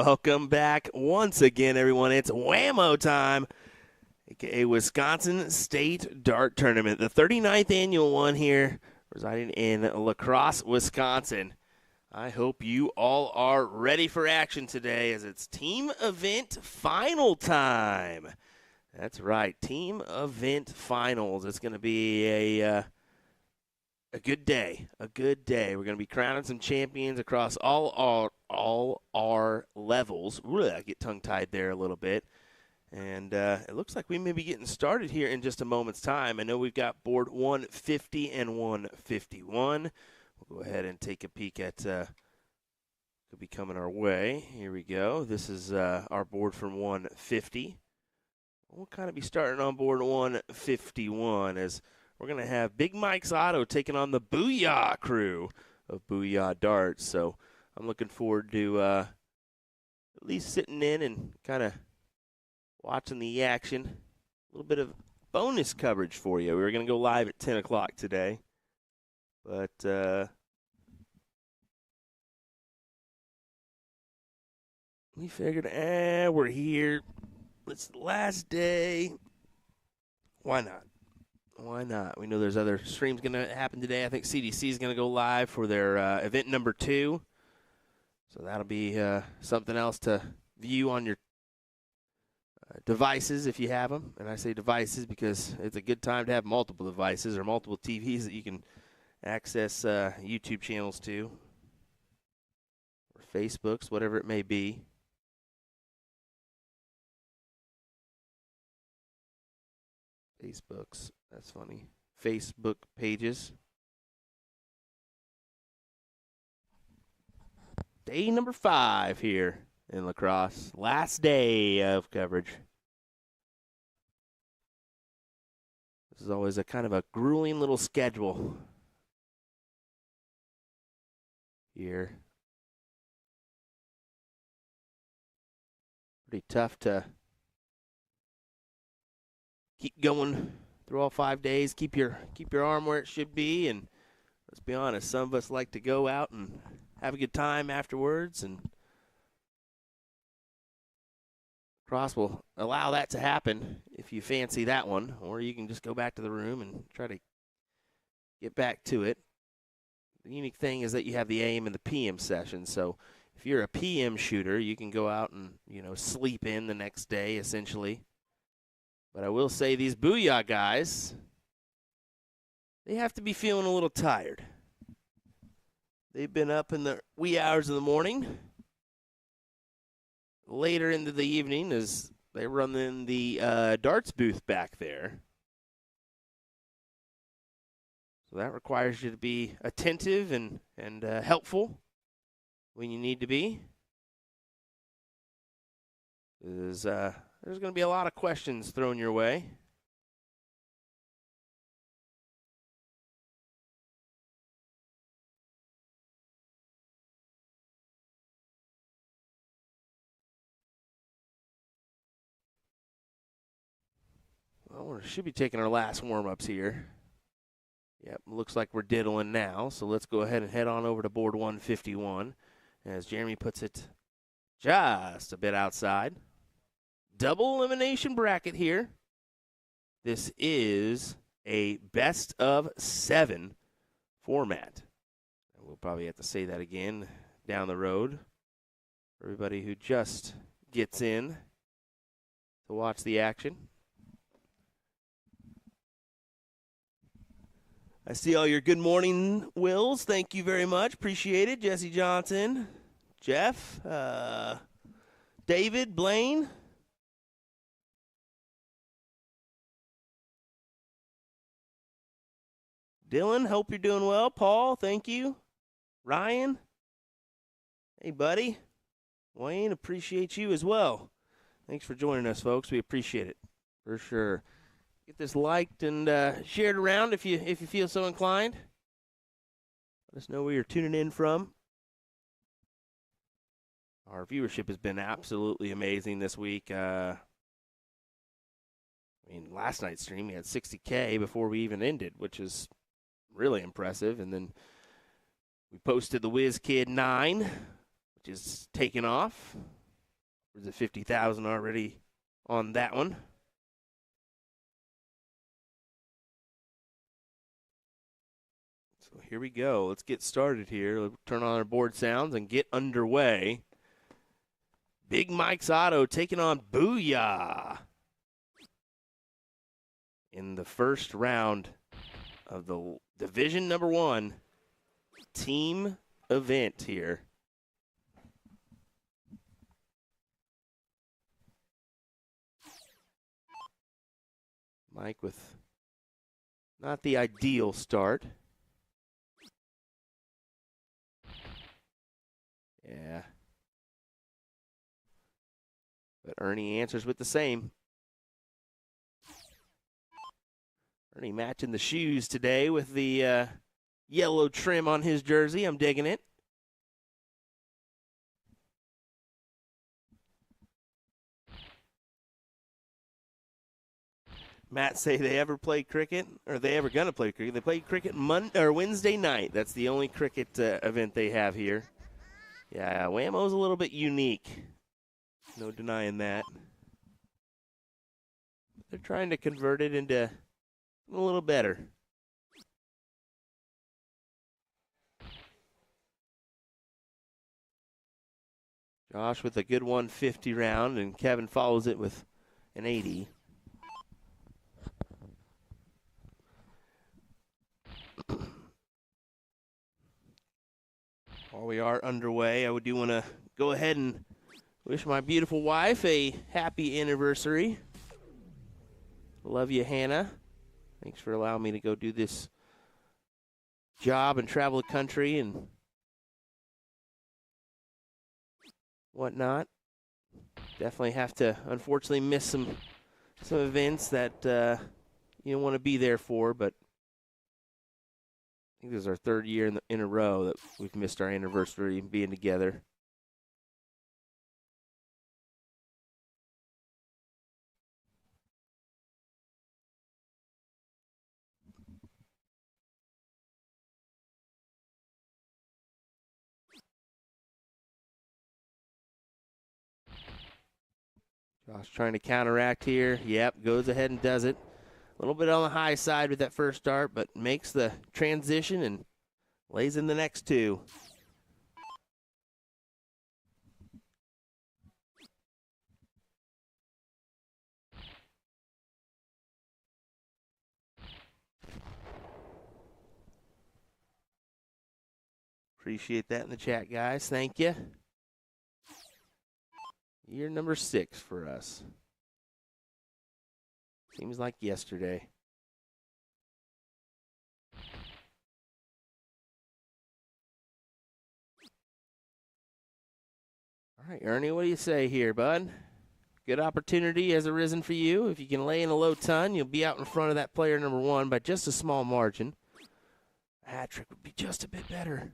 Welcome back once again, everyone. It's WAMO time, aka Wisconsin State Dart Tournament, the 39th annual one here, residing in La Crosse, Wisconsin. I hope you all are ready for action today as it's team event final time. That's right, team event finals. It's going to be a good day. A good day. We're going to be crowning some champions across all our levels. Ooh, I get tongue-tied there a little bit. And it looks like we may be getting started here in just a moment's time. I know we've got board 150 and 151. We'll go ahead and take a peek at could be coming our way. Here we go. This is our board from 150. We'll kind of be starting on board 151 as we're going to have Big Mike's Auto taking on the Booyah crew of Booyah Darts. So I'm looking forward to at least sitting in and kind of watching the action. A little bit of bonus coverage for you. We were going to go live at 10 o'clock today. But we figured, we're here. It's the last day. Why not? Why not? We know there's other streams going to happen today. I think CDC is going to go live for their event number 2. So that'll be something else to view on your devices if you have them. And I say devices because it's a good time to have multiple devices or multiple TVs that you can access YouTube channels to, or Facebooks, whatever it may be. Facebooks, that's funny. Facebook pages. Day number 5 here in La Crosse. Last day of coverage. This is always a kind of a grueling little schedule here. Pretty tough to keep going through all 5 days. Keep your arm where it should be, and let's be honest, some of us like to go out and have a good time afterwards, and Crosse will allow that to happen if you fancy that one, or you can just go back to the room and try to get back to it. The unique thing is that you have the AM and the PM session, so if you're a PM shooter, you can go out and, sleep in the next day, essentially. But I will say these Booyah guys, they have to be feeling a little tired. They've been up in the wee hours of the morning, later into the evening as they run in the darts booth back there. So that requires you to be attentive and helpful when you need to be. There's going to be a lot of questions thrown your way. Well, we should be taking our last warm-ups here. Yep, looks like we're diddling now, so let's go ahead and head on over to board 151. As Jeremy puts it just a bit outside. Double elimination bracket here. This is a best of 7 format. And we'll probably have to say that again down the road for everybody who just gets in to watch the action. I see all your good morning wills. Thank you very much. Appreciate it. Jesse Johnson, Jeff, David, Blaine. Dylan, hope you're doing well. Paul, thank you. Ryan, hey, buddy. Wayne, appreciate you as well. Thanks for joining us, folks. We appreciate it for sure. Get this liked and shared around if you feel so inclined. Let us know where you're tuning in from. Our viewership has been absolutely amazing this week. Last night's stream, we had 60K before we even ended, which is really impressive. And then we posted the Whiz Kid 9, which is taking off. Was it 50,000 already on that one? So here we go. Let's get started here. Let's turn on our board sounds and get underway. Big Mike's Auto taking on Booyah in the first round of the Division number 1 team event here. Mike with not the ideal start. Yeah. But Ernie answers with the same. Ernie matching the shoes today with the yellow trim on his jersey. I'm digging it. Matt say they ever play cricket, or they ever gonna play cricket. They play cricket Wednesday night. That's the only cricket event they have here. Yeah, WAMO's a little bit unique. No denying that. They're trying to convert it into a little better. Josh with a good 150 round, and Kevin follows it with an 80. While we are underway, I do want to go ahead and wish my beautiful wife a happy anniversary. Love you, Hannah. Thanks for allowing me to go do this job and travel the country and whatnot. Definitely have to, unfortunately, miss some events that you don't want to be there for, but I think this is our third year in a row that we've missed our anniversary being together. Josh trying to counteract here. Yep, goes ahead and does it. A little bit on the high side with that first start, but makes the transition and lays in the next two. Appreciate that in the chat, guys. Thank you. Year number 6 for us. Seems like yesterday. All right, Ernie, what do you say here, bud? Good opportunity has arisen for you. If you can lay in a low ton, you'll be out in front of that player number 1 by just a small margin. A hat trick would be just a bit better.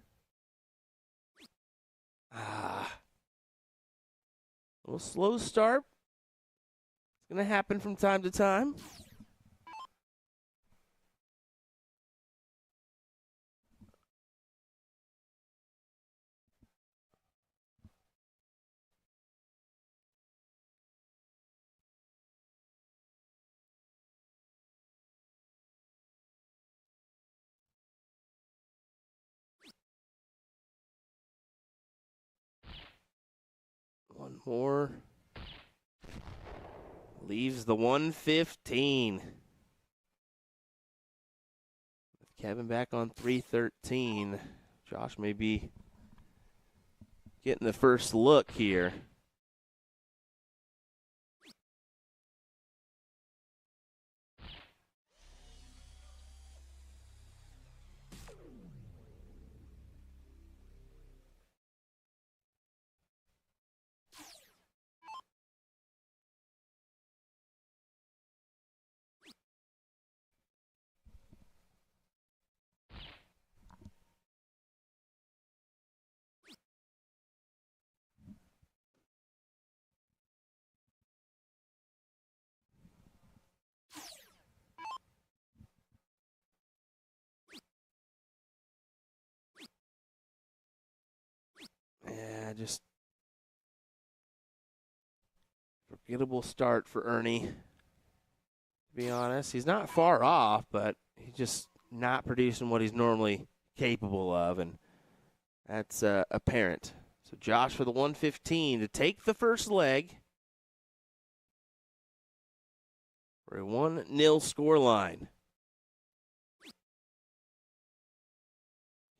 A little slow start. It's going to happen from time to time. One more. Leaves the 115. Kevin back on 313. Josh may be getting the first look here. Yeah, just Gettable start for Ernie. To be honest, he's not far off, but he's just not producing what he's normally capable of, and that's apparent. So Josh for the 115 to take the first leg for a 1-0 score line.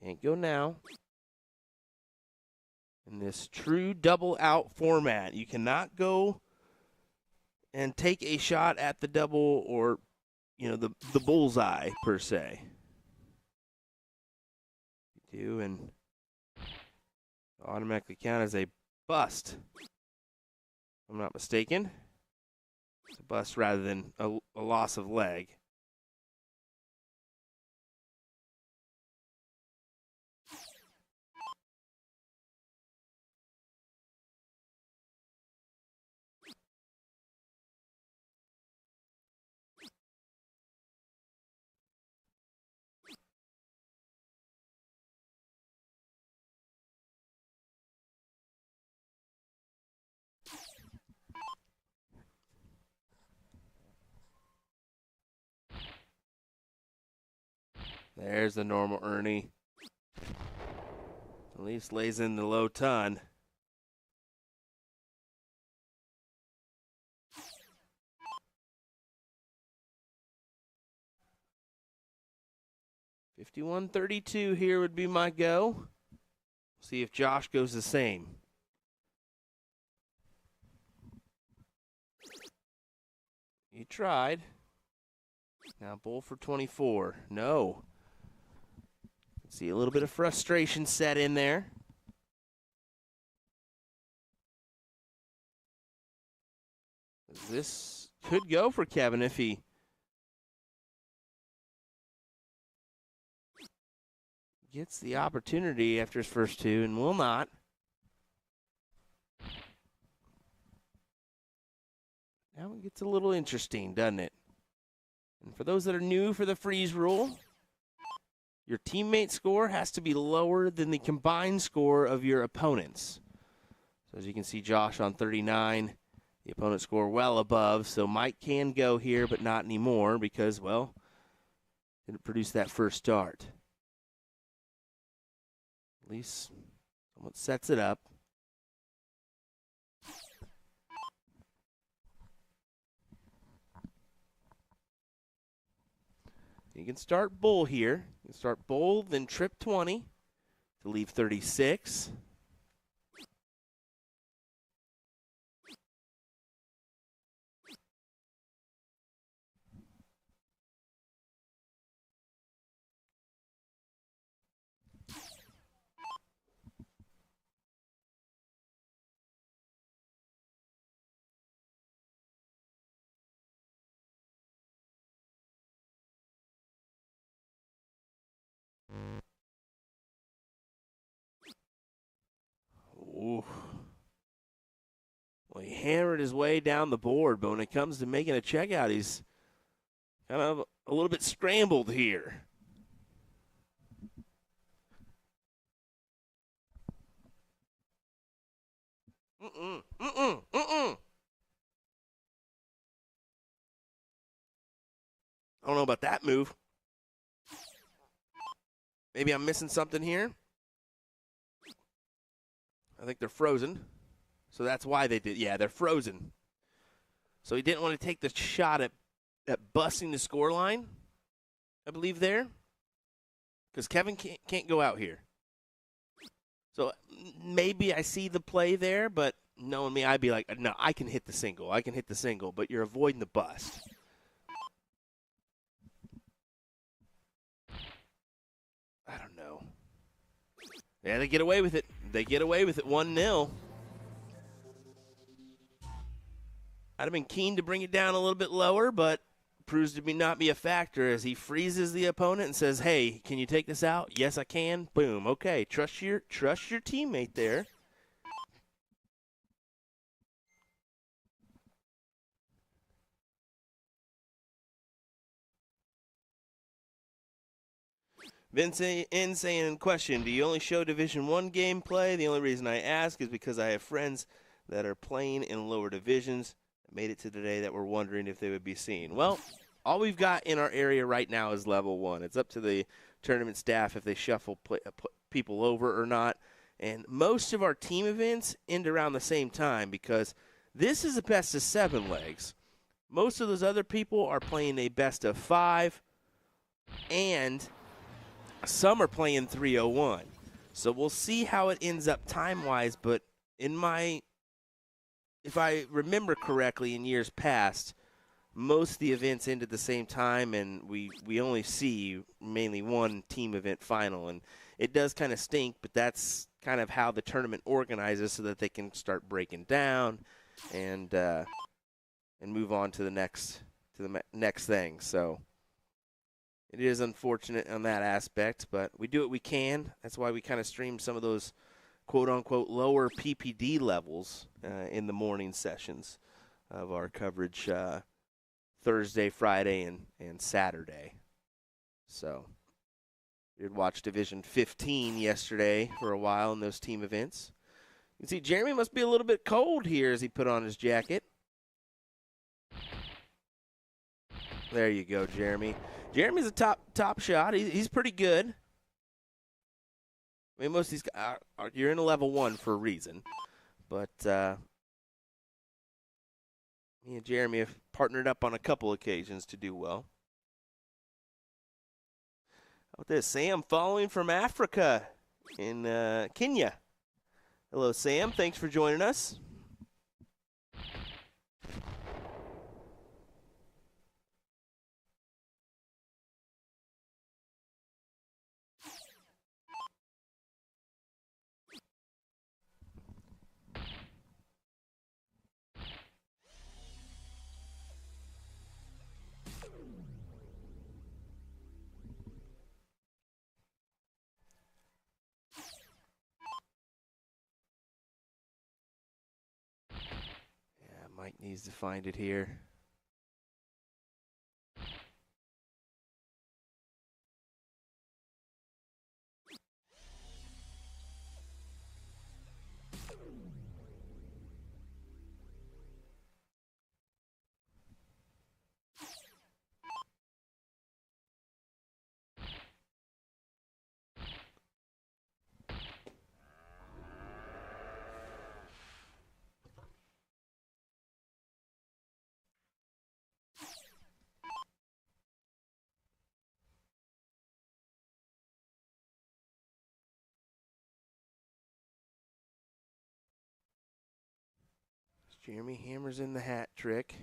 Can't go now. In this true double out format, you cannot go and take a shot at the double or, the bullseye per se. You do, and automatically count as a bust. If I'm not mistaken. It's a bust rather than a loss of leg. There's the normal Ernie. At least lays in the low ton. $51.32 here would be my go. See if Josh goes the same. He tried. Now bull for 24. No. See a little bit of frustration set in there. This could go for Kevin if he gets the opportunity after his first two and will not. Now it gets a little interesting, doesn't it? And for those that are new for the freeze rule, your teammate score has to be lower than the combined score of your opponents. So as you can see, Josh on 39, the opponent score well above. So Mike can go here, but not anymore because, well, didn't produce that first start. At least someone sets it up. You can start bull here. You can start bull, then trip 20 to leave 36. Ooh. Well, he hammered his way down the board, but when it comes to making a checkout, he's kind of a little bit scrambled here. I don't know about that move. Maybe I'm missing something here. I think they're frozen. So that's why they did. Yeah, they're frozen. So he didn't want to take the shot at busting the score line, I believe, there. Because Kevin can't go out here. So maybe I see the play there, but knowing me, I'd be like, no, I can hit the single. I can hit the single, but you're avoiding the bust. I don't know. Yeah, they get away with it. They get away with it 1-0. I'd have been keen to bring it down a little bit lower, but proves to not be a factor as he freezes the opponent and says, hey, can you take this out? Yes, I can. Boom. Okay, trust your teammate there. Vince in saying, question, do you only show Division I gameplay? The only reason I ask is because I have friends that are playing in lower divisions. made it to today that were wondering if they would be seen. Well, all we've got in our area right now is level 1. It's up to the tournament staff if they shuffle people over or not. And most of our team events end around the same time because this is a best of 7 legs. Most of those other people are playing a best of 5, and some are playing 301. So we'll see how it ends up time-wise, but if I remember correctly in years past, most of the events end at the same time, and we only see mainly one team event final. And it does kind of stink, but that's kind of how the tournament organizes so that they can start breaking down and move on to the next thing. So it is unfortunate on that aspect, but we do what we can. That's why we kind of stream some of those quote-unquote lower PPD levels in the morning sessions of our coverage Thursday, Friday, and Saturday. So we did watch Division 15 yesterday for a while in those team events. You can see Jeremy must be a little bit cold here as he put on his jacket. There you go, Jeremy. Jeremy's a top shot. He's pretty good. I mean, most of these guys you're in a level 1 for a reason. But me and Jeremy have partnered up on a couple occasions to do well. How about this? Sam following from Africa in Kenya. Hello, Sam. Thanks for joining us. Mike needs to find it here. Jeremy hammers in the hat trick.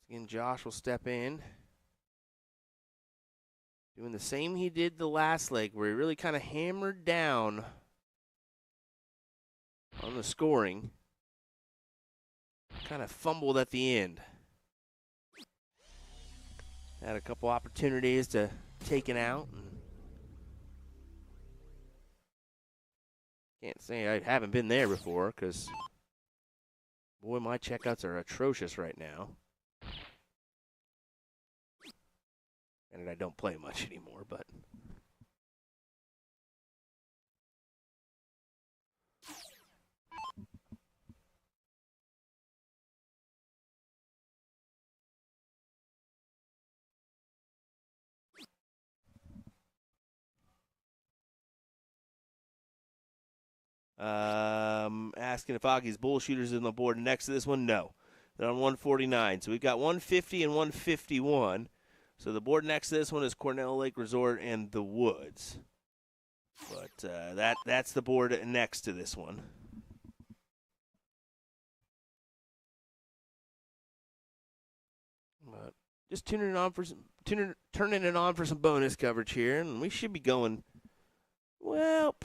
Again, Josh will step in. Doing the same he did the last leg, where he really kind of hammered down on the scoring. Kind of fumbled at the end. Had a couple opportunities to take it out. Can't say I haven't been there before, because boy, my checkouts are atrocious right now. And I don't play much anymore, but asking if Augie's bullshooters is on the board next to this one. No, they're on 149. So we've got 150 and 151. So the board next to this one is Cornell Lake Resort and the Woods. But that's the board next to this one. But just turning it on for some bonus coverage here, and we should be going. Well,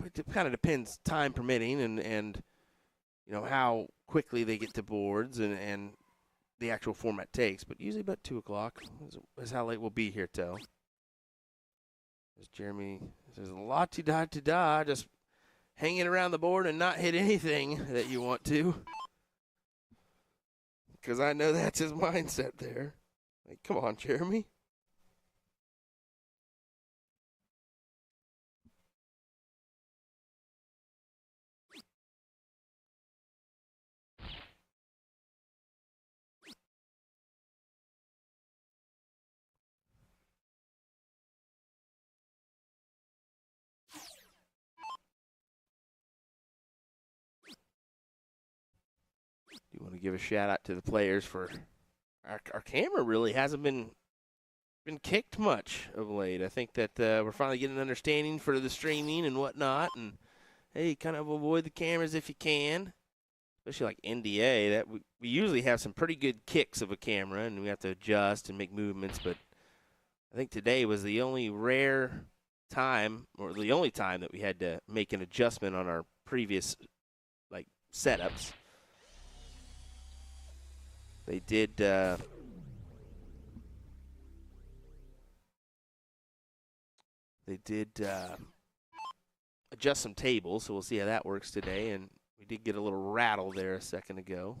it kind of depends, time permitting, and you know how quickly they get to boards and the actual format takes. But usually about 2 o'clock is how late we'll be here till. As Jeremy says, la-ti-da-ti-da, just hanging around the board and not hit anything that you want to. Because I know that's his mindset there. Like, come on, Jeremy. You want to give a shout out to the players for our camera really hasn't been kicked much of late. I think that we're finally getting an understanding for the streaming and whatnot. And hey, kind of avoid the cameras if you can, especially like NDA. That we usually have some pretty good kicks of a camera, and we have to adjust and make movements. But I think today was the only rare time, or the only time that we had to make an adjustment on our previous like setups. They did. Adjust some tables, so we'll see how that works today. And we did get a little rattle there a second ago.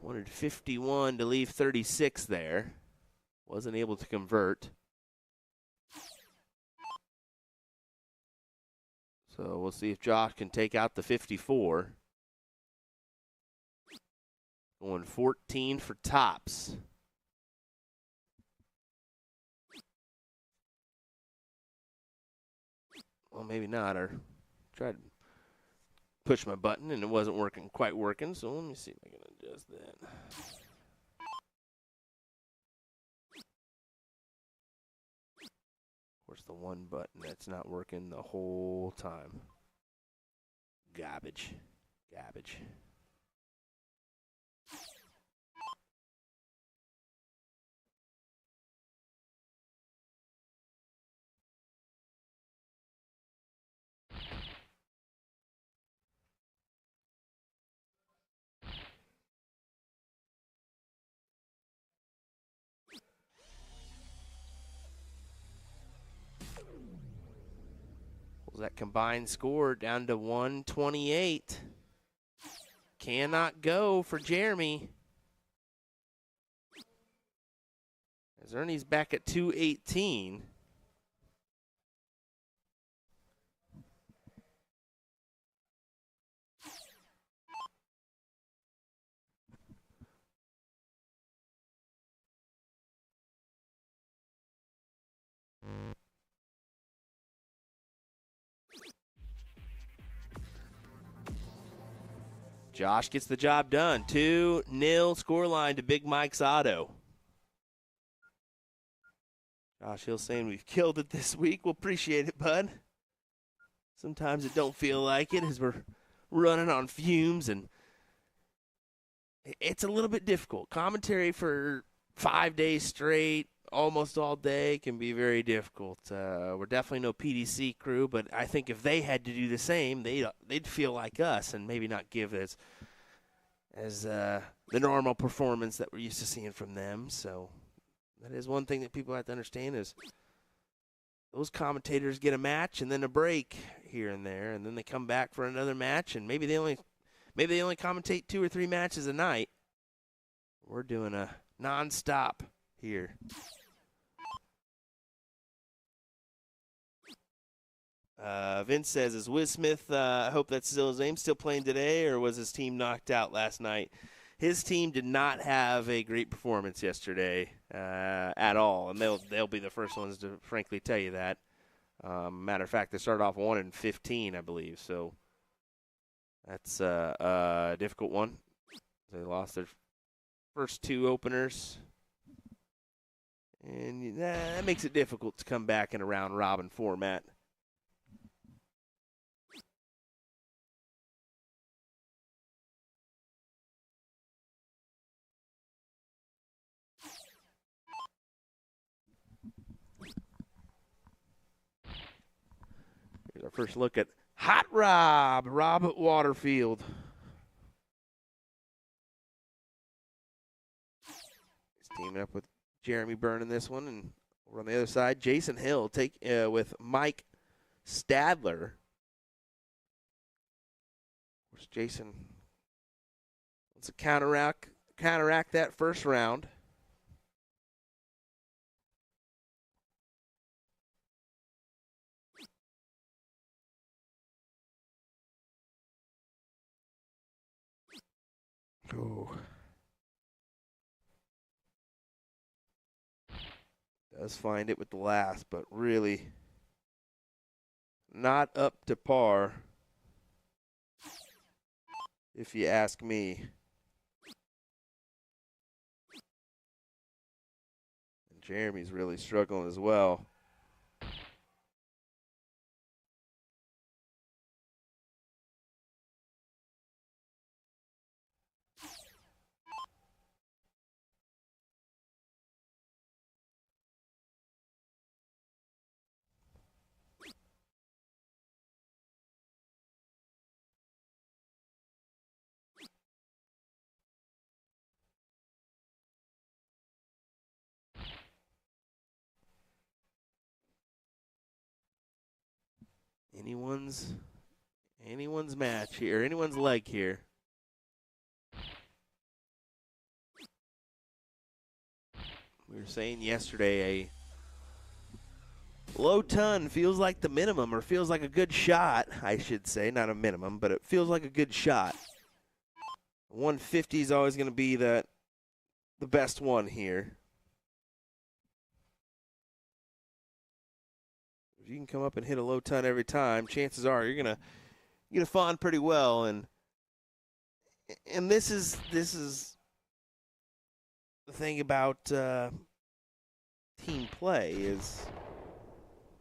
Wanted 51 to leave 36 there. Wasn't able to convert. So we'll see if Josh can take out the 54. Going 14 for tops. Well, maybe not. Or tried to push my button and it wasn't quite working. So let me see if I can adjust that. Of course, the one button that's not working the whole time. Garbage. That combined score down to 128. Cannot go for Jeremy. As Ernie's back at 218. Josh gets the job done. 2-0 scoreline to Big Mike's Auto. Josh Hill saying we've killed it this week. We'll appreciate it, bud. Sometimes it don't feel like it as we're running on fumes, and it's a little bit difficult. Commentary for 5 days straight, almost all day, can be very difficult. We're definitely no PDC crew, but I think if they had to do the same, they'd feel like us and maybe not give as the normal performance that we're used to seeing from them. So that is one thing that people have to understand is those commentators get a match and then a break here and there, and then they come back for another match, and maybe they only commentate 2 or 3 matches a night. We're doing a nonstop here. Vince says, is Wiz Smith, I hope that's still his name, still playing today, or was his team knocked out last night? His team did not have a great performance yesterday at all, and they'll be the first ones to frankly tell you that. Matter of fact, they started off 1-15, I believe, so that's a difficult one. They lost their first 2 openers, and that makes it difficult to come back in a round-robin format. Here's our first look at Hot Rob Waterfield. He's teaming up with Jeremy Byrne in this one, and over on the other side, Jason Hill with Mike Stadler. Of course, Jason wants to counteract that first round. Oh. Does find it with the last, but really not up to par. if you ask me. And Jeremy's really struggling as well. Anyone's match here, anyone's leg here. We were saying yesterday a low ton feels like the minimum, or feels like a good shot, I should say. Not a minimum, but it feels like a good shot. 150 is always going to be the best one here. If you can come up and hit a low ton every time, chances are you're gonna fawn pretty well. And this is the thing about team play is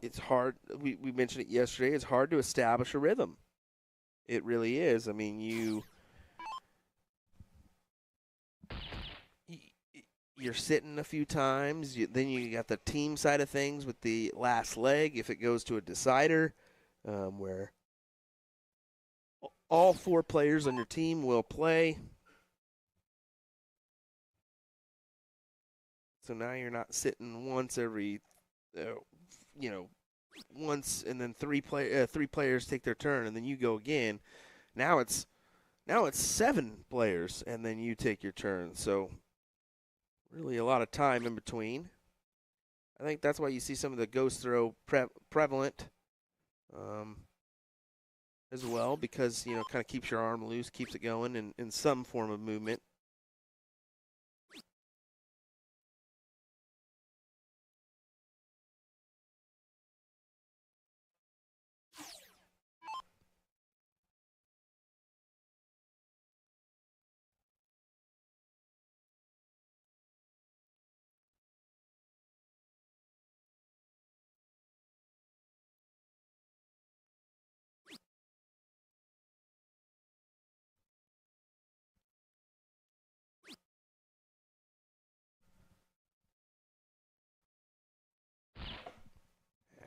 it's hard. We mentioned it yesterday. It's hard to establish a rhythm. It really is. I mean, you're sitting a few times. Then you got the team side of things with the last leg. If it goes to a decider, where all 4 players on your team will play. So now you're not sitting once every, once and then three players take their turn and then you go again. Now it's 7 players and then you take your turn. So really a lot of time in between. I think that's why you see some of the ghost throw prevalent as well, because kind of keeps your arm loose, keeps it going in some form of movement.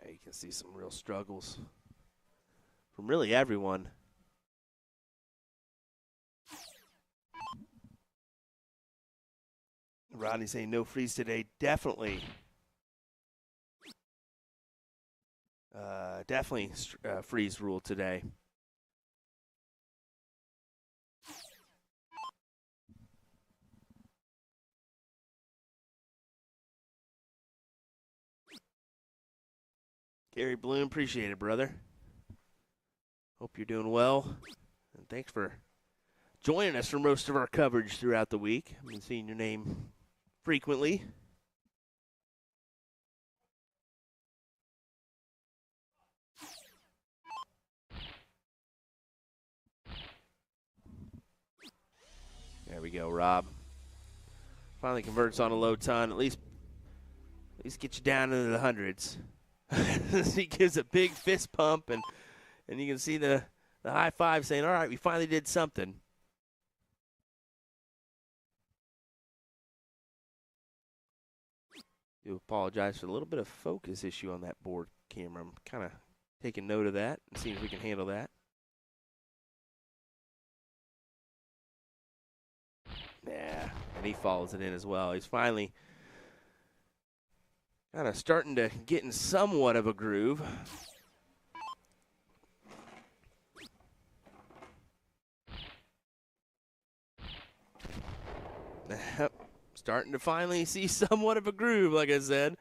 You can see some real struggles from really everyone. Rodney saying no freeze today. Definitely freeze rule today. Gary Bloom, appreciate it, brother. Hope you're doing well. And thanks for joining us for most of our coverage throughout the week. I've been seeing your name frequently. There we go, Rob. Finally converts on a low ton. At least get you down into the hundreds. He gives a big fist pump, and you can see the high five saying, all right, we finally did something. Do apologize for a little bit of focus issue on that board camera. I'm kind of taking note of that and seeing if we can handle that. Yeah, and he follows it in as well. He's finally kind of starting to get in somewhat of a groove. Starting to finally see somewhat of a groove, like I said.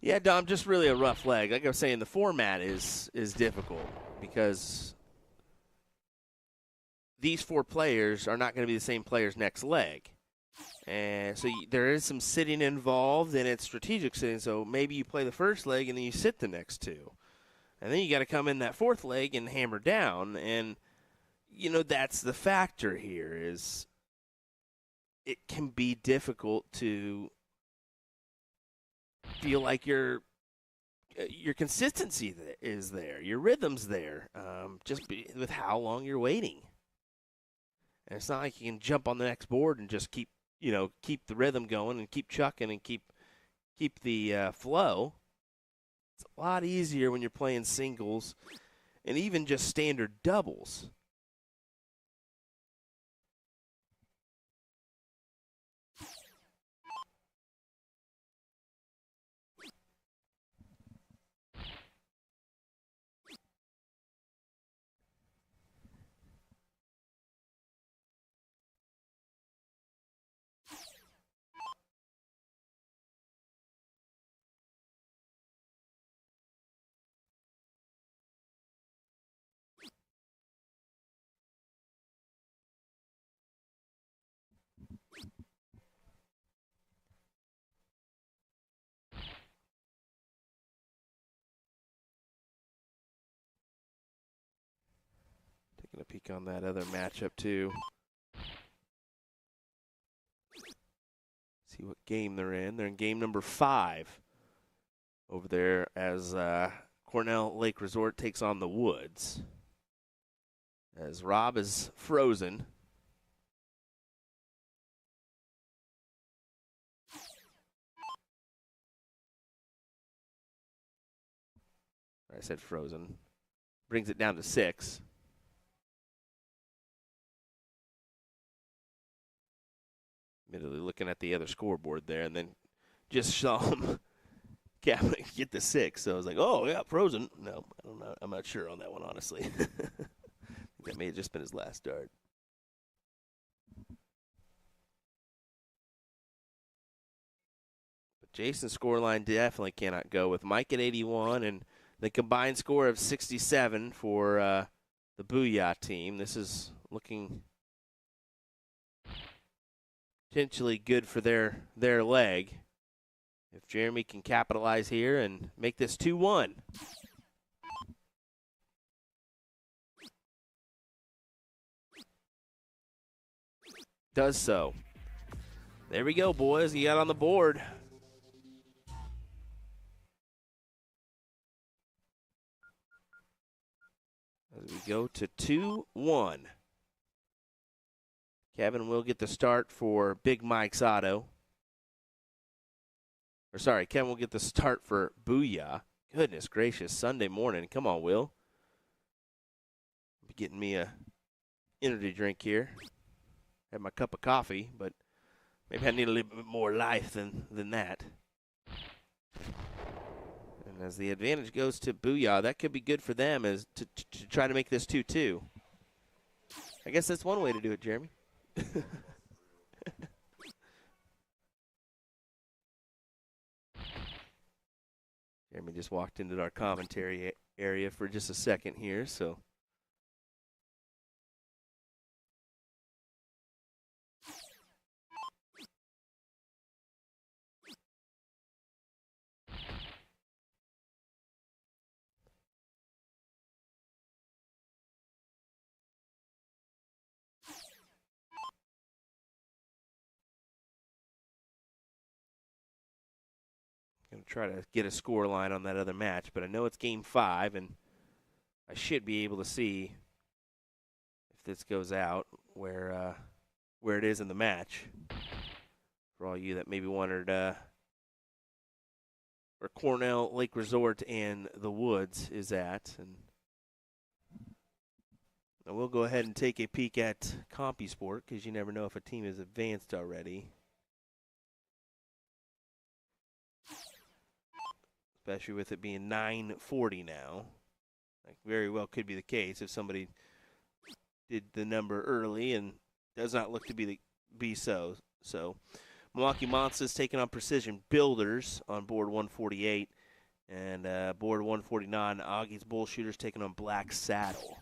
Yeah, Dom, just really a rough leg. Like I was saying, the format is difficult because these four players are not going to be the same players next leg. And so there is some sitting involved, and it's strategic sitting. So maybe you play the first leg and then you sit the next two. And then you got to come in that fourth leg and hammer down. And, that's the factor here is it can be difficult to feel like your consistency is there, your rhythm's there, with how long you're waiting. And it's not like you can jump on the next board and just keep the rhythm going and keep chucking and keep the flow. It's a lot easier when you're playing singles and even just standard doubles. Taking a peek on that other matchup too. See what game they're in. They're in game number 5 over there as Cornell Lake Resort takes on the Woods. As Rob is frozen. I said frozen. Brings it down to 6. Admittedly looking at the other scoreboard there, and then just saw him get the 6. So I was like, oh, yeah, frozen. No, I don't know. I'm not sure on that one, honestly. That may have just been his last start. But Jason's scoreline definitely cannot go with Mike at 81 and the combined score of 67 for the Booyah team. This is looking potentially good for their leg. If Jeremy can capitalize here and make this 2-1. Does so. There we go, boys. He got on the board. As we go to 2-1. Kevin will get the start for Big Mike's Auto. Or sorry, Kevin will get the start for Booyah. Goodness gracious, Sunday morning. Come on, Will. Be getting me a energy drink here. Have my cup of coffee, but maybe I need a little bit more life than that. And as the advantage goes to Booyah, that could be good for them as to try to make this 2-2. I guess that's one way to do it, Jeremy. Jeremy just walked into our commentary area for just a second here, so. Going to try to get a score line on that other match, but I know it's game 5, and I should be able to see if this goes out where it is in the match. For all you that maybe wondered where Cornell Lake Resort and the Woods is at, and we'll go ahead and take a peek at CompuSport because you never know if a team is advanced already. Especially with it being 9:40 now. Like very well could be the case if somebody did the number early and does not look to be so. Milwaukee Monsters taking on Precision Builders on board 148. And board 149, Augie's Bull Shooters taking on Black Saddle.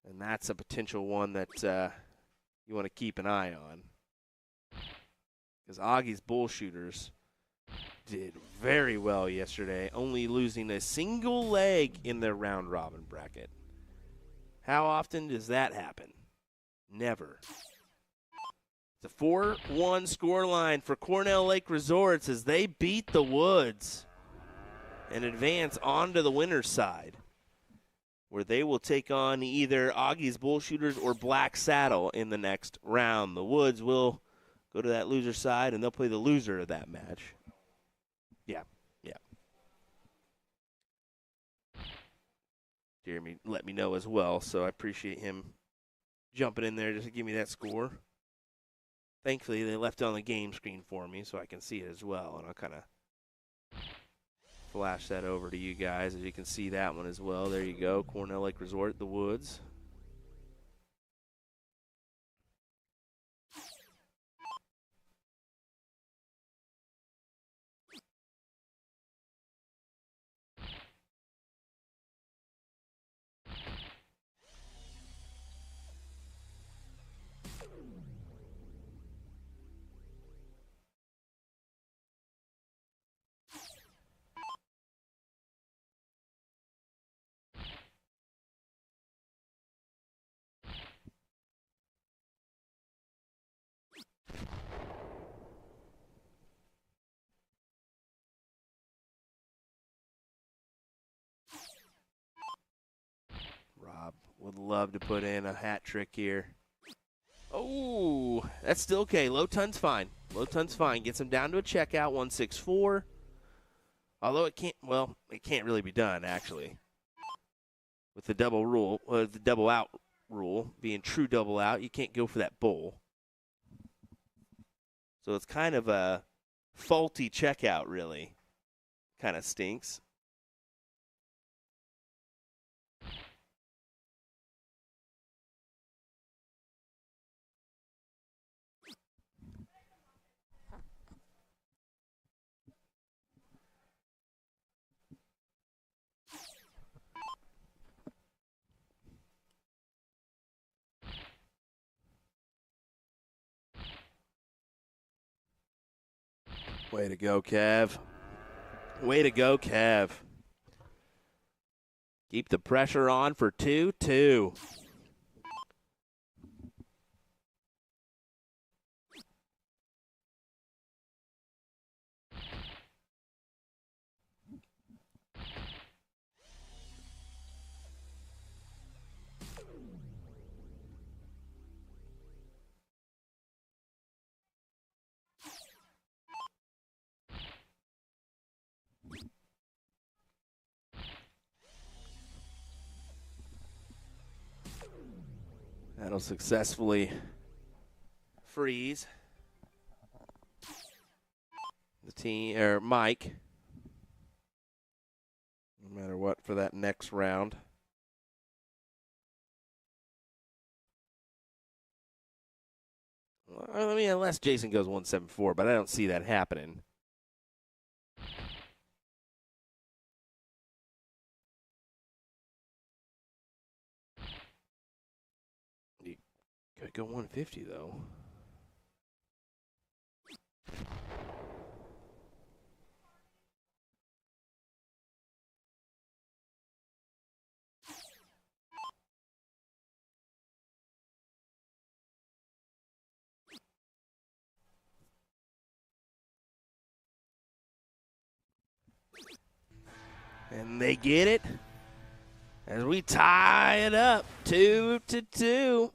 And that's a potential one that you want to keep an eye on. Because Augie's Bull Shooters did very well yesterday, only losing a single leg in their round-robin bracket. How often does that happen? Never. It's a 4-1 scoreline for Cornell Lake Resorts as they beat the Woods and advance onto the winner's side, where they will take on either Augie's Bull Shooters or Black Saddle in the next round. The Woods will go to that loser side, and they'll play the loser of that match. Yeah. Jeremy let me know as well, so I appreciate him jumping in there just to give me that score. Thankfully, they left it on the game screen for me so I can see it as well, and I'll kind of flash that over to you guys as you can see that one as well. There you go, Cornell Lake Resort, the Woods. Rob would love to put in a hat trick here. Oh, that's still okay. Low ton's fine. Low ton's fine. Gets him down to a checkout, 164. Although it can't really be done, actually. With the the double out rule, being true double out, you can't go for that bull. So it's kind of a faulty checkout, really. Kind of stinks. Way to go, Kev. Way to go, Kev. Keep the pressure on for 2-2. That'll successfully freeze the team, or Mike, no matter what, for that next round. Well, I mean, unless Jason goes 174, but I don't see that happening. You could go 150, though. And they get it as we tie it up 2-2.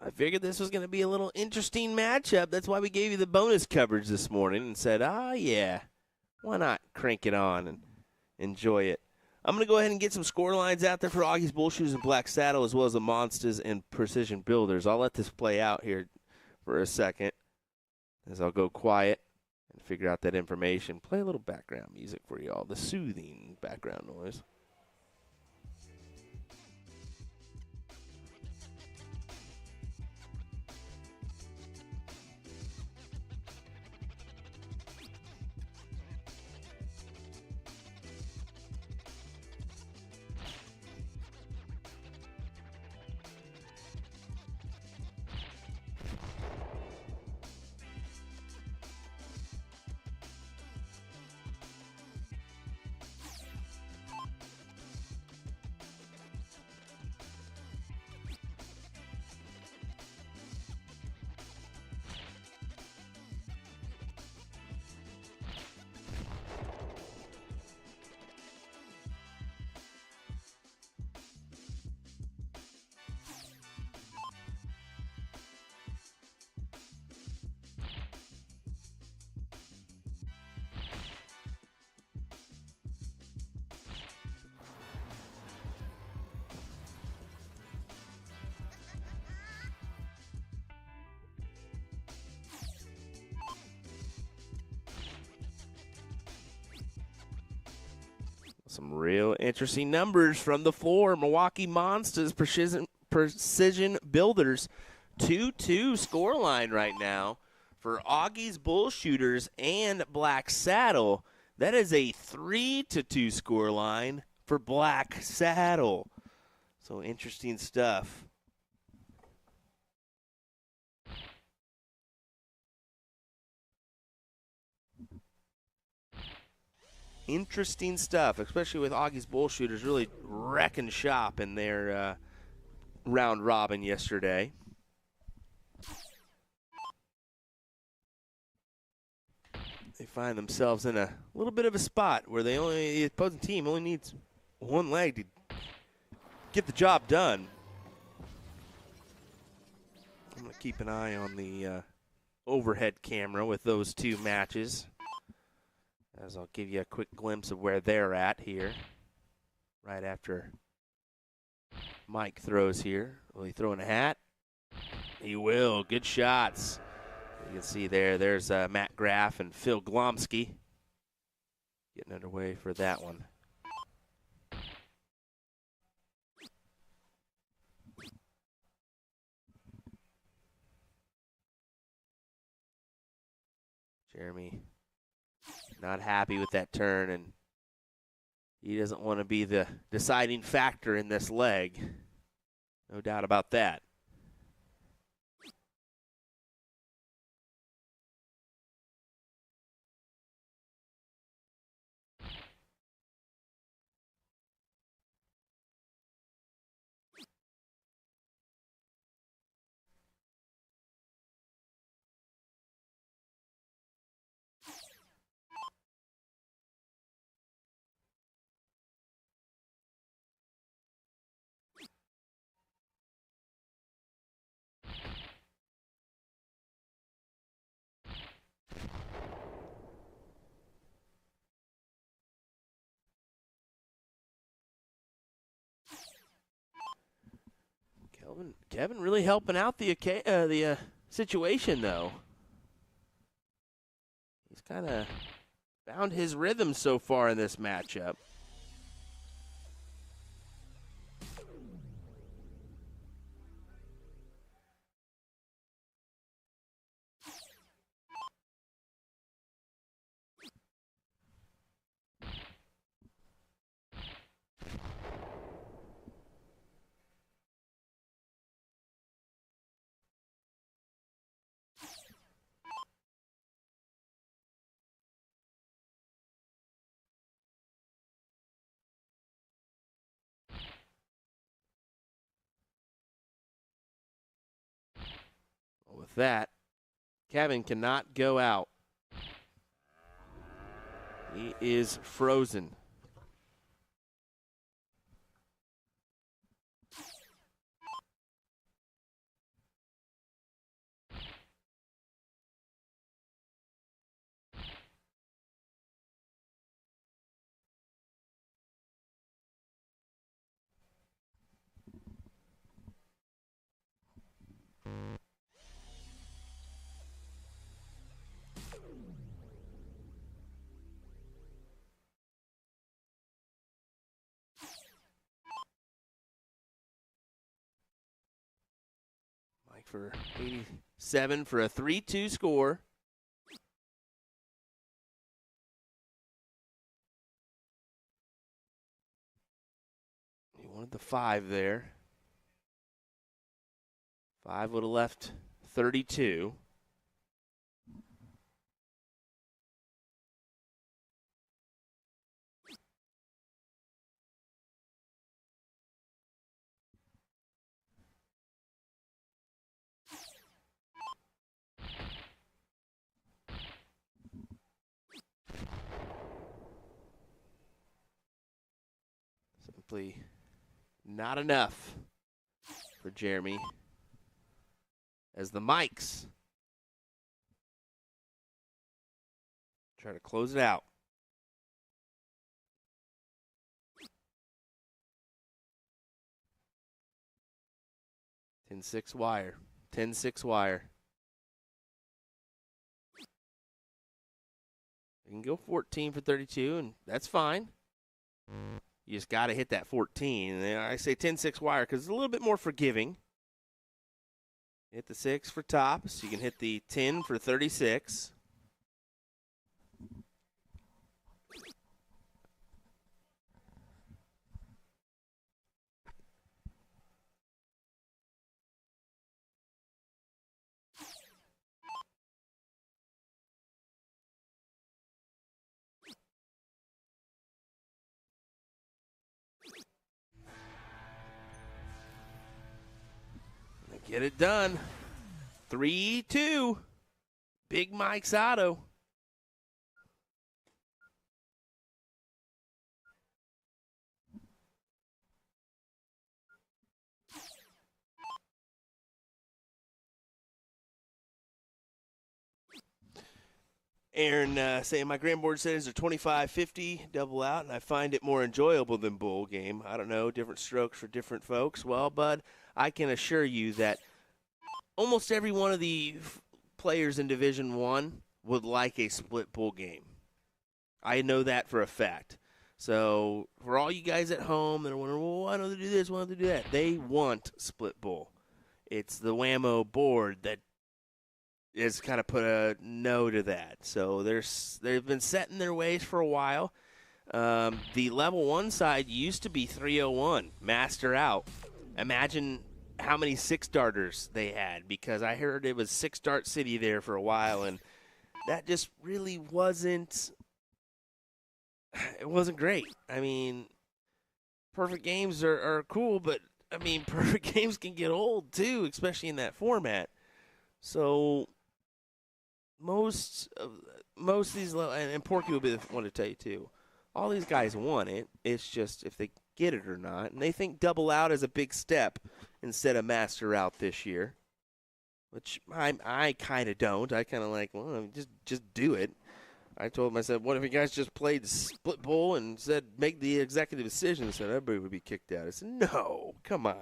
I figured this was going to be a little interesting matchup. That's why we gave you the bonus coverage this morning and said, yeah, why not crank it on and enjoy it. I'm going to go ahead and get some score lines out there for Augie's Bull Shooters and Black Saddle, as well as the Monsters and Precision Builders. I'll let this play out here for a second as I'll go quiet and figure out that information. Play a little background music for you all, the soothing background noise. Some real interesting numbers from the floor. Milwaukee Monsters, Precision Builders, 2-2 scoreline right now for Augie's Bull Shooters and Black Saddle. That is a 3-2 scoreline for Black Saddle. So interesting stuff. Interesting stuff, especially with Augie's Bull Shooters really wrecking shop in their round robin yesterday. They find themselves in a little bit of a spot where the opposing team only needs one leg to get the job done. I'm going to keep an eye on the overhead camera with those two matches, as I'll give you a quick glimpse of where they're at here right after Mike throws here. Will he throw in a hat? He will. Good shots. You can see there's Matt Graff and Phil Glomsky getting underway for that one. Jeremy not happy with that turn, and he doesn't want to be the deciding factor in this leg. No doubt about that. Kevin really helping out the situation, though. He's kind of found his rhythm so far in this matchup. With that, Kevin cannot go out. He is frozen. Mike for 87 for a 3-2 score. He wanted the 5 there. 5 would have left 32. Simply not enough for Jeremy, as the Mikes try to close it out. 10-6 wire. 10-6 wire. They can go 14 for 32, and that's fine. You just got to hit that 14. And I say 10-6 wire because it's a little bit more forgiving. Hit the 6 for top, so you can hit the 10 for 36. Get it done. 3-2. Big Mike's Auto. Aaron saying my grandboard settings are 25-50 double out, and I find it more enjoyable than bowl game. I don't know, different strokes for different folks. Well, bud, I can assure you that almost every one of the players in Division One would like a split bowl game. I know that for a fact. So for all you guys at home that are wondering, well, why don't they do this? Why don't they do that? They want split bowl. It's the WAMO board that has kind of put a no to that. So they've been set in their ways for a while. The level 1 side used to be 301, master out. Imagine how many 6-darters they had, because I heard it was 6-dart city there for a while, and that just really wasn't great. I mean, perfect games are cool, but I mean, perfect games can get old too, especially in that format. So most of these, and Porky will be the one to tell you too, all these guys want it. It's just if they get it or not, and they think double out is a big step instead of master out this year, which I kind of don't. I kind of like, well, just do it. I told him, I said, what if you guys just played split bowl and said make the executive decision? I said everybody would be kicked out. I said, no, come on.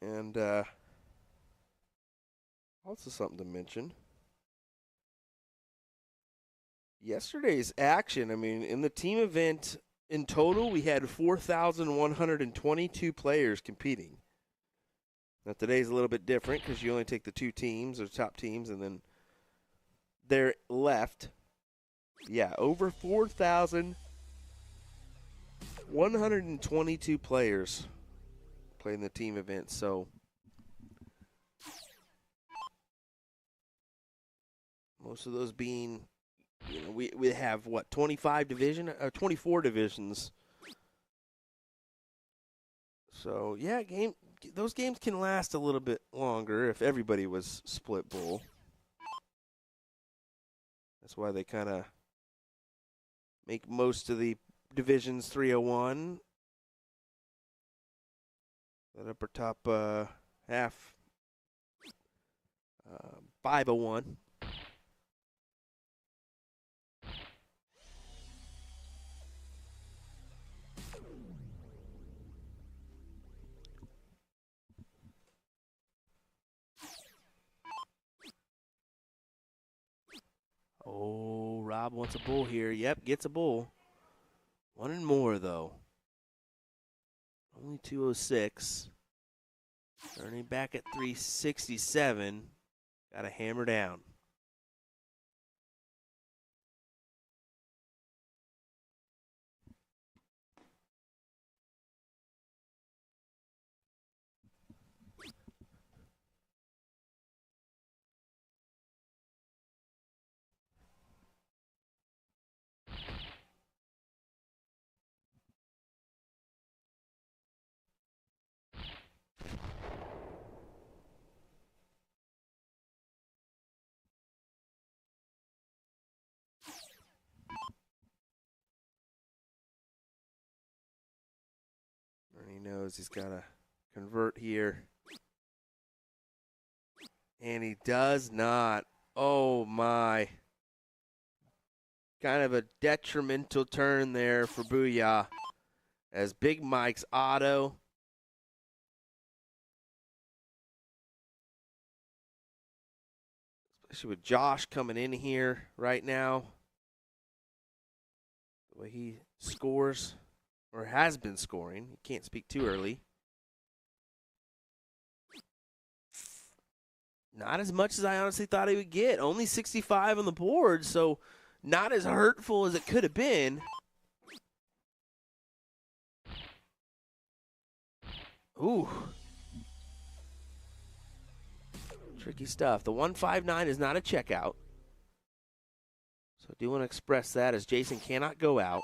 And also something to mention. Yesterday's action, I mean, in the team event, in total, we had 4,122 players competing. Now, today's a little bit different because you only take the 2 teams, or top teams, and then they're left. Yeah, over 4,122 players playing the team event. So most of those being, we have what, 24 divisions. So yeah, those games can last a little bit longer if everybody was split bowl. That's why they kind of make most of the divisions 301. That upper top half 501. Oh, Rob wants a bull here. Yep, gets a bull. One and more, though. Only 206. Turning back at 367. Got to hammer down. And he knows he's got to convert here. And he does not. Oh, my. kind of a detrimental turn there for Booyah as Big Mike's auto. Especially with Josh coming in here right now. The way he scores, or has been scoring. You can't speak too early. Not as much as I honestly thought he would get. Only 65 on the board, so not as hurtful as it could have been. Ooh. Tricky stuff. The 159 is not a checkout. So I do want to express that as Jason cannot go out.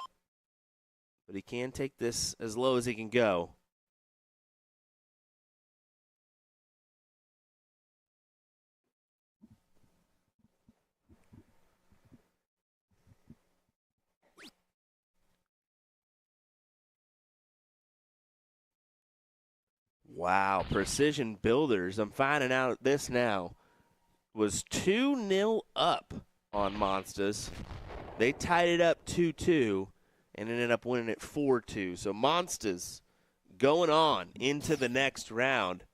But he can take this as low as he can go. Wow, Precision Builders. I'm finding out this now. Was 2-0 up on Monsters. They tied it up 2-2 and ended up winning it 4-2. So Monsters going on into the next round.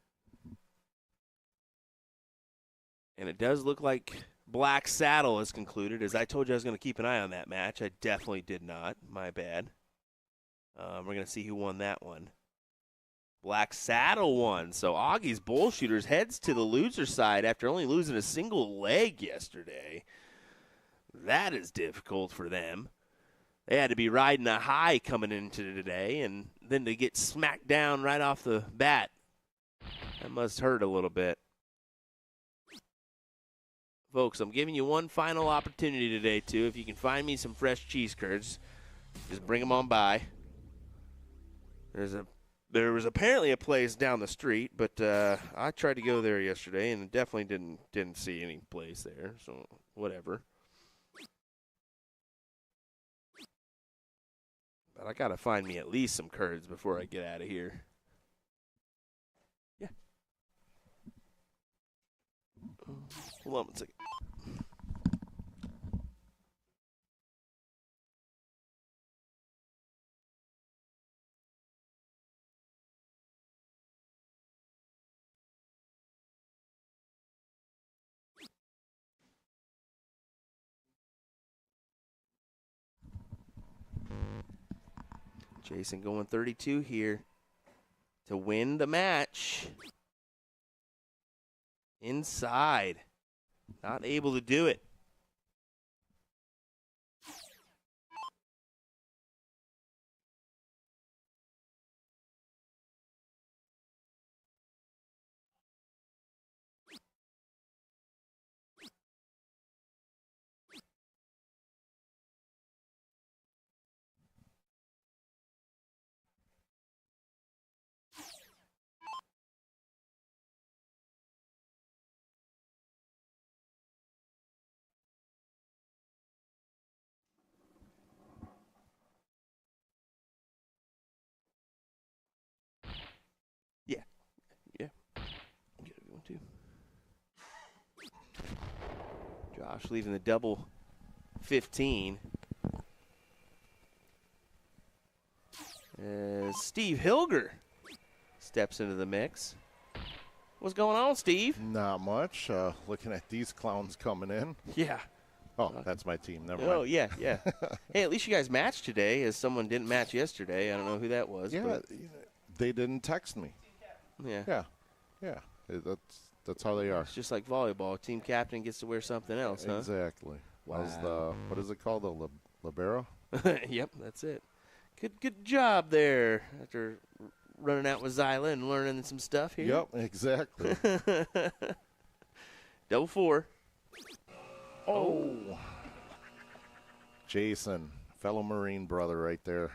And it does look like Black Saddle is concluded. As I told you I was going to keep an eye on that match. I definitely did not. My bad. We're going to see who won that one. Black Saddle won. So Augie's Bull Shooters heads to the loser side after only losing a single leg yesterday. That is difficult for them. They had to be riding a high coming into today, and then to get smacked down right off the bat, that must hurt a little bit. Folks, I'm giving you one final opportunity today, too. If you can find me some fresh cheese curds, just bring them on by. There was apparently a place down the street, but I tried to go there yesterday and definitely didn't see any place there, so whatever. But I got to find me at least some curds before I get out of here. Yeah. Hold on one second. Jason going 32 here to win the match. Inside. Not able to do it. Yeah. Yeah. Get it going too. Josh leaving the double 15. As Steve Hilger steps into the mix. What's going on, Steve? Not much. Looking at these clowns coming in. Yeah. Oh, that's my team. Never mind. Oh, yeah, yeah. Hey, at least you guys matched today, as someone didn't match yesterday. I don't know who that was. Yeah, but they didn't text me. Yeah. Yeah. That's how they are. It's just like volleyball. Team captain gets to wear something else, huh? Exactly. Wow. How's what is it called? The libero? Yep, that's it. Good job there after running out with Zyla and learning some stuff here. Yep, exactly. Double 4. Oh. Jason, fellow Marine brother right there.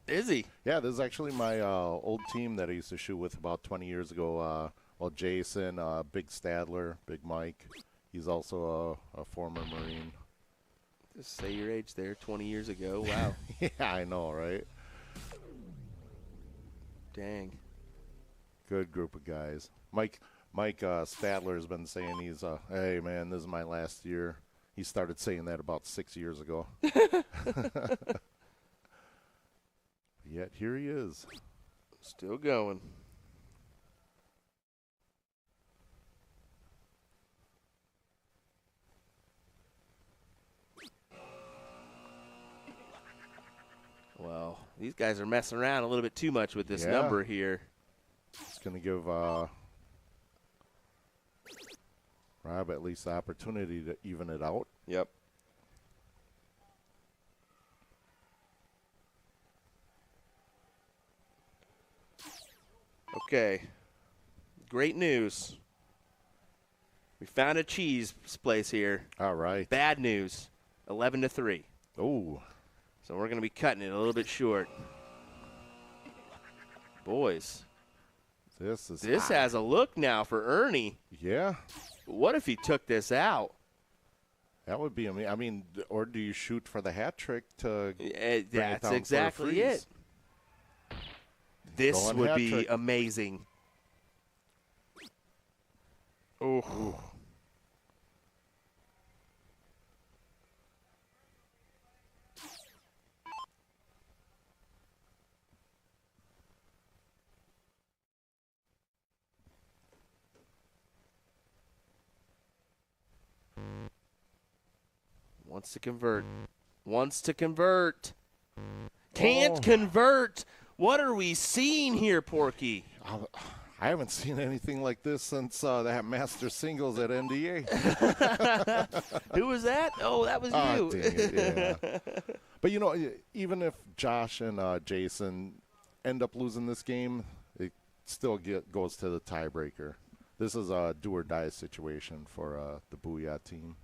Is he? Yeah, this is actually my old team that I used to shoot with about 20 years ago. Jason, Big Stadler, Big Mike. He's also a former Marine. Just say your age there, 20 years ago. Wow. Yeah, I know, right? Dang. Good group of guys. Mike Stadler has been saying hey, man, this is my last year. He started saying that about 6 years ago. Yet here he is. Still going. Well, these guys are messing around a little bit too much with this number here. It's going to give Rob at least the opportunity to even it out. Yep. Okay. Great news. We found a cheese place here. All right. Bad news. 11-3. Oh. So we're going to be cutting it a little bit short. Boys. This has a look now for Ernie. Yeah. What if he took this out? That would be amazing. I mean, or do you shoot for the hat trick to bring it That's down exactly for a freeze? it. This Going would hat be trick. amazing. Oh. Ooh. Wants to convert. Wants to convert. Can't convert. What are we seeing here, Porky? I haven't seen anything like this since that Master Singles at NDA. Who was that? Oh, that was you. Dang it, yeah. But, you know, even if Josh and Jason end up losing this game, it still goes to the tiebreaker. This is a do-or-die situation for the Booyah team.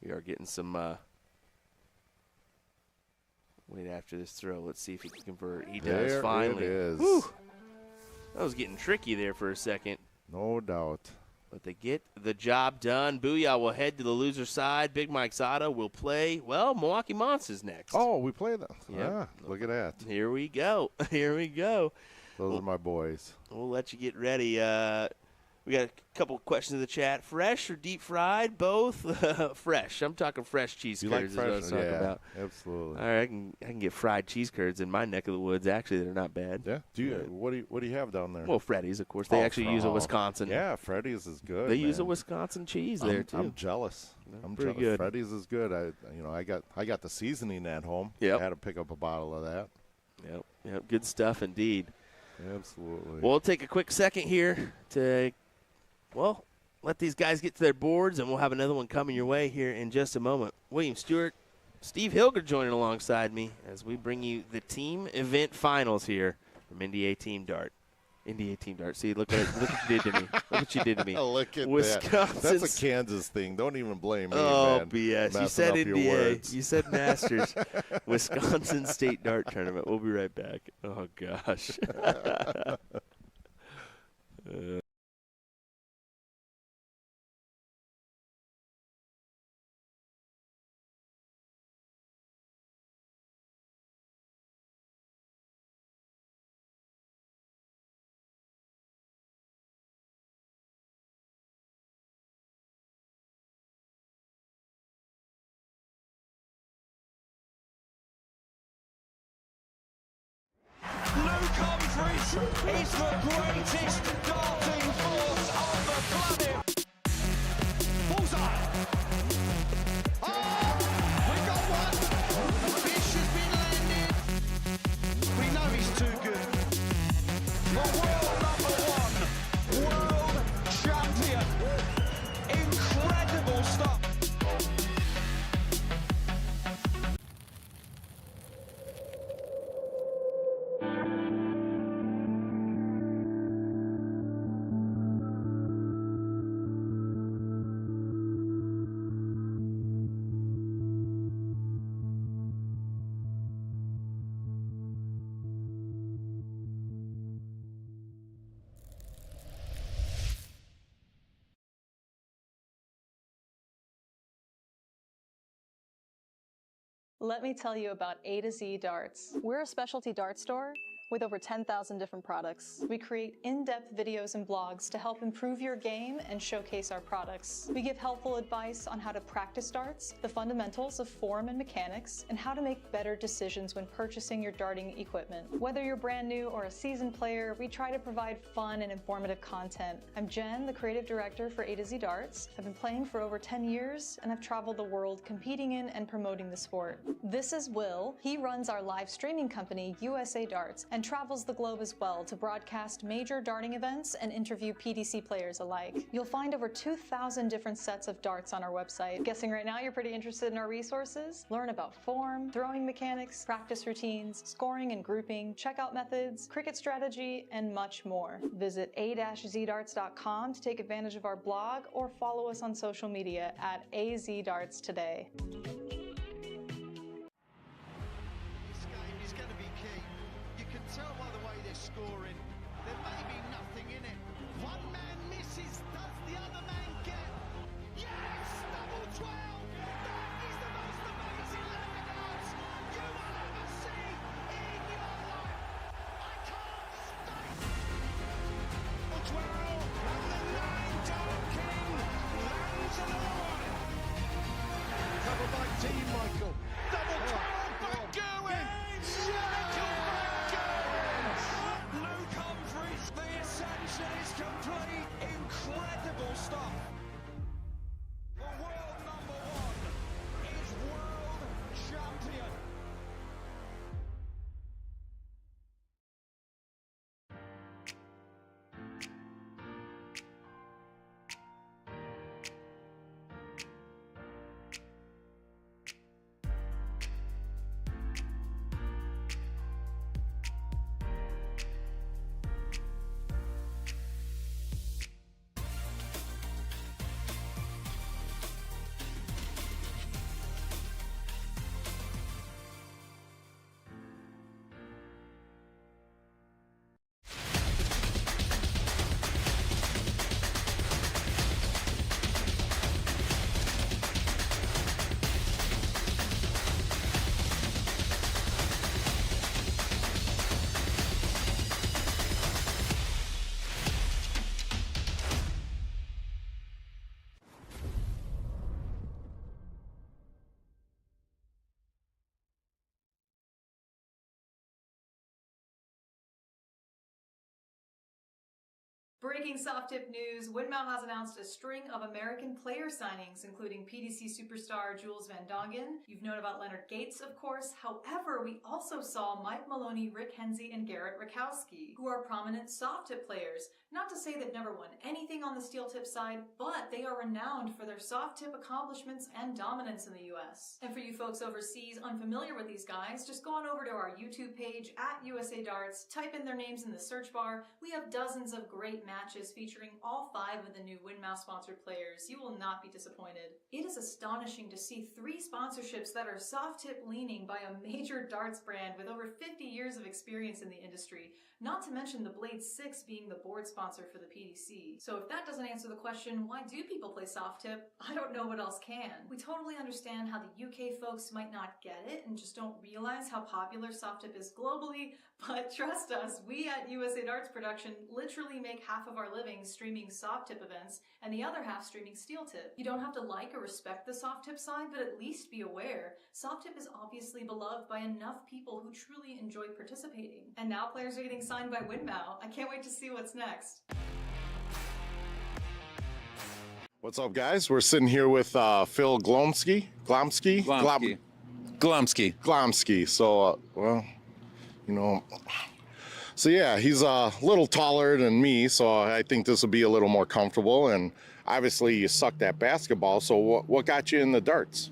We are getting some wait after this throw. Let's see if he can convert. He does, There finally. it is. Whew. That was getting tricky there for a second. No doubt. But they get the job done. Booyah will head to the loser side. Big Mike Zada will play, well, Milwaukee Monsters next. Oh, we play that. Yep. Yeah, look at that. Here we go. Here we go. Those are my boys. We'll let you get ready. We got a couple questions in the chat. Fresh or deep fried? Both. Fresh. I'm talking fresh cheese You curds. like fresh? Is what I was talking about. Absolutely. All right, I can get fried cheese curds in my neck of the woods. Actually, they're not bad. Yeah. What do you have down there? Well, Freddy's, of course. They actually use a Wisconsin. Yeah, Freddy's is good. They use a Wisconsin cheese there too. I'm jealous. I'm pretty jealous. good. Freddy's is good. I got the seasoning at home. Yep. I had to pick up a bottle of that. Yep. Good stuff indeed. Absolutely. We'll take a quick second here to, well, let these guys get to their boards, and we'll have another one coming your way here in just a moment. William Stewart, Steve Hilger joining alongside me as we bring you the team event finals here from NDA Team Dart. NDA Team Dart. See, look what you did to me. Look what you did to me. Look at Wisconsin. that. That's a Kansas thing. Don't even blame me, Oh, man. BS. You Messing said up your NDA. words. You said Masters. Wisconsin State Dart Tournament. We'll be right back. Oh, gosh. Luke Humphries is the greatest darting force on the planet. Bullseye. Oh, we got one. The fish has been landed. We know he's too good. The world #1, world champion. Incredible stuff. Let me tell you about A to Z Darts. We're a specialty dart store with over 10,000 different products. We create in-depth videos and blogs to help improve your game and showcase our products. We give helpful advice on how to practice darts, the fundamentals of form and mechanics, and how to make better decisions when purchasing your darting equipment. Whether you're brand new or a seasoned player, we try to provide fun and informative content. I'm Jen, the creative director for A to Z Darts. I've been playing for over 10 years, and I've traveled the world competing in and promoting the sport. This is Will. He runs our live streaming company, USA Darts, and travels the globe as well to broadcast major darting events and interview PDC players alike. You'll find over 2,000 different sets of darts on our website. Guessing right now you're pretty interested in our resources? Learn about form, throwing mechanics, practice routines, scoring and grouping, checkout methods, cricket strategy, and much more. Visit a-zdarts.com to take advantage of our blog or follow us on social media at AZDarts today. Tell by the way they're scoring, there may be nothing in it. One man misses, does the other man get? Yes! Double 12! That is the most amazing leg dance you will ever see in your life! I can't stay! 12, and the 9 Dart King lands another one! Covered by Team Michael. Double 12, back going! Michael the ascension is complete. Incredible stuff. The world #1 is world champion. Breaking soft tip news, WAMO has announced a string of American player signings, including PDC superstar Jules Van Dongen. You've known about Leonard Gates, of course. However, we also saw Mike Maloney, Rick Hensey, and Garrett Rakowski, who are prominent soft tip players. Not to say they've never won anything on the steel tip side, but they are renowned for their soft tip accomplishments and dominance in the US. And for you folks overseas unfamiliar with these guys, just go on over to our YouTube page at USA Darts, type in their names in the search bar. We have dozens of great matches featuring all 5 of the new WinMouse sponsored players. You will not be disappointed. It is astonishing to see 3 sponsorships that are soft tip leaning by a major darts brand with over 50 years of experience in the industry, not to mention the Blade 6 being the board sponsor for the PDC. So if that doesn't answer the question, why do people play soft tip? I don't know what else can. We totally understand how the UK folks might not get it and just don't realize how popular soft tip is globally, but trust us, we at USA Darts Production literally make half of our living streaming soft tip events and the other half streaming steel tip. You don't have to like or respect the soft tip side, but at least be aware. Soft tip is obviously beloved by enough people who truly enjoy participating. And now players are getting signed by WinMouse. I can't wait to see what's next. What's up, guys? We're sitting here with Phil Glomsky. So, well, you know, so yeah, he's a little taller than me, so I think this will be a little more comfortable. And obviously, you sucked at basketball. So, what got you in the darts?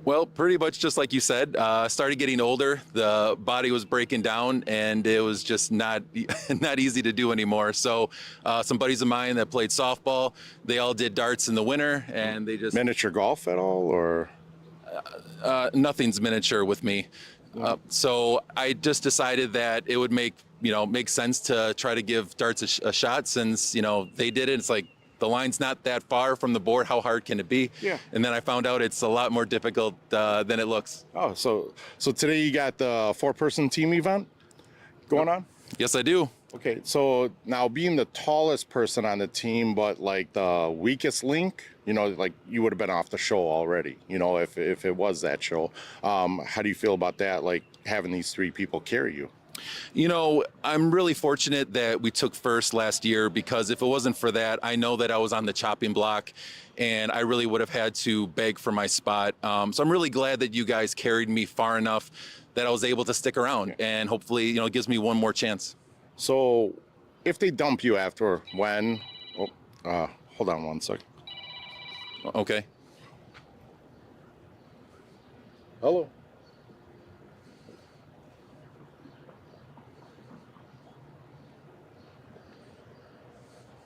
Well, pretty much just like you said, started getting older, the body was breaking down, and it was just not easy to do anymore. So some buddies of mine that played softball, they all did darts in the winter, and they just... Miniature golf at all, or? Nothing's miniature with me. So I just decided that it would make sense to try to give darts a shot, since, they did it. It's like, the line's not that far from the board. How hard can it be? Yeah. And then I found out it's a lot more difficult than it looks. Oh, so today you got the 4-person team event going on? Yes, I do. Okay, so now being the tallest person on the team, but like the weakest link, like you would have been off the show already, if it was that show. How do you feel about that, like having these three people carry you? I'm really fortunate that we took first last year, because if it wasn't for that, I know that I was on the chopping block and I really would have had to beg for my spot. So I'm really glad that you guys carried me far enough that I was able to stick around, and hopefully, it gives me one more chance. So if they dump you after when, hold on one second. Okay. Hello.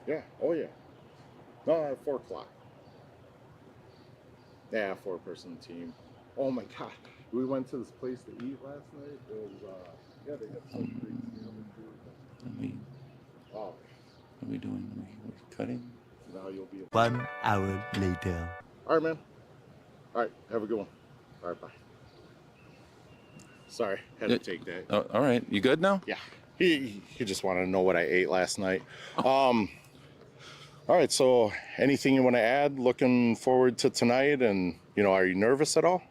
Yeah. Oh, yeah. No, at 4 o'clock. Yeah, 4-person team. Oh my God. We went to this place to eat last night. It was, they got some great food. Oh. What are we doing? Are we cutting? Now you'll be 1 hour later. All right, man. All right. Have a good one. All right. Bye. Sorry. Had to take that. Oh, all right. You good now? Yeah. He just wanted to know what I ate last night. All right. So anything you want to add? Looking forward to tonight, and are you nervous at all?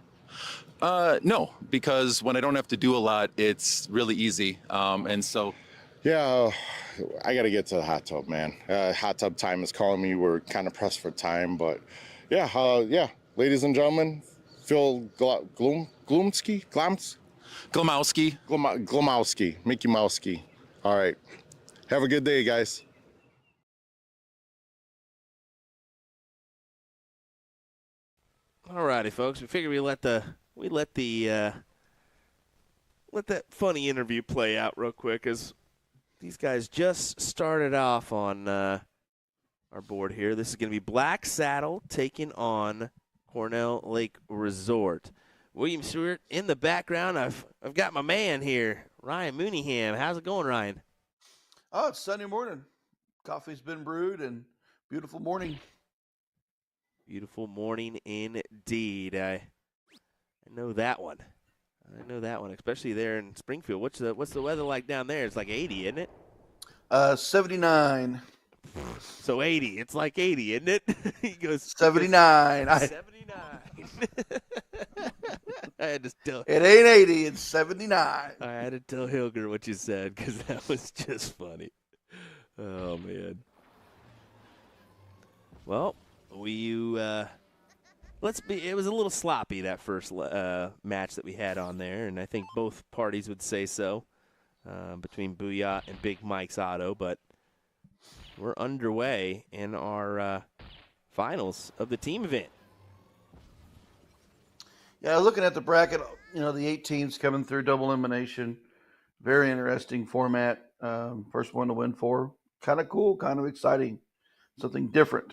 No, because when I don't have to do a lot, it's really easy. And so. Yeah, I got to get to the hot tub, man. Hot tub time is calling me. We're kind of pressed for time, but yeah. Ladies and gentlemen, Phil Glumowski, Mickey Mousky. All right. Have a good day, guys. All righty, folks. We figured we let that funny interview play out real quick, as these guys just started off on our board here. This is going to be Black Saddle taking on Cornell Lake Resort. William Stewart in the background. I've got my man here, Ryan Mooneyham. How's it going, Ryan? Oh, it's Sunday morning. Coffee's been brewed, and beautiful morning. Beautiful morning indeed. I know that one. Especially there in Springfield. What's the weather like down there? It's like 80, isn't it? 79. So 80. It's like 80, isn't it? He goes 79. 79. I had to tell. It ain't 80. It's 79. I had to tell Hilger what you said, because that was just funny. Oh man. Well, it was a little sloppy, that first match that we had on there, and I think both parties would say so, between Booyah and Big Mike's Auto, but we're underway in our finals of the team event. Yeah, looking at the bracket, the 8 teams coming through double elimination. Very interesting format. First one to win 4. Kind of cool, kind of exciting. Something different.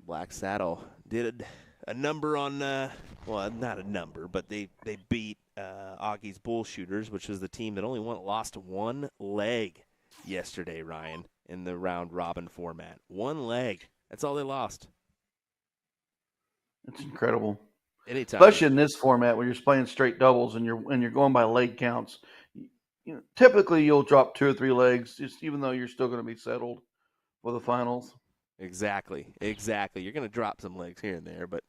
Black Saddle did a number on, well, not a number, but they beat Augie's Bullshooters, which was the team that only lost 1 leg yesterday, Ryan, in the round robin format. 1 leg. That's all they lost. It's incredible. Anytime. Especially in this format where you're playing straight doubles and you're going by leg counts. Typically you'll drop 2 or 3 legs, just even though you're still going to be settled for the finals. Exactly. You're going to drop some legs here and there, but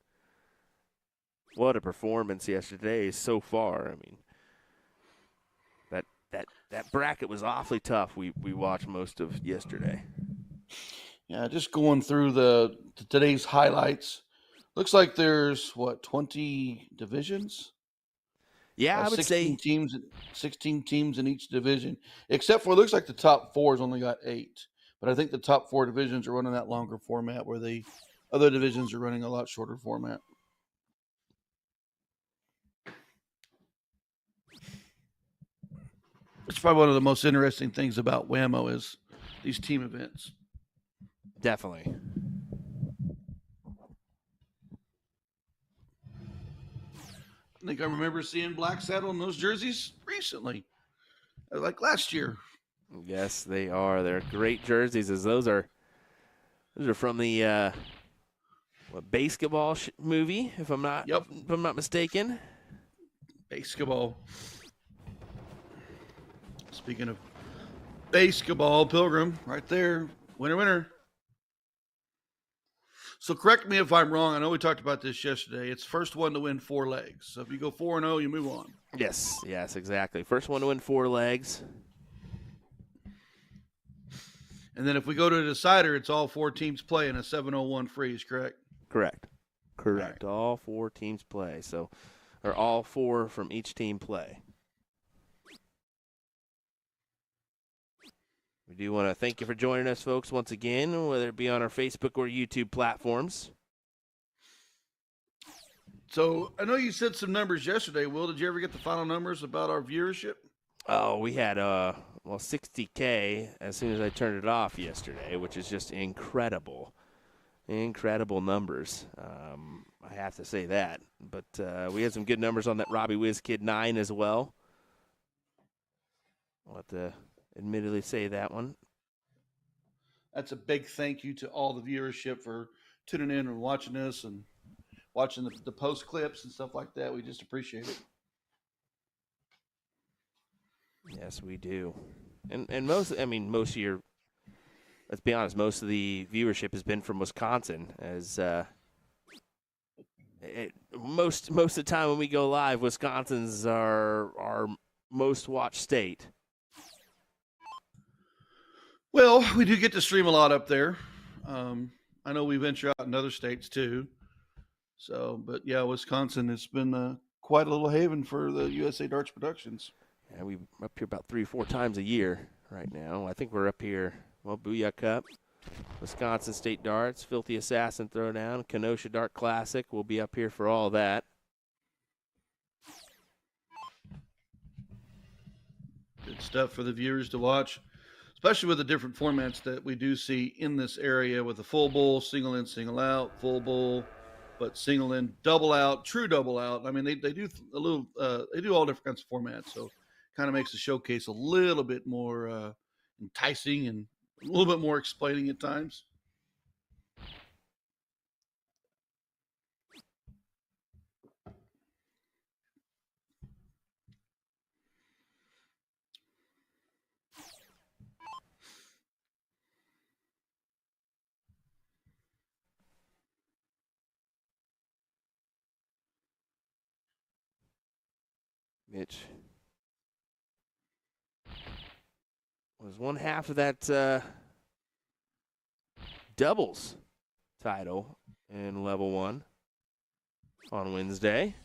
what a performance yesterday so far. I mean, that bracket was awfully tough. We watched most of yesterday. Yeah, just going through today's highlights. Looks like there's 20 divisions? Yeah, I would 16 say 16 teams in each division, except for it looks like the top 4's only got 8. But I think the top 4 divisions are running that longer format, where the other divisions are running a lot shorter format. It's probably one of the most interesting things about WAMO is these team events. definitely. I think I remember seeing Black Saddle in those jerseys recently, like last year. Yes, they are. They're great jerseys, as those are from the basketball movie, if I'm not mistaken. Basketball. Speaking of basketball, Pilgrim, right there. Winner. So correct me if I'm wrong. I know we talked about this yesterday. It's first one to win 4 legs. So if you go 4-0, you move on. Yes, exactly. First one to win 4 legs. And then if we go to a decider, it's all 4 teams play in a 7-0-1 freeze, correct? Correct. Right. All 4 teams play. So, or all 4 from each team play. We do want to thank you for joining us, folks, once again, whether it be on our Facebook or YouTube platforms. So I know you said some numbers yesterday, Will. Did you ever get the final numbers about our viewership? Oh, we had 60K as soon as I turned it off yesterday, which is just incredible. Incredible numbers. I have to say that. But we had some good numbers on that Robbie Wiz Kid 9 as well. I'll have to admittedly say that one. That's a big thank you to all the viewership for tuning in and watching us and watching the post clips and stuff like that. We just appreciate it. Yes, we do. And most of your, let's be honest, most of the viewership has been from Wisconsin, as most of the time when we go live, Wisconsin's our most watched state. Well, we do get to stream a lot up there. I know we venture out in other states too. So, but yeah, Wisconsin has been quite a little haven for the USA Darts Productions. Yeah, we're up here about 3 or 4 times a year right now. I think we're up here, Booyah Cup, Wisconsin State Darts, Filthy Assassin Throwdown, Kenosha Dart Classic. We'll be up here for all that. Good stuff for the viewers to watch, especially with the different formats that we do see in this area with the full bowl, single in, single out, full bowl, but single in, double out, true double out. I mean, they do a little, they do all different kinds of formats. So kind of makes the showcase a little bit more enticing and a little bit more explaining at times. Mitch was one half of that doubles title in level 1 on Wednesday.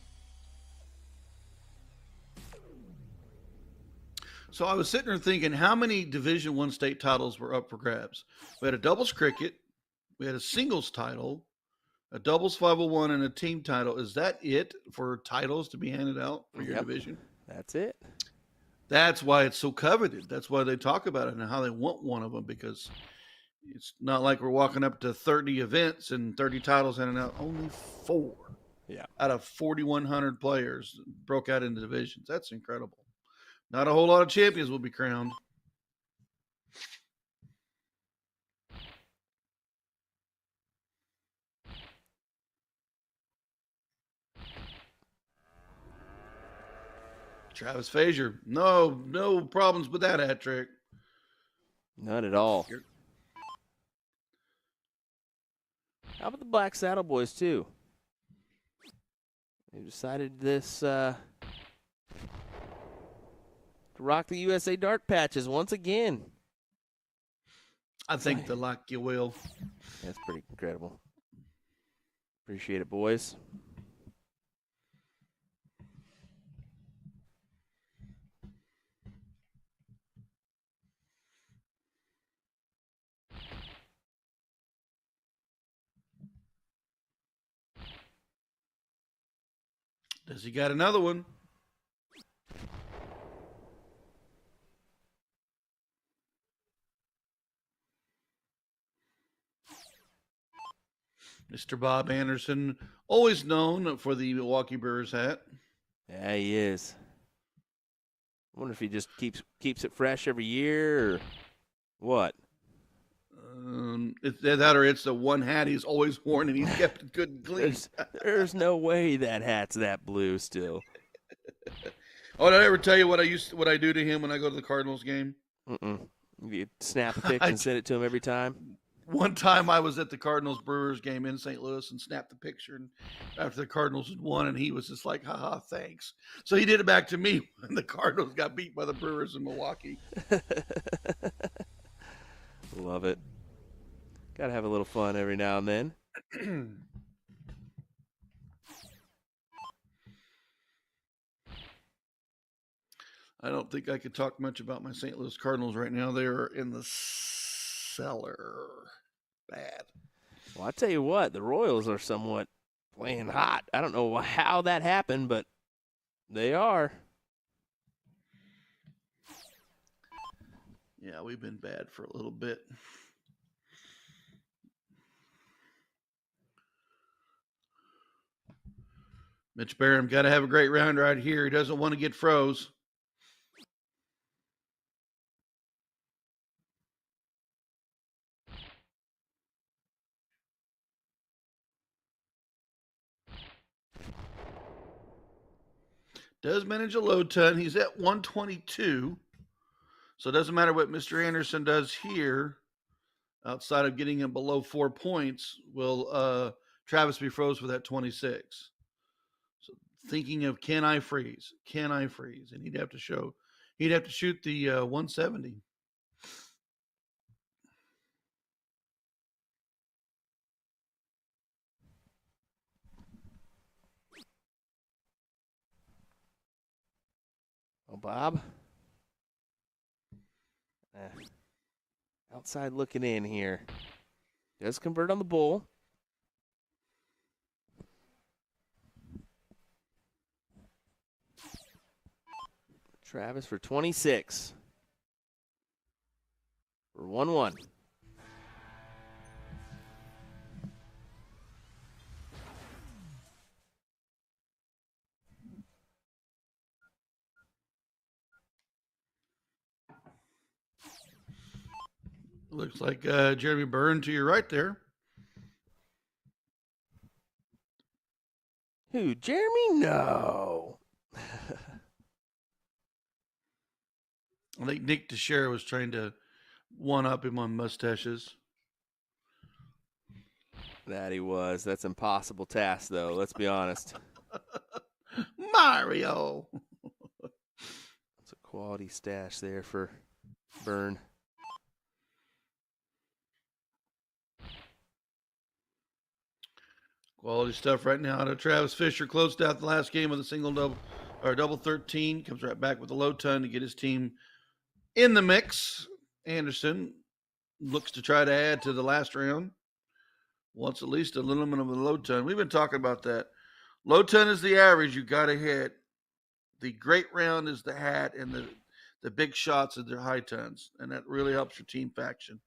So I was sitting there thinking, how many Division I state titles were up for grabs? We had a doubles cricket, we had a singles title, a doubles 501, and a team title. Is that it for titles to be handed out for your division? That's it. That's why it's so coveted. That's why they talk about it and how they want one of them, because it's not like we're walking up to 30 events and 30 titles handing out. Only 4 out of 4,100 players broke out into divisions. That's incredible. Not a whole lot of champions will be crowned. Travis Frazier, no problems with that hat trick. None at all. How about the Black Saddle Boys, too? They decided this to rock the USA Dart patches once again. I think they like you will. That's pretty incredible. Appreciate it, boys. Does he got another one? Mr. Bob Anderson, always known for the Milwaukee Brewers hat. Yeah, he is. I wonder if he just keeps it fresh every year or what. It's that, or it's the one hat he's always worn and he's kept it good and clean. There's no way that hat's that blue still. Oh, did I ever tell you what I do to him when I go to the Cardinals game? You snap a picture and send it to him every time? One time I was at the Cardinals Brewers game in St. Louis and snapped the picture, and after the Cardinals had won, and he was just like, haha, thanks. So he did it back to me when the Cardinals got beat by the Brewers in Milwaukee. Love it. Gotta have a little fun every now and then. I don't think I could talk much about my St. Louis Cardinals right now. They are in the cellar. Bad. Well, I tell you what, the Royals are somewhat playing hot. I don't know how that happened, but they are. Yeah, we've been bad for a little bit. Mitch Barham got to have a great round right here. He doesn't want to get froze. Does manage a low ton. He's at 122. So it doesn't matter what Mr. Anderson does here. Outside of getting him below 4 points, will Travis be froze with that 26? So thinking of, can I freeze? Can I freeze? And he'd have to shoot the 170. Oh, Bob. Outside looking in here. Does convert on the bull. Travis for 26. For 1-1. Looks like Jeremy Byrne to your right there. Who? Jeremy? No. I think Nick Teixeira was trying to one-up him on mustaches. That he was. That's an impossible task, though. Let's be honest. Mario. That's a quality stash there for Byrne. Quality stuff right now out of Travis Fisher. Closed out the last game with a double 13. Comes right back with a low ton to get his team in the mix. Anderson looks to try to add to the last round. Wants at least a little bit of a low ton. We've been talking about that. Low ton is the average you got to hit. The great round is the hat, and the big shots are their high tons, and that really helps your team faction.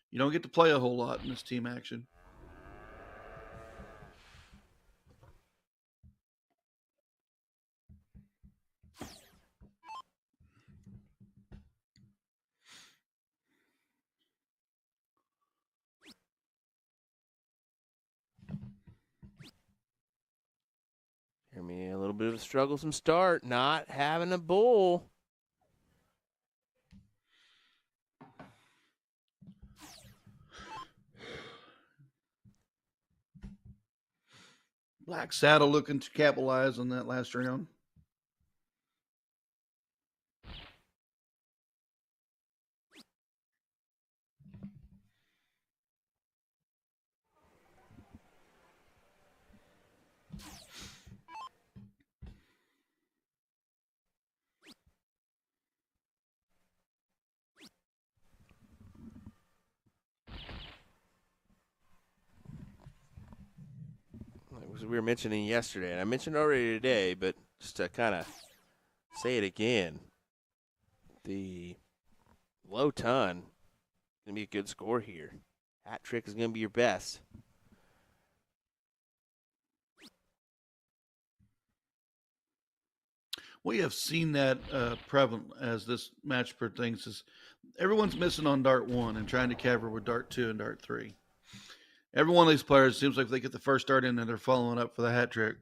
You don't get to play a whole lot in this team action. Jeremy, a little bit of a struggle from start. Not having a bull. Black Saddle looking to capitalize on that last round. We were mentioning yesterday, and I mentioned already today, but just to kind of say it again, the low ton is going to be a good score here. Hat trick is going to be your best. We have seen that prevalent as this match per things is everyone's missing on dart 1 and trying to cover with dart 2 and dart 3. Every one of these players seems like they get the first dart in and they're following up for the hat trick.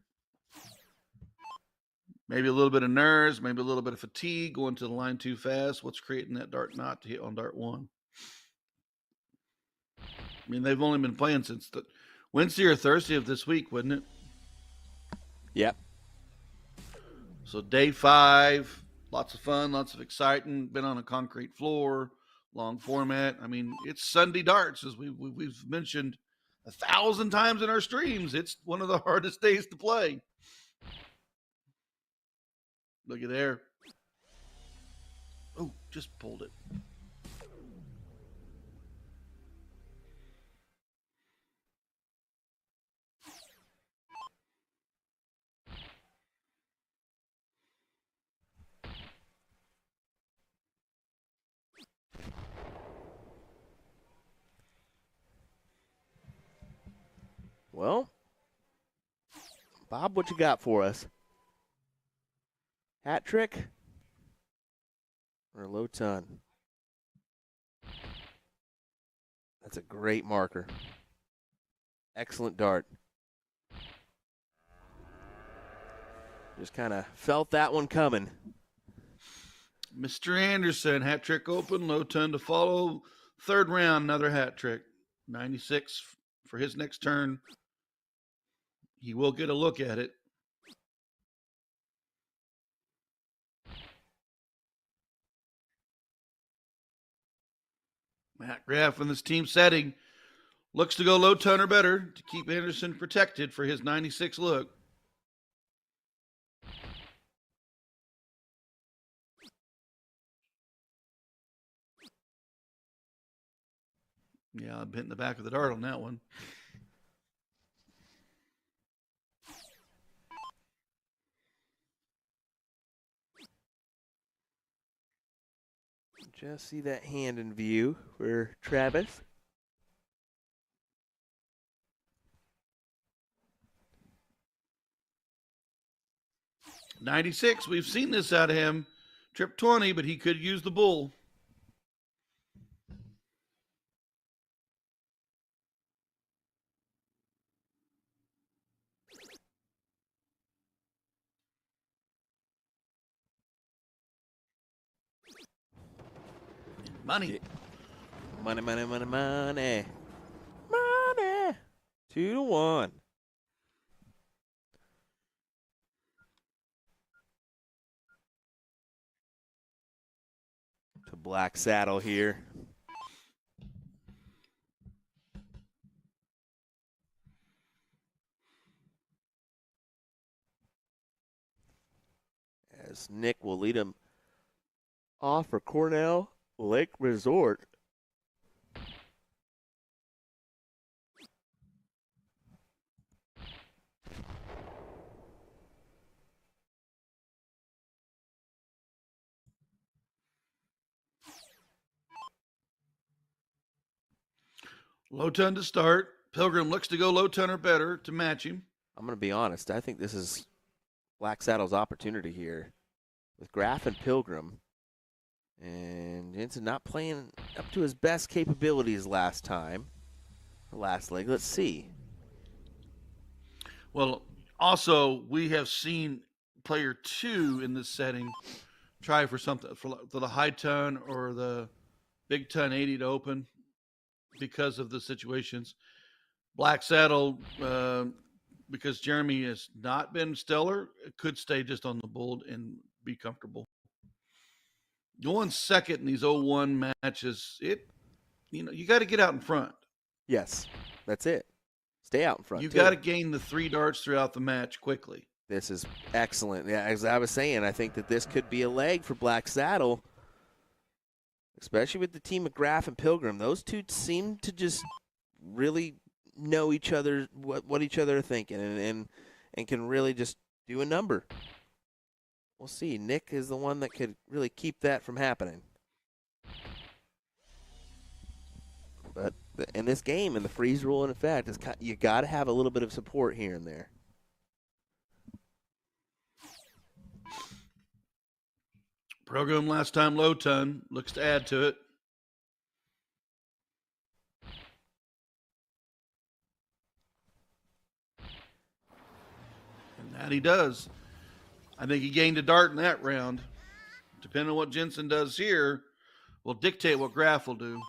Maybe a little bit of nerves, maybe a little bit of fatigue, going to the line too fast. What's creating that dart not to hit on dart 1? I mean, they've only been playing since the Wednesday or Thursday of this week, wouldn't it? Yep. So day 5, lots of fun, lots of exciting, been on a concrete floor, long format. I mean, it's Sunday darts, as we've mentioned 1,000 times in our streams. It's one of the hardest days to play. Look at there. Oh, just pulled it. Well, Bob, what you got for us? Hat trick or low ton? That's a great marker. Excellent dart. Just kind of felt that one coming. Mr. Anderson, hat trick open, low ton to follow. Third round, another hat trick. 96 for his next turn. He will get a look at it. Matt Graff in this team setting looks to go low ton or better to keep Anderson protected for his 96 look. Yeah, I'm hitting the back of the dart on that one. Just see that hand in view for Travis. '96, we've seen this out of him. Trip 20, but he could use the bull. Money. Money, money, money, money. Money. 2-1. To Black Saddle here. As Nick will lead him off for Cornell Lake Resort. Low ton to start. Pilgrim looks to go low ton or better to match him. I'm going to be honest. I think this is Black Saddle's opportunity here with Graff and Pilgrim. And Jensen not playing up to his best capabilities last time. Last leg. Let's see. Well, also, we have seen player 2 in this setting try for something for the high ton or the big ton 80 to open because of the situations. Black Saddle, because Jeremy has not been stellar, could stay just on the bull and be comfortable. Going second in these 0-1 matches, you got to get out in front. Yes, that's it. Stay out in front. You got to gain the 3 darts throughout the match quickly. This is excellent. Yeah, as I was saying, I think that this could be a leg for Black Saddle, especially with the team of Graff and Pilgrim. Those two seem to just really know each other, what each other are thinking, and can really just do a number. We'll see. Nick is the one that could really keep that from happening. But in this game, in the freeze rule in effect, you got to have a little bit of support here and there. Program last time low ton. Looks to add to it. And that he does. I think he gained a dart in that round. Depending on what Jensen does here, will dictate what Graf will do.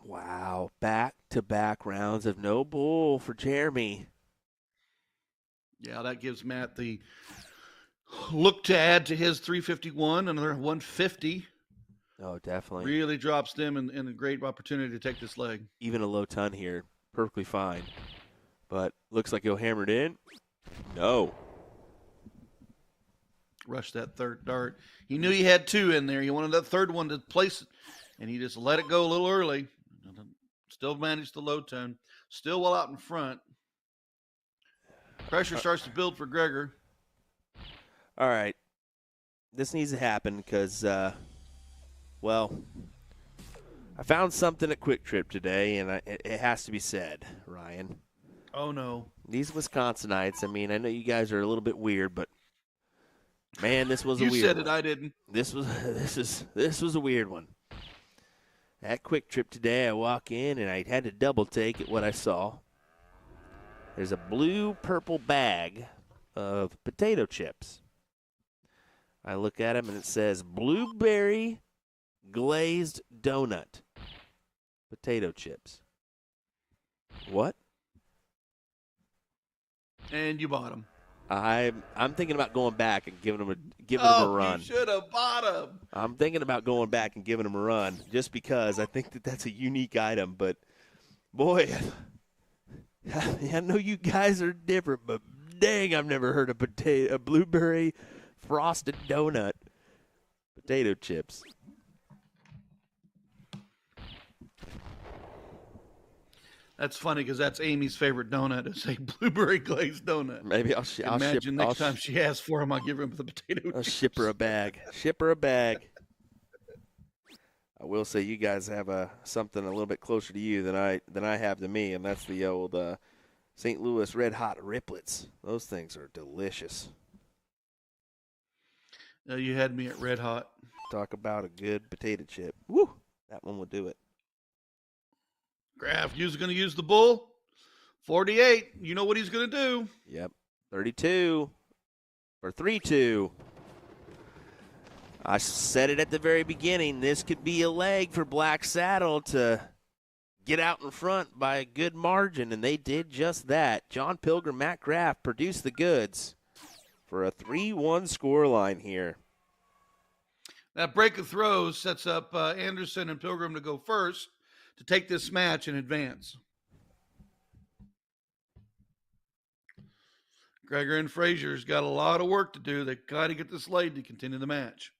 Wow, back-to-back rounds of no bull for Jeremy. Yeah, that gives Matt the look to add to his 351, another 150. Oh, definitely. Really drops them in a great opportunity to take this leg. Even a low ton here, perfectly fine. But looks like he'll hammer it in. No. Rush that third dart. He knew he had two in there. He wanted that third one to place it, and he just let it go a little early. Still managed the low ton. Still well out in front. Pressure starts to build for Gregor. All right. This needs to happen because, well, I found something at Quick Trip today, and it has to be said, Ryan. Oh, no. These Wisconsinites, I mean, I know you guys are a little bit weird, but, man, this was a You weird said one. it, I didn't. This was a weird one. At Quick Trip today, I walk in, and I had to double take at what I saw. There's a blue-purple bag of potato chips. I look at them, and it says blueberry glazed donut potato chips. What? And you bought him. I'm thinking about going back and giving them a run. You should have bought him. I'm thinking about going back and giving them a run just because I think that's a unique item. But, boy, I know you guys are different, but dang, I've never heard of a blueberry frosted donut potato chips. That's funny because that's Amy's favorite donut is a blueberry glazed donut. Maybe I'll ship. Imagine next time she asks for him, I'll give him the potato I'll chips. ship her a bag. Ship her a bag. I will say you guys have something a little bit closer to you than I have to me, and that's the old St. Louis Red Hot Riplets. Those things are delicious. You had me at Red Hot. Talk about a good potato chip. Woo! That one will do it. Graf, you's going to use the bull. 48. You know what he's going to do. Yep. 32 or 3-2. I said it at the very beginning. This could be a leg for Black Saddle to get out in front by a good margin, and they did just that. John Pilgrim, Matt Graf produced the goods for a 3-1 scoreline here. That break of throws sets up Anderson and Pilgrim to go first to take this match in advance. Gregor and Frazier's got a lot of work to do. They got to get this leg to continue the match.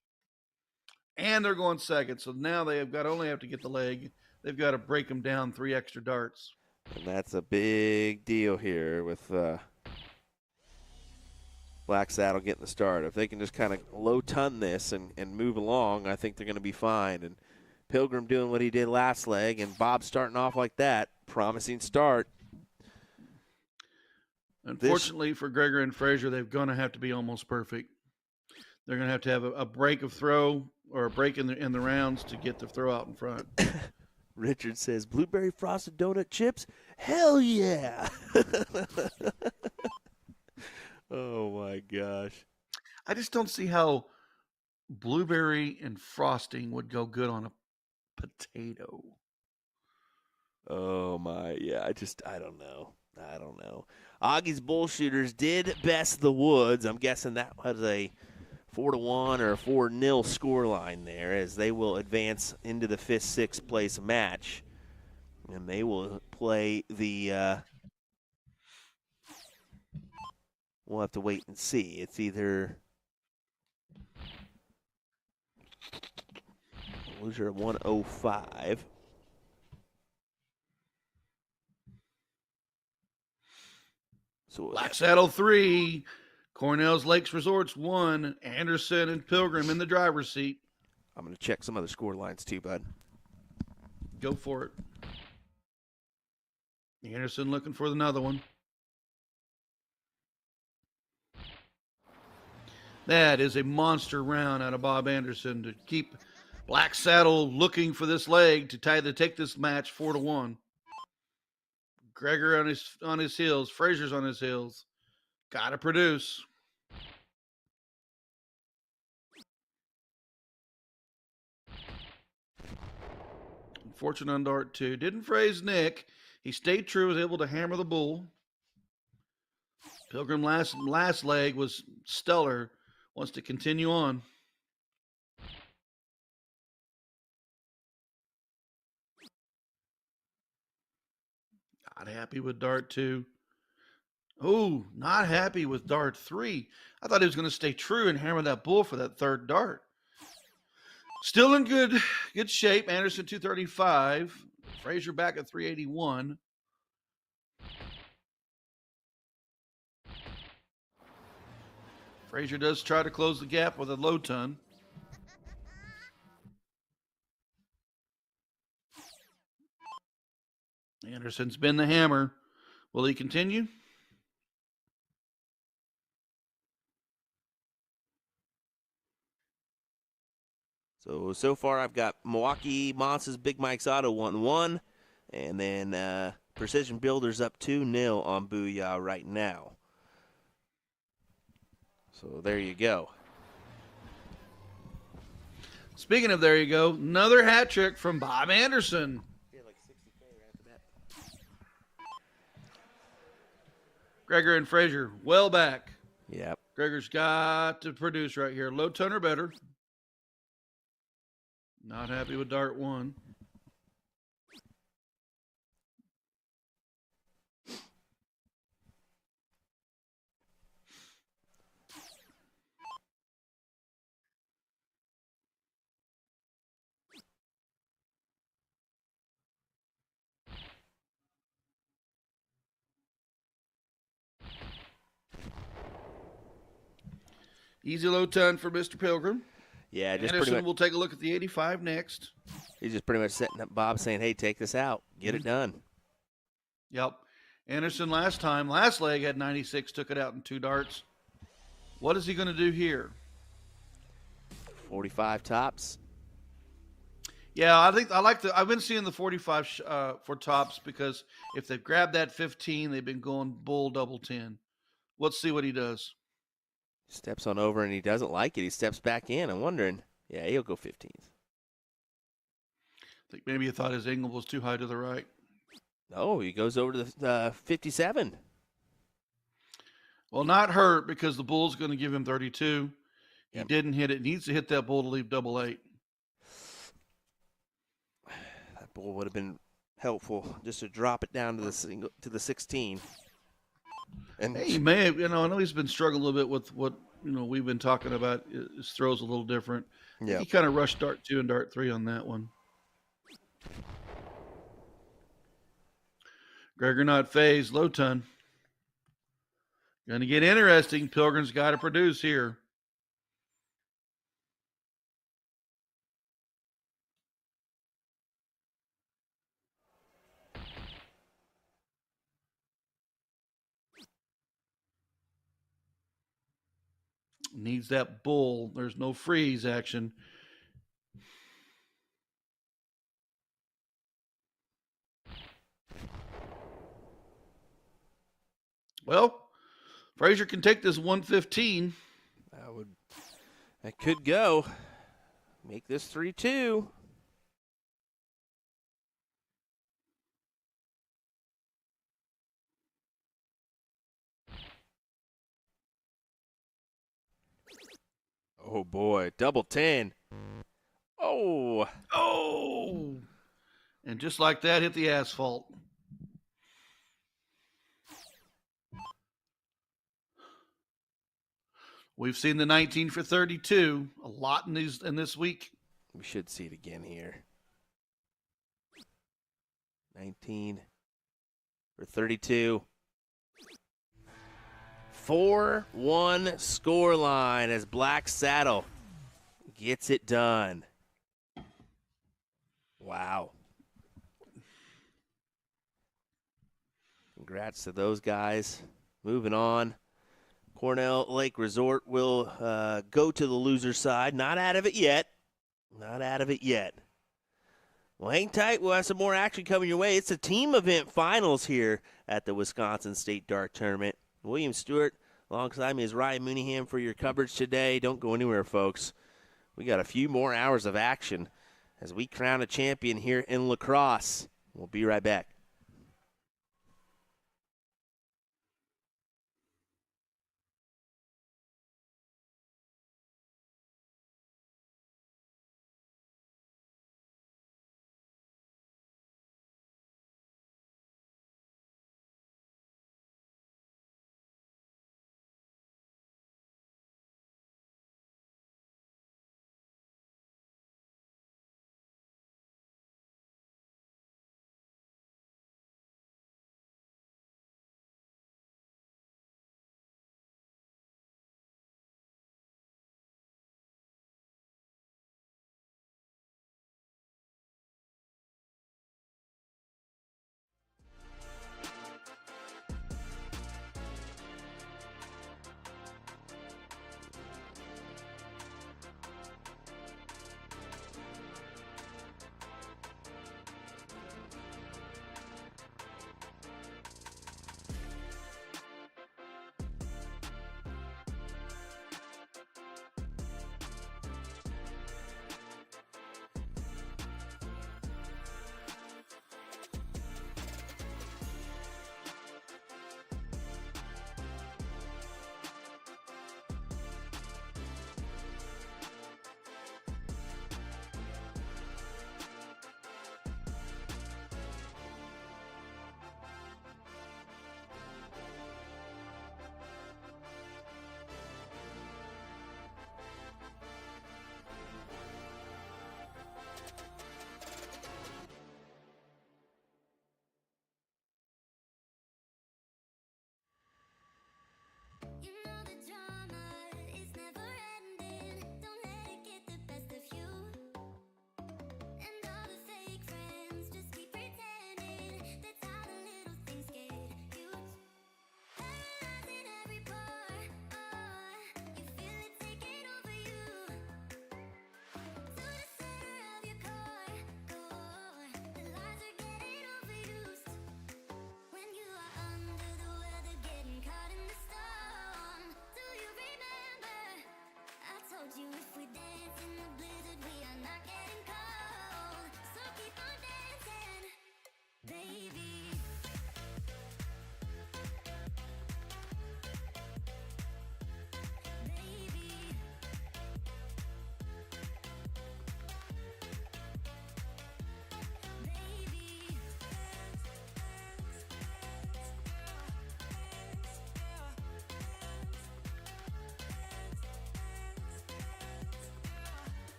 And they're going second, so now they only have to get the leg. They've got to break them down 3 extra darts. And that's a big deal here with Black Saddle getting the start. If they can just kind of low-ton this and move along, I think they're going to be fine. And Pilgrim doing what he did last leg, and Bob starting off like that, promising start. Unfortunately for Gregor and Frazier, they're going to have to be almost perfect. They're going to have a break of throw or a break in the rounds to get the throw out in front. Richard says, blueberry frosted donut chips? Hell yeah! Oh, my gosh. I just don't see how blueberry and frosting would go good on a potato. Oh, my. Yeah, I don't know. Augie's Bullshooters did best the Woods. I'm guessing that was a 4-1 or a 4-0 scoreline there as they will advance into the 5th, 6th place match. And they will play the we'll have to wait and see. It's either loser 105. So Black Saddle 3, Cornell's Lakes Resorts 1, Anderson and Pilgrim in the driver's seat. I'm going to check some other score lines too, bud. Go for it. Anderson looking for another one. That is a monster round out of Bob Anderson to keep Black Saddle looking for this leg to take this match 4-1. Gregor on his heels. Frazier's on his heels. Got to produce. Fortune on dart 2. Didn't phrase Nick. He stayed true, was able to hammer the bull. Pilgrim last leg was stellar. Wants to continue on. Not happy with dart 2. Oh, not happy with dart 3. I thought he was going to stay true and hammer that bull for that third dart. Still in good shape. Anderson 235. Frazier back at 381. Frazier does try to close the gap with a low ton. Anderson's been the hammer. Will he continue? So far I've got Milwaukee Monsters Big Mike's Auto 1-1, and then Precision Builders up 2-0 on Booyah right now. So there you go. Speaking of there you go, another hat trick from Bob Anderson. Gregor and Frazier, well back. Yep. Gregor's got to produce right here. Low ton or better. Not happy with dart 1. Easy low ton for Mr. Pilgrim. Yeah, just Anderson pretty much. will take a look at the 85 next. He's just pretty much setting up Bob, saying, "Hey, take this out, get it done." Yep. Anderson last leg had 96, took it out in 2 darts. What is he going to do here? 45 tops. Yeah, I've been seeing the 45 for tops because if they grab that 15, they've been going bull double 10. Let's see what he does. Steps on over and he doesn't like it. He steps back in. I'm wondering. Yeah, he'll go 15th. I think maybe he thought his angle was too high to the right. No, he goes over to the 57. Well, not hurt because the bull's going to give him 32. He Yep. didn't hit it. He needs to hit that bull to leave double 8. That bull would have been helpful just to drop it down to the 16. And He may have, I know he's been struggling a little bit with what, we've been talking about. His throw's a little different. yeah, He kind of rushed dart 2 and dart 3 on that one. Gregor not phased, low ton. Going to get interesting. Pilgrim's got to produce here. Needs that bull. There's no freeze action. Well, Frazier can take this 115. that could go. Make this 3-2. Oh boy, double 10. Oh. Oh! And just like that, hit the asphalt. We've seen the 19 for 32 a lot in this week. We should see it again here. 19 for 32. 4-1 score line as Black Saddle gets it done. Wow. Congrats to those guys. Moving on. Cornell Lake Resort will go to the loser side. Not out of it yet. Not out of it yet. Well, hang tight. We'll have some more action coming your way. It's the team event finals here at the Wisconsin State Dart Tournament. William Stewart, alongside me is Ryan Mooneyham for your coverage today. Don't go anywhere, folks. We got a few more hours of action as we crown a champion here in La Crosse. We'll be right back.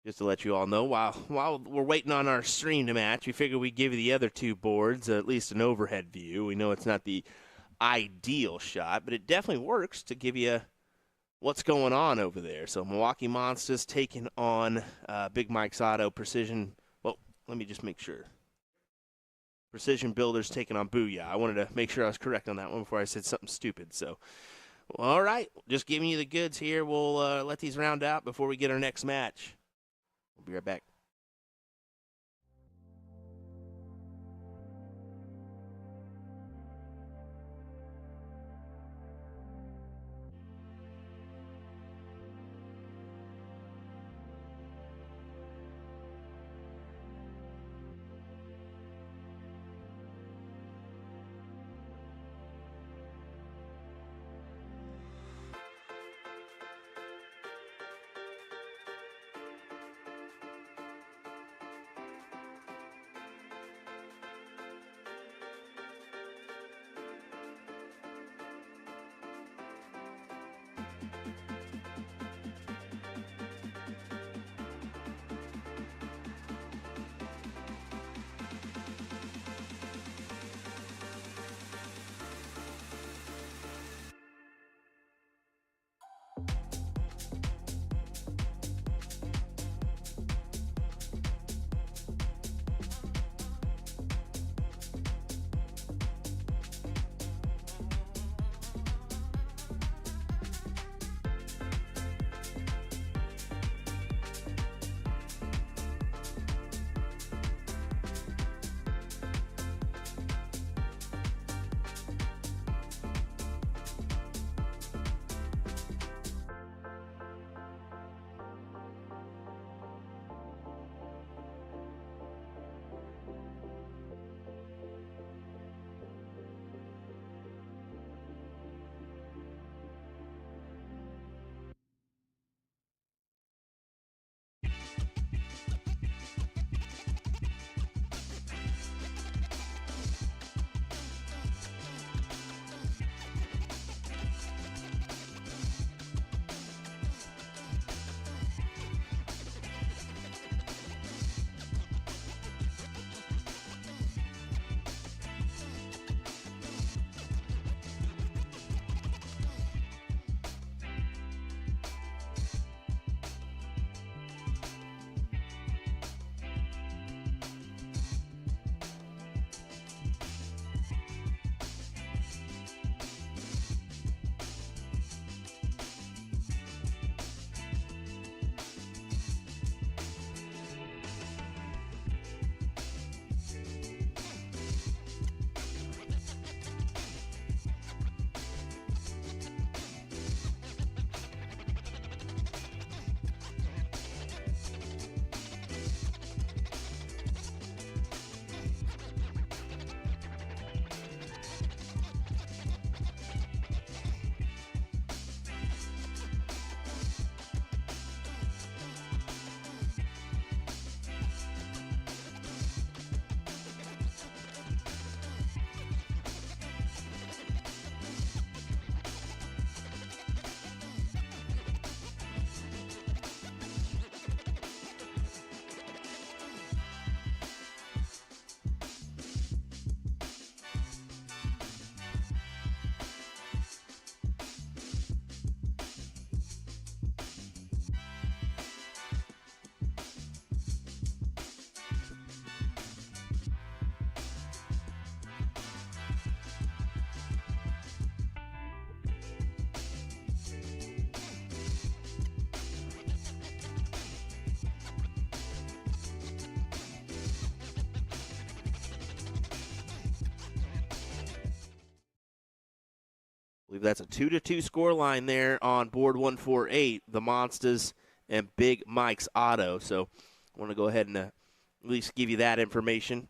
just to let you all know, while we're waiting on our stream to match, we figure we'd give you the other two boards at least an overhead view. We know it's not the ideal shot, but it definitely works to give you what's going on over there. So Milwaukee Monsters taking on Big Mike's Auto Precision. Well, let me just make sure. Precision Builders taking on Booyah. I wanted to make sure I was correct on that one before I said something stupid. So, well, all right, just giving you the goods here. We'll let these round out before we get our next match. We'll be right back. I believe that's a 2-2 score line there on board 148, the Monsters and Big Mike's Auto. So I want to go ahead and at least give you that information.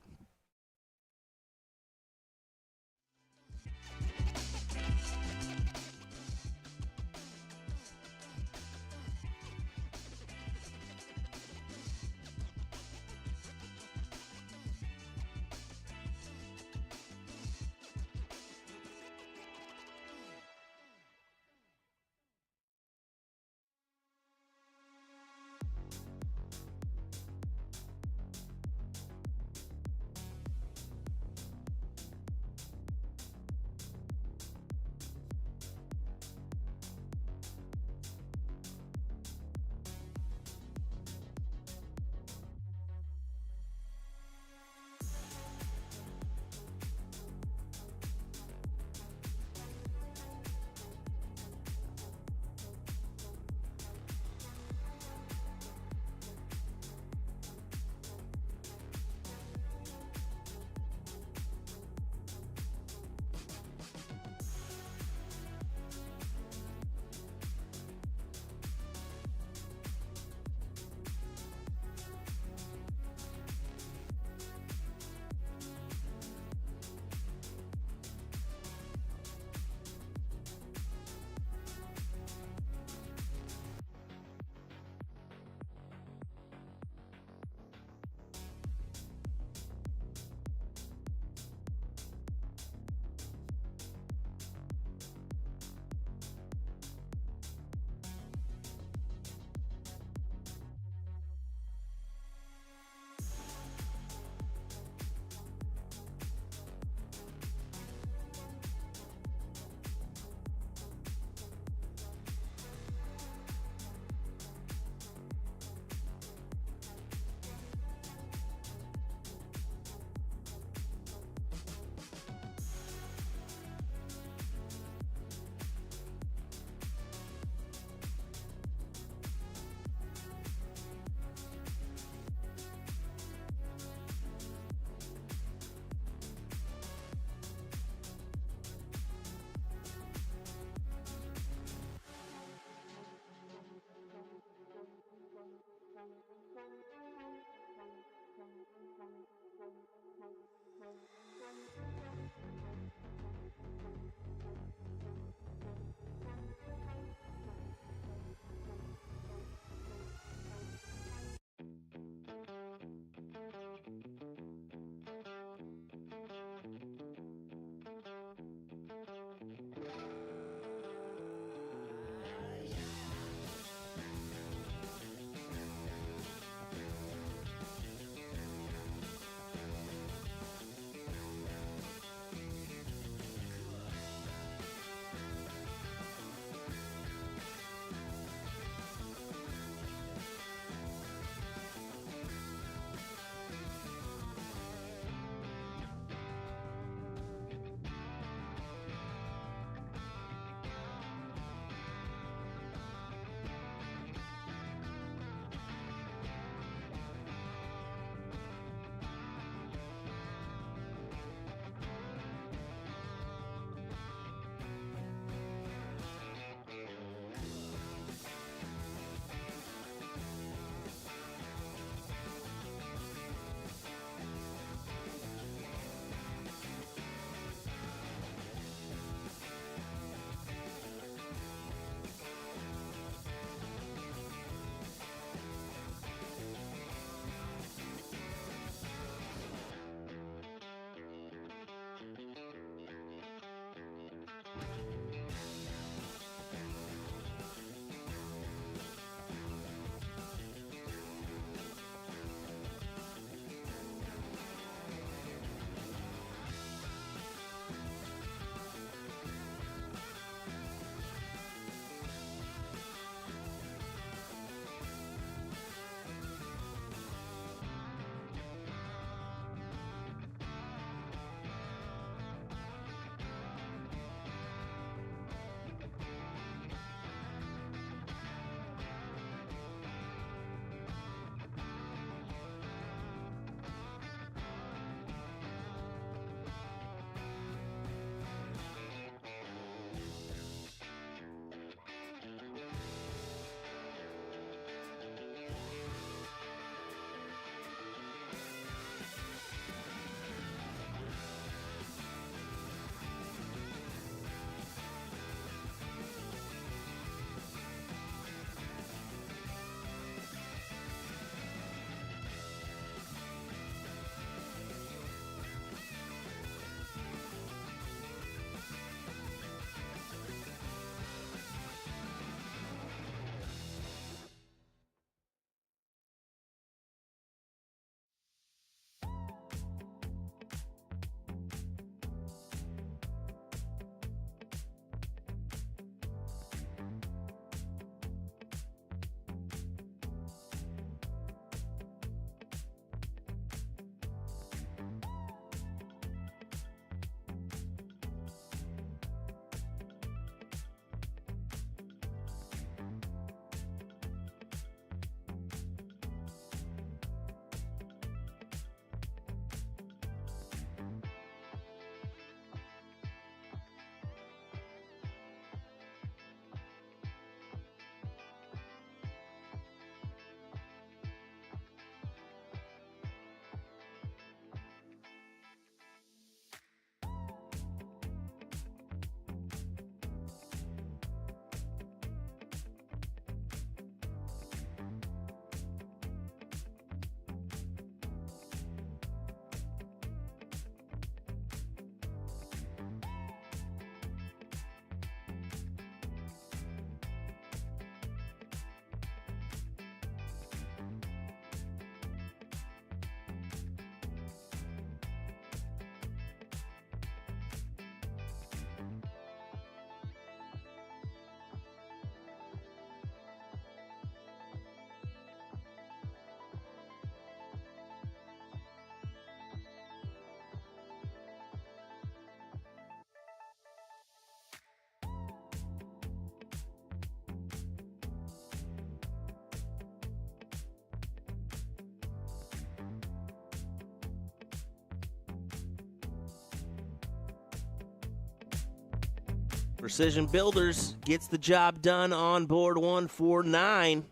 Precision Builders gets the job done on board 149.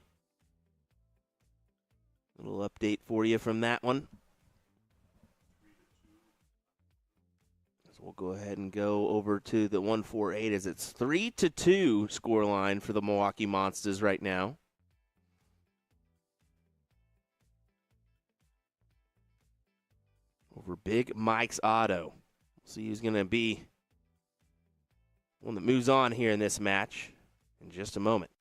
Little update for you from that one. So we'll go ahead and go over to the 148 as it's 3-2 scoreline for the Milwaukee Monsters right now. Over Big Mike's Auto. We'll see who's going to be one that moves on here in this match in just a moment.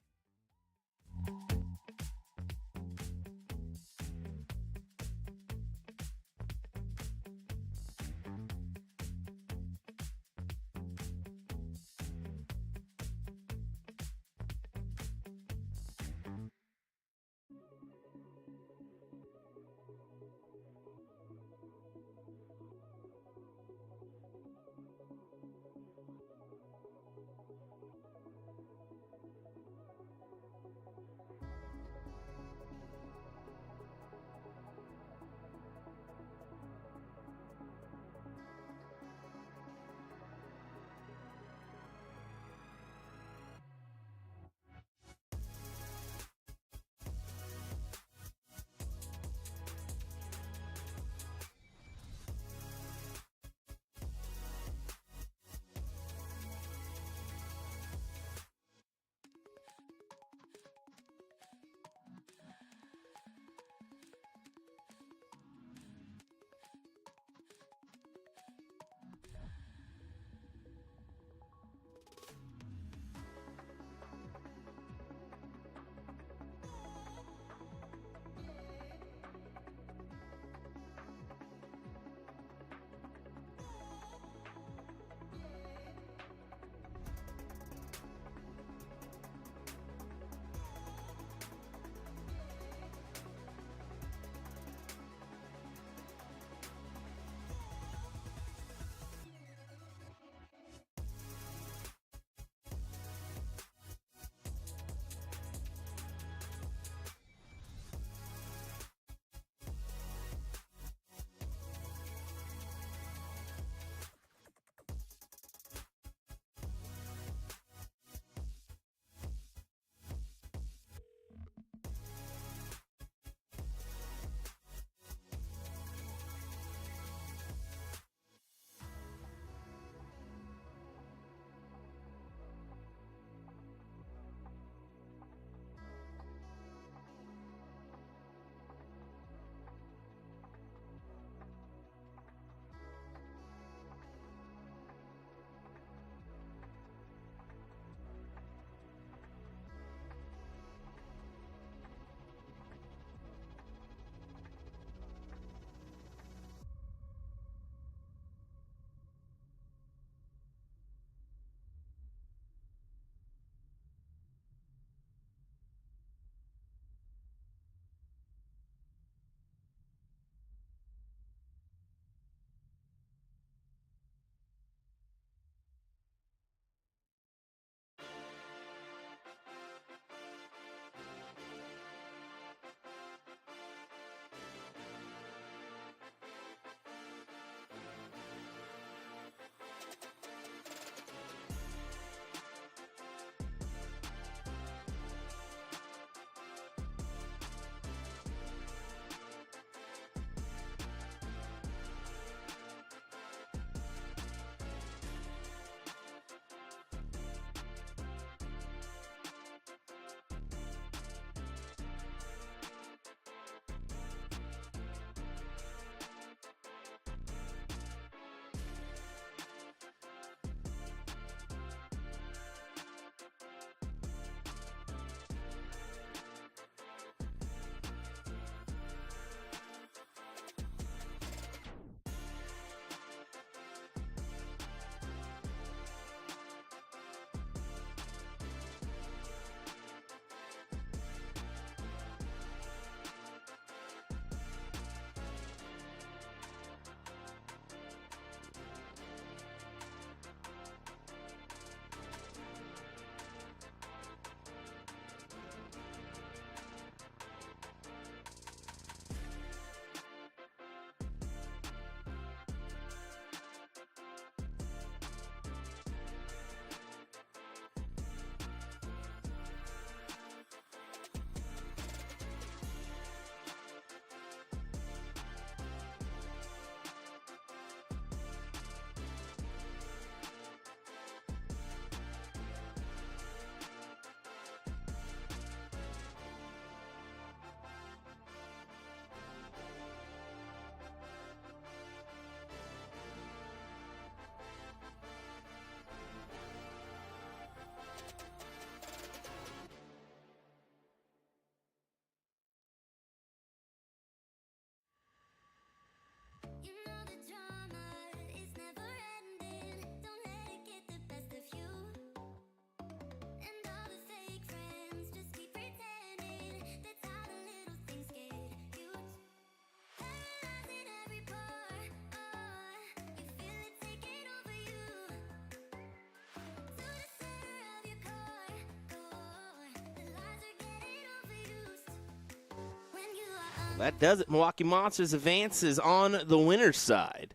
That does it. Milwaukee Monsters advances on the winner's side.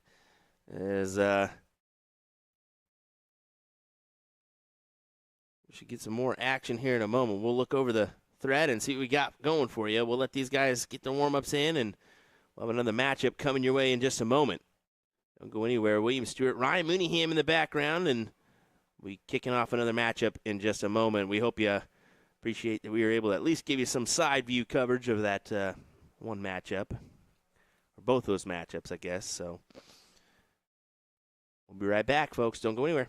As we should get some more action here in a moment. We'll look over the thread and see what we got going for you. We'll let these guys get their warm-ups in, and we'll have another matchup coming your way in just a moment. Don't go anywhere. William Stewart, Ryan Mooneyham in the background, and we kicking off another matchup in just a moment. We hope you appreciate that we were able to at least give you some side view coverage of that one matchup, or both those matchups, I guess. So we'll be right back, folks. Don't go anywhere.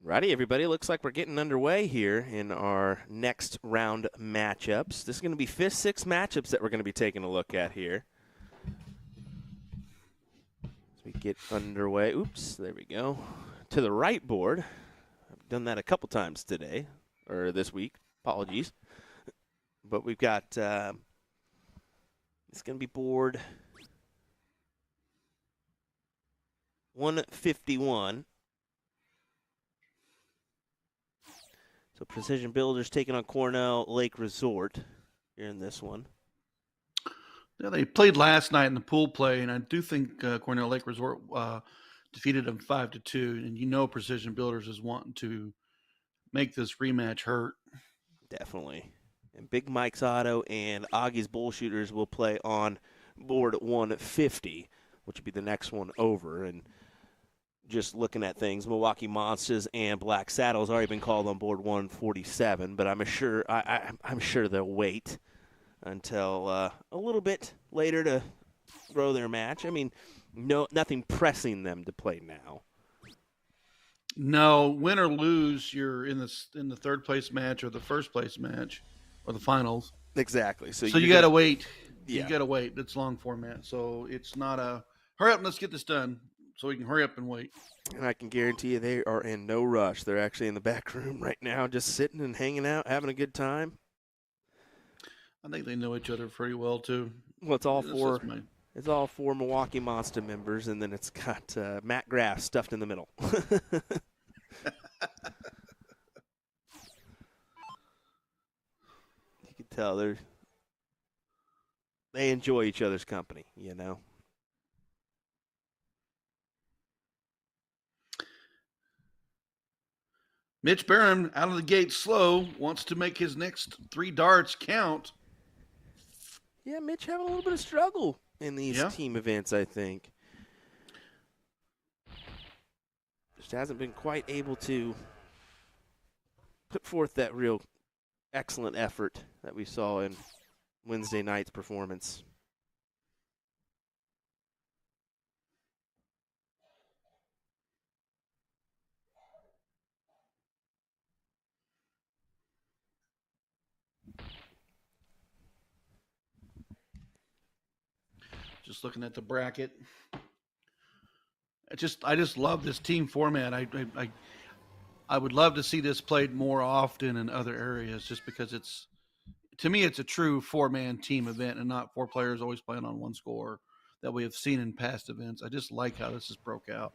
Righty, everybody. Looks like we're getting underway here in our next round matchups. This is going to be 5th, 6 matchups that we're going to be taking a look at here. As we get underway. Oops, there we go. To the right board. I've done that a couple times today, or this week. Apologies. But we've got, it's going to be board 151. So Precision Builders taking on Cornell Lake Resort here in this one. Yeah, they played last night in the pool play, and I do think Cornell Lake Resort defeated them 5-2. And Precision Builders is wanting to make this rematch hurt. Definitely. And Big Mike's Auto and Augie's Bullshooters will play on board 150, which would be the next one over. And just looking at things, Milwaukee Monsters and Black Saddle's already been called on board 147, but I'm sure they'll wait until a little bit later to throw their match. I mean, nothing pressing them to play now. No, win or lose, you're in the third place match or the first place match or the finals. Exactly. So you got to wait. Yeah. You got to wait. It's long format, so it's not a hurry up and let's get this done. So we can hurry up and wait. And I can guarantee you they are in no rush. They're actually in the back room right now, just sitting and hanging out, having a good time. I think they know each other pretty well too. Well, it's all four Milwaukee Monster members, and then it's got Matt Graff stuffed in the middle. You can tell they enjoy each other's company, Mitch Barron out of the gate slow, wants to make his next 3 darts count. Yeah, Mitch having a little bit of struggle in these team events, I think. Just hasn't been quite able to put forth that real excellent effort that we saw in Wednesday night's performance. Just looking at the bracket. I just love this team format. I would love to see this played more often in other areas just because to me it's a true 4-man team event and not 4 players always playing on one score that we have seen in past events. I just like how this is broke out.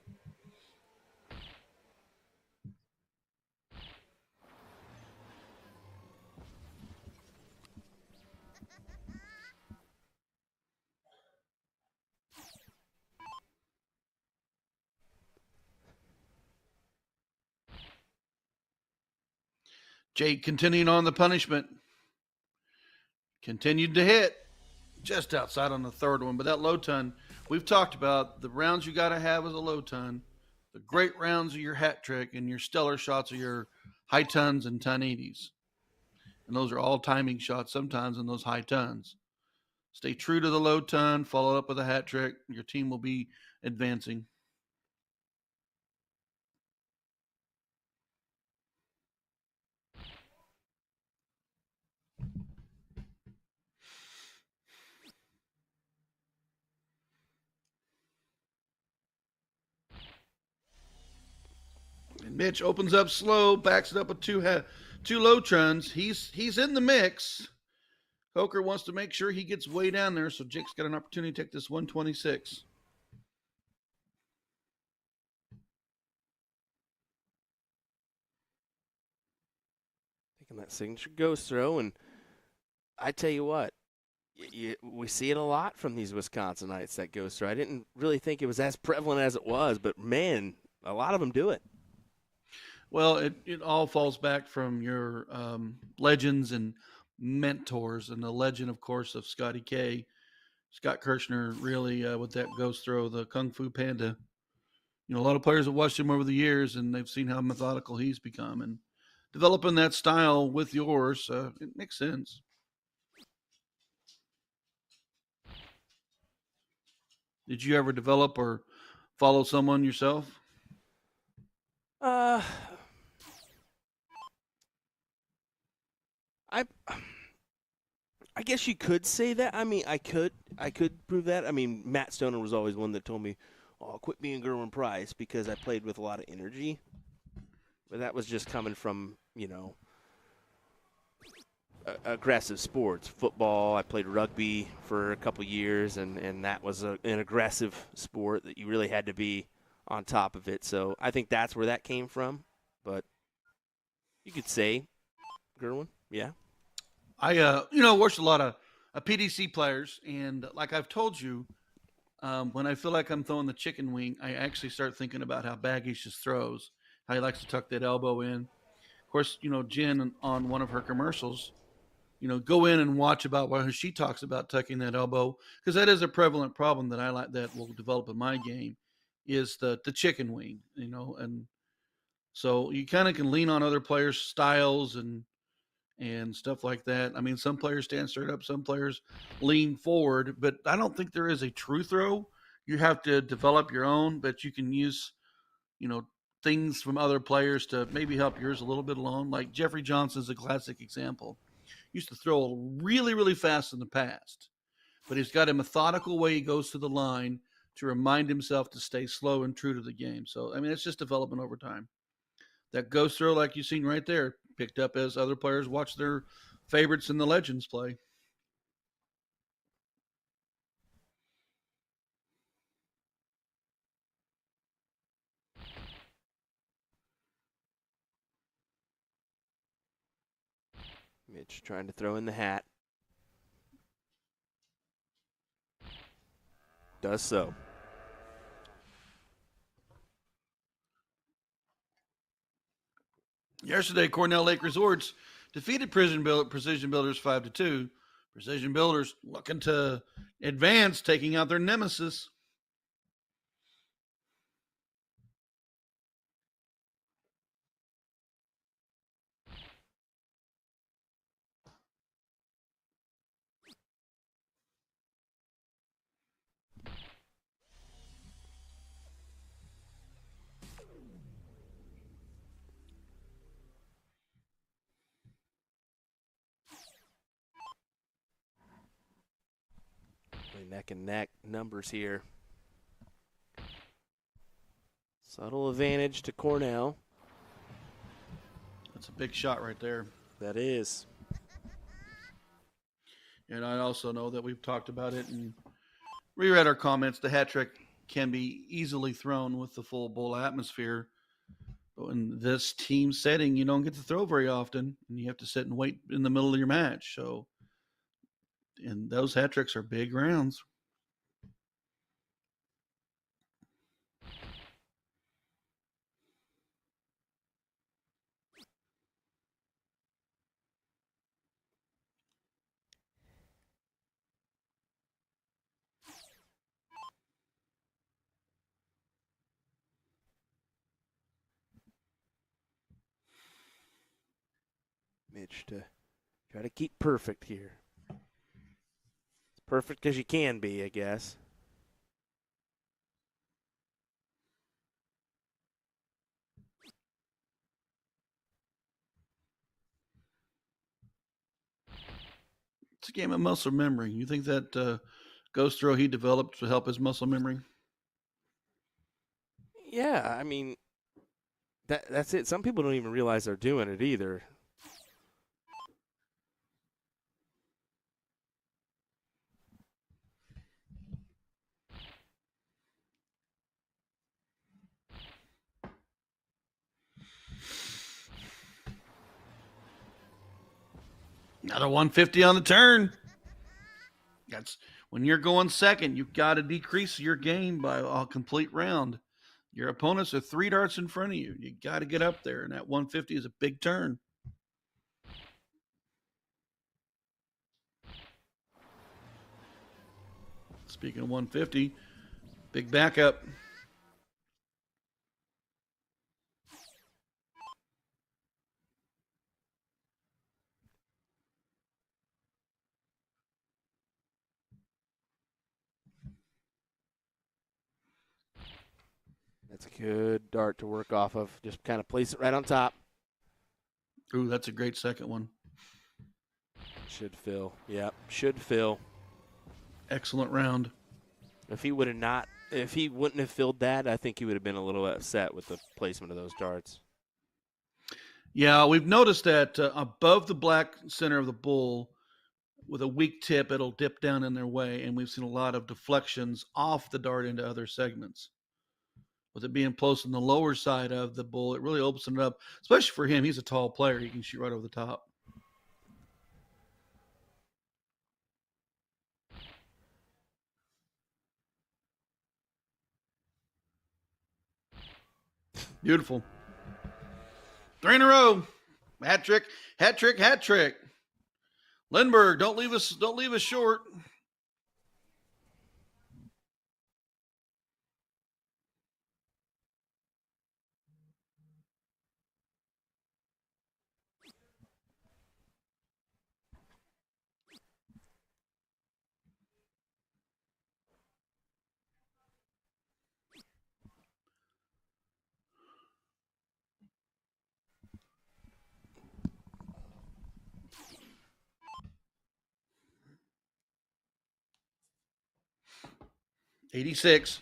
Jake continuing on the punishment. Continued to hit just outside on the third one. But that low ton, we've talked about the rounds you got to have as a low ton. The great rounds are your hat trick, and your stellar shots are your high tons and ton 80s. And those are all timing shots sometimes in those high tons. Stay true to the low ton, follow up with a hat trick. Your team will be advancing. And Mitch opens up slow, backs it up with two low truns. He's in the mix. Coker wants to make sure he gets way down there, so Jake's got an opportunity to take this 126. Taking that signature ghost throw, and I tell you what, we see it a lot from these Wisconsinites, that ghost throw. I didn't really think it was as prevalent as it was, but man, a lot of them do it. Well, it all falls back from your legends and mentors, and the legend, of course, of Scotty K. Scott Kirshner really, with that ghost throw, the Kung Fu Panda. A lot of players have watched him over the years, and they've seen how methodical he's become. And developing that style with yours, it makes sense. Did you ever develop or follow someone yourself? I guess you could say that. I mean, I could prove that. I mean, Matt Stoner was always one that told me, "Oh, quit being Gerwin Price," because I played with a lot of energy. But that was just coming from, aggressive sports. Football, I played rugby for a couple years, and that was an aggressive sport that you really had to be on top of it. So I think that's where that came from. But you could say Gerwin, yeah. I watched a lot of PDC players, and like I've told you, when I feel like I'm throwing the chicken wing, I actually start thinking about how Baggish just throws, how he likes to tuck that elbow in. Of course, Jen on one of her commercials, go in and watch about where she talks about tucking that elbow, because that is a prevalent problem that I like that will develop in my game, is the chicken wing, and so you kind of can lean on other players' styles and stuff like that. I mean, some players stand straight up, some players lean forward, but I don't think there is a true throw. You have to develop your own, but you can use, you know, things from other players to maybe help yours a little bit along. Like Jeffrey Johnson is a classic example. Used to throw really, really fast in the past, but he's got a methodical way he goes to the line to remind himself to stay slow and true to the game. So, I mean, it's just development over time. That ghost throw, like you've seen right there, picked up as other players watch their favorites and the legends play. Mitch trying to throw in the hat. Does so. Yesterday, Cornell Lake Resorts defeated Precision Builders 5-2. Precision Builders looking to advance, taking out their nemesis. Neck and neck numbers here. Subtle advantage to Cornell. That's a big shot right there. That is. And I also know that we've talked about it and reread our comments. The hat trick can be easily thrown with the full bowl atmosphere. But in this team setting, you don't get to throw very often, and you have to sit and wait in the middle of your match. So, and those hat tricks are big rounds. Mitch to try to keep perfect here. It's perfect as you can be, I guess. It's a game of muscle memory. You think that ghost throw he developed to help his muscle memory? Yeah, I mean, that's it. Some people don't even realize they're doing it either. Another 150 on the turn. That's when you're going second, you've got to decrease your game by a complete round. Your opponents are 3 darts in front of you. You got to get up there, and that 150 is a big turn. Speaking of 150, big backup. That's a good dart to work off of. Just kind of place it right on top. Ooh, that's a great second one. Should fill. Yep, should fill. Excellent round. If he wouldn't have filled that, I think he would have been a little upset with the placement of those darts. Yeah, we've noticed that above the black center of the bull, with a weak tip, it'll dip down in their way, and we've seen a lot of deflections off the dart into other segments. With it being close on the lower side of the bull, it really opens it up, especially for him. He's a tall player. He can shoot right over the top. Beautiful. 3 in a row. Hat trick, hat trick, hat trick. Lindbergh, don't leave us short. '86.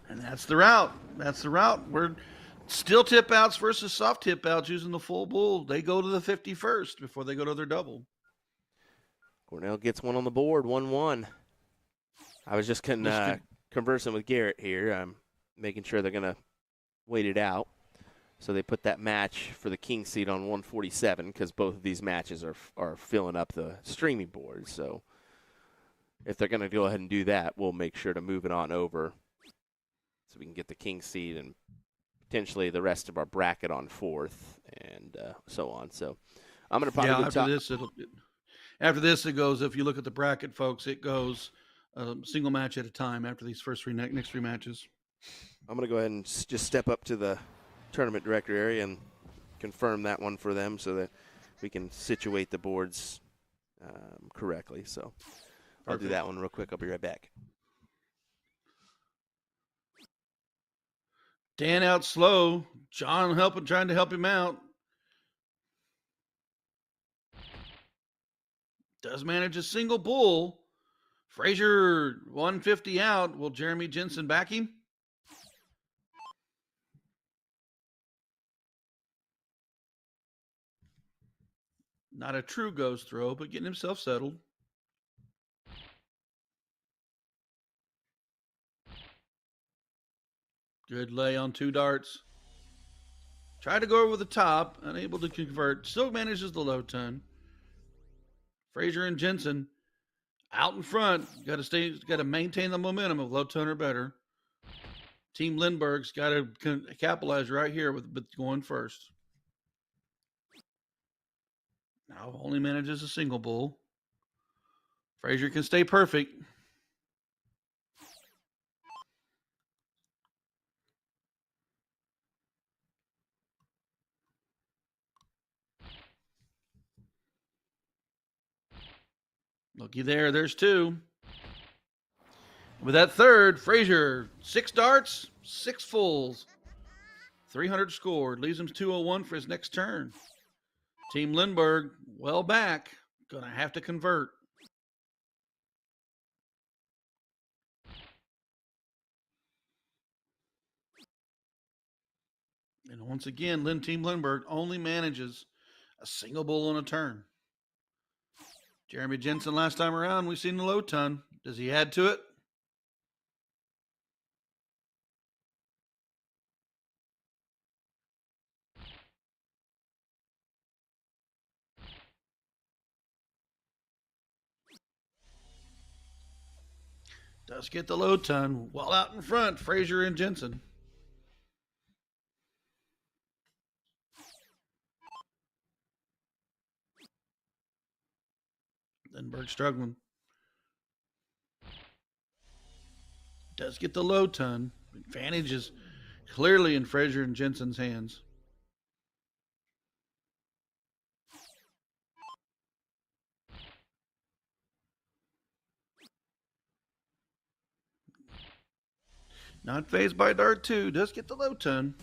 And that's the route. That's the route. We're still tip outs versus soft tip outs using the full bull. They go to the 50 first before they go to their double. Cornell gets one on the board, 1-1. I was just conversing with Garrett here, making sure they're going to wait it out. So they put that match for the king seat on 147 because both of these matches are filling up the streaming board. So if they're going to go ahead and do that, we'll make sure to move it on over so we can get the king seat and potentially the rest of our bracket on fourth and so on. So I'm going to probably after this it goes. If you look at the bracket, folks, it goes single match at a time after these next three matches. I'm going to go ahead and just step up to the tournament director area and confirm that one for them so that we can situate the boards correctly. So I'll do that one real quick. I'll be right back. Dan out slow. John trying to help him out. Does manage a single bull. Frazier 150 out. Will Jeremy Jensen back him? Not a true ghost throw, but getting himself settled. Good lay on 2 darts. Tried to go over the top, unable to convert. Still manages the low ton. Frazier and Jensen out in front. Got to maintain the momentum of low ton or better. Team Lindbergh's got to capitalize right here with going first. Now only manages a single bull. Frazier can stay perfect. Looky there. There's 2. With that third, Frazier, 6 darts, 6 fulls. 300 scored. Leaves him 201 for his next turn. Team Lindbergh, well back. Going to have to convert. And once again, Team Lindbergh only manages a single bull on a turn. Jeremy Jensen last time around, we've seen the low ton. Does he add to it? Does get the low ton. Well out in front, Frazier and Jensen. Lindbergh struggling. Does get the low ton. Advantage is clearly in Frazier and Jensen's hands. Not phased by dart 2. Does get the low ton.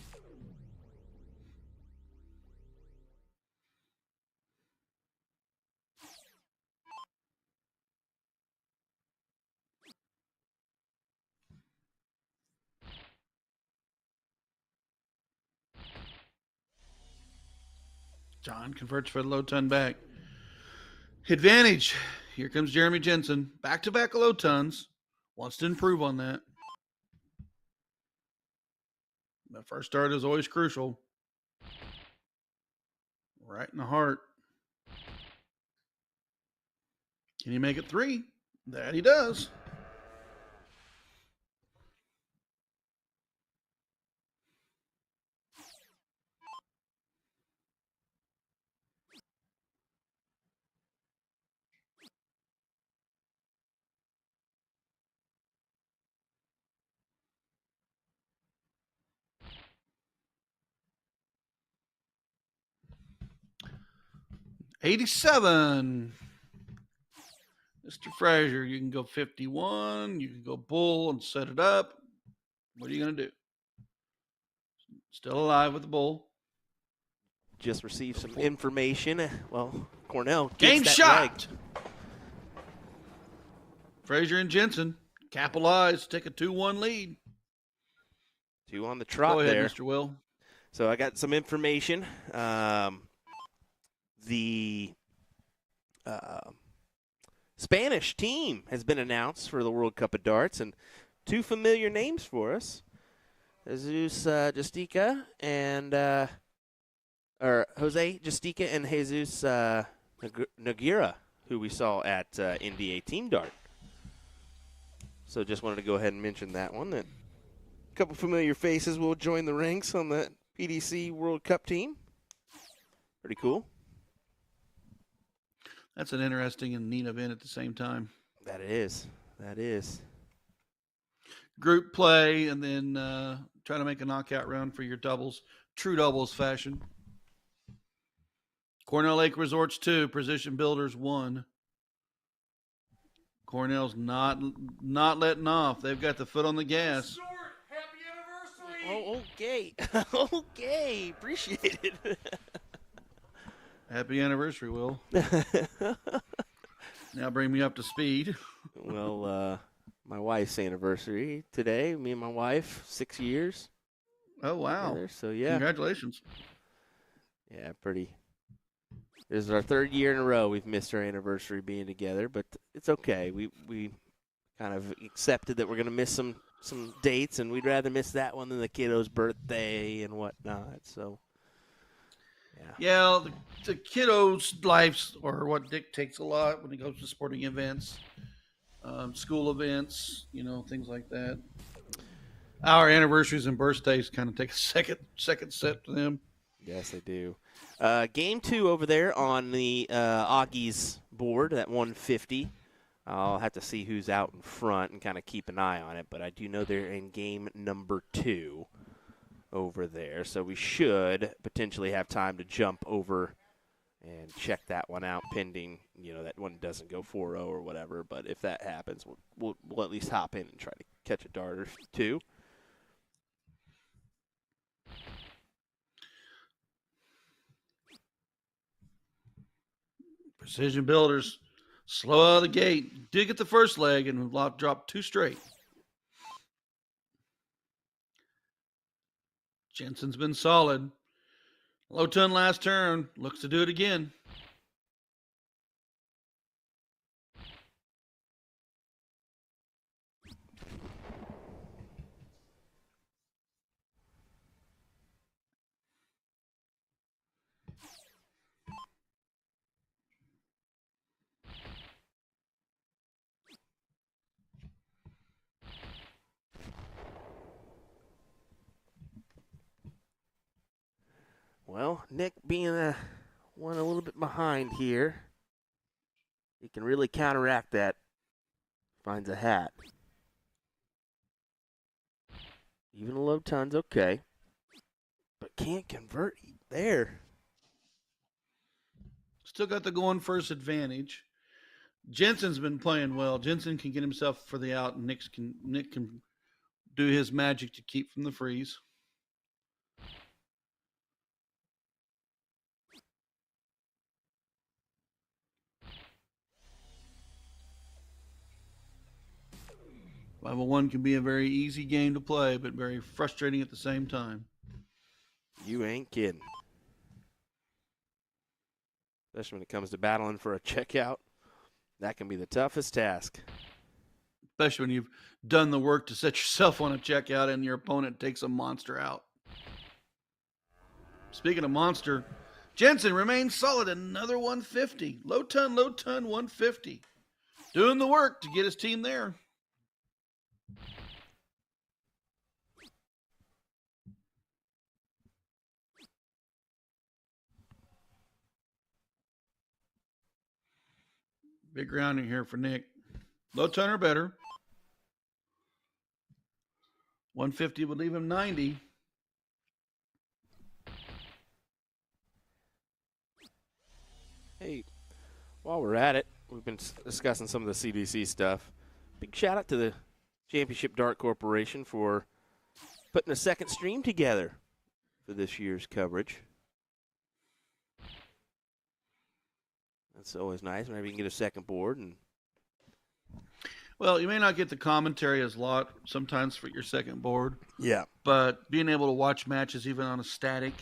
John converts for the low ton back. Advantage. Here comes Jeremy Jensen. Back-to-back low tons. Wants to improve on that. The first start is always crucial. Right in the heart. Can he make it 3? That he does. $87. Mr. Frazier, you can go 51. You can go bull and set it up. What are you going to do? Still alive with the bull. Just received some information. Well, Cornell Game gets that shot. leg. Frazier and Jensen capitalize, take a 2-1 lead. 2 on the trot Go ahead, there. Mr. Will. So I got some information. The Spanish team has been announced for the World Cup of Darts, and 2 familiar names for us: Jesus Justica and Jose Justica and Jesus Noguera, who we saw at NDA Team Dart. So just wanted to go ahead and mention that one. That a couple familiar faces will join the ranks on the PDC World Cup team. Pretty cool. That's an interesting and neat event at the same time. That is. That is. Group play and then try to make a knockout round for your doubles. True doubles fashion. Cornell Lake Resorts 2, Precision Builders 1. Cornell's not letting off. They've got the foot on the gas. Oh, okay. Okay. Appreciate it. Happy anniversary, Will. Now bring me up to speed. Well, my wife's anniversary today. Me and my wife, 6 years. Oh, wow. Together, so, yeah. Congratulations. Yeah, pretty. This is our 3rd year in a row we've missed our anniversary being together, but it's okay. We kind of accepted that we're going to miss some dates, and we'd rather miss that one than the kiddo's birthday and whatnot. So, yeah, the kiddo's lives are what dictates a lot when it goes to sporting events, school events, things like that. Our anniversaries and birthdays kind of take a second step to them. Yes, they do. Game 2 over there on the Augie's board at 150. I'll have to see who's out in front and kind of keep an eye on it, but I do know they're in game number 2 over there, so we should potentially have time to jump over and check that one out pending, that one doesn't go 4-0 or whatever, but if that happens, we'll at least hop in and try to catch a dart or 2. Precision Builders, slow out of the gate. Did get the first leg and dropped 2 straight. Jensen's been solid. Low ton last turn. Looks to do it again. Well, Nick being one a little bit behind here, he can really counteract that. Finds a hat. Even a low ton's okay, but can't convert there. Still got the going first advantage. Jensen's been playing well. Jensen can get himself for the out, and Nick can do his magic to keep from the freeze. Level 1 can be a very easy game to play, but very frustrating at the same time. You ain't kidding. especially when it comes to battling for a checkout. That can be the toughest task. Especially when you've done the work to set yourself on a checkout and your opponent takes a monster out. Speaking of monster, Jensen remains solid at another 150. Low ton, 150. Doing the work to get his team there. Big rounding here for Nick. Low ton or better. 150 would leave him 90. Hey, while we're at it, we've been discussing some of the CDC stuff. Big shout out to the Championship Dart Corporation for putting a second stream together for this year's coverage. That's always nice whenever you can get a second board. And Well, you may not get the commentary as a lot sometimes for your second board. yeah, But being able to watch matches even on a static,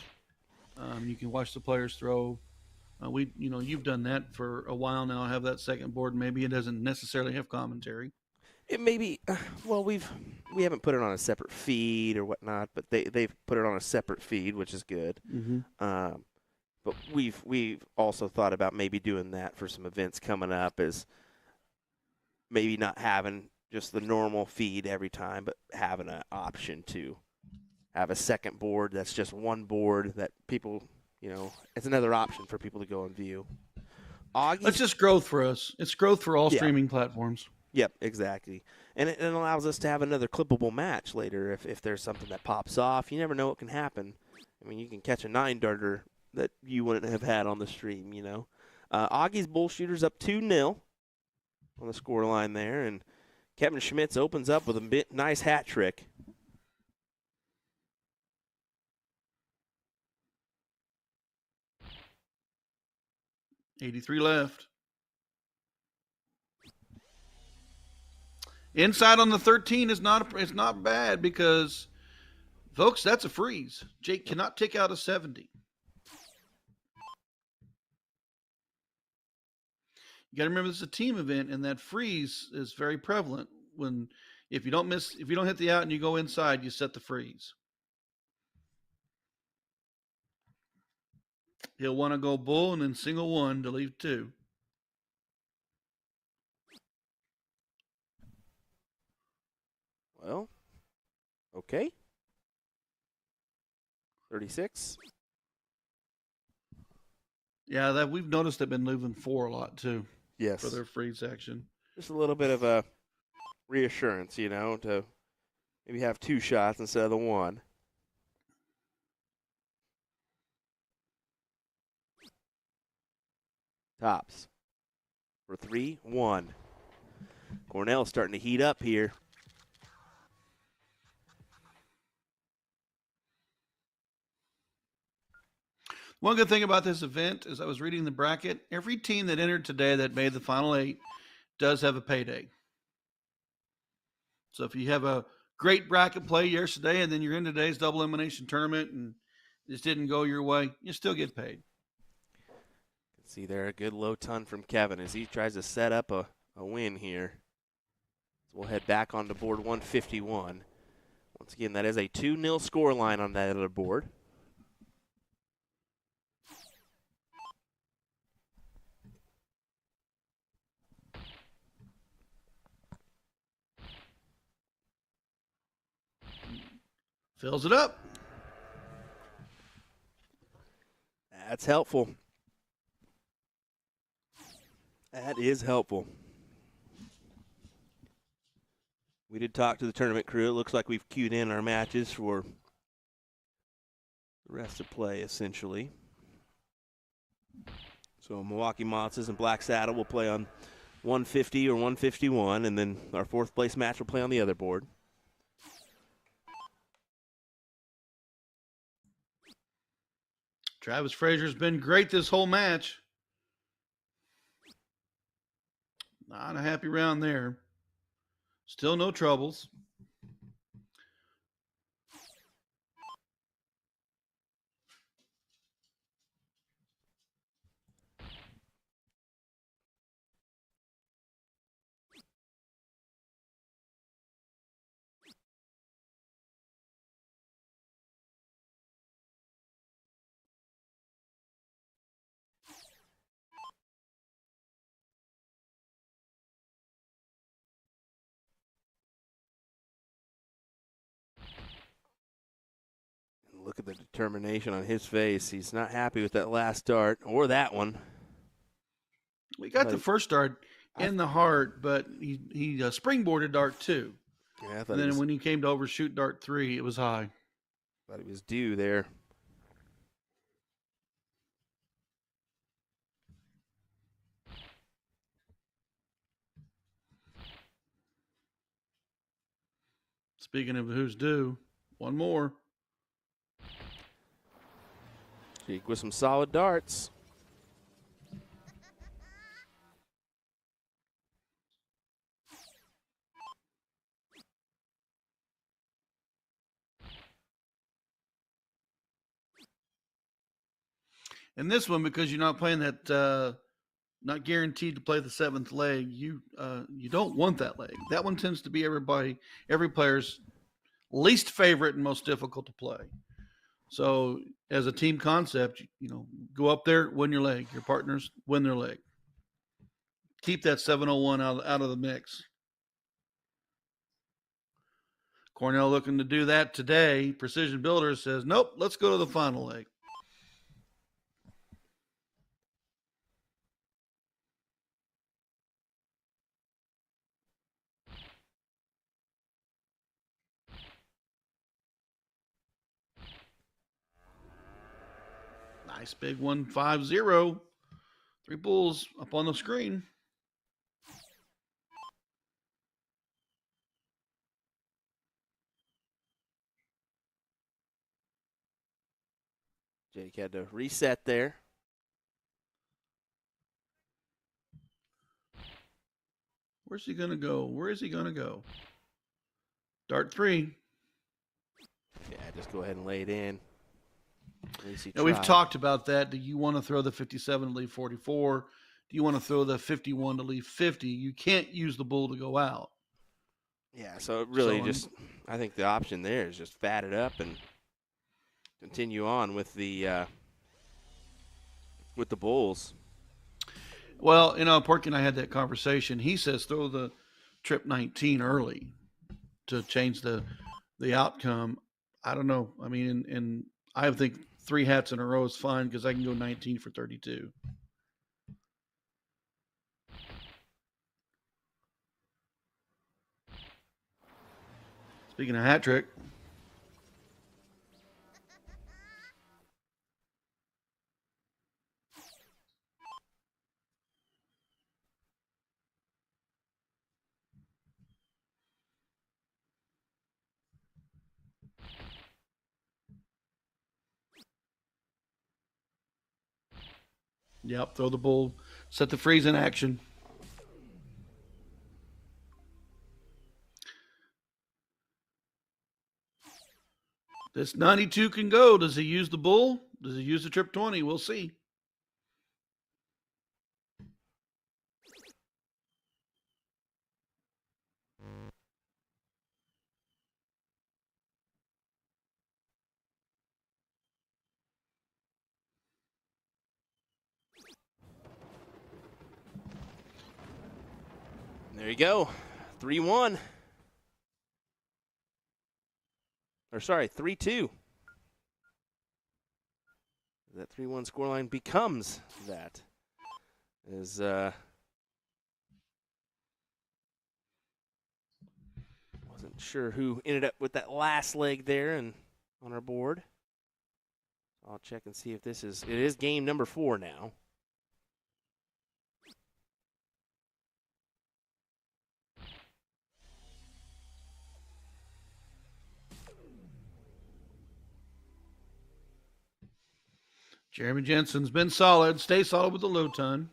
you can watch the players throw. You've done that for a while now. Have that second board. Maybe it doesn't necessarily have commentary. it may be. Well, we haven't put it on a separate feed or whatnot, but they've put it on a separate feed, which is good. Mm-hmm. But we've also thought about maybe doing that for some events coming up, is maybe not having just the normal feed every time, but having an option to have a second board that's just one board that people, it's another option for people to go and view. That's just growth for us. It's growth for all streaming platforms. Yep, exactly. And it allows us to have another clippable match later if there's something that pops off. You never know what can happen. I mean, you can catch a 9-darter that you wouldn't have had on the stream, Augie's Bull Shooters up 2-0 on the score line there, and Kevin Schmitz opens up with a nice hat trick. $83 left. Inside on the 13 is not bad because, folks, that's a freeze. Jake cannot take out a 70. You got to remember this is a team event, and that freeze is very prevalent. If you don't hit the out and you go inside, you set the freeze. He'll want to go bull and then single one to leave 2. Well, okay. 36. Yeah, that we've noticed they've been leaving 4 a lot too. Yes. For their freeze action. Just a little bit of a reassurance, to maybe have 2 shots instead of the 1. Tops for 3-1. Cornell's starting to heat up here. One good thing about this event is I was reading the bracket. Every team that entered today that made the final 8 does have a payday. So if you have a great bracket play yesterday and then you're in today's double elimination tournament and this didn't go your way, you still get paid. See there, a good low ton from Kevin as he tries to set up a win here. So we'll head back onto board 151. Once again, that is a 2-0 score line on that other board. Fills it up. That's helpful. That is helpful. We did talk to the tournament crew. It looks like we've queued in our matches for the rest of play, essentially. So Milwaukee Monsters and Black Saddle will play on 150 or 151, and then our 4th place match will play on the other board. Travis Frazier's been great this whole match. Not a happy round there. Still no troubles. Look at the determination on his face. He's not happy with that last dart or that one. We got the first dart in the heart, but he springboarded dart 2. Yeah, and then when he came to overshoot dart 3, it was high. Thought he was due there. Speaking of who's due, one more. Cheek with some solid darts. And this one, because you're not playing that, not guaranteed to play the 7th leg, you don't want that leg. That one tends to be every player's least favorite and most difficult to play. So as a team concept, go up there, win your leg. Your partners win their leg. Keep that 701 out of the mix. Cornell looking to do that today. Precision Builders says, nope, let's go to the final leg. Nice big 1-5-0. 3 bulls up on the screen. Jake had to reset there. Where's he going to go? Where is he going to go? Dart 3. Yeah, just go ahead and lay it in. At least he Now, we've tried. talked about that. Do you want to throw the 57 to leave 44? Do you want to throw the 51 to leave 50? You can't use the bull to go out. Yeah, so it really I think the option there is just fat it up and continue on with the bulls. Well, Porky and I had that conversation. He says throw the trip 19 early to change the outcome. I don't know. I mean, and I think 3 hats in a row is fine because I can go 19 for 32. Speaking of hat trick. Yep, throw the bull, set the freeze in action. This 92 can go. Does he use the bull? Does he use the trip 20? We'll see. There you go. 3-1. Or sorry, 3-2. That 3-1 scoreline becomes that. Wasn't sure who ended up with that last leg there and on our board. I'll check and see if it is game number 4 now. Jeremy Jensen's been solid. Stay solid with the low ton.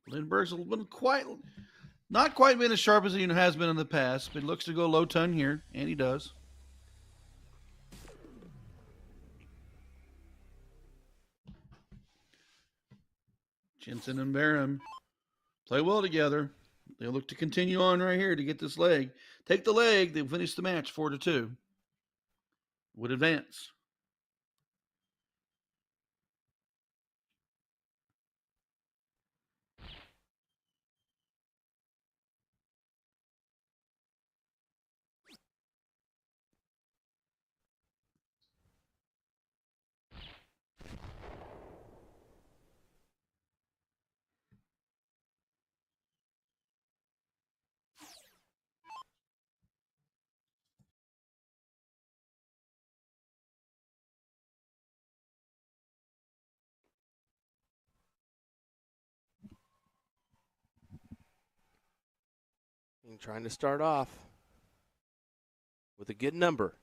Lindbergh's been not quite been as sharp as he has been in the past, but he looks to go low ton here, and he does. Jensen and Barham play well together. They look to continue on right here to get this leg. Take the leg. They finish the match 4-2. Would advance. trying to start off with a good number.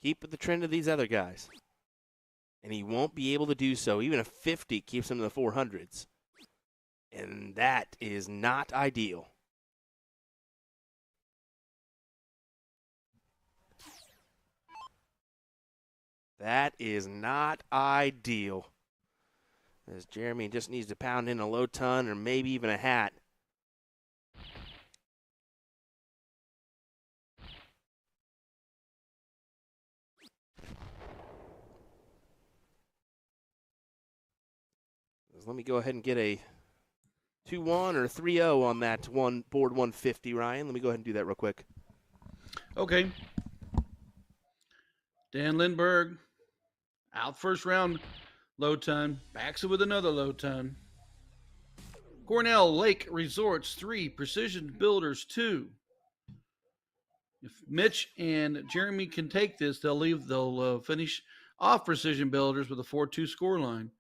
Keep with the trend of these other guys. And he won't be able to do so. Even a 50 keeps him in the 400s. And that is not ideal. That is not ideal. As Jeremy just needs to pound in a low ton or maybe even a hat. Let me go ahead and get a 2-1 or 3-0 on that one board 150, Ryan. Let me go ahead and do that real quick. Okay. Dan Lindbergh, out first round, low ton. Backs it with another low ton. Cornell Lake Resorts 3, Precision Builders 2. If Mitch and Jeremy can take this, they'll finish off Precision Builders with a 4-2 scoreline.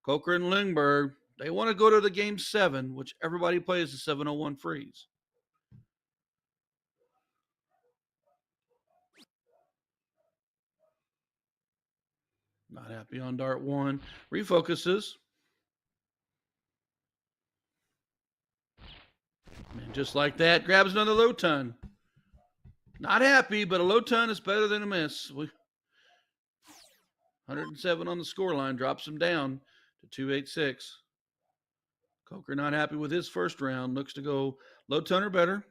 Coker and Lindbergh, they want to go to the game 7, which everybody plays the 701 freeze. Not happy on dart 1. Refocuses. And just like that, grabs another low ton. Not happy, but a low ton is better than a miss. 107 on the scoreline, drops him down to 286. Coker not happy with his first round. Looks to go low ton or better.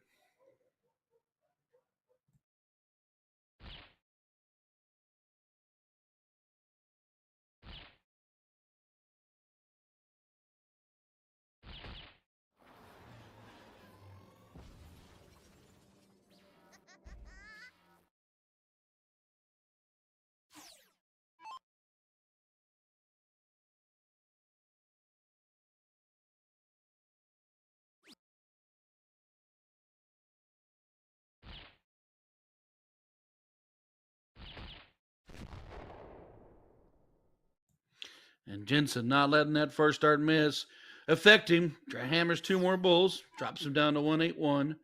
And Jensen not letting that first start miss affect him. Hammers 2 more bulls, drops him down to 181.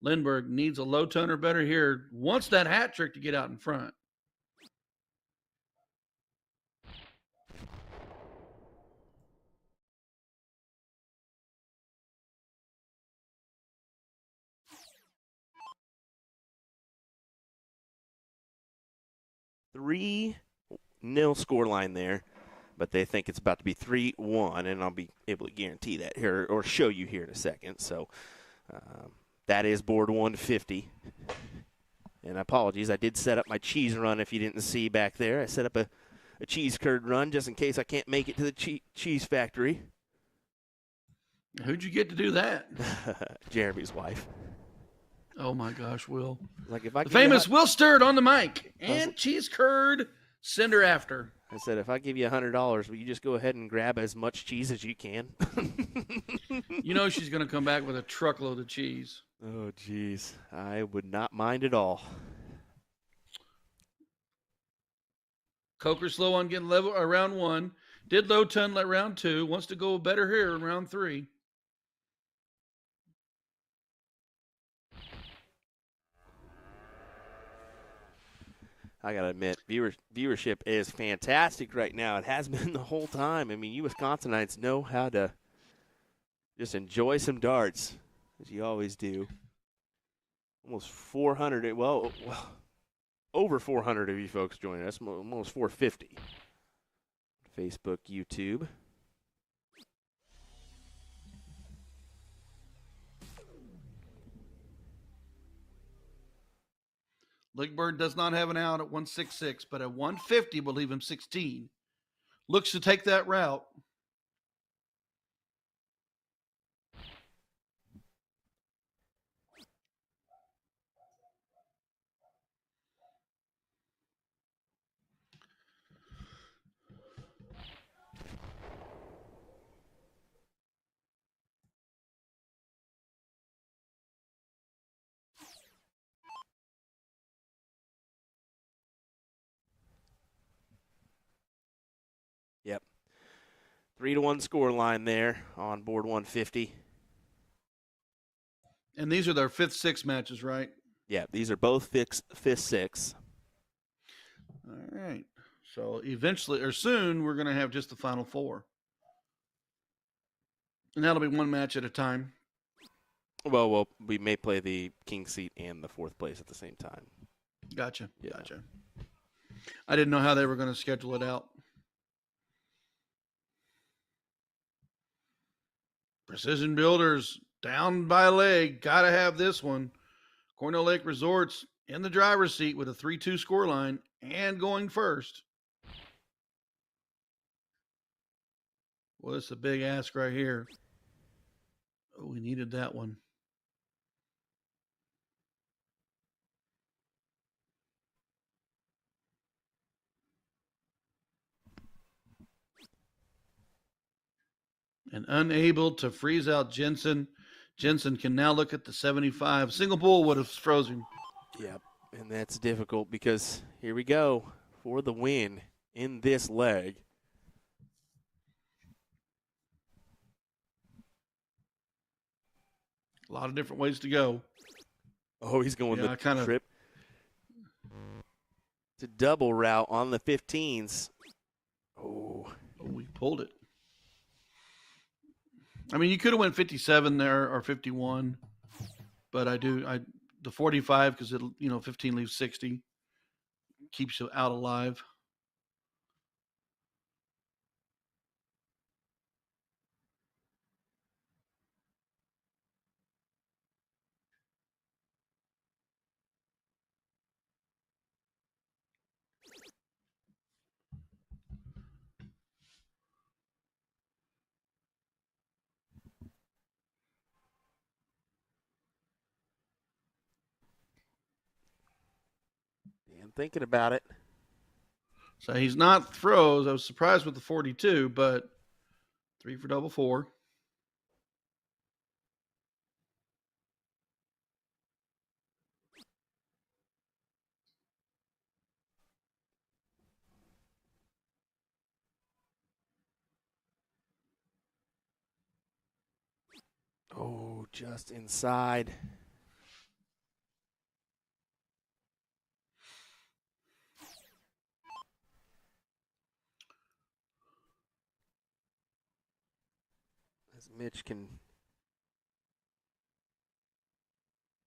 Lindbergh needs a low ton or better here. Wants that hat trick to get out in front. Three nil scoreline there, but they think it's about to be 3-1, and I'll be able to guarantee that here or show you here in a second. So that is board 150. And apologies, I did set up my cheese run if you didn't see back there. I set up a cheese curd run just in case I can't make it to the cheese factory. Who'd you get to do that? Jeremy's wife. Oh my gosh, Will. Like if I the famous Will Sturd on the mic and cheese curd. Send her after. I said, if I give you $100, will you just go ahead and grab as much cheese as you can? You know she's going to come back with a truckload of cheese. Oh, geez. I would not mind at all. Coker slow on getting level round 1. Did low ton let round 2. Wants to go better here in round 3. I got to admit, viewership is fantastic right now. It has been the whole time. I mean, you Wisconsinites know how to just enjoy some darts, as you always do. Almost 400, well, over 400 of you folks joining us, almost 450. Facebook, YouTube. Ligbird does not have an out at 166, but at 150 will leave him 16. Looks to take that route. Yep. 3-1 score line there on board 150. And these are their 5th, 6 matches, right? Yeah, these are both fifth, six. All right. So eventually or soon, we're going to have just the final 4. And that'll be one match at a time. Well, we may play the king seat and the 4th place at the same time. Gotcha. Yeah. Gotcha. I didn't know how they were going to schedule it out. Precision Builders down by a leg. Got to have this one. Cornell Lake Resorts in the driver's seat with a 3-2 scoreline and going first. Well, it's a big ask right here. Oh, we needed that one. And unable to freeze out Jensen. Jensen can now look at the 75. Single bull would have frozen. Yep, and that's difficult because here we go for the win in this leg. A lot of different ways to go. Oh, he's going Yeah, the trip to double route on the 15s. Oh, we pulled it. I mean, you could have went 57 there or 51, but the 45 because it 15 leaves 60, keeps you out alive. I'm thinking about it. So he's not froze. I was surprised with the 42, but 3 for double 4. Oh, just inside. As Mitch can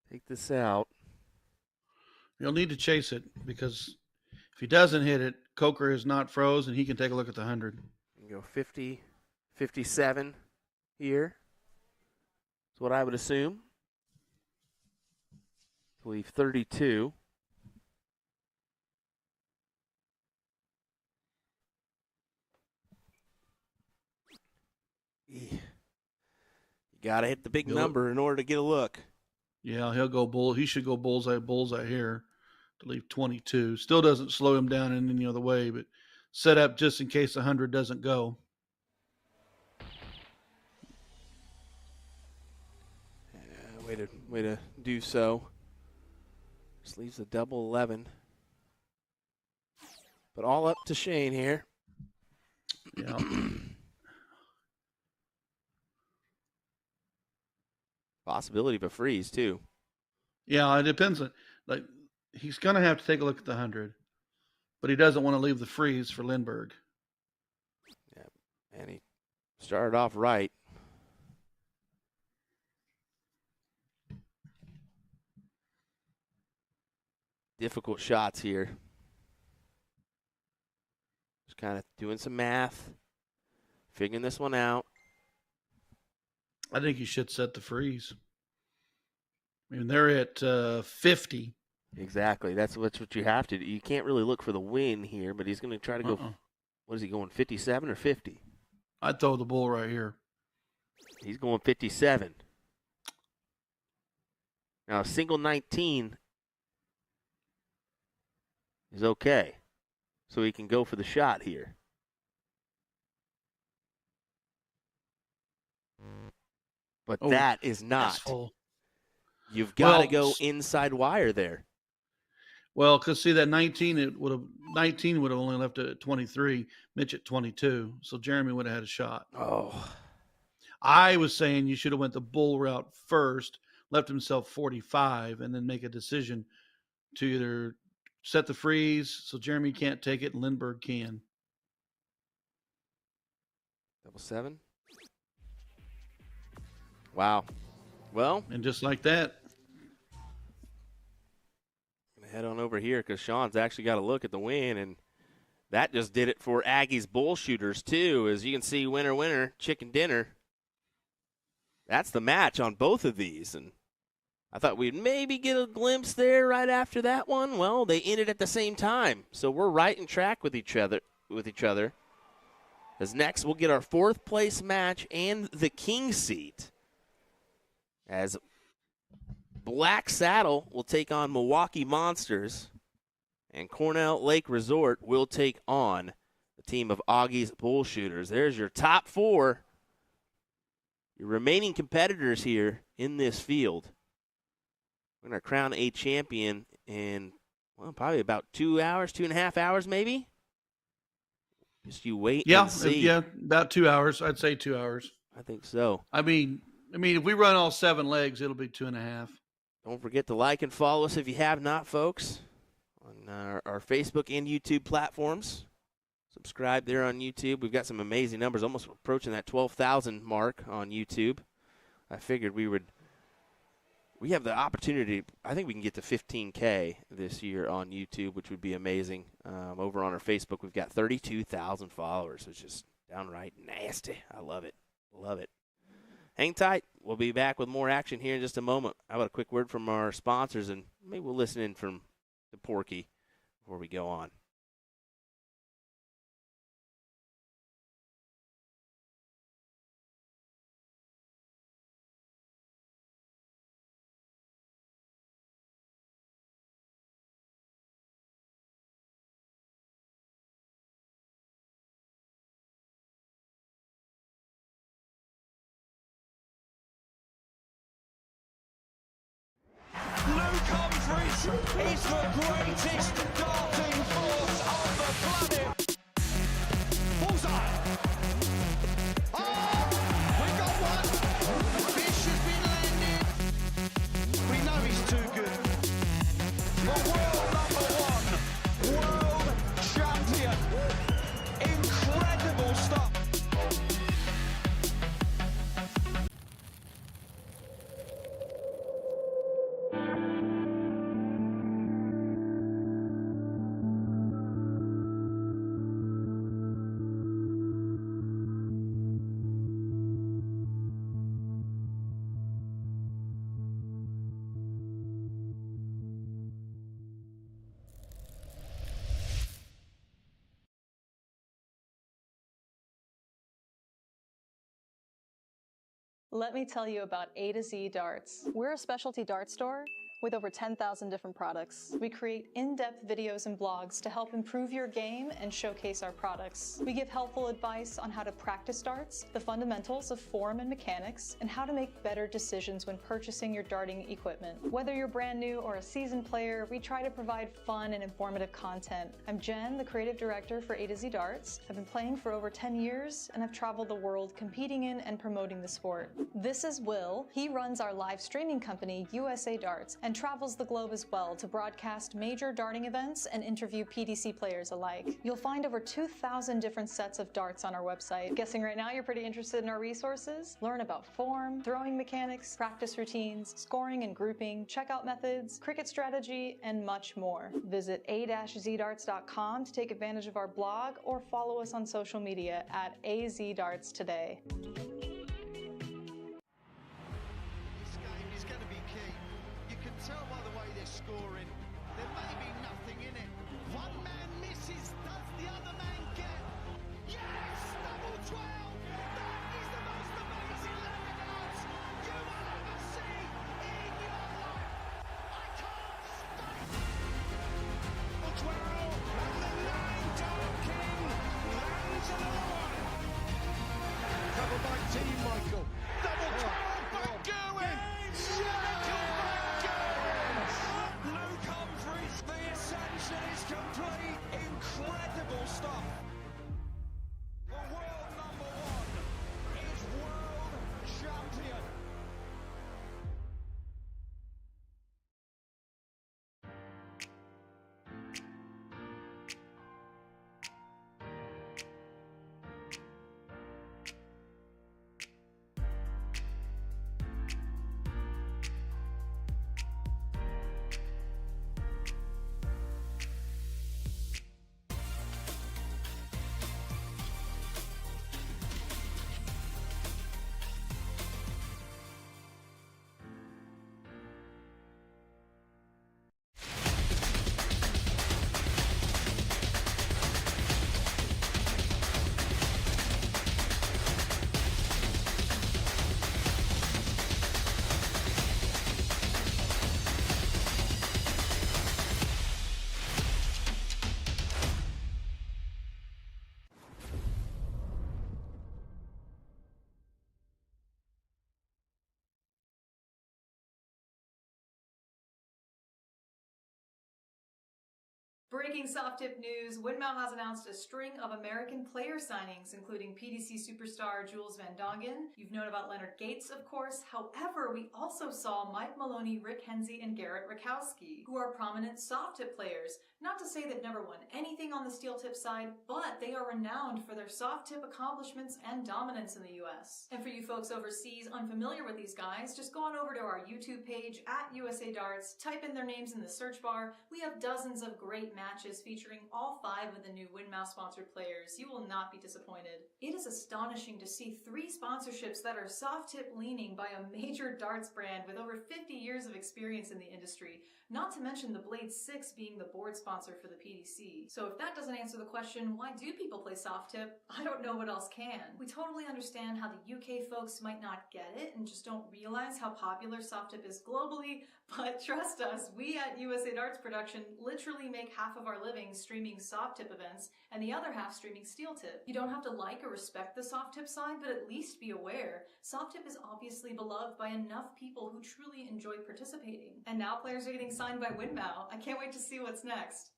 take this out. He'll need to chase it because if he doesn't hit it, Coker is not froze, and he can take a look at the 100. Go 50, 57 here. That's what I would assume. Leave 32. You got to hit the big number in order to get a look. Yeah, he'll go bull. He should go bullseye here to leave 22. Still doesn't slow him down in any other way, but set up just in case 100 doesn't go. Yeah, way to do so. Just leaves a double 11. But all up to Shane here. Yeah. Possibility of a freeze, too. Yeah, it depends. Like, he's going to have to take a look at the 100, but he doesn't want to leave the freeze for Lindbergh. Yeah, and he started off right. Difficult shots here. Just kind of doing some math, figuring this one out. I think he should set the freeze. I mean, they're at 50. Exactly. That's what you have to do. You can't really look for the win here, but he's going to try to go. What is he going, 57 or 50? I'd throw the bull right here. He's going 57. Now, a single 19 is okay. So he can go for the shot here. But that is not. You've got to go inside wire there. Well, because see that 19 would have only left it at 23, Mitch at 22, so Jeremy would have had a shot. Oh, I was saying you should have went the bull route first, left himself 45 and then make a decision to either set the freeze so Jeremy can't take it and Lindbergh can. Double 7. Wow. Well, And just like that, I'm gonna head on over here because Sean's actually got a look at the win, and that just did it for Aggies bull shooters too. As you can see, winner, winner, chicken dinner. That's the match on both of these, and I thought we'd maybe get a glimpse there right after that one. Well, they ended at the same time, so we're right in track with each other. As next, we'll get our 4th place match and the king seat. As Black Saddle will take on Milwaukee Monsters, and Cornell Lake Resort will take on the team of Augie's Bull Shooters. There's your top 4, your remaining competitors here in this field. We're going to crown a champion in, well, probably about 2 hours, 2.5 hours maybe. Just you wait and see. Yeah, about 2 hours. I'd say 2 hours. I think so. I mean, if we run all 7 legs, it'll be 2.5. Don't forget to like and follow us if you have not, folks, on our Facebook and YouTube platforms. Subscribe there on YouTube. We've got some amazing numbers, almost approaching that 12,000 mark on YouTube. I figured we have the opportunity. I think we can get to 15K this year on YouTube, which would be amazing. Over on our Facebook, we've got 32,000 followers, which is downright nasty. I love it. Love it. Hang tight. We'll be back with more action here in just a moment. How about a quick word from our sponsors, and maybe we'll listen in from the Porky before we go on. Luke Humphries is the greatest darting force on the planet. Bullseye. Oh, we got one. The fish has been landed. We know he's too good. The world #1, world champion. Incredible stuff. Let me tell you about A to Z Darts. We're a specialty dart store with over 10,000 different products. We create in-depth videos and blogs to help improve your game and showcase our products. We give helpful advice on how to practice darts, the fundamentals of form and mechanics, and how to make better decisions when purchasing your darting equipment. Whether you're brand new or a seasoned player, we try to provide fun and informative content. I'm Jen, the creative director for A to Z Darts. I've been playing for over 10 years, and I've traveled the world competing in and promoting the sport. This is Will. He runs our live streaming company, USA Darts, and travels the globe as well to broadcast major darting events and interview PDC players alike. You'll find over 2,000 different sets of darts on our website. Guessing right now you're pretty interested in our resources? Learn about form, throwing mechanics, practice routines, scoring and grouping, checkout methods, cricket strategy, and much more. Visit a-zdarts.com to take advantage of our blog or follow us on social media at AZDarts today. Tell by the way they're scoring, there may be nothing in it. One man misses, does the other man get? Yes! Double 12! That is the most amazing ladder dance you will ever see in your life! I can't stop! 12, and the 9 Dark King lands another one! Covered by Breaking soft tip news, WAMO has announced a string of American player signings, including PDC superstar Jules Van Dongen. You've known about Leonard Gates, of course. However, we also saw Mike Maloney, Rick Hensey, and Garrett Rakowski, who are prominent soft tip players. Not to say they've never won anything on the steel tip side, but they are renowned for their soft tip accomplishments and dominance in the US. And for you folks overseas unfamiliar with these guys, just go on over to our YouTube page at USA Darts, type in their names in the search bar. We have dozens of great matches featuring all 5 of the new WinMouse sponsored players. You will not be disappointed. It is astonishing to see 3 sponsorships that are soft tip leaning by a major darts brand with over 50 years of experience in the industry, not to mention the Blade 6 being the board sponsor for the PDC. So if that doesn't answer the question, why do people play soft tip? I don't know what else can. We totally understand how the UK folks might not get it and just don't realize how popular soft tip is globally, but trust us, we at USA Darts Production literally make half of our living streaming soft tip events and the other half streaming steel tip. You don't have to like or respect the soft tip side, but at least be aware. Soft tip is obviously beloved by enough people who truly enjoy participating. And now players are getting signed by WinMao. I can't wait to see what's next.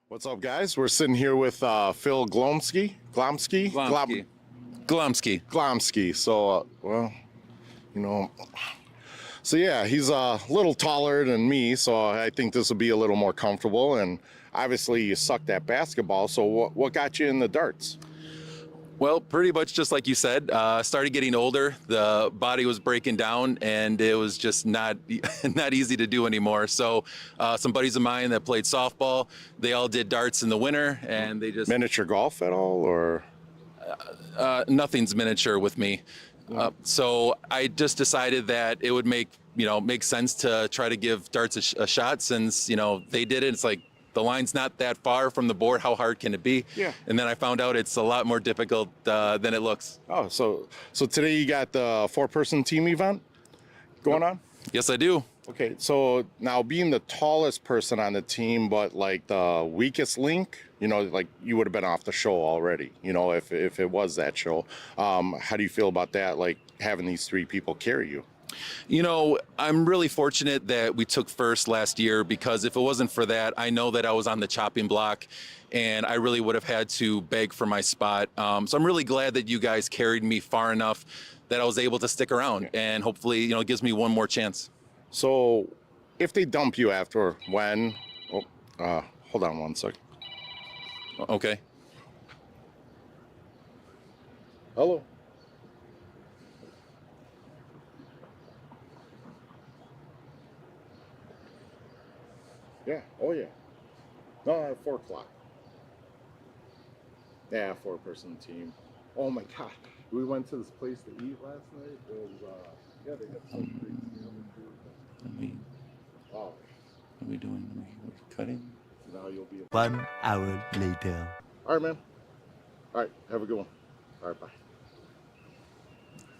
What's up, guys? We're sitting here with Phil Glomsky. So, well, you know, so yeah, he's a little taller than me, so I think this will be a little more comfortable. And obviously, you sucked at basketball. So, what got you in the darts? Well, pretty much just like you said, started getting older, the body was breaking down, and it was just not easy to do anymore. So some buddies of mine that played softball, they all did darts in the winter, and they just... Miniature golf at all, or? Nothing's miniature with me. So I just decided that it would make sense to try to give darts a shot, since, they did it. It's like, the line's not that far from the board. How hard can it be? Yeah. And then I found out it's a lot more difficult than it looks. Oh, so today you got the 4-person team event going on? Yes, I do. Okay, so now being the tallest person on the team, but like the weakest link, like you would have been off the show already, if it was that show. How do you feel about that, like having these three people carry you? I'm really fortunate that we took first last year, because if it wasn't for that, I know that I was on the chopping block and I really would have had to beg for my spot. So I'm really glad that you guys carried me far enough that I was able to stick around, and hopefully, it gives me one more chance. So if they dump you after, when? Hold on one sec. Okay. Hello. Yeah. Oh, yeah. No, at 4 o'clock. Yeah, 4-person team. Oh my God. We went to this place to eat last night. It was, yeah, they got some great food. Oh. What are we doing? We're cutting? Now you'll be. 1 hour later. All right, man. All right. Have a good one. All right. Bye.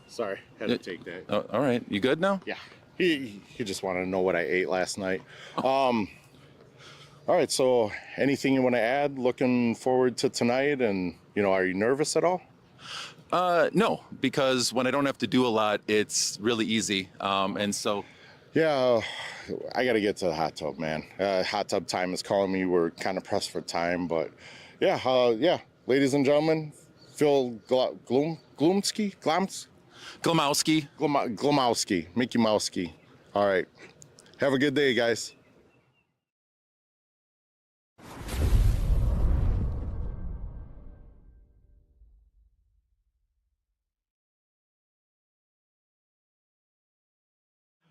Sorry. Had to take that. All right. You good now? Yeah. He just wanted to know what I ate last night. All right, so anything you want to add? Looking forward to tonight, and are you nervous at all? No, because when I don't have to do a lot, it's really easy. And so. Yeah, I got to get to the hot tub, man. Hot tub time is calling me. We're kind of pressed for time, but yeah, ladies and gentlemen, Phil Glumowski, Mickey Mousky. All right, have a good day, guys.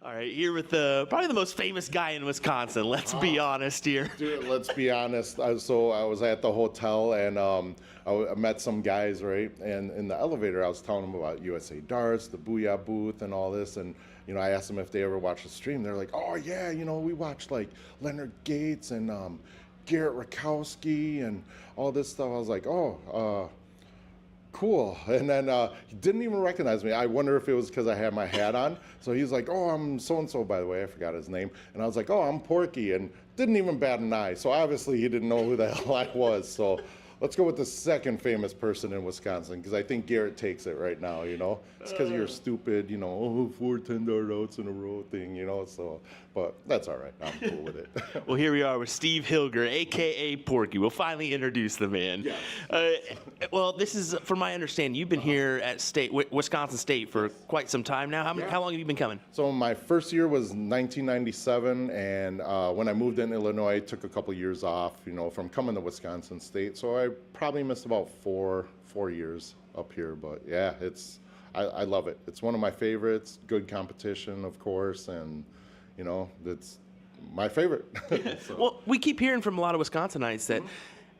All right, here with probably the most famous guy in Wisconsin. Let's be honest here. Dude, let's be honest. So I was at the hotel, and I met some guys, right? And in the elevator, I was telling them about USA Darts, the Booyah booth, and all this. And I asked them if they ever watched the stream. They're like, "Oh yeah, we watched like Leonard Gates and Garrett Rakowski and all this stuff." I was like, "Oh, cool." And then he didn't even recognize me. I wonder if it was because I had my hat on. So he's like, "Oh, I'm so-and-so, by the way." I forgot his name. And I was like, "Oh, I'm Porky," and didn't even bat an eye. So obviously he didn't know who the hell I was. So let's go with the second famous person in Wisconsin, because I think Garrett takes it right now, It's because of your stupid, 4 10-dart outs in a row thing, So, but that's all right. I'm cool with it. Well, here we are with Steve Hilger, a.k.a. Porky. We'll finally introduce the man. Yeah. Well, this is, from my understanding, you've been here at Wisconsin State for quite some time now. How long have you been coming? So my first year was 1997, and when I moved in Illinois, I took a couple years off, from coming to Wisconsin State. So I probably missed about four years up here. But yeah, I love it. It's one of my favorites. Good competition, of course, and it's my favorite. So. Well, we keep hearing from a lot of Wisconsinites that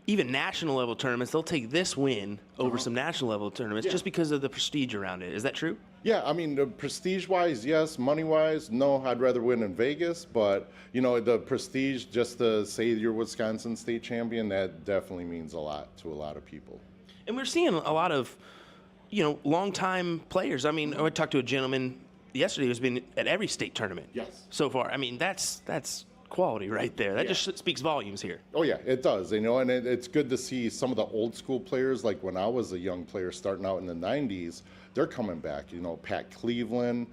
even national level tournaments, they'll take this win over some national level tournaments just because of the prestige around it. Is that true? Yeah, I mean, the prestige-wise, yes. Money-wise, no. I'd rather win in Vegas, but the prestige, just to say you're Wisconsin State champion, that definitely means a lot to a lot of people. And we're seeing a lot of, long-time players. I mean, I talked to a gentleman yesterday who's been at every state tournament so far. I mean, that's quality right there. That just speaks volumes here. Oh yeah, it does. And it's good to see some of the old school players, like when I was a young player starting out in the 90s, they're coming back. Pat Cleveland,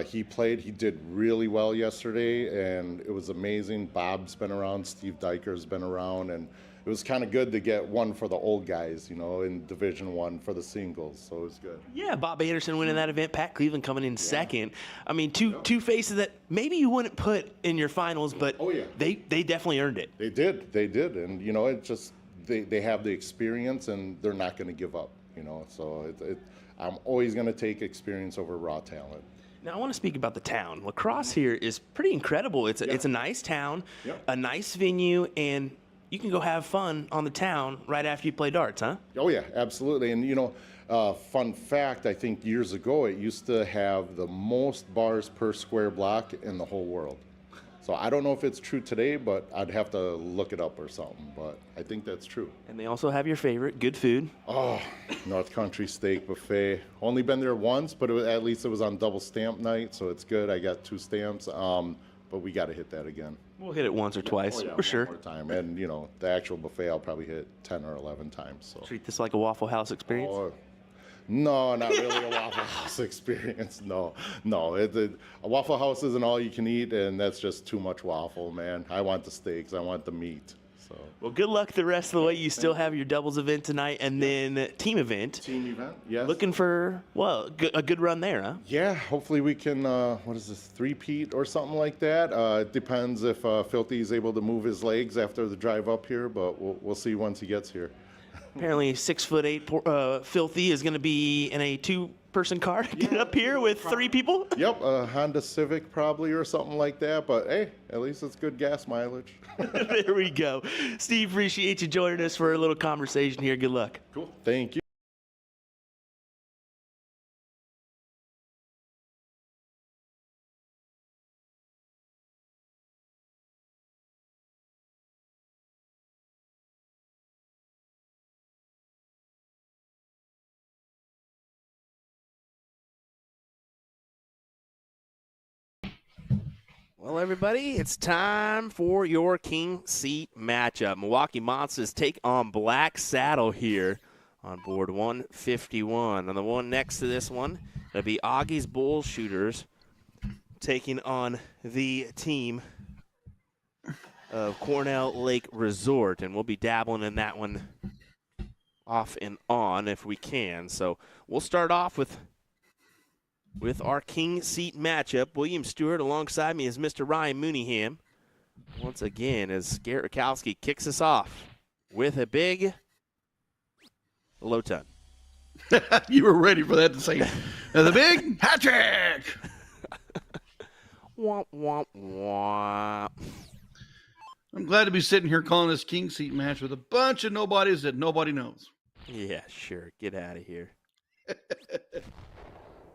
he did really well yesterday, and it was amazing. Bob's been around, Steve Dyker's been around, and it was kind of good to get one for the old guys, in Division I for the singles. So it was good. Yeah, Bob Anderson winning that event, Pat Cleveland coming in second. I mean, two faces that maybe you wouldn't put in your finals, but they definitely earned it. They did, and it just they have the experience, and they're not going to give up. So I'm always going to take experience over raw talent. Now I want to speak about the town. La Crosse here is pretty incredible. It's a nice town, a nice venue, and you can go have fun on the town right after you play darts, huh? Oh yeah, absolutely. And fun fact, I think years ago it used to have the most bars per square block in the whole world. So I don't know if it's true today, but I'd have to look it up or something. But I think that's true. And they also have your favorite, good food. Oh, North Country Steak Buffet. Only been there once, but at least it was on double stamp night, so it's good. I got 2 stamps. but we got to hit that again. We'll hit it once or twice, for sure. One more time. And, the actual buffet I'll probably hit 10 or 11 times. So. Treat this like a Waffle House experience. Oh, no, not really a Waffle House experience. No. A Waffle House isn't all you can eat, and that's just too much waffle, man. I want the steaks. I want the meat. So. Well, good luck the rest of the way. You still have your doubles event tonight and then team event. Team event, yes. Looking for, a good run there, huh? Yeah, hopefully we can, three-peat or something like that. It depends if Filthy is able to move his legs after the drive up here, but we'll see once he gets here. Apparently 6'8" Filthy is going to be in a two-person car to get up here with three people. Yep, a Honda Civic probably or something like that, but hey, at least it's good gas mileage. There we go. Steve, appreciate you joining us for a little conversation here. Good luck. Cool. Thank you. Well, everybody, it's time for your King Seat matchup. Milwaukee Monsters take on Black Saddle here on board 151. And the one next to this one, it'll be Augie's Bull Shooters taking on the team of Cornell Lake Resort. And we'll be dabbling in that one off and on if we can. So we'll start off with our King Seat matchup. William Stewart alongside me is Mr. Ryan Mooneyham. Once again, as Garrett Rakowski kicks us off with a big low ton. You were ready for that to say the big hat trick. Womp, womp, womp. I'm glad to be sitting here calling this King Seat match with a bunch of nobodies that nobody knows. Yeah, sure. Get out of here.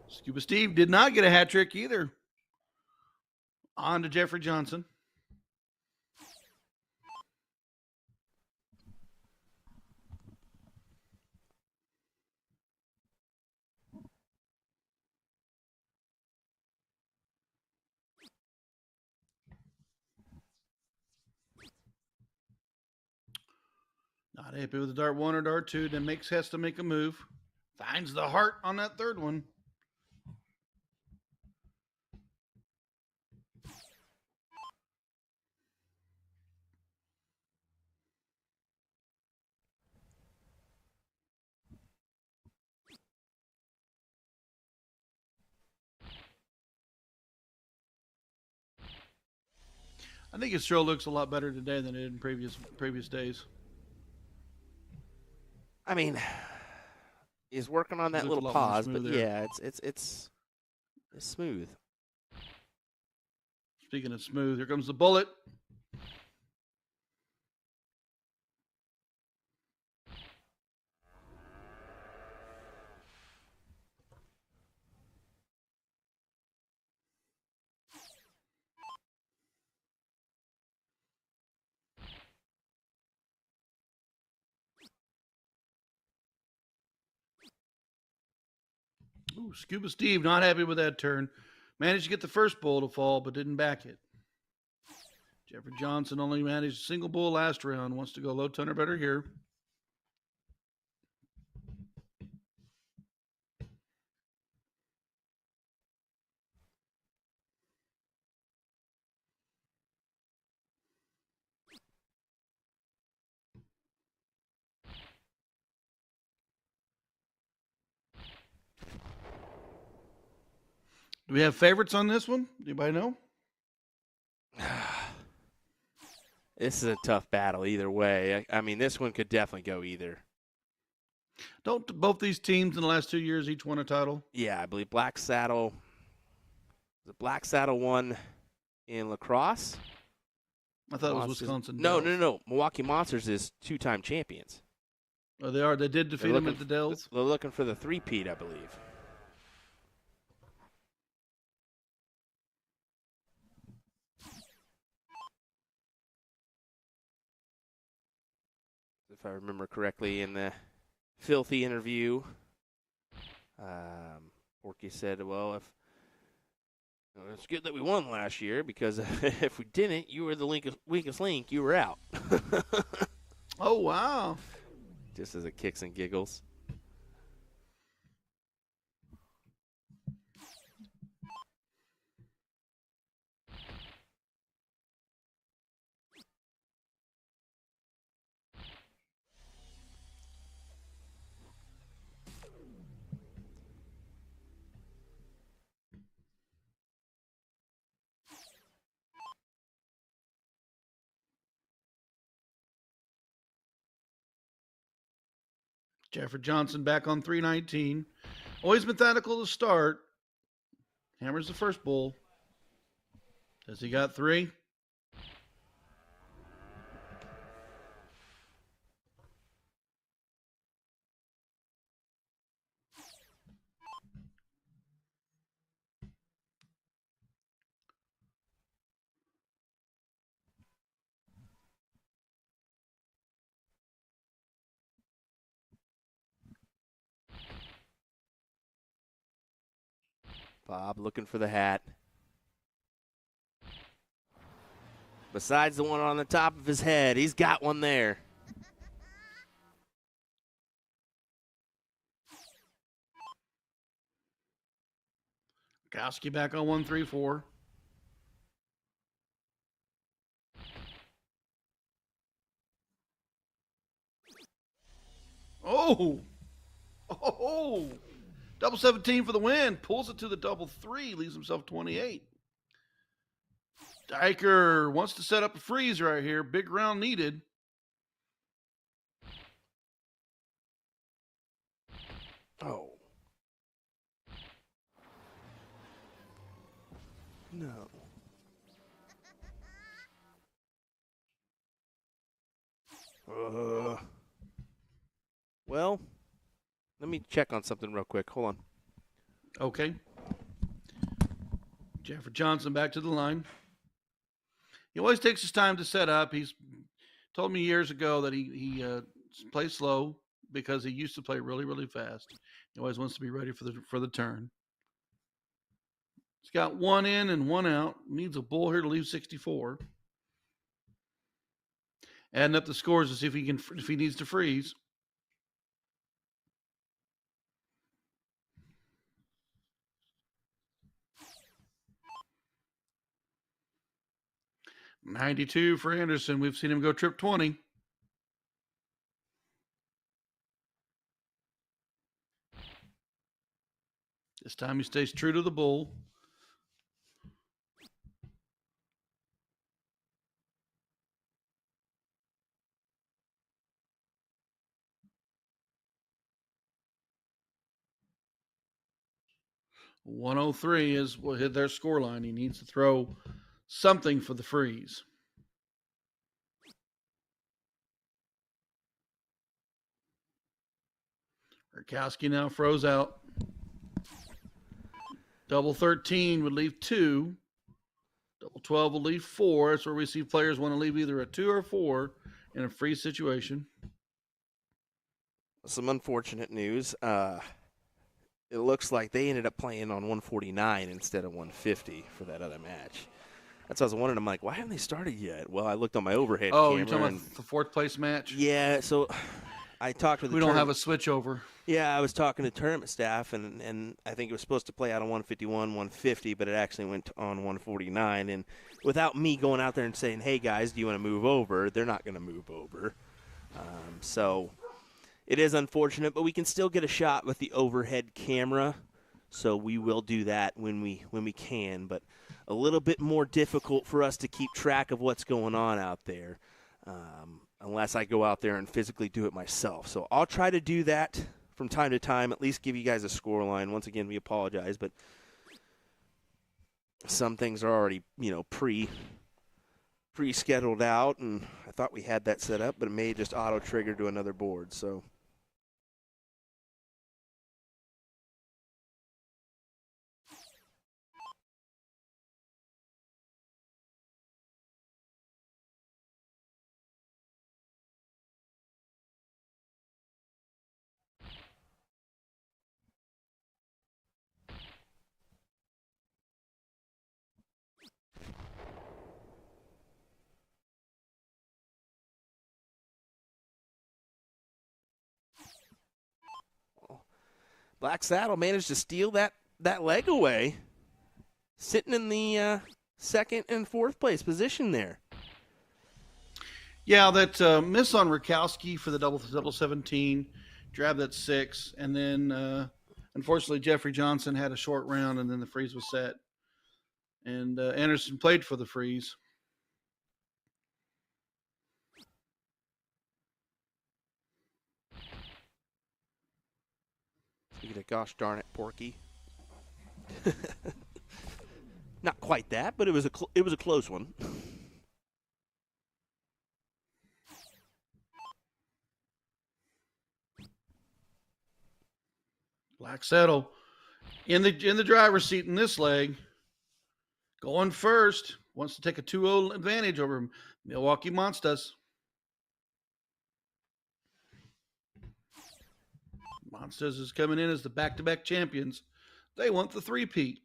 Scuba Steve did not get a hat trick either. On to Jeffrey Johnson. Not happy with the dart one or dart two. Then has to make a move. Finds the heart on that third one. I think his throw looks a lot better today than it did in previous days. I mean, he's working on that little pause, but yeah, it's smooth. Speaking of smooth, here comes the bullet. Ooh, Scuba Steve not happy with that turn. Managed to get the first bull to fall, but didn't back it. Jeffrey Johnson only managed a single bull last round. Wants to go low ton or better here. Do we have favorites on this one? Anybody know? This is a tough battle either way. I mean, this one could definitely go either. Don't both these teams in the last 2 years each won a title? Yeah, I believe Black Saddle. The Black Saddle won in lacrosse. I thought it was Wisconsin. No. Milwaukee Monsters is two-time champions. Oh, they are. They did defeat them at the Dells. They're looking for the three-peat, I believe. If I remember correctly, in the Filthy interview, Porky said, well, Well, it's good that we won last year because if we didn't, you were the weakest link. You were out. Oh, wow. Just as a kicks and giggles. Jeffrey Johnson back on 319. Always methodical to start. Hammers the first bull. Has he got 3? Bob looking for the hat. Besides the one on the top of his head, he's got one there. Kowski back on 134. Oh! Oh! Double 17 for the win. Pulls it to the double 3. Leaves himself 28. Diker wants to set up a freeze right here. Big round needed. Oh. No. Well, let me check on something real quick. Hold on. Okay. Jeffrey Johnson back to the line. He always takes his time to set up. He's told me years ago that he plays slow because he used to play really, really fast. He always wants to be ready for the turn. He's got 1 in and 1 out. Needs a bull here to leave 64. Adding up the scores to see if he needs to freeze. $92 for Anderson. We've seen him go trip 20. This time he stays true to the bull. $103 is what hit their score line. He needs to throw something for the freeze. Murkowski now froze out. Double 13 would leave 2. Double 12 will leave 4. That's where we see players want to leave either a 2 or 4 in a freeze situation. Some unfortunate news. It looks like they ended up playing on 149 instead of 150 for that other match. That's what I was wondering. I'm like, why haven't they started yet? Well, I looked on my overhead camera. Oh, you're talking about the 4th place match? Yeah, so I talked to the We don't have a switch over. Yeah, I was talking to tournament staff, and I think it was supposed to play out on 151, 150, but it actually went on 149. And without me going out there and saying, hey, guys, do you want to move over, they're not going to move over. So it is unfortunate, but we can still get a shot with the overhead camera. So we will do that when we can, but a little bit more difficult for us to keep track of what's going on out there unless I go out there and physically do it myself. So I'll try to do that from time to time, at least give you guys a score line. Once again, we apologize, but some things are already, pre-scheduled out, and I thought we had that set up, but it may just auto-trigger to another board, so. Black Saddle managed to steal that leg away, sitting in the second and fourth place position there. Yeah, that miss on Rakowski for the double 17, Drab that 6, and then unfortunately Jeffrey Johnson had a short round, and then the freeze was set. And Anderson played for the freeze. Speaking of gosh darn it, Porky. Not quite that, but it was a close one. Black Saddle in the driver's seat in this leg, going first, wants to take a 2-0 advantage over Milwaukee Monsters. Monsters is coming in as the back-to-back champions. They want the three-peat.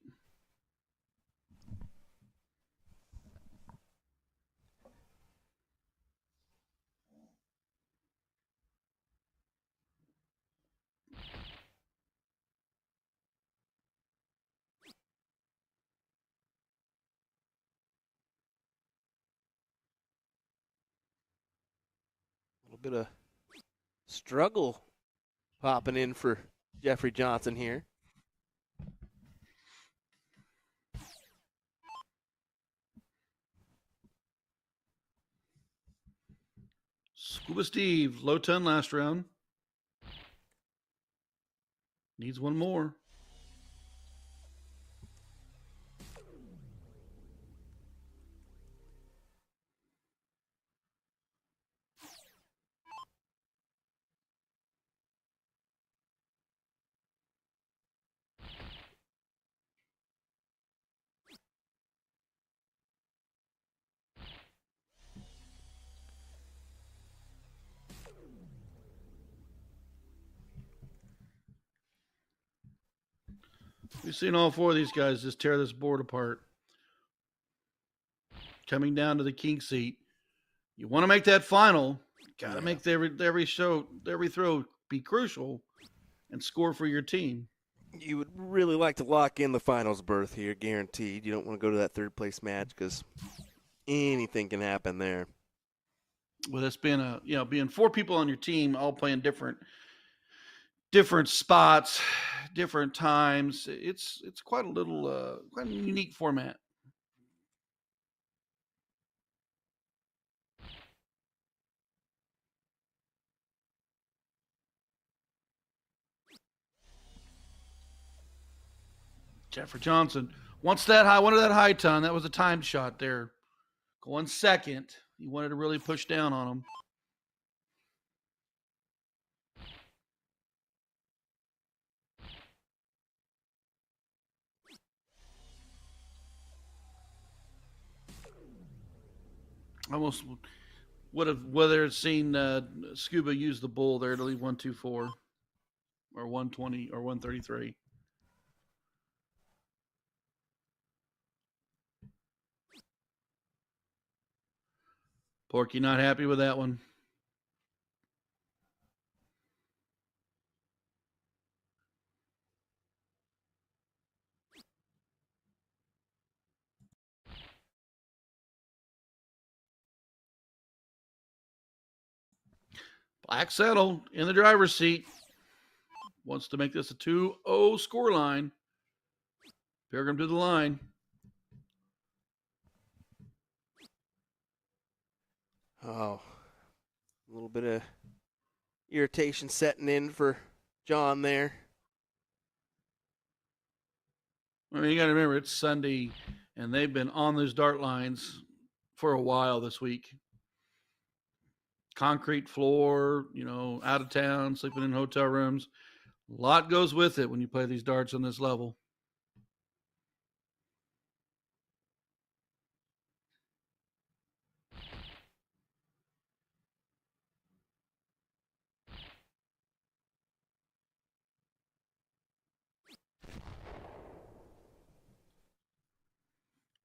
A little bit of struggle popping in for Jeffrey Johnson here. Scuba Steve, low ton last round. Needs one more. We've seen all four of these guys just tear this board apart. Coming down to the king seat. You want to make that final, got to make every throw be crucial and score for your team. You would really like to lock in the finals berth here, guaranteed. You don't want to go to that third place match because anything can happen there. With us being being four people on your team, all playing different spots, different times. It's quite a unique format. Jeffrey Johnson wants that high, wanted that high ton. That was a timed shot there. Going second. He wanted to really push down on him. Almost would have whether seen Scuba use the bull there to leave 124 or 120 or 133. Porky not happy with that one. Black Saddle in the driver's seat. Wants to make this a 2-0 score line. Pilgrim to the line. Oh, a little bit of irritation setting in for John there. I mean, you got to remember it's Sunday, and they've been on those dart lines for a while this week. Concrete floor, out of town, sleeping in hotel rooms. A lot goes with it when you play these darts on this level.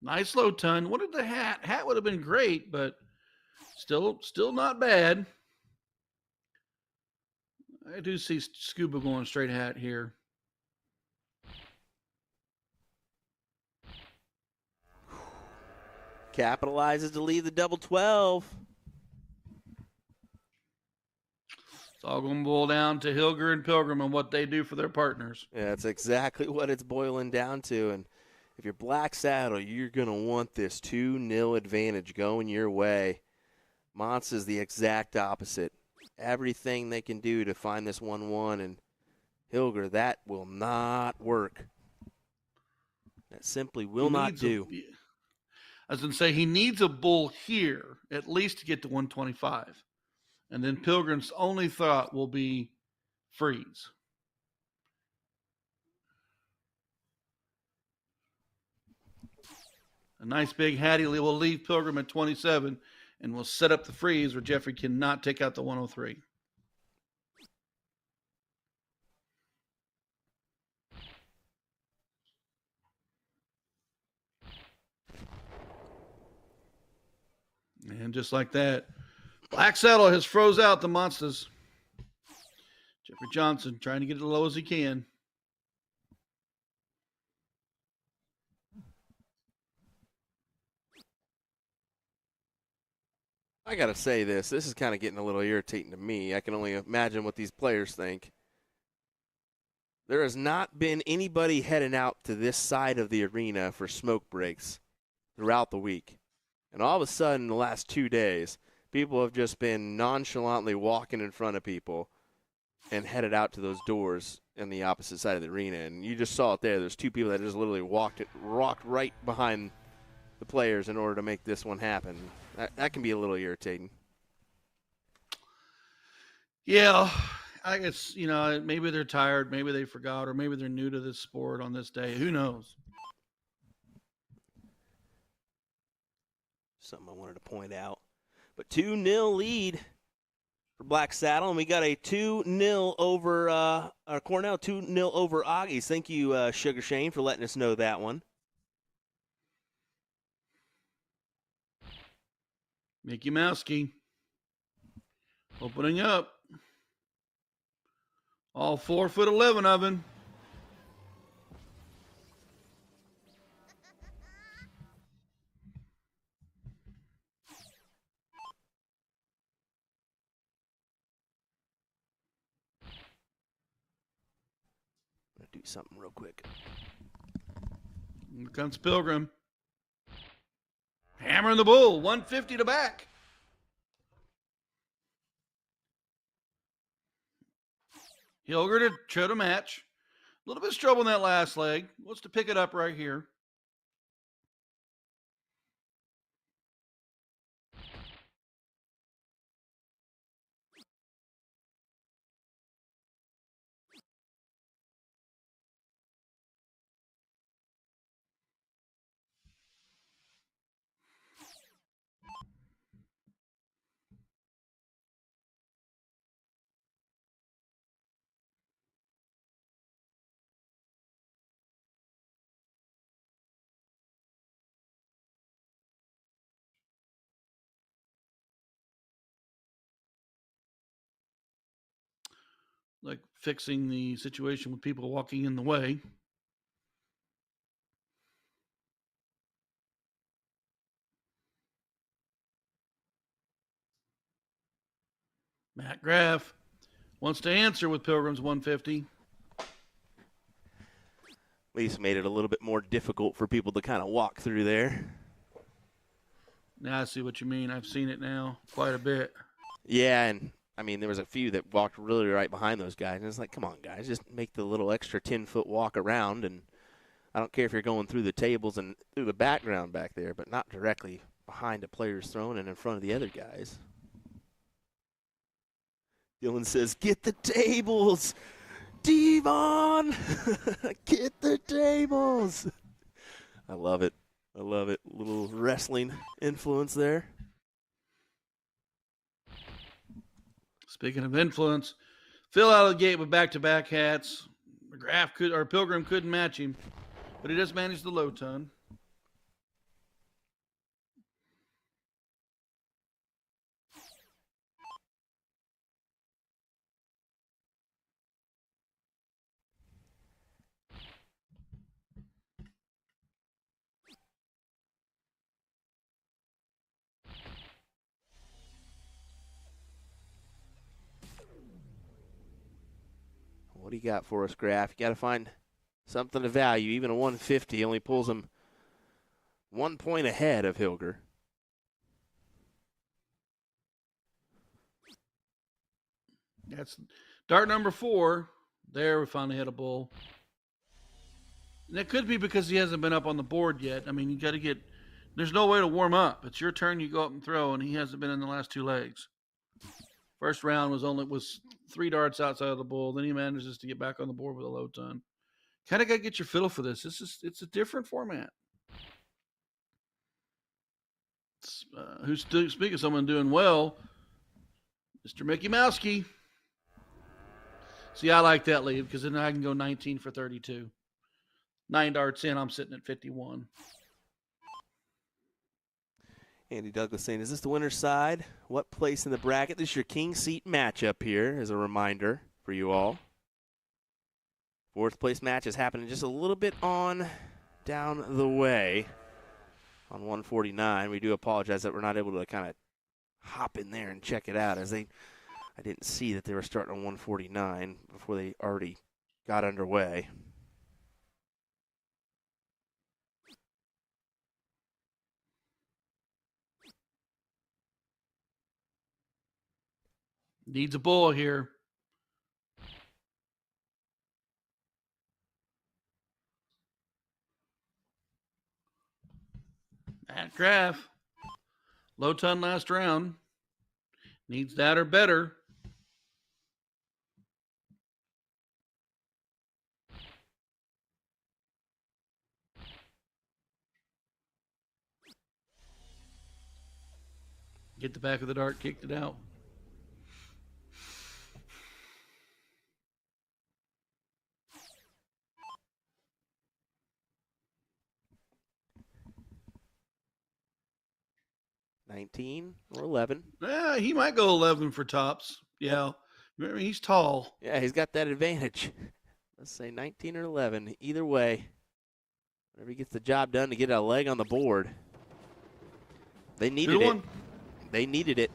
Nice low ton. Wanted the hat. Hat would have been great, but still not bad. I do see Scuba going straight hat here. capitalizes to lead the double 12. It's all going to boil down to Hilger and Pilgrim and what they do for their partners. Yeah, that's exactly what it's boiling down to. And if you're Black Saddle, you're going to want this 2-0 advantage going your way. Mons is the exact opposite. Everything they can do to find this 1-1, and Hilger, that will not work. That simply will not do. I was going to say, he needs a bull here at least to get to 125. And then Pilgrim's only thought will be freeze. A nice big Hattie will leave Pilgrim at 27 and will set up the freeze where Jeffrey cannot take out the 103. And just like that, Black Saddle has froze out the monsters. Jeffrey Johnson trying to get it as low as he can. I got to say this is kind of getting a little irritating to me. I can only imagine what these players think. There has not been anybody heading out to this side of the arena for smoke breaks throughout the week. And all of a sudden, the last 2 days, people have just been nonchalantly walking in front of people and headed out to those doors on the opposite side of the arena. And you just saw it there. There's 2 people that just literally walked right behind the players in order to make this one happen. That can be a little irritating. Yeah, I guess, maybe they're tired, maybe they forgot, or maybe they're new to this sport on this day. Who knows? Something I wanted to point out. But 2-0 lead for Black Saddle, and we got a 2-0 over Cornell, 2-0 over Aggies. Thank you, Sugar Shane, for letting us know that one. Mickey Mouski opening up. All 4'11" of him. I'm going to do something real quick. Here comes Pilgrim. Hammering the bull, 150 to back. Hilger to try to match. A little bit of trouble in that last leg. Wants to pick it up right here. Like fixing the situation with people walking in the way. Matt Graff wants to answer with Pilgrim's 150. At least made it a little bit more difficult for people to kind of walk through there. Now I see what you mean. I've seen it now quite a bit. Yeah, and I mean, there was a few that walked really right behind those guys. And it's like, come on, guys, just make the little extra 10-foot walk around. And I don't care if you're going through the tables and through the background back there, but not directly behind a player's throne and in front of the other guys. Dylan says, get the tables, Devon! Get the tables! I love it. I love it. Little wrestling influence there. Speaking of influence, Phil out of the gate with back-to-back hats. Pilgrim couldn't match him, but he does manage the low ton. do you got for us, Graf? You got to find something of value. Even a 150 only pulls him 1 point ahead of Hilger. That's dart number 4. There, we finally hit a bull. And that could be because he hasn't been up on the board yet. I mean, you got to get. There's no way to warm up. It's your turn. You go up and throw, and he hasn't been in the last 2 legs. First round was 3 darts outside of the bull. Then he manages to get back on the board with a low ton. Kind of got to get your feel for this. It's a different format. Speaking of someone doing well, Mr. Mickey Mouski. See, I like that lead because then I can go 19 for 32. 9 darts in, I'm sitting at 51. Andy Douglas saying, is this the winner's side? What place in the bracket? This is your king seat matchup here, as a reminder for you all. 4th place match is happening just a little bit on down the way on 149. We do apologize that we're not able to kind of hop in there and check it out, as I didn't see that they were starting on 149 before they already got underway. Needs a bull here. Matt Graff. Low ton last round. Needs that or better. Get the back of the dart, kicked it out. $19 or 11. Yeah, he might go 11 for tops. Yeah. Remember, he's tall. Yeah, he's got that advantage. Let's say 19 or 11. Either way, whenever he gets the job done to get a leg on the board, they needed it. They needed it.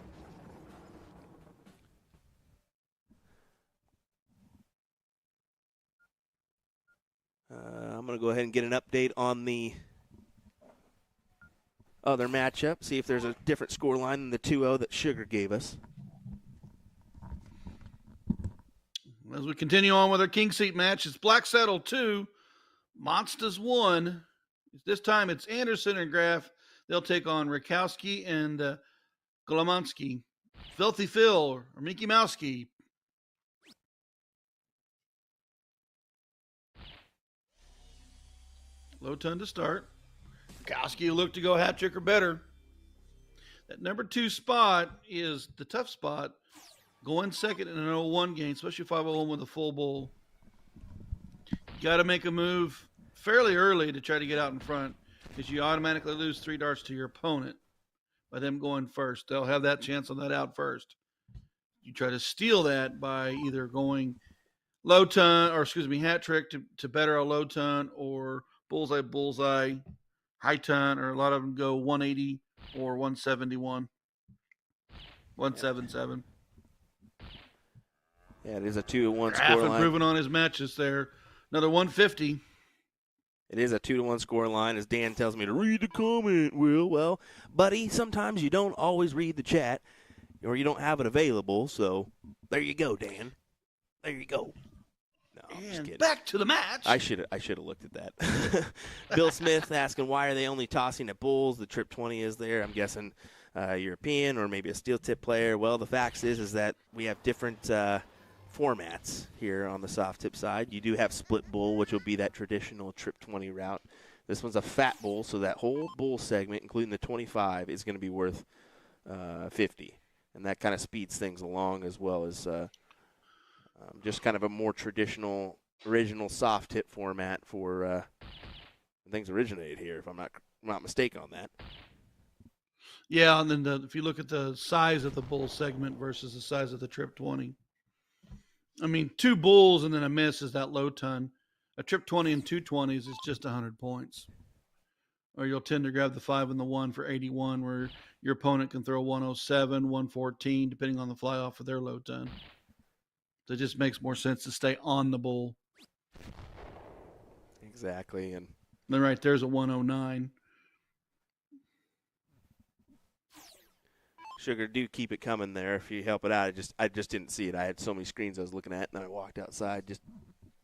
I'm going to go ahead and get an update on the other matchup, see if there's a different score line than the 2-0 that Sugar gave us. As we continue on with our king seat match, it's Black Saddle 2, Monsters 1. This time it's Anderson and Graff. They'll take on Rakowski and Golomansky. Filthy Phil or Mickey Mouski. Low ton to start. Rakowski will look to go hat trick or better. That number 2 spot is the tough spot. Going second in an 0-1 game, especially 5-0 with a full bull. You got to make a move fairly early to try to get out in front, because you automatically lose 3 darts to your opponent by them going first. They'll have that chance on that out first. You try to steal that by either going low ton, or hat trick to better a low ton, or bullseye, high ton, or a lot of them go 180 or 171, 177. Yeah, it is a 2-1 Half score line. improving on his matches there. Another 150. It is a 2-1 score line, as Dan tells me to read the comment, Will. Well, buddy, sometimes you don't always read the chat, or you don't have it available, so there you go, Dan. There you go. No, I'm just kidding. Back to the match. I should have looked at that. Bill Smith asking, why are they only tossing at bulls? The Trip 20 is there. I'm guessing European or maybe a steel tip player. Well, the fact is that we have different formats here on the soft tip side. You do have split bull, which will be that traditional Trip 20 route. This one's a fat bull, so that whole bull segment, including the 25, is going to be worth 50. And that kind of speeds things along, as well as just kind of a more traditional, original soft tip format for things originated here, if I'm not mistaken on that. Yeah, and then if you look at the size of the bull segment versus the size of the Trip 20, I mean, 2 bulls and then a miss is that low ton. A Trip 20 and 2 20s is just 100 points. Or you'll tend to grab the 5 and the 1 for 81, where your opponent can throw 107, 114, depending on the fly off of their low ton. So it just makes more sense to stay on the bull. Exactly. And Then right there's a 109. Sugar, do keep it coming there if you help it out. I just didn't see it. I had so many screens I was looking at, and then I walked outside just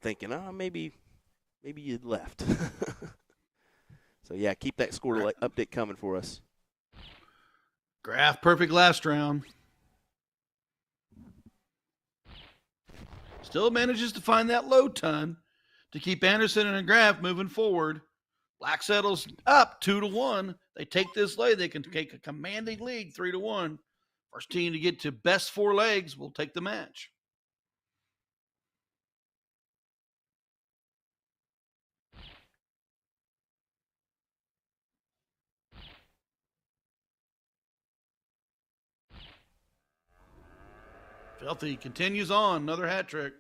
thinking, maybe you'd left. So, yeah, keep that score update coming for us. Graf perfect last round. Still manages to find that low ton to keep Anderson and Graf moving forward. Black settles up 2-1. They take this leg. They can take a commanding lead 3-1. First team to get to best 4 legs will take the match. Filthy continues on. Another hat trick.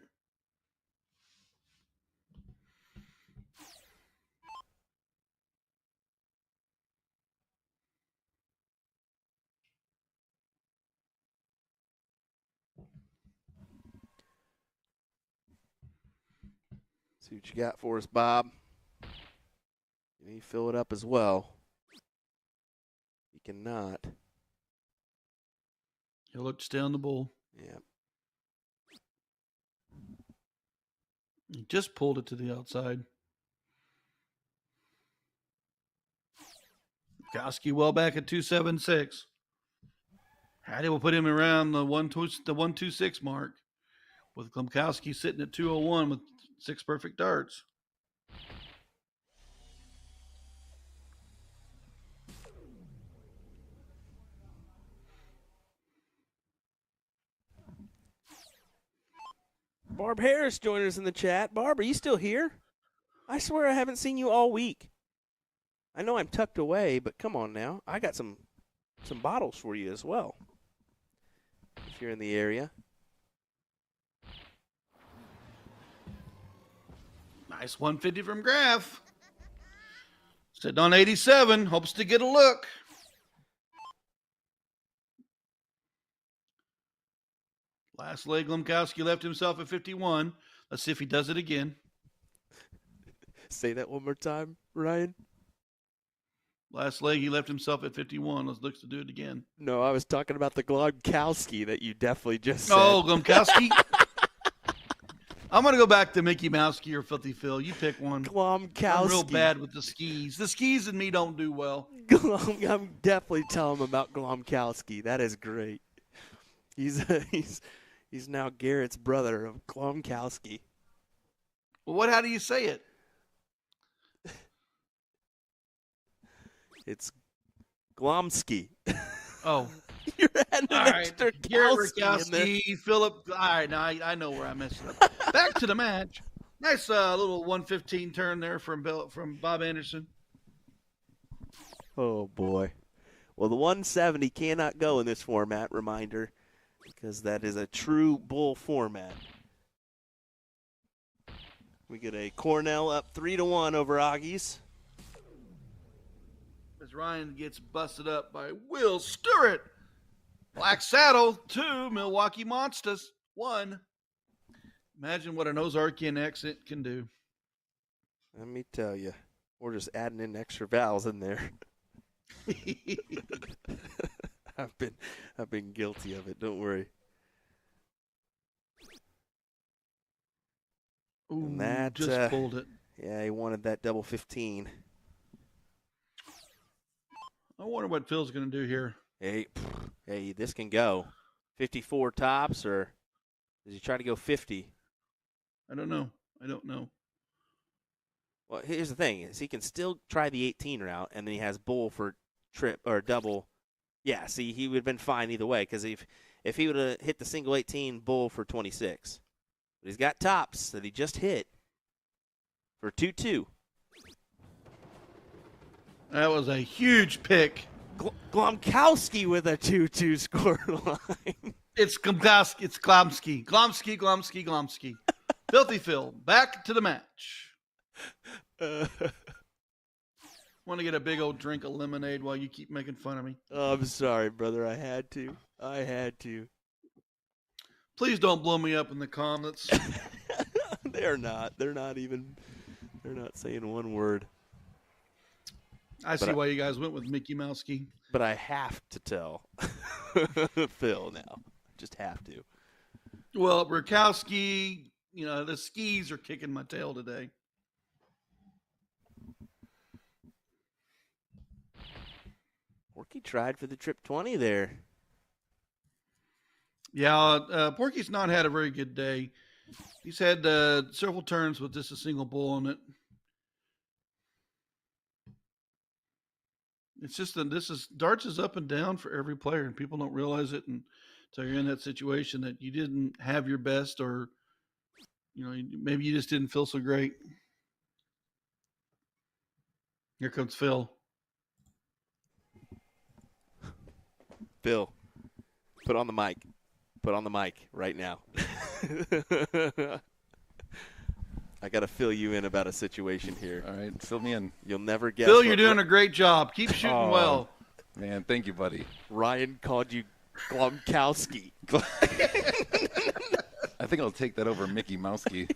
See what you got for us, Bob. Can you fill it up as well? You cannot. He'll look to stay on the bull. Yeah. He just pulled it to the outside. Koski well back at 276. Hattie will put him around the 126 mark, with Klimkowski sitting at 201 with 6 perfect darts. Barb Harris joined us in the chat. Barb, are you still here? I swear I haven't seen you all week. I know I'm tucked away, but come on now. I got some bottles for you as well, if you're in the area. Nice 150 from Graf. Sitting on 87. Hopes to get a look. Last leg, Klimkowski left himself at 51. Let's see if he does it again. Say that one more time, Ryan. Last leg, he left himself at 51. Let's look to do it again. No, I was talking about the Glomkowski that you definitely just said. Oh, Klimkowski. I'm going to go back to Mickey Mousky or Filthy Phil. You pick one. Glomkowski. I'm real bad with the skis. The skis and me don't do well. I'm definitely telling him about Glomkowski. That is great. He's now Garrett's brother of Glomkowski. Well, how do you say it? It's Glomsky. Oh. You're adding an extra Garrett Kowski in there. Rakowski, Philip. All right, now I know where I messed up. Back to the match. Nice little 115 turn there from Bob Anderson. Oh, boy. Well, the 170 cannot go in this format, reminder, because that is a true bull format. We get a Cornell up 3-1 over Aggies. As Ryan gets busted up by Will Stewart. Black Saddle, 2. Milwaukee Monsters, 1. Imagine what an Ozarkian accent can do. Let me tell you. We're just adding in extra vowels in there. I've been guilty of it. Don't worry. Ooh, And that just pulled it. Yeah, he wanted that double 15. I wonder what Phil's going to do here. Hey, this can go. 54 tops, or does he try to go 50? I don't know. Well, here's the thing: is he can still try the 18 route, and then he has bull for trip or double. Yeah, see, he would have been fine either way, because if he would have hit the single 18, bull for 26. But he's got tops that he just hit for 2-2. That was a huge pick. Glomkowski with a 2-2 score line. It's Glomkowski. It's Glomsky. Glomsky. Filthy Phil, back to the match. Want to get a big old drink of lemonade while you keep making fun of me? Oh, I'm sorry, brother. I had to. Please don't blow me up in the comments. They're not. They're not saying one word. I see why you guys went with Mickey Mousky. But I have to tell Phil now. Just have to. Well, Rakowski, the skis are kicking my tail today. Porky tried for the trip 20 there. Yeah, Porky's not had a very good day. He's had several turns with just a single bull on it. It's just that darts is up and down for every player, and people don't realize it until you're in that situation that you didn't have your best, or maybe you just didn't feel so great. Here comes Phil. Phil, put on the mic. Put on the mic right now. I got to fill you in about a situation here. All right, fill me in. You'll never guess. Phil, you're doing a great job. Keep shooting well. Man, thank you, buddy. Ryan called you Glomkowski. I think I'll take that over Mickey Mousky.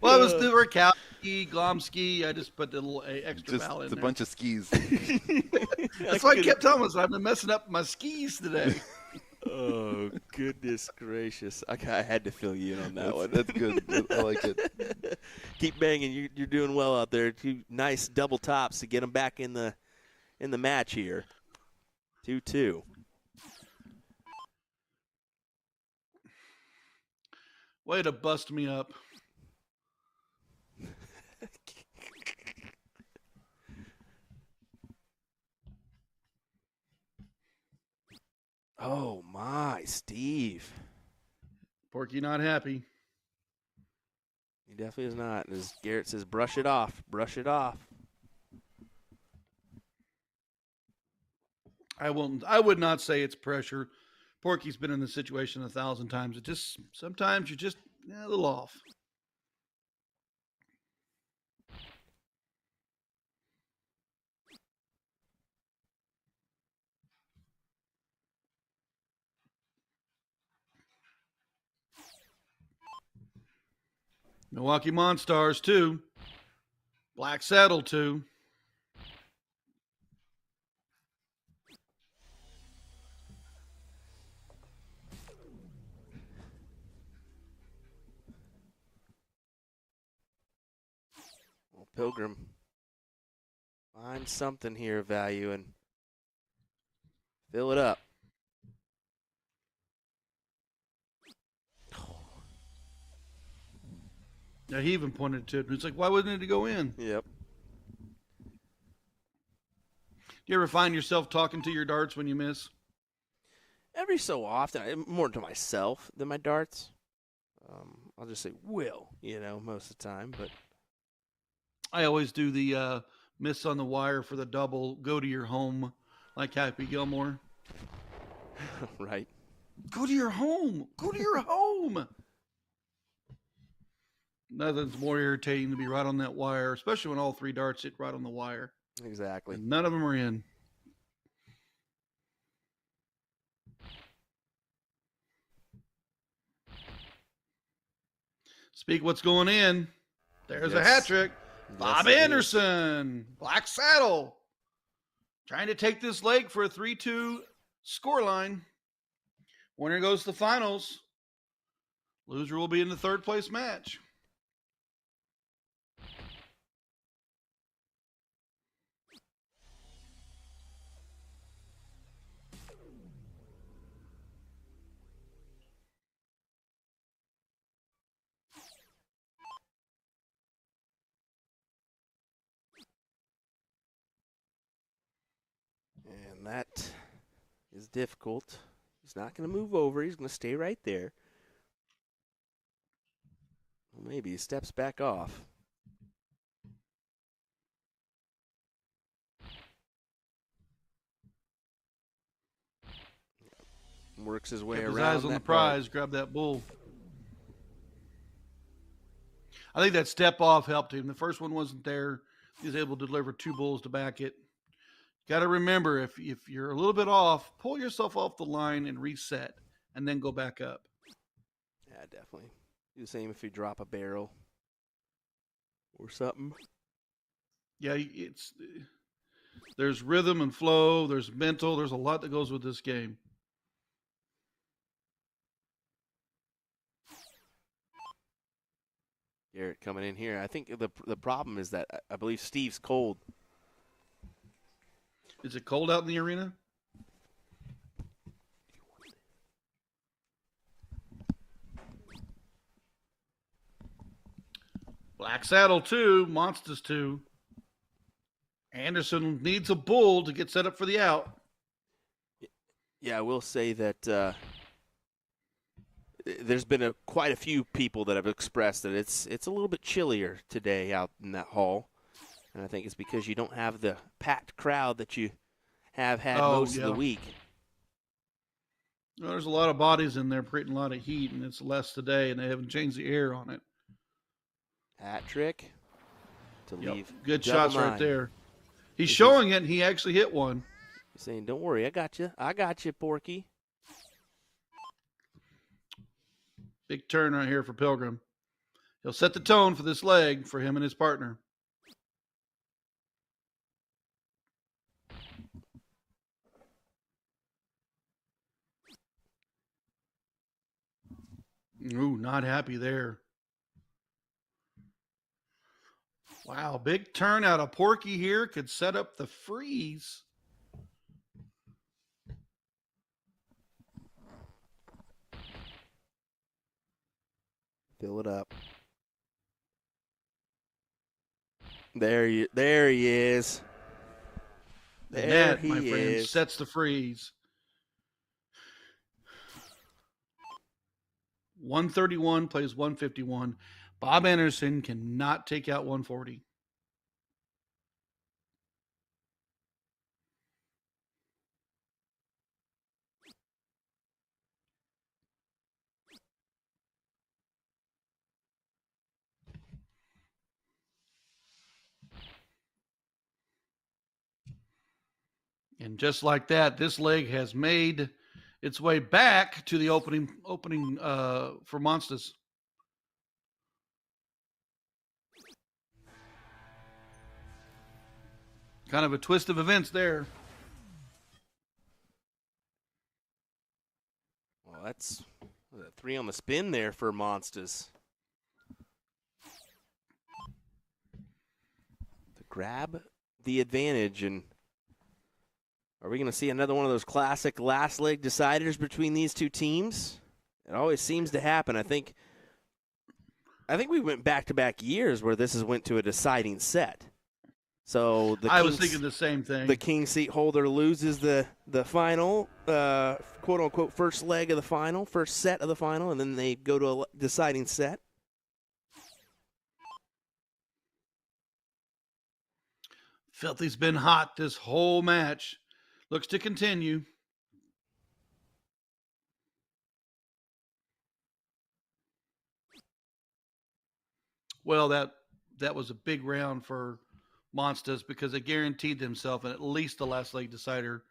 Well, it was the Rakowski, Glomsky. I just put the little extra vowel in Just a there. bunch of skis. That's why I kept telling us I've been messing up my skis today. Oh, goodness gracious. I had to fill you in on that one. That's good. I like it. Keep banging. You're doing well out there. Two nice double tops to get them back in the match here. 2-2. Way to bust me up. Oh, my, Steve. Porky not happy. He definitely is not. As Garrett says, brush it off. Brush it off. I would not say it's pressure. Porky's been in this situation 1,000 times. It just sometimes you're just a little off. Milwaukee Monstars 2. Black Saddle 2. Well, Pilgrim, find something here of value and fill it up. Yeah, he even pointed to it. He's like, why wouldn't it go in? Yep. Do you ever find yourself talking to your darts when you miss? Every so often, more to myself than my darts. I'll just say will, most of the time. But I always do the miss on the wire for the double, go to your home, like Happy Gilmore. right. Go to your home. Go to your home. Nothing's more irritating to be right on that wire, especially when all three darts hit right on the wire. Exactly. And none of them are in. Speak what's going in. There's a hat trick. Bob it is. Anderson, Black Saddle, trying to take this leg for a 3-2 scoreline. Winner goes to the finals. Loser will be in the third place match. And that is difficult. He's not going to move over. He's going to stay right there. Well, maybe he steps back off. Works his way Kept his around. eyes on the that prize. Grab that bull. I think that step off helped him. The first one wasn't there. He was able to deliver two bulls to back it. got to remember, if you're a little bit off, pull yourself off the line and reset, and then go back up. Yeah, definitely. Do the same if you drop a barrel or something. Yeah, there's rhythm and flow. There's mental. There's a lot that goes with this game. Garrett coming in here. I think the problem is that I believe Steve's cold. Is it cold out in the arena? Black Saddle 2, Monsters 2. Anderson needs a bull to get set up for the out. Yeah, I will say that there's been quite a few people that have expressed that it's a little bit chillier today out in that hall. And I think it's because you don't have the packed crowd that you have had most of the week. Well, there's a lot of bodies in there creating a lot of heat, and it's less today, and they haven't changed the air on it. Hat trick to leave. Good shots right there. He's showing it, and he actually hit one. He's saying, don't worry, I got you. I got you, Porky. Big turn right here for Pilgrim. He'll set the tone for this leg for him and his partner. Ooh, not happy there. Wow, big turn out of Porky here. Could set up the freeze. Fill it up. There he is. The net, my friend, sets the freeze. 131 plays 151. Bob Anderson cannot take out 140. And just like that, this leg has made its way back to the opening for Monsters. Kind of a twist of events there. Well, that's 3 on the spin there for Monsters. To grab the advantage, and are we going to see another one of those classic last leg deciders between these two teams? It always seems to happen. I think we went back-to-back years where this has went to a deciding set. So I was thinking the same thing. The king seat holder loses the final, quote-unquote, first leg of the final, first set of the final, and then they go to a deciding set. Filthy's been hot this whole match. Looks to continue. Well, that was a big round for Monsters because they guaranteed themselves at least the last leg decider.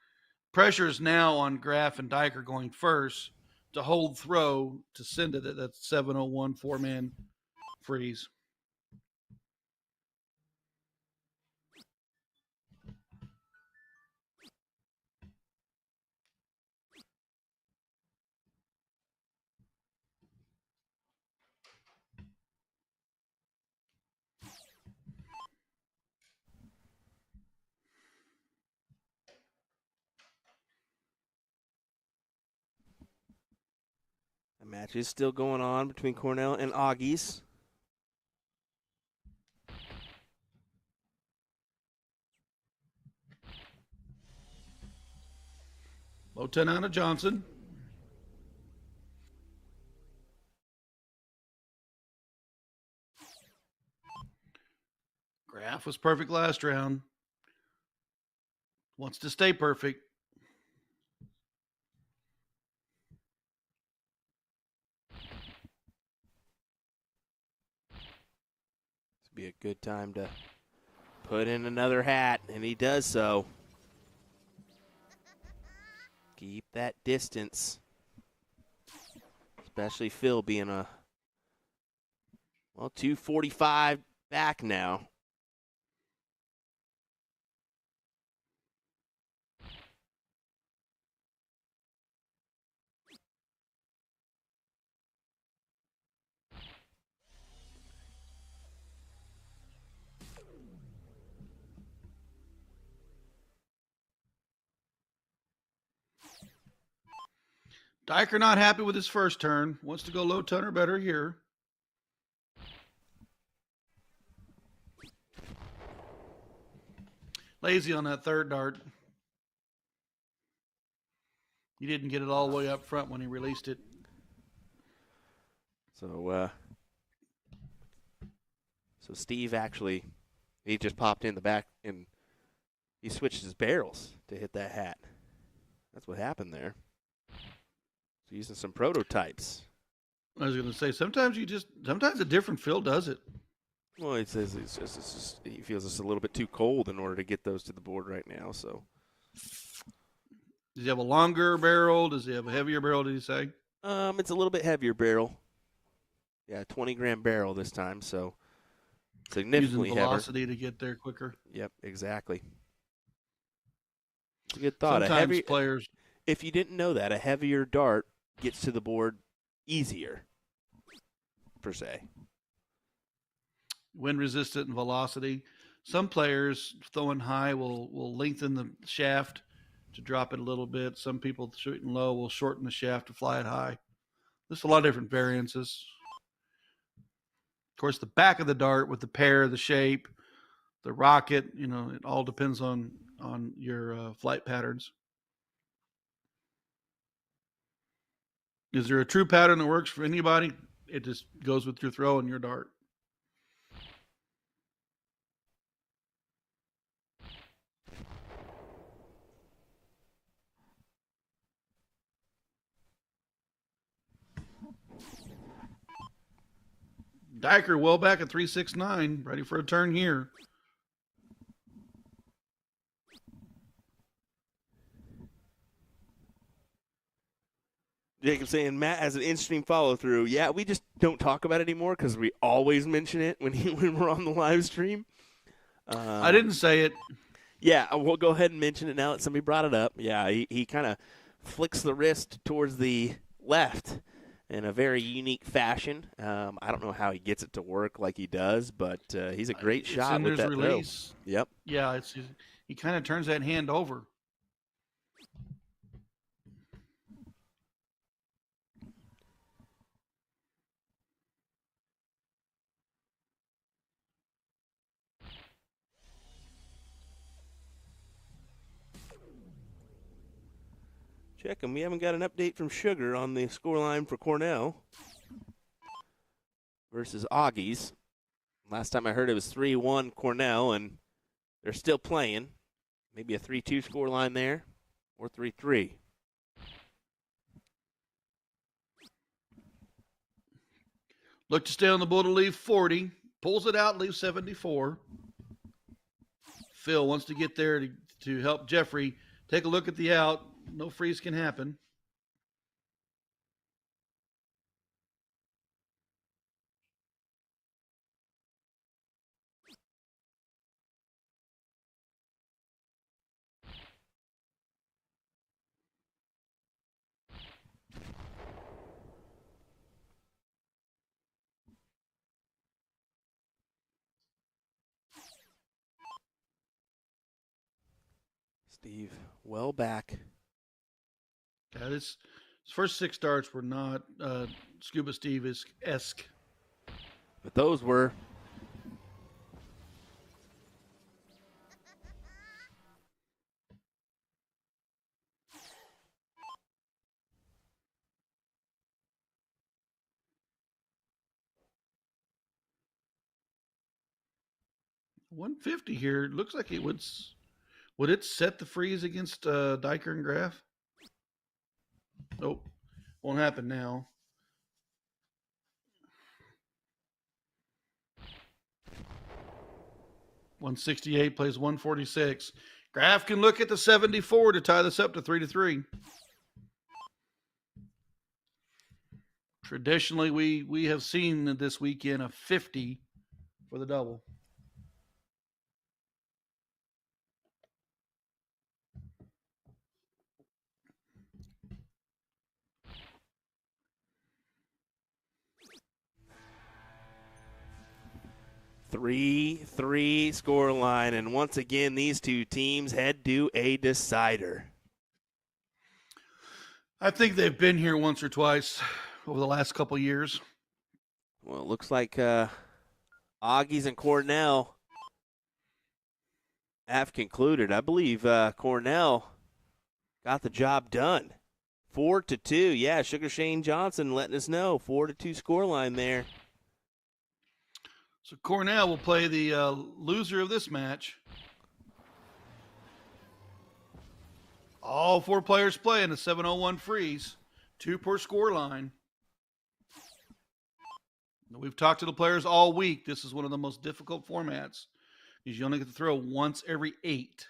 Pressure is now on Graff and Diker going first to hold throw to send it at that 7:01 4-man freeze. The match is still going on between Cornell and Augies. Low 10 out of Johnson. Graff was perfect last round. Wants to stay perfect. Be a good time to put in another hat, and he does so. keep that distance. Especially Phil being 2:45 back now. Diker not happy with his first turn. Wants to go low ton or better here. Lazy on that third dart. He didn't get it all the way up front when he released it. So Steve actually, he just popped in the back and he switched his barrels to hit that hat. That's what happened there. So using some prototypes. I was going to say, sometimes a different Phil does it. Well, he says he feels it's a little bit too cold in order to get those to the board right now. So, Does he have a longer barrel? Does he have a heavier barrel, did he say? it's a little bit heavier barrel. Yeah, 20-gram barrel this time, so significantly Using velocity to get there quicker. Yep, exactly. It's a good thought. Sometimes players, if you didn't know that, a heavier dart gets to the board easier, per se. wind resistant and velocity. Some players throwing high will lengthen the shaft to drop it a little bit. Some people shooting low will shorten the shaft to fly it high. There's a lot of different variances. Of course, the back of the dart with the pear, the shape, the rocket, it all depends on your flight patterns. Is there a true pattern that works for anybody? It just goes with your throw and your dart. Diker well back at 369, ready for a turn here. Jacob saying Matt has an interesting follow through. Yeah, we just don't talk about it anymore because we always mention it when we're on the live stream. I didn't say it. Yeah, we'll go ahead and mention it now that somebody brought it up. Yeah, he kind of flicks the wrist towards the left in a very unique fashion. I don't know how he gets it to work like he does, but he's a great shot with that release. throw. Yep. Yeah, he kind of turns that hand over. Checking. We haven't got an update from Sugar on the scoreline for Cornell versus Augies. Last time I heard it was 3-1 Cornell, and they're still playing. Maybe a 3-2 scoreline there, or 3-3. Look to stay on the board to leave 40. Pulls it out, leaves 74. Phil wants to get there to help Jeffrey. Take a look at the out. No freeze can happen. Steve, well back. Yeah, his first 6 darts were not Scuba Steve-esque. But those were. $150 here. Looks like it would. Would it set the freeze against Diker and Graf? Nope. Won't happen now. $168 plays $146. Graf can look at the 74 to tie this up to 3-3. Traditionally, we have seen this weekend a 50 for the double. Three score line, and once again, these two teams head to a decider. I think they've been here once or twice over the last couple years. Well, it looks like Augies and Cornell have concluded. I believe Cornell got the job done. 4-2. Yeah, Sugar Shane Johnson letting us know. 4-2 scoreline there. So Cornell will play the loser of this match. All 4 players play in a 7-0-1 freeze, 2 per score line. We've talked to the players all week. This is one of the most difficult formats because you only get to throw once every 8.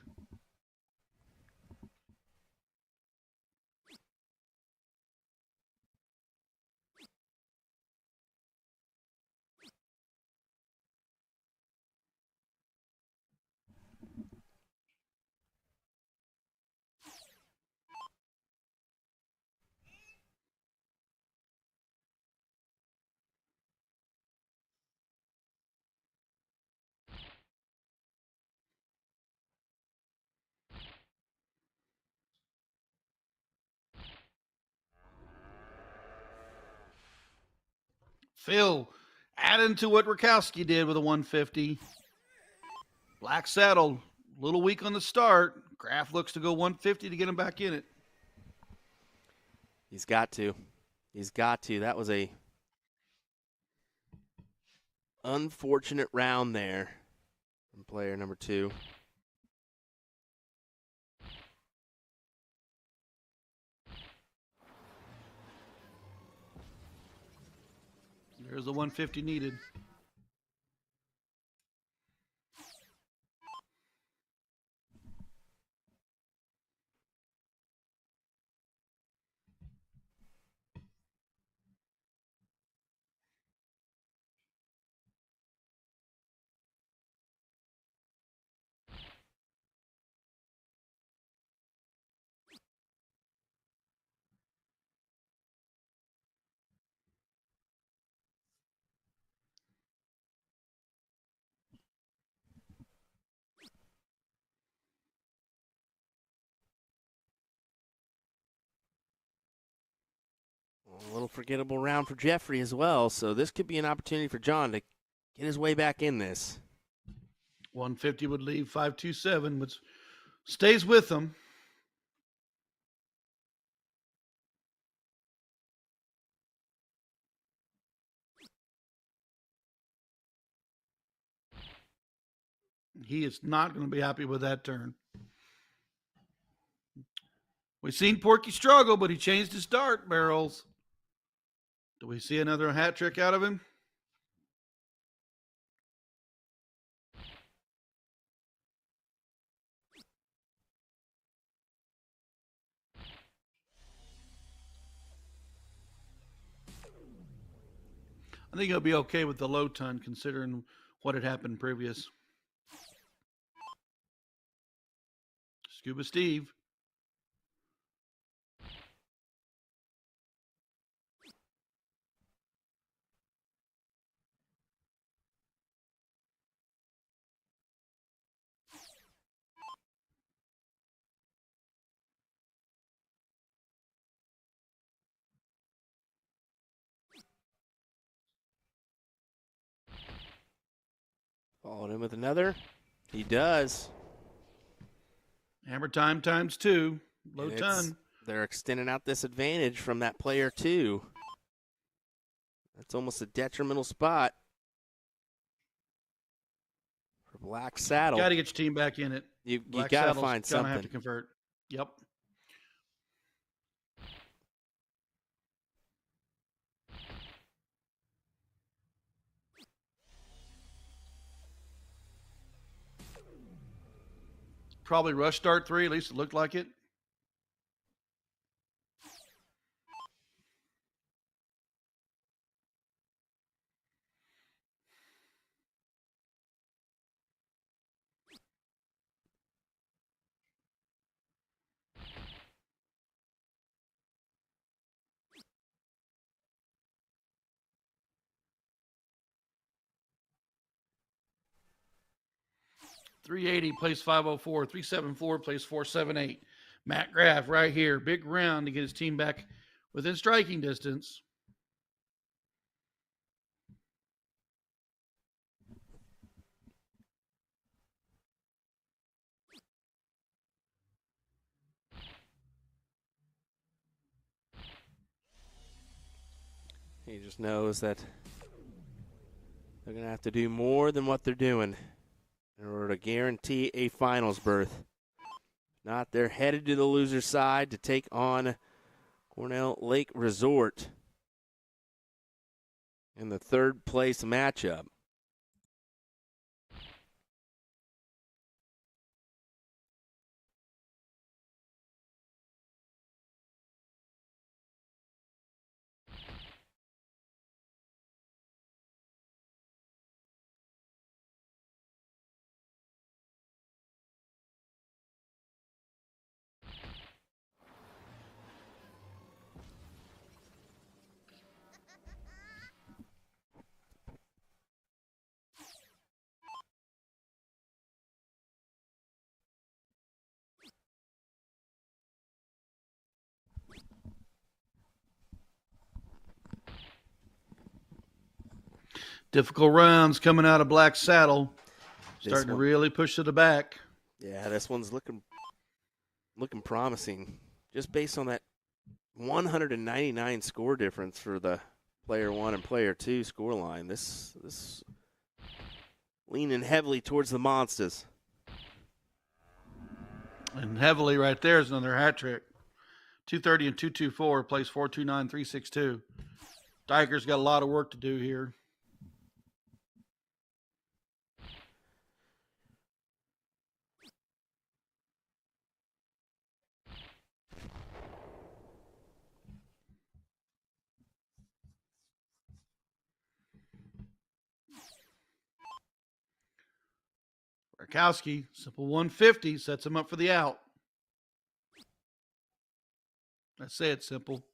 Phil adding to what Rakowski did with a 150. Black Saddle, a little weak on the start. Graf looks to go 150 to get him back in it. He's got to. That was a unfortunate round there from player number 2. There's the 150 needed. A little forgettable round for Jeffrey as well, so this could be an opportunity for John to get his way back in this. 150 would leave 527, which stays with him. He is not going to be happy with that turn. We've seen Porky struggle, but he changed his dart barrels. Do we see another hat trick out of him? I think he'll be okay with the low ton considering what had happened previous. Scuba Steve. Followed him with another. He does. Hammer time times 2. Low And ton. They're extending out this advantage from that player 2. That's almost a detrimental spot for Black Saddle. Got to get your team back in it. You Black got to Saddle's find gonna have something. to convert. Yep. Probably rush start 3, at least it looked like it. 380 plays 504. 374 plays 478. Matt Graff right here. Big round to get his team back within striking distance. He just knows that they're going to have to do more than what they're doing in order to guarantee a finals berth. Not, they're headed to the loser's side to take on Cornell Lake Resort in the third place matchup. Difficult rounds coming out of Black Saddle. Starting to one- really push to the back. Yeah, this one's looking promising. Just based on that 199 score difference for the player 1 and player 2 score line. This leaning heavily towards the Monsters. And heavily right there is another hat trick. 230 and 224 plays 429, 362. Dyker's got a lot of work to do here. Rakowski, simple 150, sets him up for the out. I say it's simple.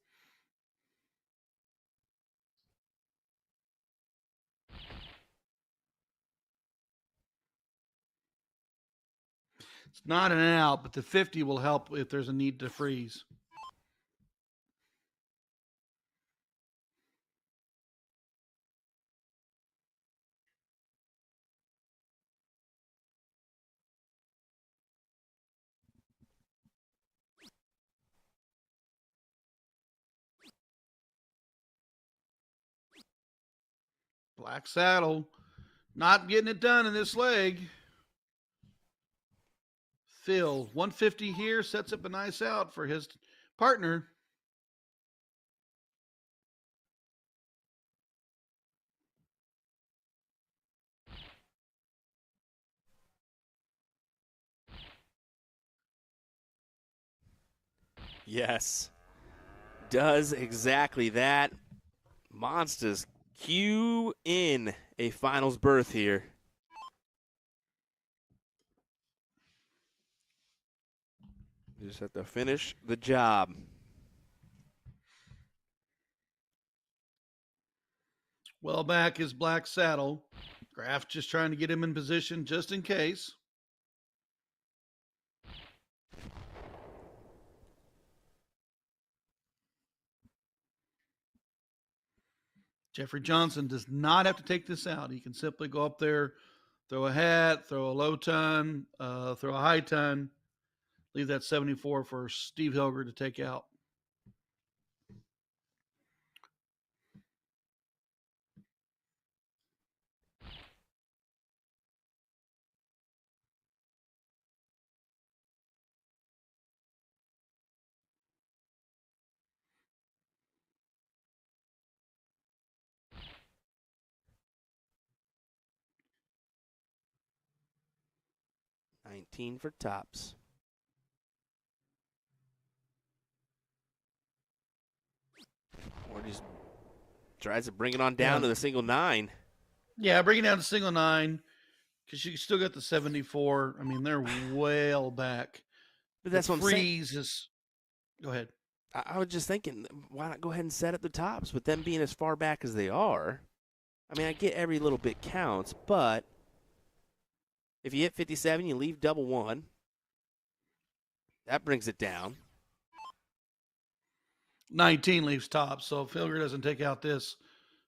It's not an out, but the 50 will help if there's a need to freeze. Black Saddle, not getting it done in this leg. Phil, 150 here, sets up a nice out for his partner. Yes. Does exactly that. Monsters cue in a finals berth here. You just have to finish the job. Well back is Black Saddle. Graff just trying to get him in position just in case. Jeffrey Johnson does not have to take this out. He can simply go up there, throw a hat, throw a low ton, throw a high ton, leave that 74 for Steve Hilger to take out. $19 for tops. Or just tries to bring it on down to the single 9. Yeah, bring it down to single 9 because you still got the 74. I mean, they're well back. But that's the what I'm saying. freeze is. Go ahead. I was just thinking, why not go ahead and set up the tops with them being as far back as they are? I mean, I get every little bit counts, but If you hit 57, you leave double one. That brings it down. 19 leaves top. So if Hilger doesn't take out this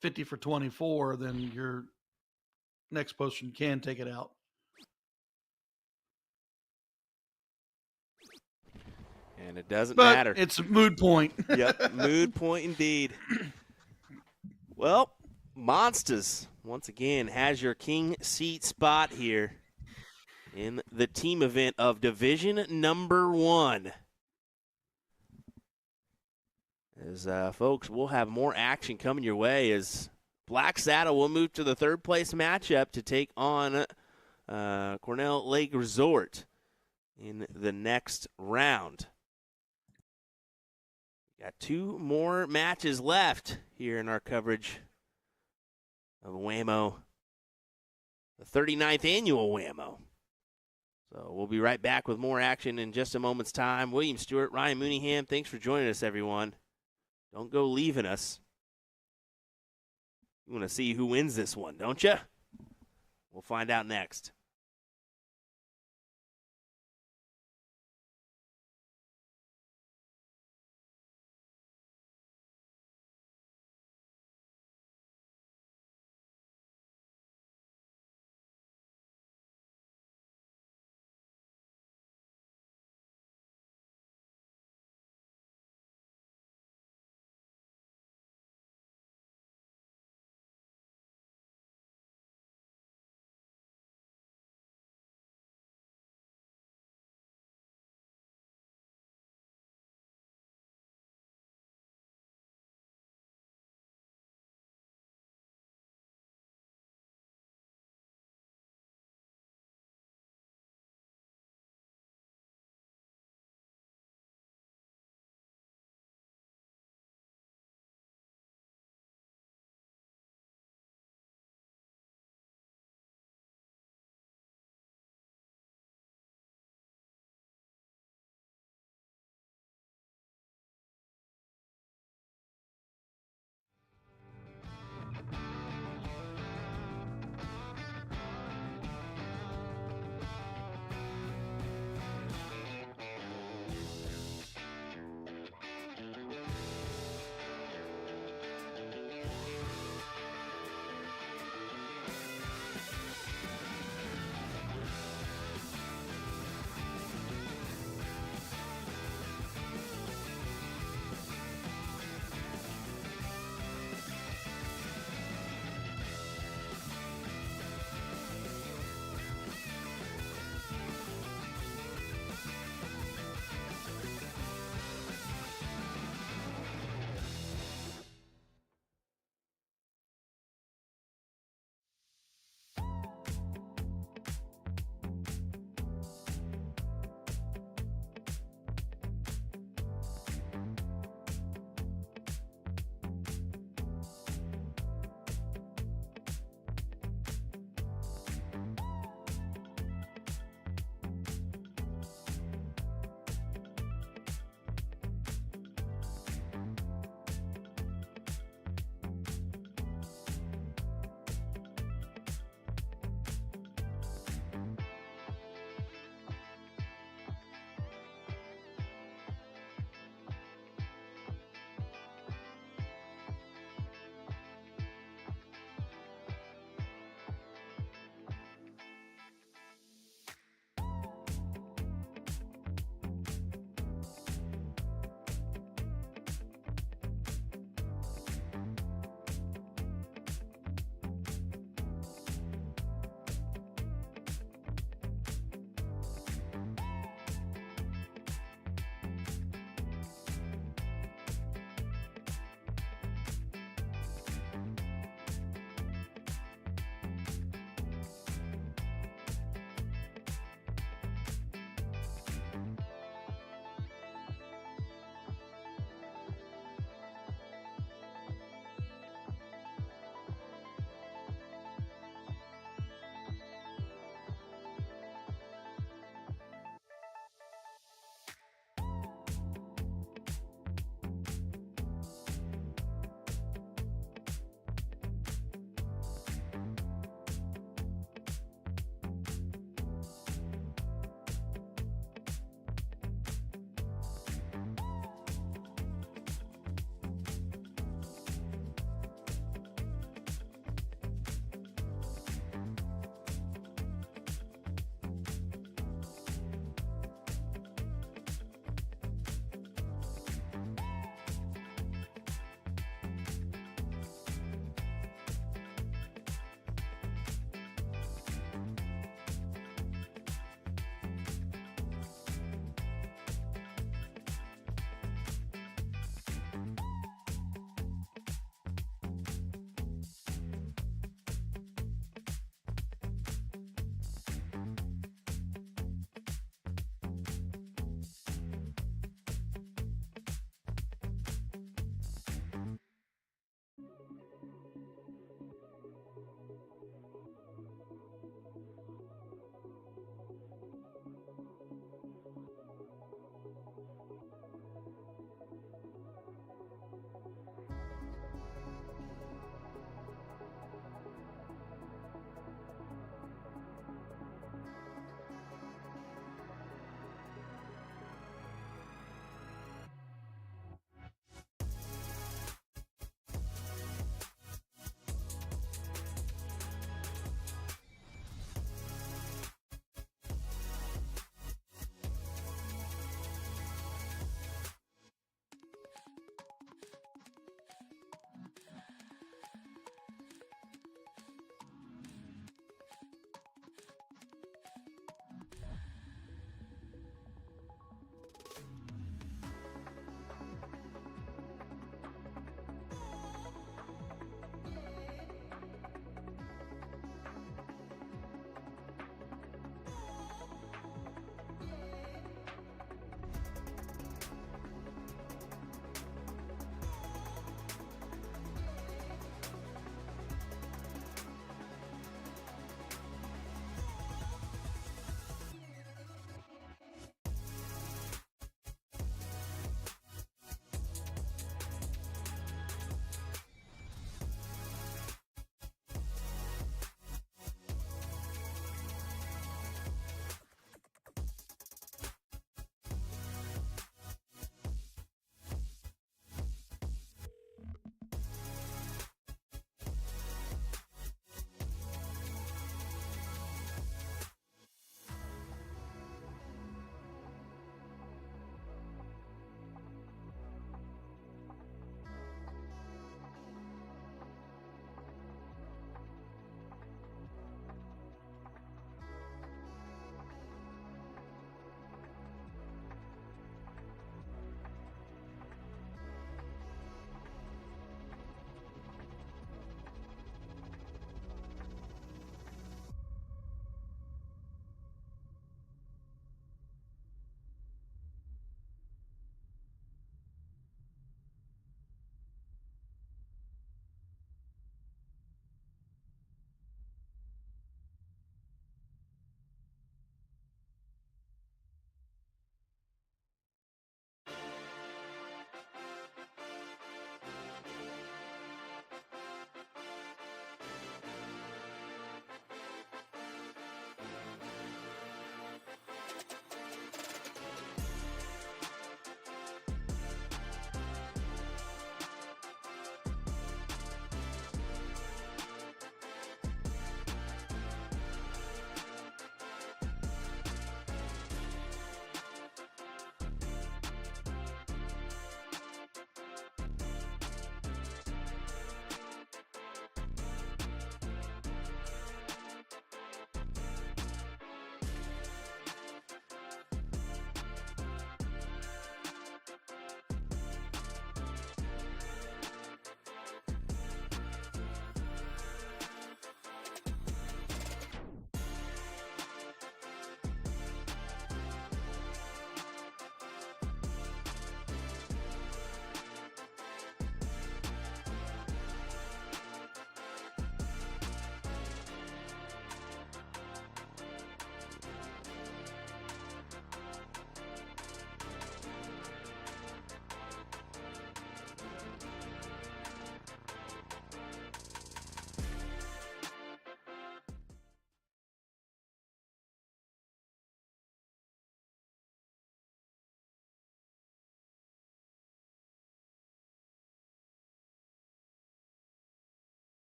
50 for 24, then your next potion can take it out. And it doesn't But matter. it's a mood point. Yep, mood point indeed. Well, Monsters, once again, has your king seat spot here in the team event of Division number 1. As folks, we'll have more action coming your way as Black Saddle will move to the third place matchup to take on Cornell Lake Resort in the next round. Got 2 more matches left here in our coverage of WAMO, the 39th annual WAMO. So we'll be right back with more action in just a moment's time. William Stewart, Ryan Mooneyham, thanks for joining us, everyone. Don't go leaving us. You want to see who wins this one, don't you? We'll find out next.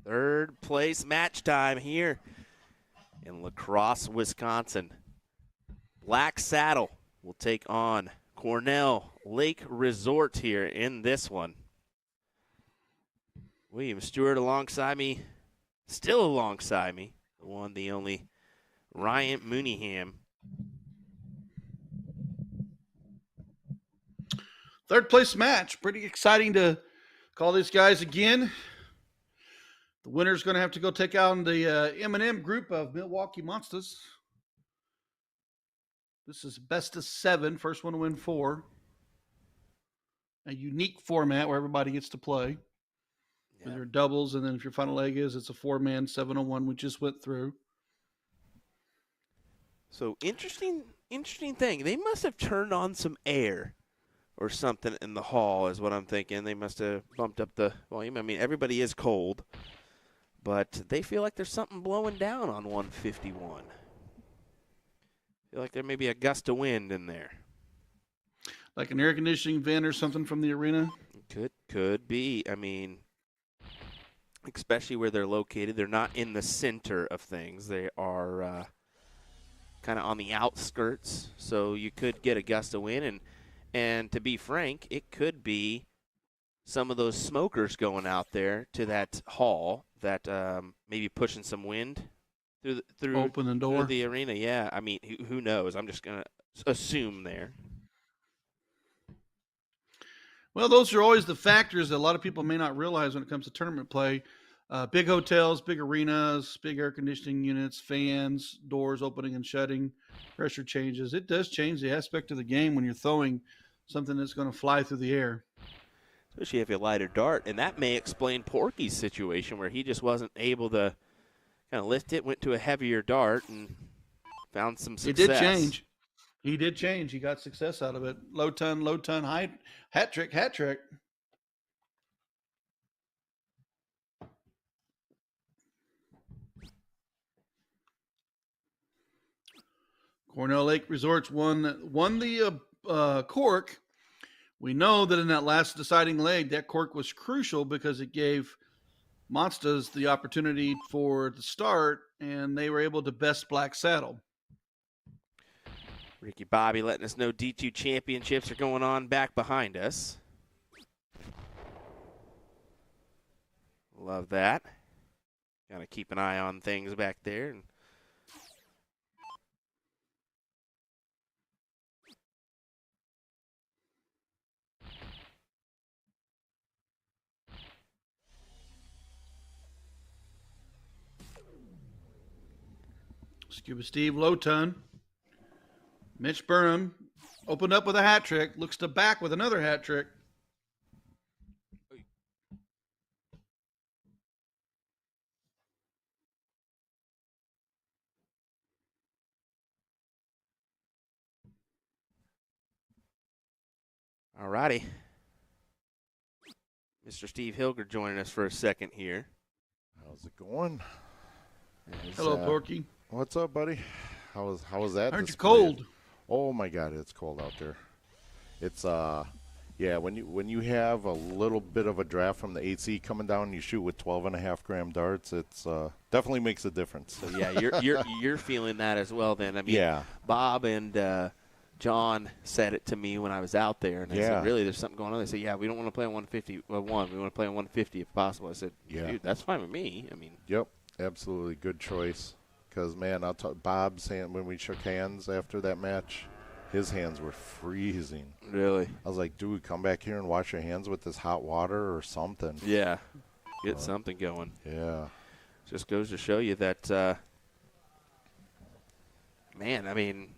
Third place match time here in La Crosse, Wisconsin. Black Saddle will take on Cornell Lake Resort here in this one. William Stewart alongside me, still alongside me, the one, the only Ryan Mooneyham. Third place match. Pretty exciting to call these guys again. The winner's going to have to go take on the M&M group of Milwaukee Monsters. This is best of 7. First one to win 4. A unique format where everybody gets to play. Yeah. There are doubles, and then if your final leg is, it's a 4-man 7-on-1 we just went through. So interesting thing. They must have turned on some air or something in the hall is what I'm thinking. They must have bumped up the volume. I mean, everybody is cold, but they feel like there's something blowing down on 151. Feel like there may be a gust of wind in there. Like an air conditioning vent or something from the arena? Could be. I mean, especially where they're located. They're not in the center of things. They are kind of on the outskirts, so you could get a gust of wind. And to be frank, it could be some of those smokers going out there to that hall that maybe pushing some wind through open the door through the arena. Yeah, I mean, who knows? I'm just gonna assume there. Well, those are always the factors that a lot of people may not realize when it comes to tournament play. Big hotels, big arenas, big air conditioning units, fans, doors opening and shutting, pressure changes. It does change the aspect of the game when you're throwing something that's going to fly through the air. Especially if you light a dart, and that may explain Porky's situation where he just wasn't able to kind of lift it, went to a heavier dart, and found some success. It did change. He did change. He got success out of it. Low ton, high, hat trick. Cornell Lake Resorts won the cork. We know that in that last deciding leg, that cork was crucial because it gave Monsters the opportunity for the start, and they were able to best Black Saddle. Ricky Bobby letting us know D2 championships are going on back behind us. Love that. Got to keep an eye on things back there. Scuba Steve low ton. Mitch Burnham opened up with a hat trick. Looks to back with another hat trick. All righty. Mr. Steve Hilger joining us for a second here. How's it going? Hello, Porky. What's up, buddy? How was that? Aren't you cold? Oh my God, it's cold out there. It's yeah. When you have a little bit of a draft from the AC coming down, and you shoot with 12.5 gram darts. It's definitely makes a difference. So yeah, you're feeling that as well. Then I mean, yeah. Bob and John said it to me when I was out there, and I said, really, there's something going on. They said, yeah, we don't want to play on 151. We want to play on 150 if possible. I said, dude, that's fine with me. I mean, yep, absolutely good choice. Because, man, I'll talk Bob's hand when we shook hands after that match, his hands were freezing. Really? I was like, dude, come back here and wash your hands with this hot water or something. Yeah, get something going. Yeah. Just goes to show you that, man, I mean,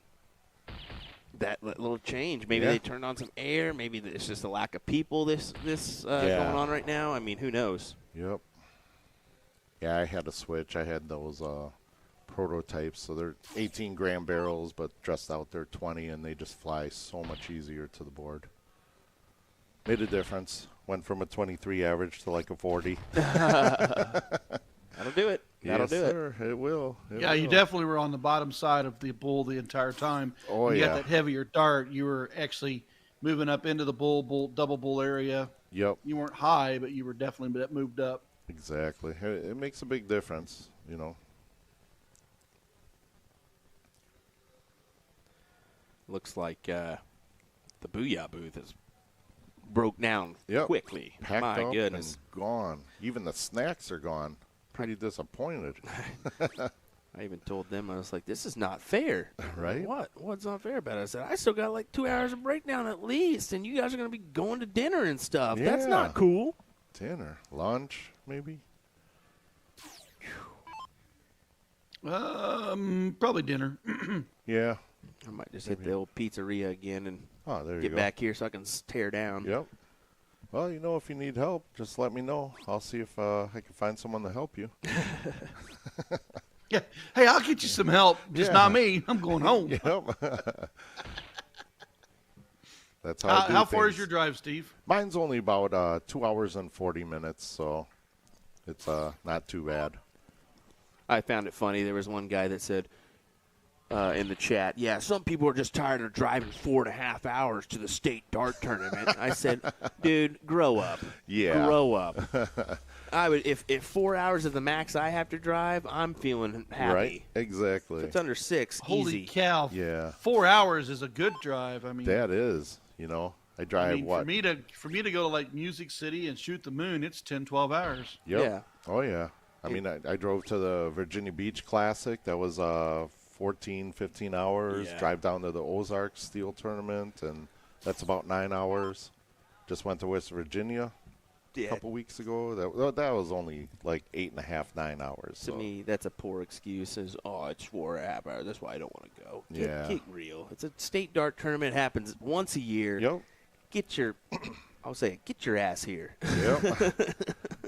that little change. Maybe they turned on some air. Maybe it's just a lack of people this going on right now. I mean, who knows? Yep. Yeah, I had to switch. I had those prototypes, so they're 18 gram barrels, but dressed out they're 20, and they just fly so much easier to the board. Made a difference. Went from a 23 average to like a 40. That'll do it. That'll do sir. It will. Yeah, you definitely were on the bottom side of the bull the entire time. Oh, when you yeah. got that heavier dart, you were actually moving up into the double bull area. Yep. You weren't high, but you were definitely moved up. Exactly. It makes a big difference, you know. Looks like the Booyah booth is broke down Yep. quickly. Packed My up goodness. and gone. Even the snacks are gone. Pretty disappointed. I even told them, I was like, this is not fair. Right? What's not fair about it? I said, I still got like 2 hours of breakdown at least, and you guys are going to be going to dinner and stuff. That's Yeah. not cool. Dinner, lunch, maybe. Probably dinner. Yeah. I might just hit the old pizzeria again and Oh, there you get go. back here so I can tear down. Yep. Well, you know, if you need help, just let me know. I'll see if I can find someone to help you. Yeah. Hey, I'll get you some help. Just Yeah. not me. I'm going home. Yep. That's how I do How far is things. your drive, Steve? Mine's only about 2 hours and 40 minutes, so it's not too bad. I found it funny. There was one guy that said in the chat, yeah, some people are just tired of driving 4.5 hours to the state dart tournament. I said, dude, grow up. Yeah. Grow up. I would if 4 hours is the max I have to drive, I'm feeling happy. Right? Exactly. If it's under 6, Holy easy. cow. Yeah. 4 hours is a good drive. I mean, That is, you know, I drive what? for me to go to like Music City and shoot the moon, it's 10, 12 hours. Yep. Yeah. Oh, yeah. I mean, I drove to the Virginia Beach Classic. That was 14, 15 hours. Yeah. Drive down to the Ozarks Steel Tournament, and that's about 9 hours. Just went to West Virginia a Yeah. couple weeks ago. That was only like 8.5, 9 hours. To So. me, that's a poor excuse. Is it's 4.5 hours. That's why I don't want to go. Get real. It's a state dart tournament. It happens once a year. Yep. Get your, I'll say it. Get your ass here. Yep.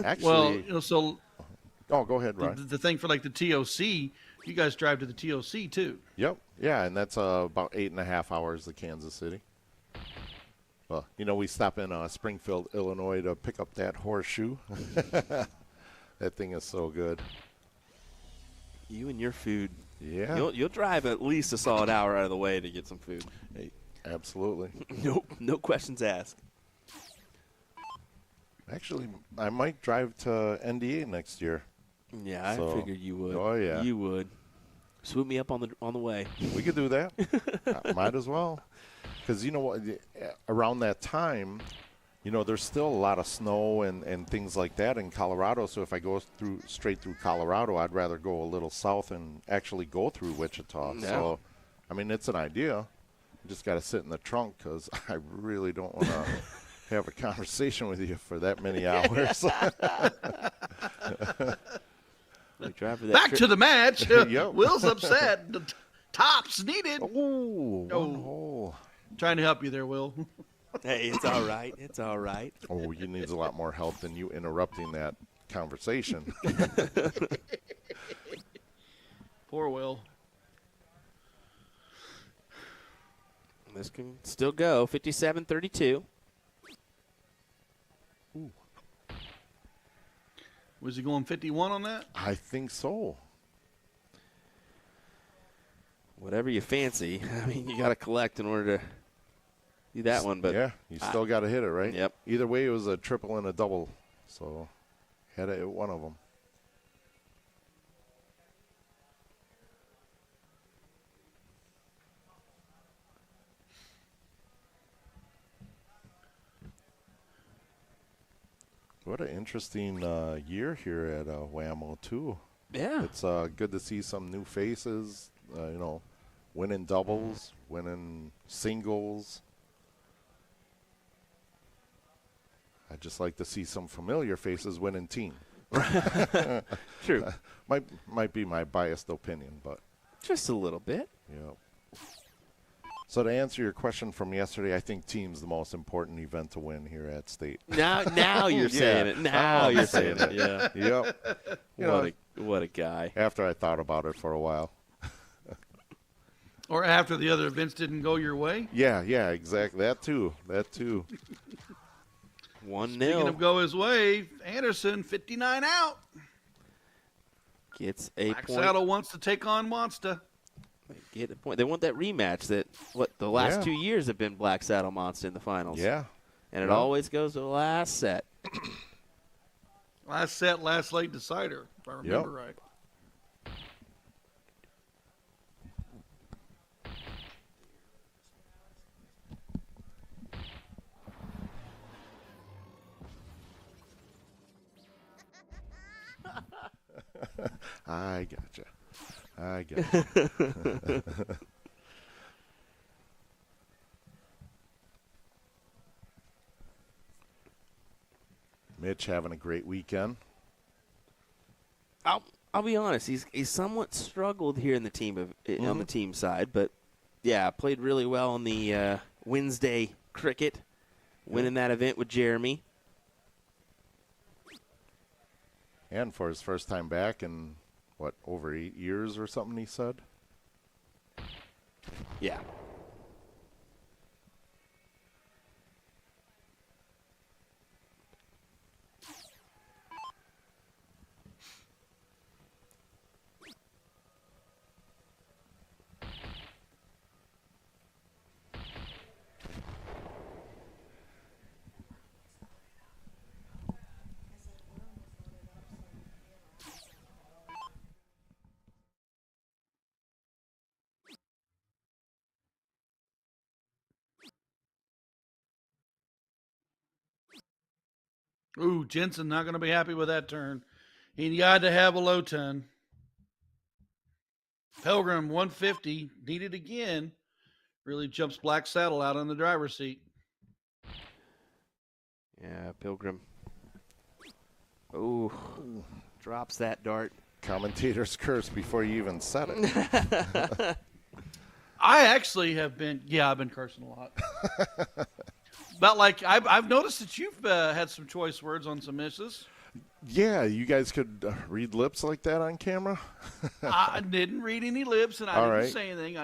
Actually, Well, you know, so oh, go ahead, Ryan. the thing for like the TOC, you guys drive to the TOC too. Yep. Yeah, and that's about 8.5 hours to Kansas City. Well, you know, we stop in Springfield, Illinois to pick up that horseshoe. That thing is so good. You and your food. Yeah. You'll drive at least a solid hour out of the way to get some food. Hey, absolutely. Nope. No questions asked. Actually, I might drive to NDA next year. Yeah, I So- figured you would. Oh, yeah. You would. Swoop me up on the way. We could do that. Might as well. Because, you know what, around that time, you know, there's still a lot of snow and things like that in Colorado. So if I go straight through Colorado, I'd rather go a little south and actually go through Wichita. Yeah. So, I mean, it's an idea. You just got to sit in the trunk because I really don't want to have a conversation with you for that many hours. Like, drive for that Back trip. to the match. Yep. Will's upset. The tops needed. Ooh, Oh. one hole. Trying to help you there, Will. Hey, it's all right. It's all right. Oh, you needs a lot more help than you interrupting that conversation. Poor Will. This can still go. 57-32. Was he going 51 on that? I think so. Whatever you fancy. I mean, you got to collect in order to do that one. But yeah, you still got to hit it, right? Yep. Either way, it was a triple and a double, so had to hit one of them. What an interesting year here at WAMO, too. yeah, It's good to see some new faces, you know, winning doubles, winning singles. I'd just like to see some familiar faces winning team. true. Might be my biased opinion, but Just a little bit. yeah. So to answer your question from yesterday, I think team's the most important event to win here at State. Now you're saying it. Now you're saying it. Yeah. Yep. You know, What a guy. after I thought about it for a while. Or after the other events didn't go your way? Yeah, exactly. That too. 1-0. Speaking of go his way, Anderson, 59 out. Gets a Black point. Saddle wants to take on Monster. Get a point. They want that rematch that the last Yeah. 2 years have been Black Saddle Monster in the finals. Yeah. And it Yeah. always goes to the last set. Last set, last late decider, if I remember right. I gotcha. Mitch having a great weekend. I'll be honest. He's somewhat struggled here in the team on the team side, but yeah, played really well on the Wednesday cricket, winning that event with Jeremy. And for his first time back in, over 8 years or something, he said? Yeah. Ooh, Jensen not going to be happy with that turn. He got to have a low ton. Pilgrim 150 needed again. Really jumps Black Saddle out on the driver's seat. Yeah, Pilgrim. Ooh, drops that dart. Commentator's curse before you even said it. I actually have been, I've been cursing a lot. But I've noticed that you've had some choice words on some misses. Yeah, you guys could read lips like that on camera? I didn't read any lips, and I didn't right. say anything.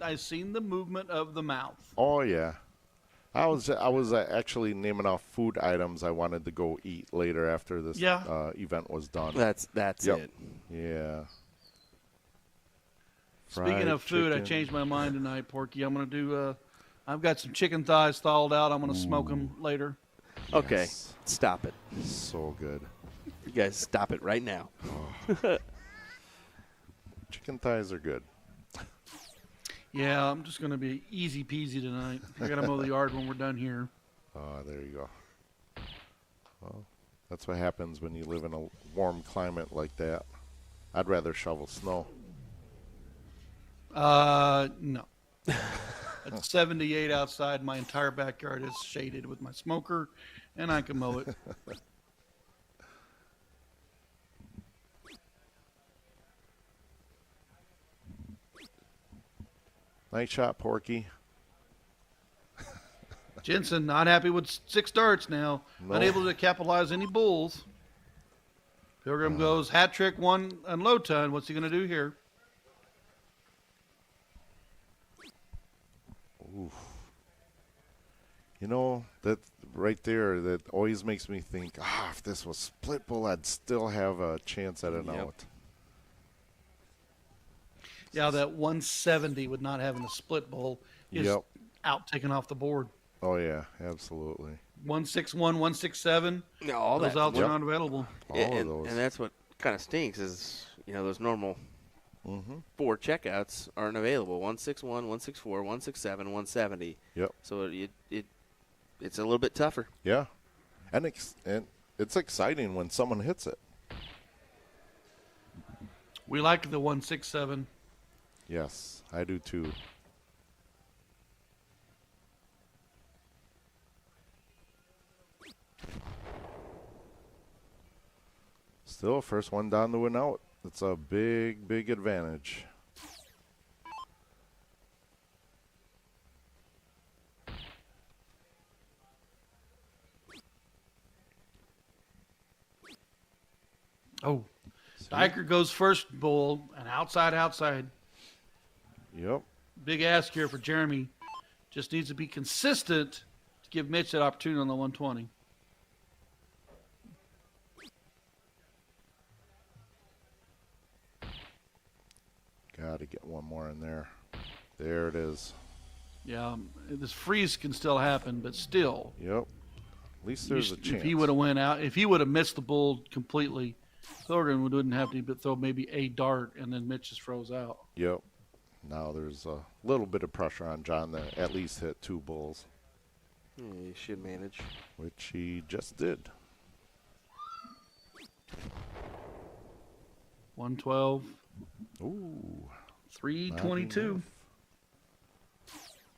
I seen the movement of the mouth. Oh, yeah. I was actually naming off food items I wanted to go eat later after this event was done. That's it. Yeah. Speaking of food, I changed my mind tonight, Porky. I'm going to do I've got some chicken thighs thawed out. I'm going to smoke them later. Okay, Yes. stop it. So good. You guys stop it right now. Chicken thighs are good. Yeah, I'm just going to be easy peasy tonight. I got to mow the yard when we're done here. Oh, there you go. Well, that's what happens when you live in a warm climate like that. I'd rather shovel snow. No. It's 78 outside. My entire backyard is shaded with my smoker, and I can mow it. Nice shot, Porky. Jensen not happy with 6 darts now. No. Unable to capitalize any bulls. Pilgrim goes hat trick, 1 and low ton. What's he going to do here? Oof. You know, that right there, that always makes me think, if this was split bull, I'd still have a chance at an out. Yeah, that 170 with not having a split bull is out, taken off the board. Oh, yeah, absolutely. 161, 167. No, all those that. outs are not available. All of those. And that's what kind of stinks is, those normal 4 checkouts aren't available. 161, 164, 167, 170. Yep. So it's a little bit tougher. Yeah. And it's exciting when someone hits it. We like the 167. Yes, I do too. Still, first one down to win out. It's a big, big advantage. Oh, Diker goes first bull and outside. Yep. Big ask here for Jeremy. Just needs to be consistent to give Mitch that opportunity on the 120. Got to get one more in there. There it is. Yeah, this freeze can still happen, but still. Yep. At least there's a chance. If he would have went out, if he would have missed the bull completely, Thorgan wouldn't have to throw maybe a dart, and then Mitch just froze out. Yep. Now there's a little bit of pressure on John to at least hit 2 bulls. Yeah, he should manage. Which he just did. 112. Ooh. 322.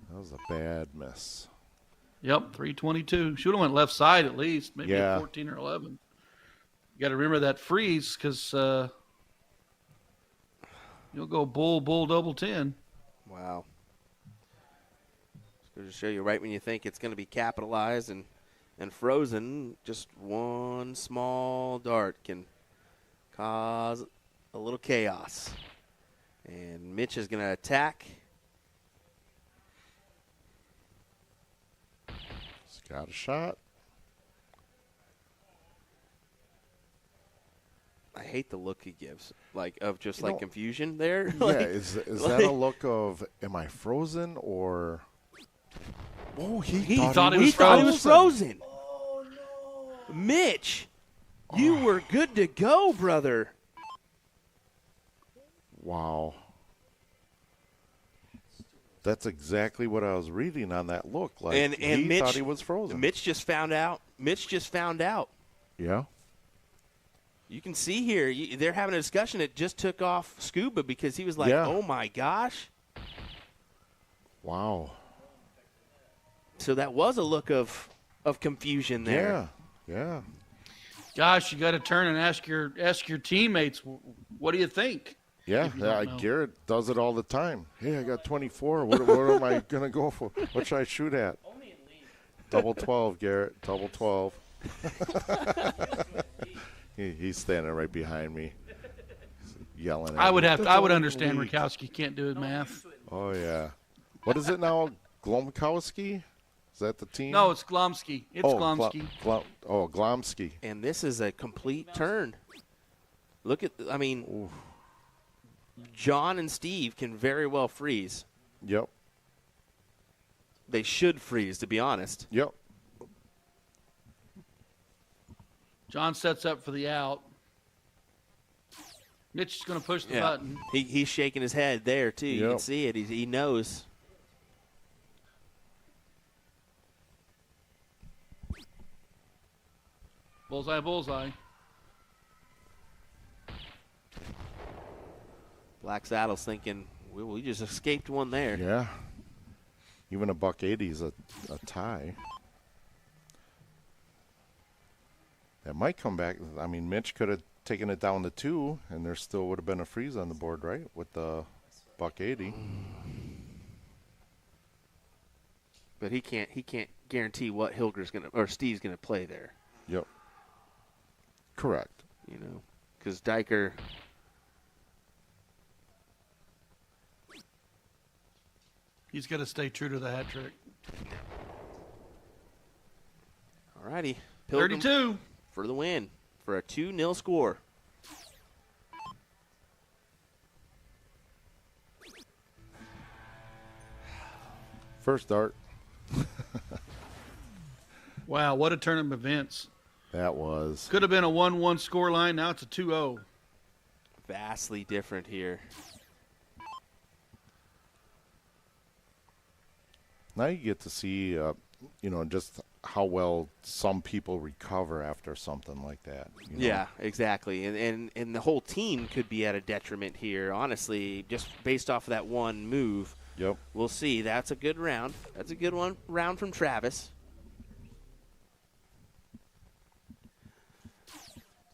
That was a bad miss. Yep, 322. Should have went left side at least, maybe Yeah. a 14 or 11. You got to remember that freeze because you'll go bull, double 10. Wow. It's going to show you right when you think it's going to be capitalized and frozen, just one small dart can cause a little chaos. And Mitch is going to attack. He's got a shot. I hate the look he gives, of just confusion there. Yeah, is that a look of, am I frozen or? Oh, he thought he was frozen. Oh, no. Mitch, you were good to go, brother. Wow. That's exactly what I was reading on that look. And he Mitch, thought he was frozen. Mitch just found out. Yeah. You can see here, they're having a discussion. It just took off Scuba because he was like, oh, my gosh. Wow. So that was a look of confusion there. Yeah. Gosh, you got to turn and ask your teammates, what do you think? Yeah, Garrett does it all the time. Hey, I got 24. What am I going to go for? What should I shoot at? Double 12, Garrett. Double 12. He's standing right behind me, yelling at me. I would understand Rakowski can't do his math. Oh, yeah. What is it now? Glomkowski? Is that the team? No, it's Glomsky. Glomsky. Glomsky. And this is a complete turn. Look at, Oof. John and Steve can very well freeze. Yep. They should freeze, to be honest. Yep. John sets up for the out. Mitch is going to push the button. He's shaking his head there, too. You Yep. can see it. He knows. Bullseye. Black Saddle's thinking, we just escaped one there. Yeah. Even a $180 is a tie. That might come back. Mitch could have taken it down to 2, and there still would have been a freeze on the board, right? With the $180. But he can't guarantee what Steve's gonna play there. Yep. Correct. Because Diker. He's got to stay true to the hat trick. All righty. 32. For the win. For a 2-0 score. First dart. Wow, what a turn of events. That was. Could have been a 1-1 score line. Now it's a 2-0. Vastly different here. Now you get to see, just how well some people recover after something like that. Yeah, exactly. And the whole team could be at a detriment here, honestly, just based off of that one move. Yep. We'll see. That's a good round. That's a good round from Travis.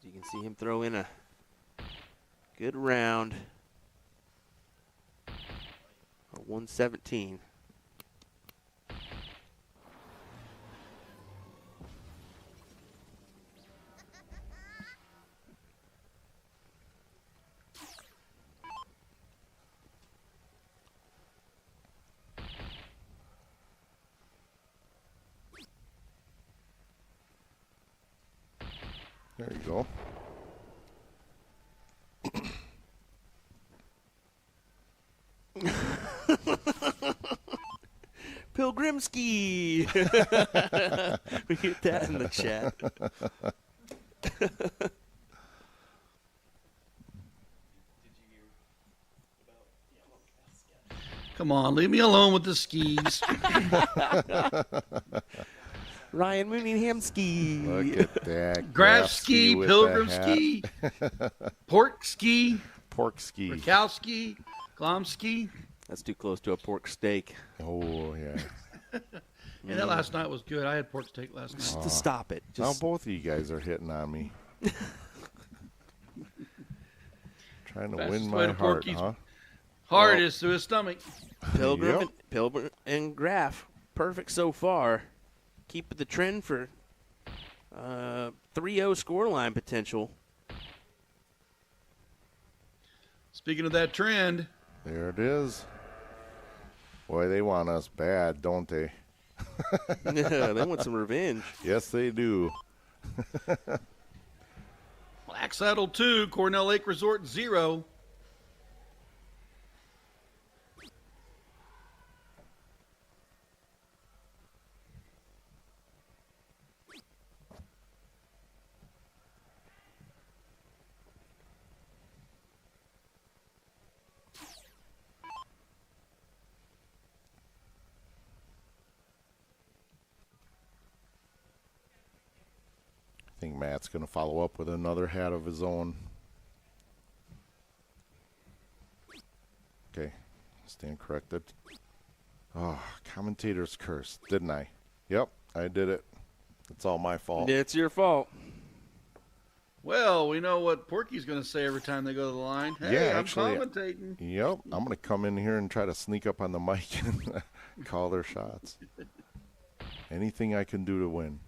You can see him throw in a good round. A 117. There you go. Pilgrimski. We get that in the chat. Come on, leave me alone with the skis. Ryan Mooninghamski. Look at that. Graf ski, with pilgrim the hat. ski, pork ski, Pork ski. cow ski, glom ski. That's too close to a pork steak. Oh, yeah. Yeah, that last night was good. I had pork steak last night. Just to stop it. Now Just both of you guys are hitting on me. Trying to Fastest win way my to heart, Porky's. huh? Hard is through his stomach. Pilgrim, Yep. Pilgrim and Graf, perfect so far. Keep the trend for 3-0 scoreline potential. Speaking of that trend, There it is. Boy, they want us bad, don't they? They want some revenge. Yes, they do. Black Saddle 2, Cornell Lake Resort 0. I think Matt's going to follow up with another hat of his own. Okay, stand corrected. Oh, commentator's curse, didn't I? Yep, I did it. It's all my fault. It's your fault. Well, we know what Porky's going to say every time they go to the line. Hey, Yeah, I'm actually, commentating. Yep, I'm going to come in here and try to sneak up on the mic and call their shots. Anything I can do to win.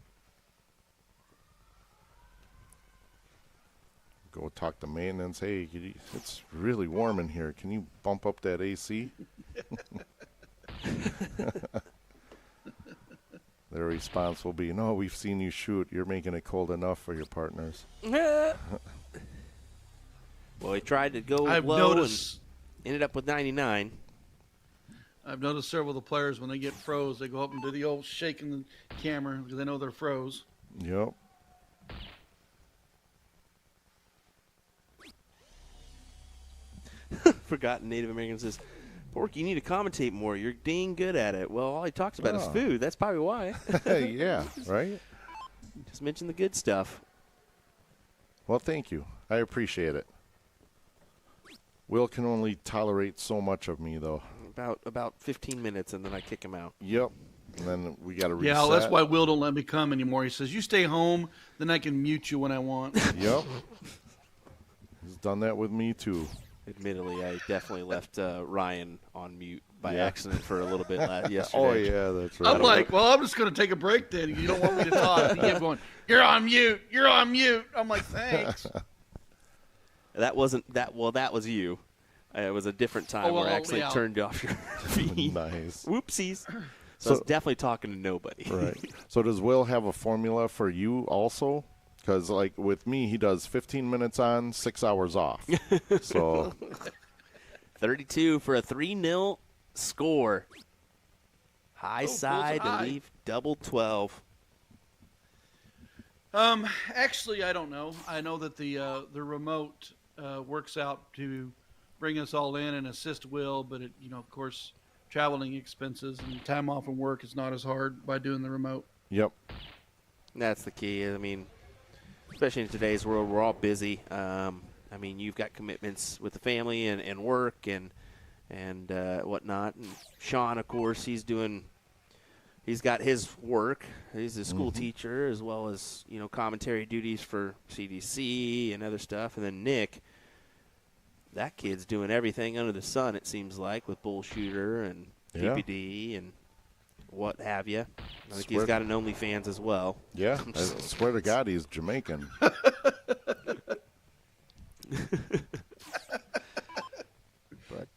Go talk to maintenance. Hey, it's really warm in here. Can you bump up that AC? Their response will be, no, we've seen you shoot. You're making it cold enough for your partners. Well, he tried to go I've low noticed and ended up with 99. several of the players when they get froze, they go up and do the old shaking the camera because they know they're froze. Yep. Forgotten Native American says, Porky, you need to commentate more. You're dang good at it. Well, all he talks about is Oh. food. That's probably why. Yeah, right? Just mention the good stuff. Well, thank you. I appreciate it. Will can only tolerate so much of me, though. About 15 minutes, and then I kick him out. Yep. And then we got to reset. Yeah, well, that's why Will don't let me come anymore. He says, you stay home, then I can mute you when I want. Yep. He's done that with me, too. Admittedly, I definitely left Ryan on mute by Yeah. accident for a little bit yesterday. Oh, yeah, that's right. I'm like, well, I'm just going to take a break then. You don't want me to talk. You keep going, you're on mute. You're on mute. I'm like, thanks. That wasn't that. Well, that was you. It was a different time where I actually yeah. turned off your feed. Nice. Whoopsies. So I was definitely talking to nobody. Right. So does Will have a formula for you also? Because, like, with me, he does 15 minutes on, 6 hours off. So 32 for a 3-0 score. High Oh, side to bullseye. leave double 12. Actually, I don't know. I know that the remote works out to bring us all in and assist Will, but it, of course, traveling expenses and time off from work is not as hard by doing the remote. yep. That's the key. I mean, especially in today's world, we're all busy. I mean, you've got commitments with the family and work and whatnot. And Sean, of course, he's got his work. He's a school teacher as well as, commentary duties for CDC and other stuff. And then Nick, that kid's doing everything under the sun, it seems like, with Bull Shooter and Yeah. PPD and what have you. I think he's Swear- got an OnlyFans as well. Yeah. I swear to God, he's Jamaican. But,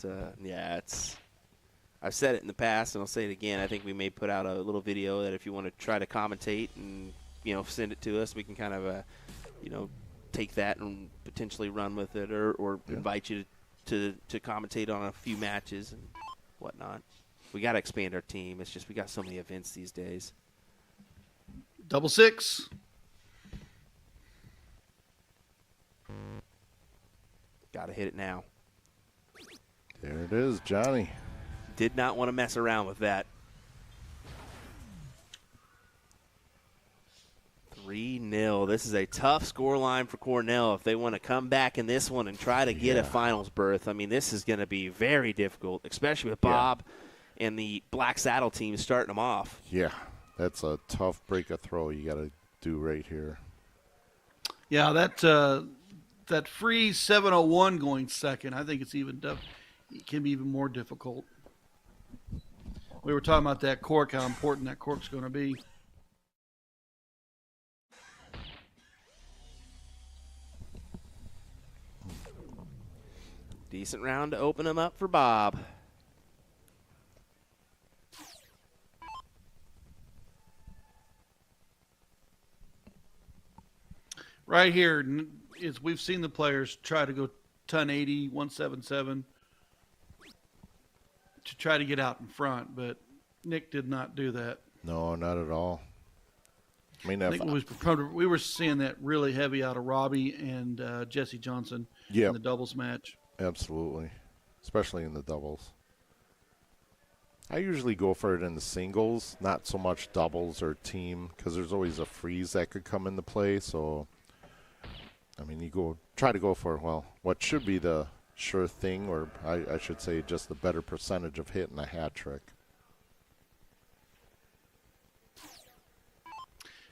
yeah, I've said it in the past, and I'll say it again. I think we may put out a little video that if you want to try to commentate and, send it to us, we can kind of, take that and potentially run with it or invite you to commentate on a few matches and whatnot. We got to expand our team. It's just we got so many events these days. Double six. Got to hit it now. There it is, Johnny. Did not want to mess around with that. 3-0. This is a tough score line for Cornell if they want to come back in this one and try to get a finals berth. I mean, this is going to be very difficult, especially with Bob and the Black Saddle team starting them off. Yeah, that's a tough break of throw you got to do right here. Yeah, that free 701 going second, I think it can be even more difficult. We were talking about that cork, how important that cork's going to be. Decent round to open them up for Bob. Right here is we've seen the players try to go ton 80, 177 to try to get out in front, but Nick did not do that. No, not at all. I mean, I think we were seeing that really heavy out of Robbie and Jesse Johnson in the doubles match. Absolutely, especially in the doubles. I usually go for it in the singles, not so much doubles or team, because there's always a freeze that could come into play. So, I mean, you try to go for, well, what should be the sure thing, or I should say just the better percentage of hitting a hat trick.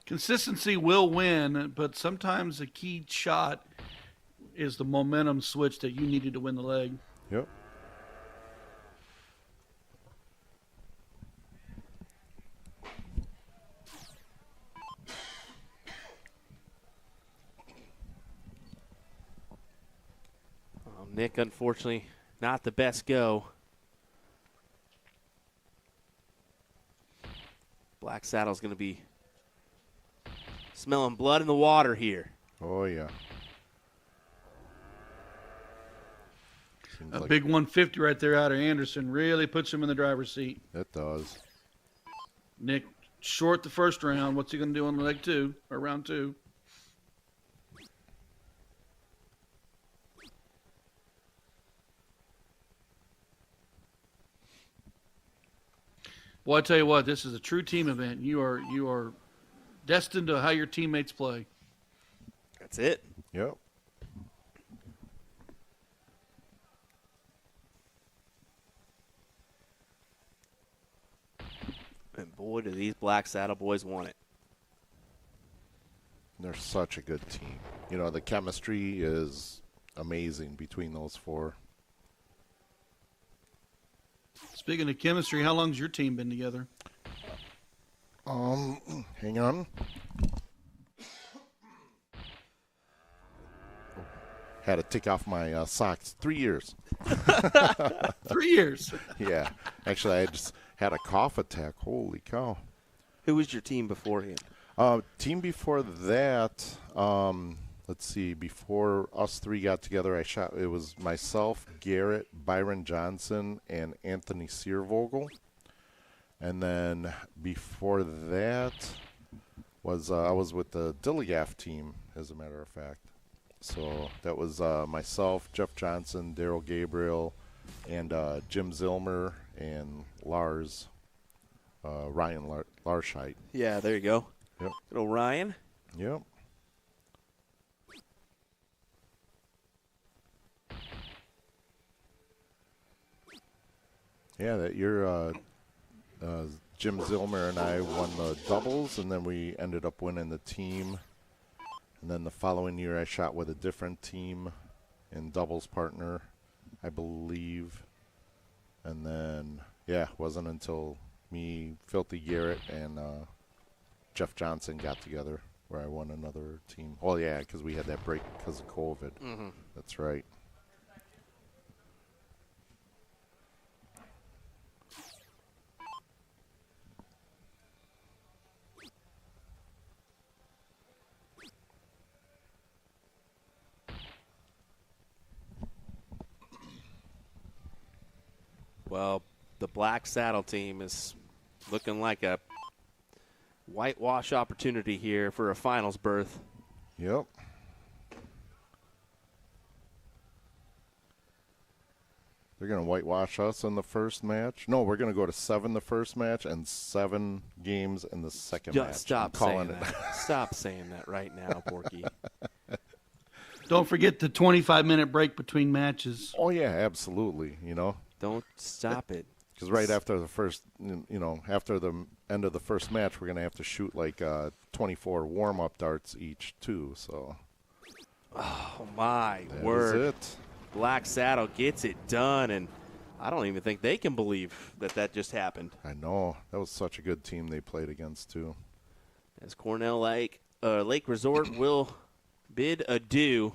Consistency will win, but sometimes a key shot is the momentum switch that you needed to win the leg. Yep. Nick, unfortunately, not the best go. Black Saddle's going to be smelling blood in the water here. Oh, yeah. A big 150 right there out of Anderson really puts him in the driver's seat. It does. Nick short the first round. What's he going to do on leg two or round two? Well, I tell you what, this is a true team event. You are destined to how your teammates play. That's it. Yep. And boy, do these Black Saddle boys want it. They're such a good team. You know, the chemistry is amazing between those four. Speaking of chemistry, how long's your team been together? Hang on. Had to take off my socks. 3 years. 3 years. Yeah. Actually, I just had a cough attack. Holy cow. Who was your team beforehand? Team before that, let's see, before us three got together, it was myself, Garrett, Byron Johnson, and Anthony Searvogel. And then before that was I was with the Dilligaff team, as a matter of fact. So that was myself, Jeff Johnson, Daryl Gabriel, and Jim Zilmer and Lars, Ryan Larscheid. Yeah, there you go. Yep. Good old Ryan. Yep. Yeah, that year, Jim Zilmer and I won the doubles, and then we ended up winning the team. And then the following year, I shot with a different team in doubles partner, I believe. And then, yeah, it wasn't until me, Filthy Garrett, and Jeff Johnson got together where I won another team. Well, yeah, because we had that break because of COVID. Mm-hmm. That's right. Well, the Black Saddle team is looking like a whitewash opportunity here for a finals berth. Yep. They're going to whitewash us in the first match. No, we're going to go to 7 the first match and 7 games in the second match. Stop saying that. Stop saying that right now, Porky. Don't forget the 25-minute break between matches. Oh, yeah, absolutely, Don't stop it. Because right after the first, after the end of the first match, we're going to have to shoot like 24 warm-up darts each, too. So. Oh, my That word. is it. Black Saddle gets it done, and I don't even think they can believe that just happened. I know. That was such a good team they played against, too. As Cornell Lake Resort will bid adieu.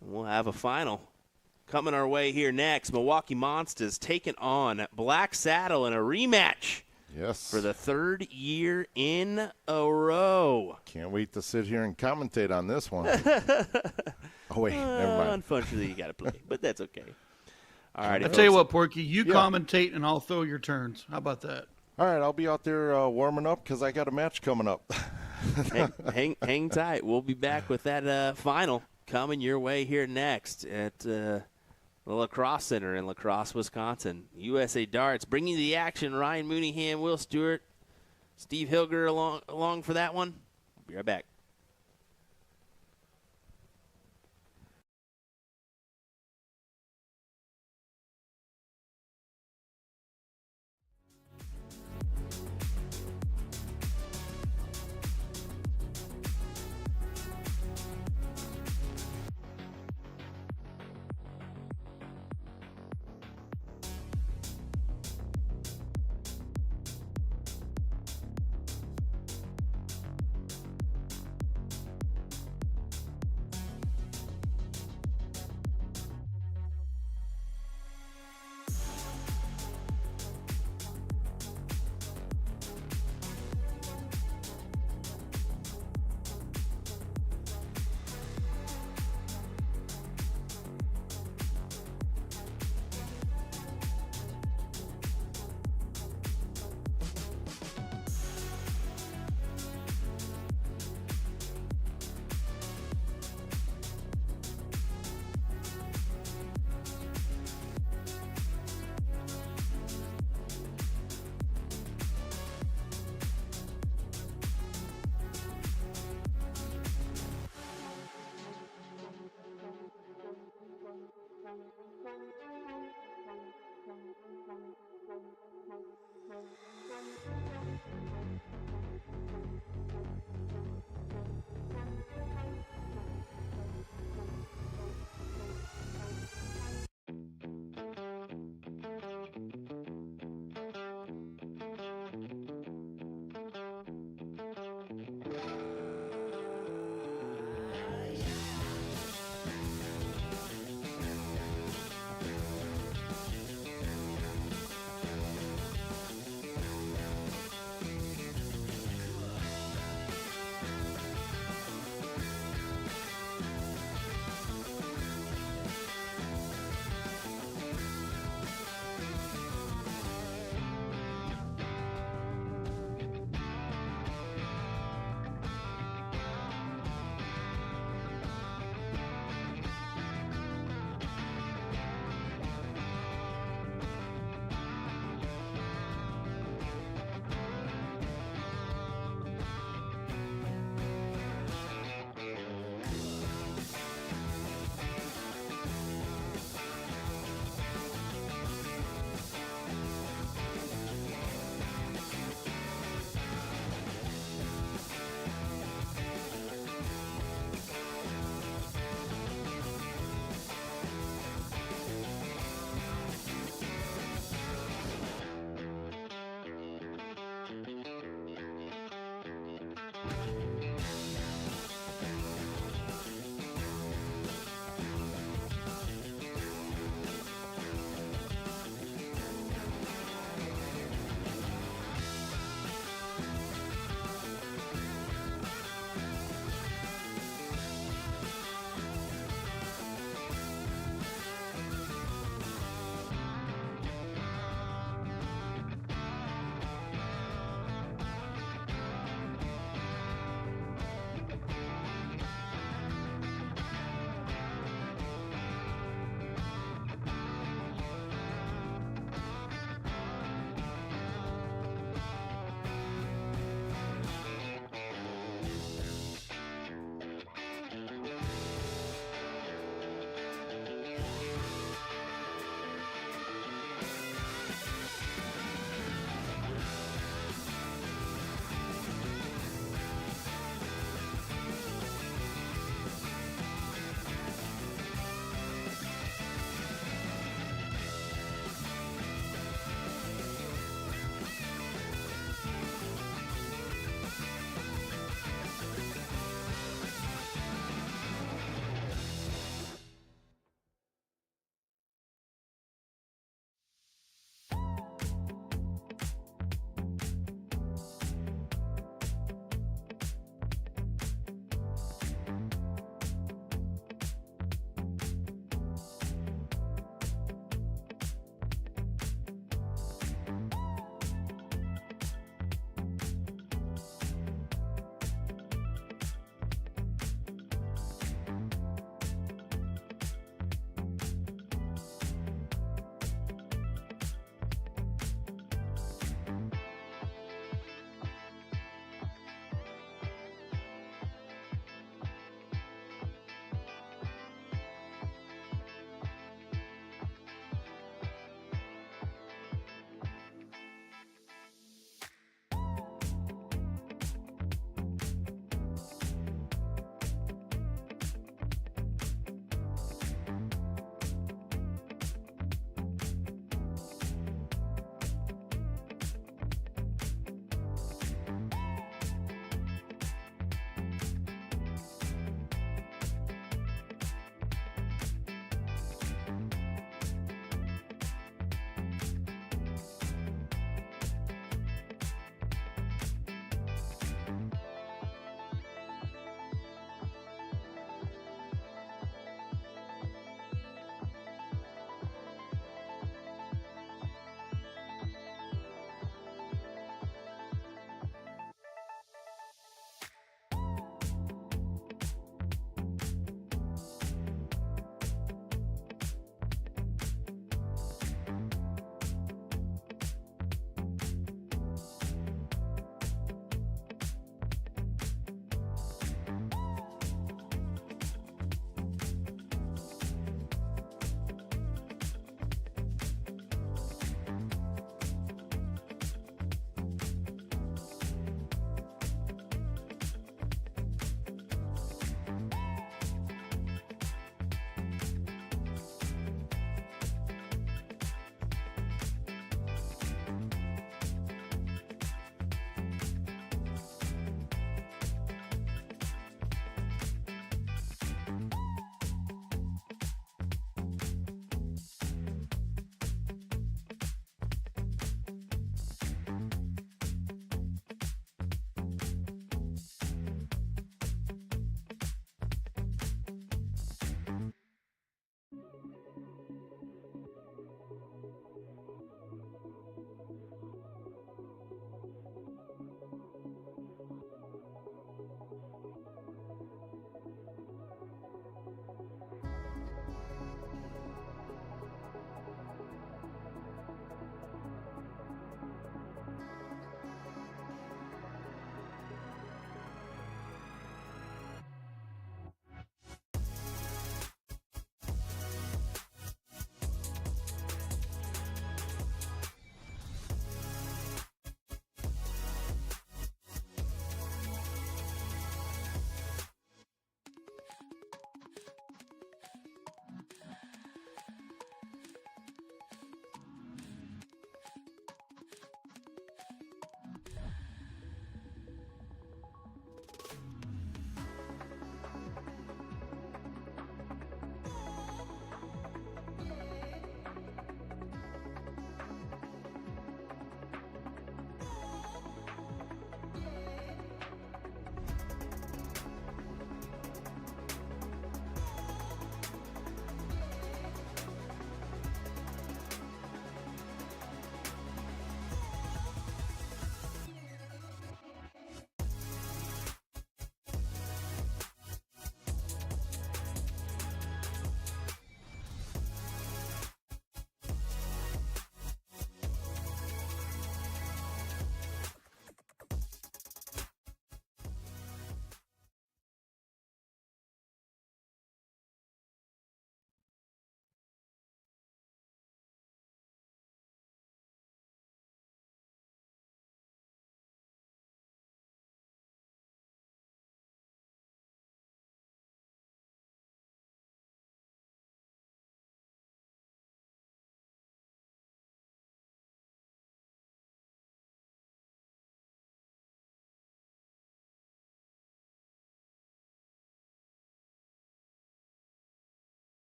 And we'll have a final coming our way here next. Milwaukee Monsters taking on Black Saddle in a rematch. Yes. For the 3rd year in a row. Can't wait to sit here and commentate on this one. Oh, wait, never mind. Unfortunately, you got to play, but that's okay. All right. I'll tell you what, Porky, you commentate and I'll throw your turns. How about that? All right, I'll be out there warming up because I got a match coming up. hang tight. We'll be back with that final coming your way here next at the Lacrosse Center in La Crosse, Wisconsin. USA Darts bringing the action. Ryan Mooneyham, Will Stewart, Steve Hilger along for that one. Be right back.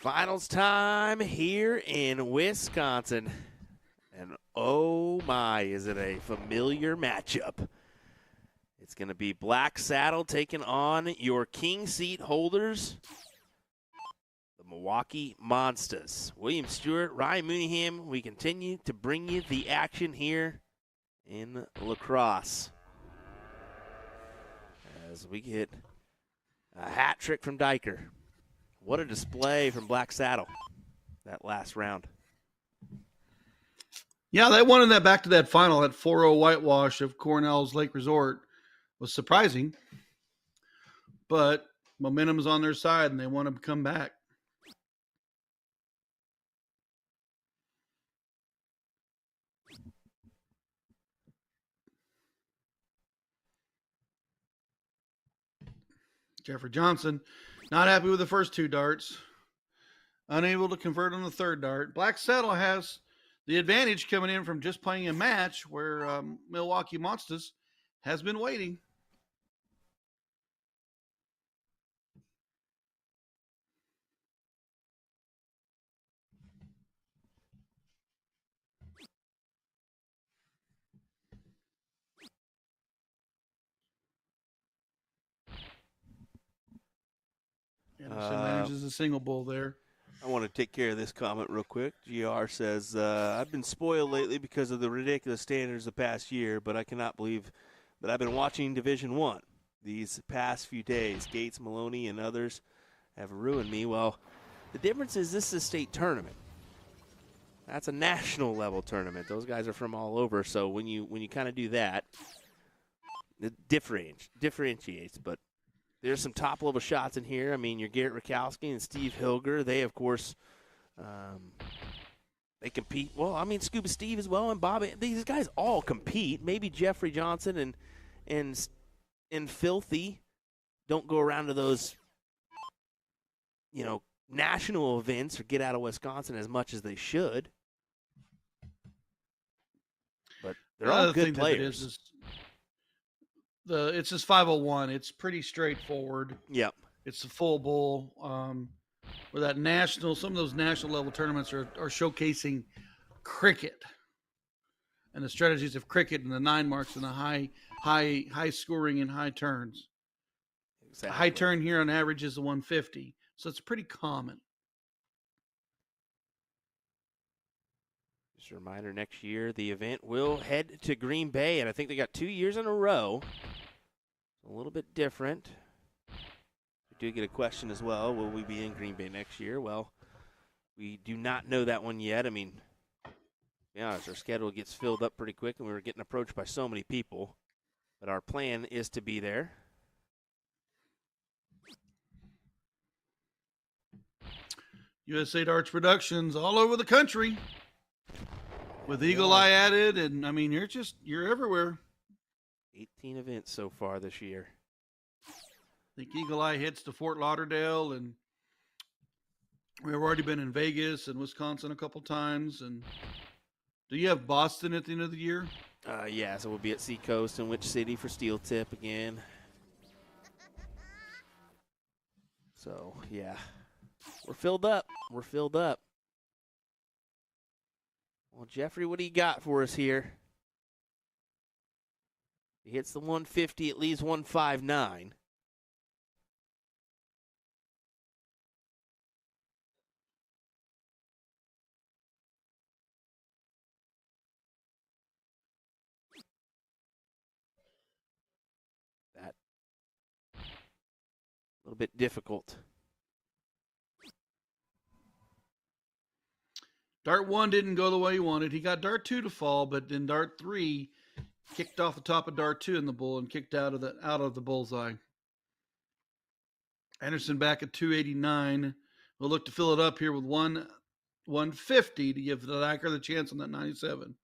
Finals time here in Wisconsin. And oh my, is it a familiar matchup. It's going to be Black Saddle taking on your king seat holders, the Milwaukee Monsters. William Stewart, Ryan Mooneyham, we continue to bring you the action here in lacrosse. As we get a hat trick from Diker. What a display from Black Saddle that last round. Yeah, they wanted that back to that final, that 4-0 whitewash of Cornell's Lake Resort was surprising. But momentum is on their side, and they want to come back. Jeffrey Johnson, not happy with the first two darts. Unable to convert on the third dart. Black Saddle has the advantage coming in from just playing a match where Milwaukee Monsters has been waiting. Anderson manages a single bull there. I want to take care of this comment real quick. GR says, I've been spoiled lately because of the ridiculous standards the past year, but I cannot believe that I've been watching Division I these past few days. Gates, Maloney, and others have ruined me. Well, the difference is this is a state tournament. That's a national level tournament. Those guys are from all over, so when you kind of do that, it differentiates, but there's some top-level shots in here. I mean, your Garrett Rakowski and Steve Hilger, they, of course, they compete. Well, I mean, Scuba Steve as well and Bobby. These guys all compete. Maybe Jeffrey Johnson and Filthy don't go around to those, national events or get out of Wisconsin as much as they should. But they're all good players. It's just 501. It's pretty straightforward. Yep. It's a full bowl. Where that some of those national level tournaments are showcasing cricket and the strategies of cricket and the 9 marks and the high scoring and high turns. Exactly. A high turn here on average is a 150, so it's pretty common. Just a reminder, next year the event will head to Green Bay, and I think they got 2 years in a row. A little bit different. We do get a question as well, will we be in Green Bay next year? Well, we do not know that one yet. I mean, to be honest, our schedule gets filled up pretty quick, and we were getting approached by so many people. But our plan is to be there. USA Darts Productions all over the country. With Eagle Eye added, and I mean, you're everywhere. 18 events so far this year. I think Eagle Eye hits to Fort Lauderdale, and we've already been in Vegas and Wisconsin a couple times. And do you have Boston at the end of the year? Yeah, so we'll be at Seacoast and Which City for Steel Tip again. So, yeah. We're filled up. Well, Jeffrey, what do you got for us here? He hits the 150, it leaves 159. That a little bit difficult. Dart 1 didn't go the way he wanted. He got Dart 2 to fall, but then Dart 3 kicked off the top of Dart 2 in the bull and kicked out of the bullseye. Anderson back at 289. We'll look to fill it up here with 150 to give the Diker the chance on that 97.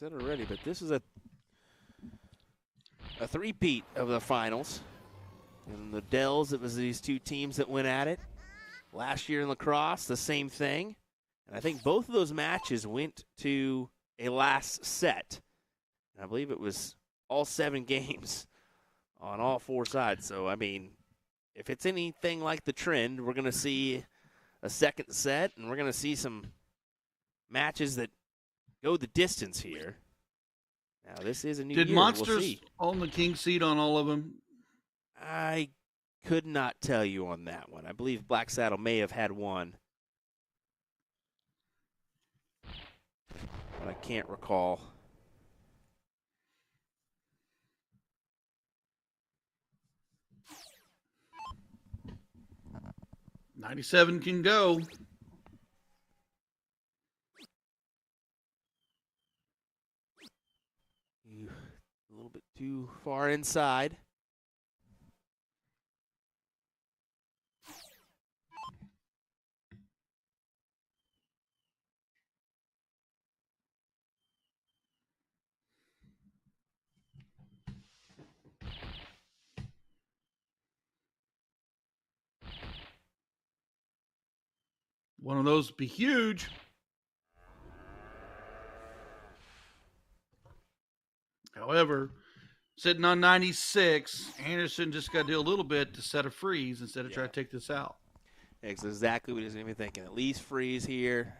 Said already, but this is a three-peat of the finals. In the Dells, it was these two teams that went at it. Last year in lacrosse, the same thing. And I think both of those matches went to a last set. And I believe it was all 7 games on all 4 sides. So, I mean, if it's anything like the trend, we're going to see a second set, and we're going to see some matches that go the distance here. Now, this is a new Did year. Monsters We'll see. own the king seat on all of them? I could not tell you on that one. I believe Black Saddle may have had one, but I can't recall. '97 can go. A little bit too far inside. One of those would be huge. However, sitting on 96, Anderson just got to do a little bit to set a freeze instead of try to take this out. That's exactly what he's going to be thinking. At least freeze here.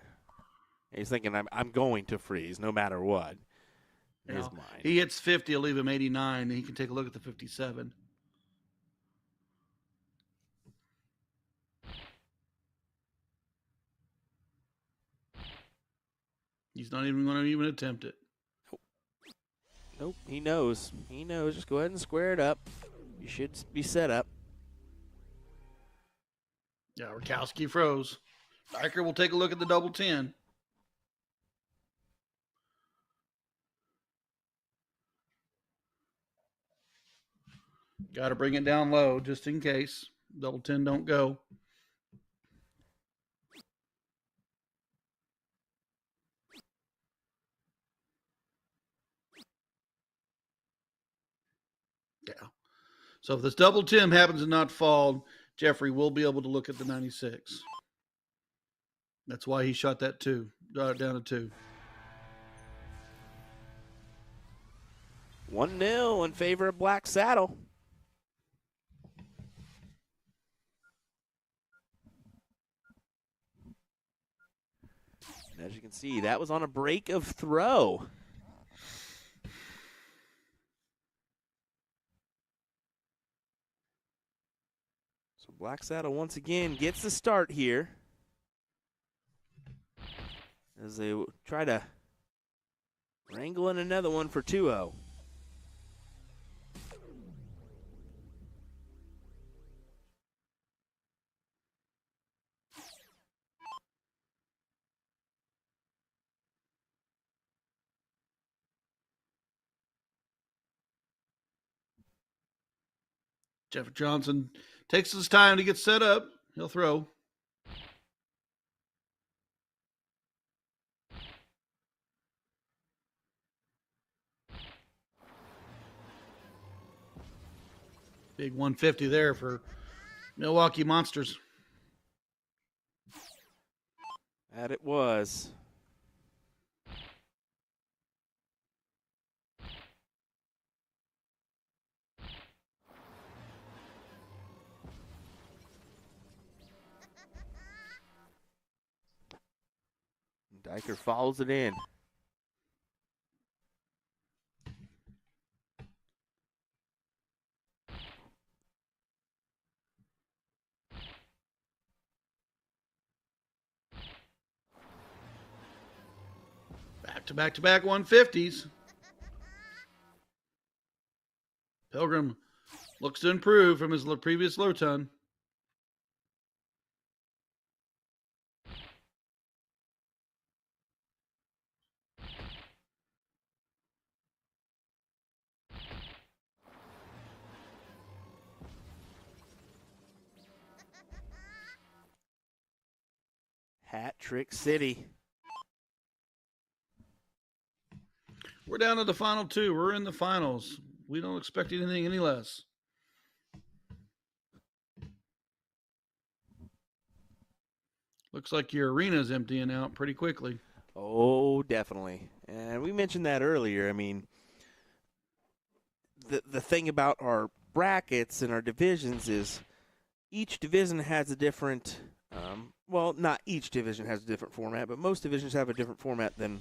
He's thinking, I'm going to freeze no matter what. In his mind. He hits 50, I'll leave him 89, and he can take a look at the 57. He's not even going to even attempt it. Nope, he knows. He knows. Just go ahead and square it up. You should be set up. Yeah, Rakowski froze. Stryker will take a look at the double 10. Got to bring it down low just in case. Double 10 don't go. Yeah. So if this double 10 happens to not fall, Jeffrey will be able to look at the 96. That's why he shot that 2. Got it down to 2. 1-0 in favor of Black Saddle. And as you can see, that was on a break of throw. So Black Saddle once again gets the start here as they try to wrangle in another one for 2-0. Jeff Johnson takes his time to get set up. He'll throw. Big 150 there for Milwaukee Monsters. That it was. Diker follows it in. Back to back 150s. Pilgrim looks to improve from his previous low ton. Hat Trick City. We're down to the final 2. We're in the finals. We don't expect anything any less. Looks like your arena's emptying out pretty quickly. Oh, definitely. And we mentioned that earlier. I mean, the thing about our brackets and our divisions is each division has a different well, not each division has a different format, but most divisions have a different format than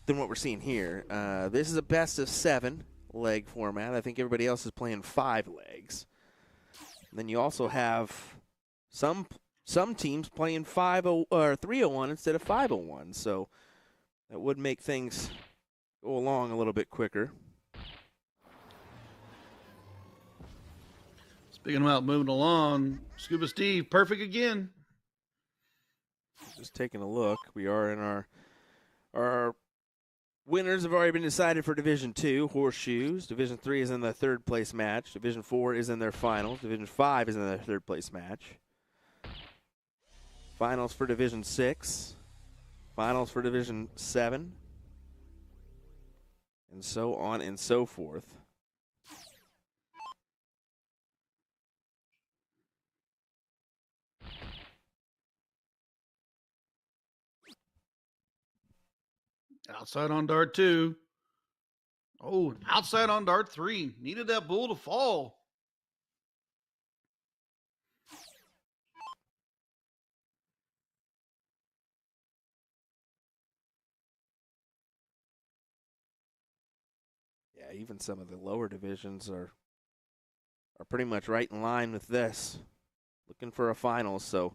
what we're seeing here. This is a best of 7 leg format. I think everybody else is playing 5 legs. And then you also have some teams playing 5-0 or 3-0-1 instead of 5-0-1. So that would make things go along a little bit quicker. Speaking about moving along, Scuba Steve, perfect again. Just taking a look. We are in our winners have already been decided for Division 2, Horseshoes. Division 3 is in the third place match. Division 4 is in their finals. Division 5 is in their third place match. Finals for Division 6. Finals for Division 7. And so on and so forth. Outside on dart 2. Oh, outside on dart 3. Needed that bull to fall. Yeah, even some of the lower divisions are pretty much right in line with this. Looking for a final, so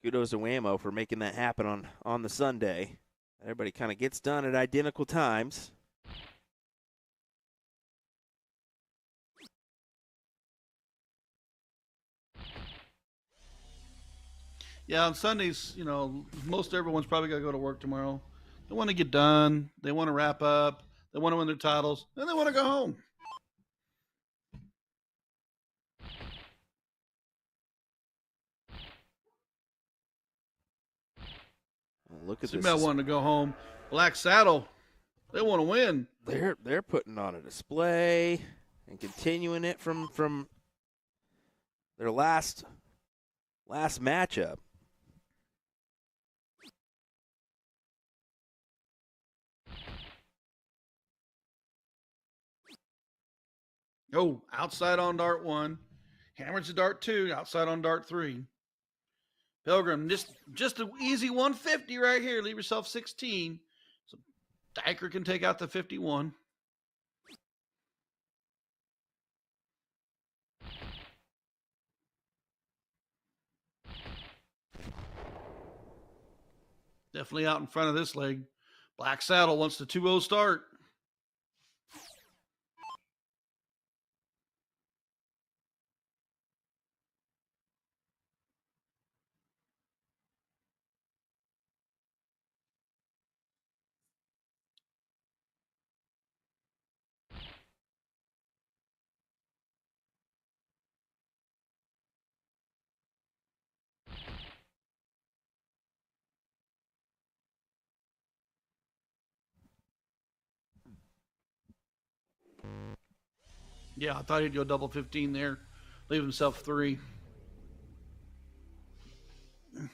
kudos to WAMO for making that happen on the Sunday. Everybody kind of gets done at identical times. Yeah, on Sundays, most everyone's probably got to go to work tomorrow. They want to get done. They want to wrap up. They want to win their titles. And they want to go home. Look at Some this. wanting to go home. Black Saddle. They want to win. They're putting on a display and continuing it from their last matchup. Oh, outside on dart 1. Hammers to dart 2. Outside on dart 3. Pilgrim, just an easy 150 right here. Leave yourself 16. So Diker can take out the 51. Definitely out in front of this leg. Black Saddle wants the 2-0 start. Yeah, I thought he'd go double 15 there. Leave himself 3. If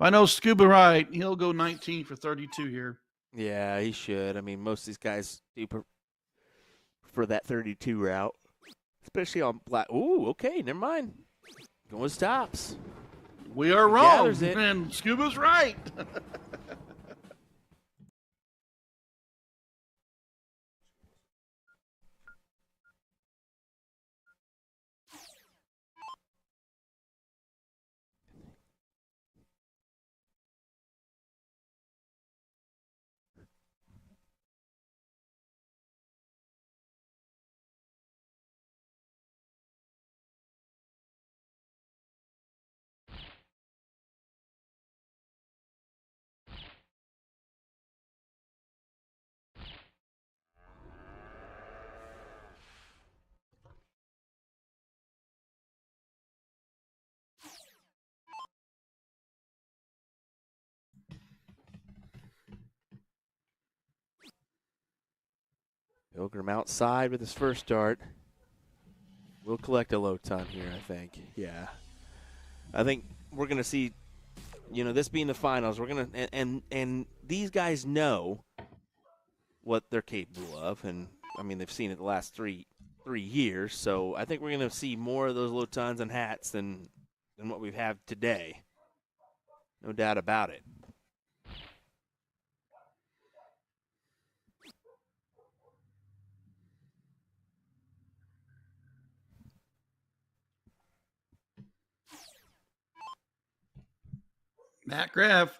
I know Scuba right, he'll go 19 for 32 here. Yeah, he should. I mean, most of these guys do prefer that 32 route, especially on black. Ooh, okay, never mind. Going stops. We are wrong, gathers it. and Scuba's right. Pilgrim outside with his first dart. We'll collect a low ton here, I think. Yeah. I think we're going to see, this being the finals, we're going to and these guys know what they're capable of, and I mean they've seen it the last three years. So I think we're going to see more of those low tons and hats than what we have today. No doubt about it. Matt Graff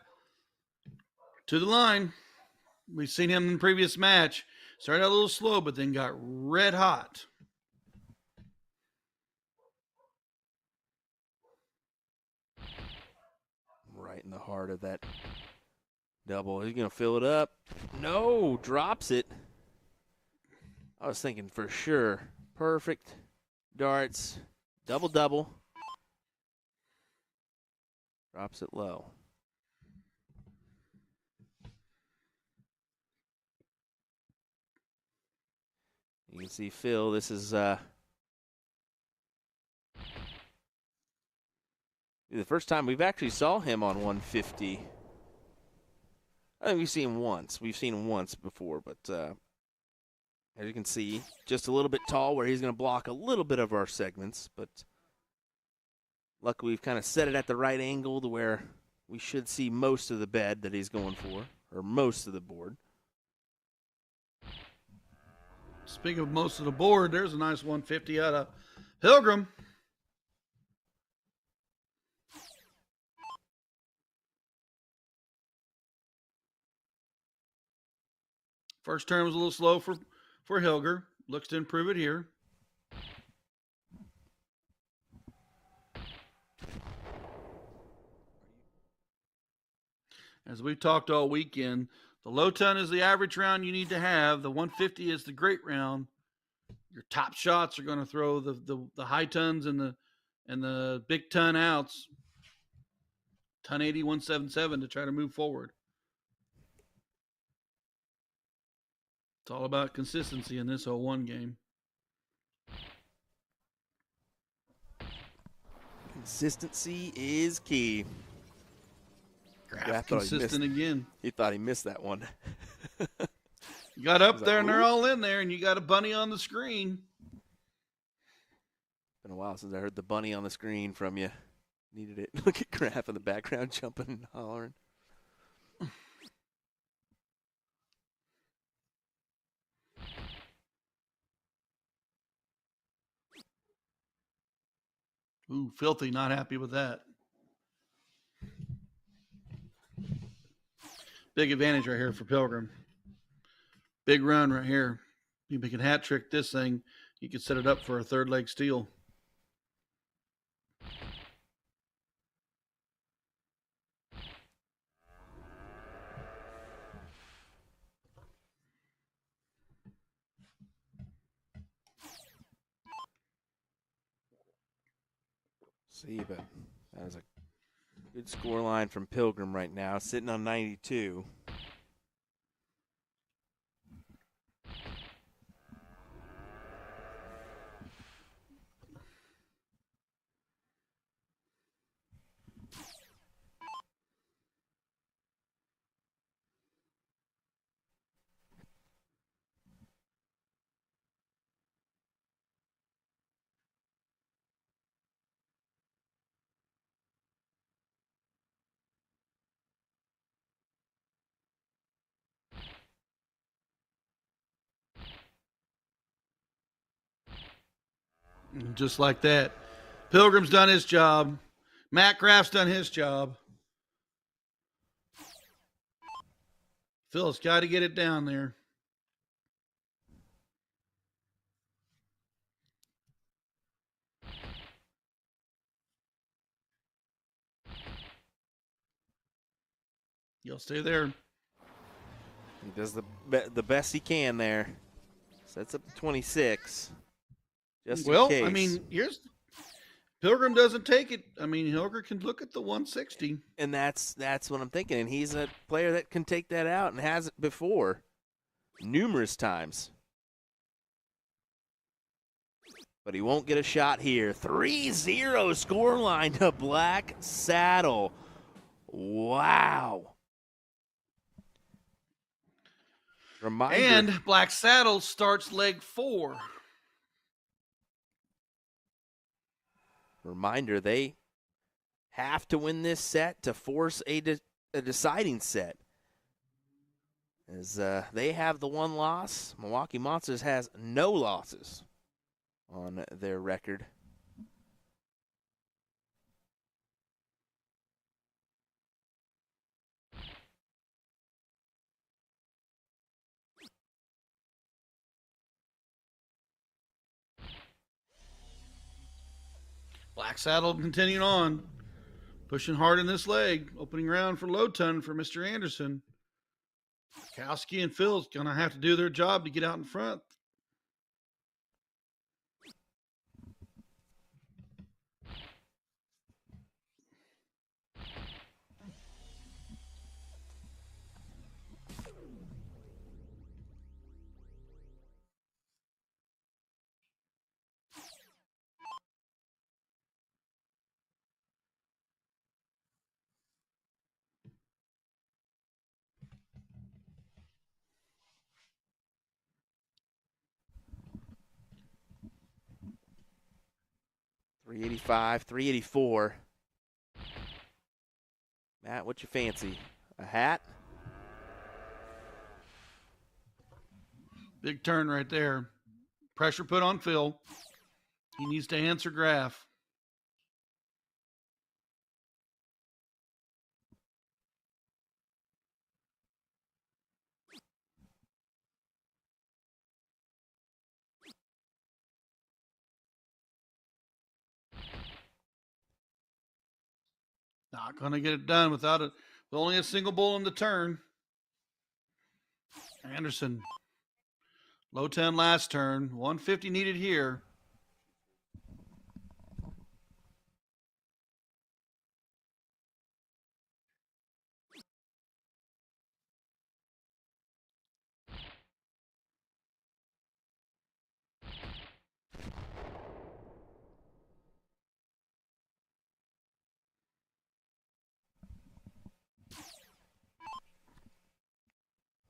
to the line. We've seen him in the previous match. Started out a little slow, but then got red hot. Right in the heart of that double. He's going to fill it up. No, drops it. I was thinking for sure. Perfect darts. Double. Drops it low. You can see Phil, this is the first time we've actually saw him on 150. I think we've seen him once. We've seen him once before, but as you can see, just a little bit tall where he's going to block a little bit of our segments, but luckily we've kind of set it at the right angle to where we should see most of the bed that he's going for, or most of the board. Speaking of most of the board, there's a nice 150 out of Pilgrim. First turn was a little slow for Hilger. Looks to improve it here. As we've talked all weekend, the low ton is the average round you need to have. The 150 is the great round. Your top shots are going to throw the high tons and the big ton outs. Ton 80, 177 to try to move forward. It's all about consistency in this 0-1 game. Consistency is key. Graf consistent again. He thought he missed that one. You got up there and they're all in there, and you got a bunny on the screen. Been a while since I heard the bunny on the screen from you. Needed it. Look at Graf in the background jumping and hollering. Ooh, Filthy not happy with that. Big advantage right here for Pilgrim. Big run right here. If he can hat trick this thing, he could set it up for a third leg steal. See, but that is a good score line from Pilgrim right now, sitting on 92. And just like that, Pilgrim's done his job. Matt Graff's done his job. Phil's got to get it down there. You'll stay there. He does the best he can there. Sets up 26. Just in case. I mean, here's Pilgrim doesn't take it. I mean, Hilger can look at the 160. And that's what I'm thinking. And he's a player that can take that out and has it before numerous times. but he won't get a shot here. 3-0 scoreline to Black Saddle. Wow. Reminder. And Black Saddle starts leg 4. Reminder, they have to win this set to force a deciding set. As they have the one loss, Milwaukee Monsters has no losses on their record. Black Saddle continuing on. Pushing hard in this leg. Opening round for low ton for Mr. Anderson. Kowski and Phil's going to have to do their job to get out in front. $385, $384. Matt, what you fancy? A hat? Big turn right there. Pressure put on Phil. He needs to answer Graf. Not going to get it done with only a single bull in the turn. Anderson. Low 10 last turn. 150 needed here.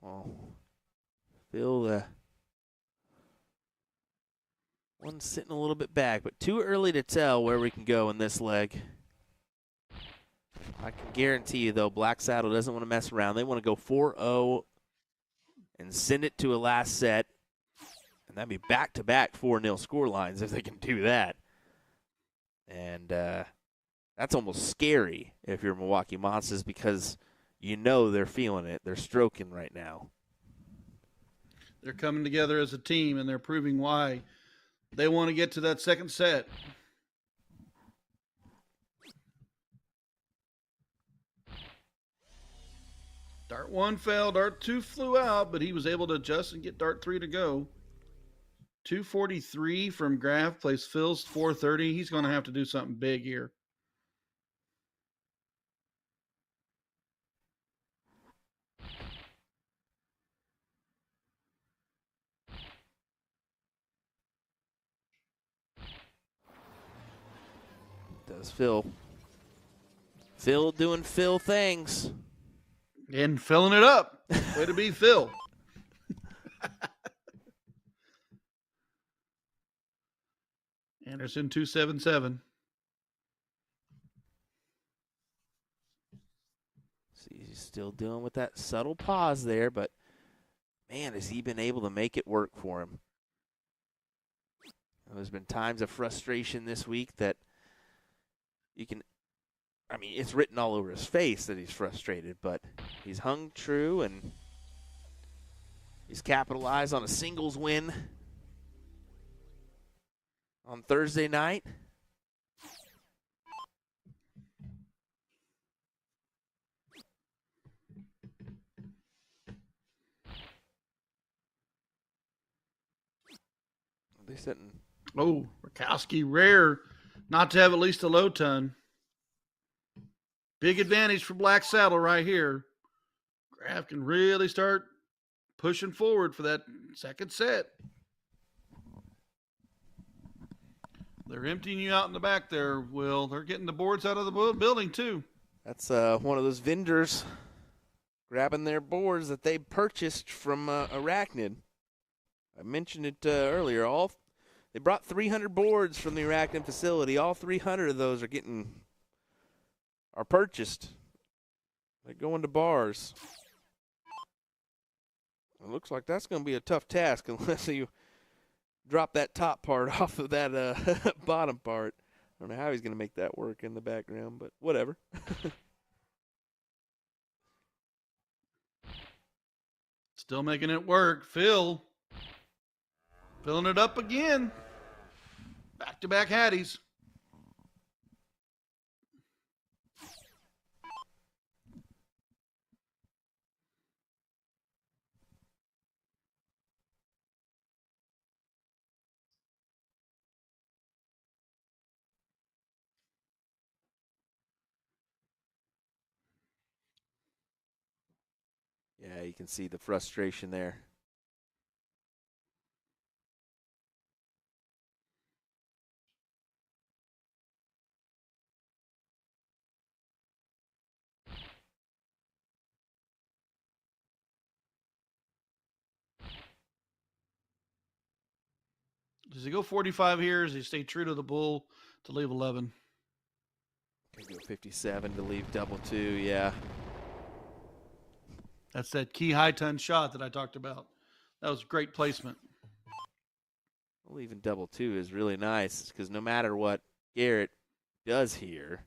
Well, Phil, one's sitting a little bit back, but too early to tell where we can go in this leg. I can guarantee you, though, Black Saddle doesn't want to mess around. They want to go 4-0 and send it to a last set. And that'd be back-to-back 4-0 score lines if they can do that. And that's almost scary if you're Milwaukee Monsters because you know they're feeling it. They're stroking right now. They're coming together as a team, and they're proving why they want to get to that second set. Dart 1 fell. Dart 2 flew out, but he was able to adjust and get Dart 3 to go. 243 from Graf plays Phil's 430. He's going to have to do something big here. Does Phil. Phil doing Phil things. And filling it up. Way to be Phil. Anderson 277. See, he's still dealing with that subtle pause there, but man, has he been able to make it work for him. There's been times of frustration this week that it's written all over his face that he's frustrated, but he's hung true and he's capitalized on a singles win on Thursday night. They sitting. Oh, Rakowski, rare not to have at least a low ton. Big advantage for Black Saddle right here. Graf can really start pushing forward for that second set. They're emptying you out in the back there, Will. They're getting the boards out of the building, too. That's one of those vendors grabbing their boards that they purchased from Arachnid. I mentioned it earlier. They brought 300 boards from the Arachnid facility. All 300 of those are purchased. They're going to bars. It looks like that's going to be a tough task unless you drop that top part off of that bottom part. I don't know how he's going to make that work in the background, but whatever. Still making it work. Phil filling it up again. Back-to-back Hatties. Yeah, you can see the frustration there. Does he go 45 here? Does he stay true to the bull to leave 11? Can go 57 to leave double two, yeah. That's that key high ton shot that I talked about. That was great placement. Leaving double two is really nice because no matter what Garrett does here,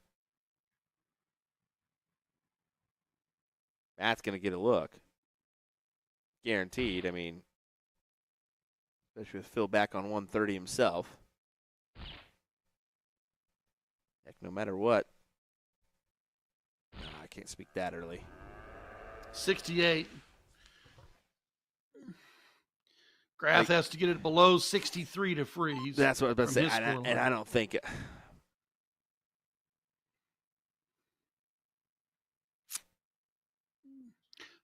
Matt's going to get a look. Guaranteed. I mean, especially with Phil back on 130 himself. Heck, no matter what. I can't speak that early. 68. Graff has to get it below 63 to freeze. That's what I was about to say. And I don't think it.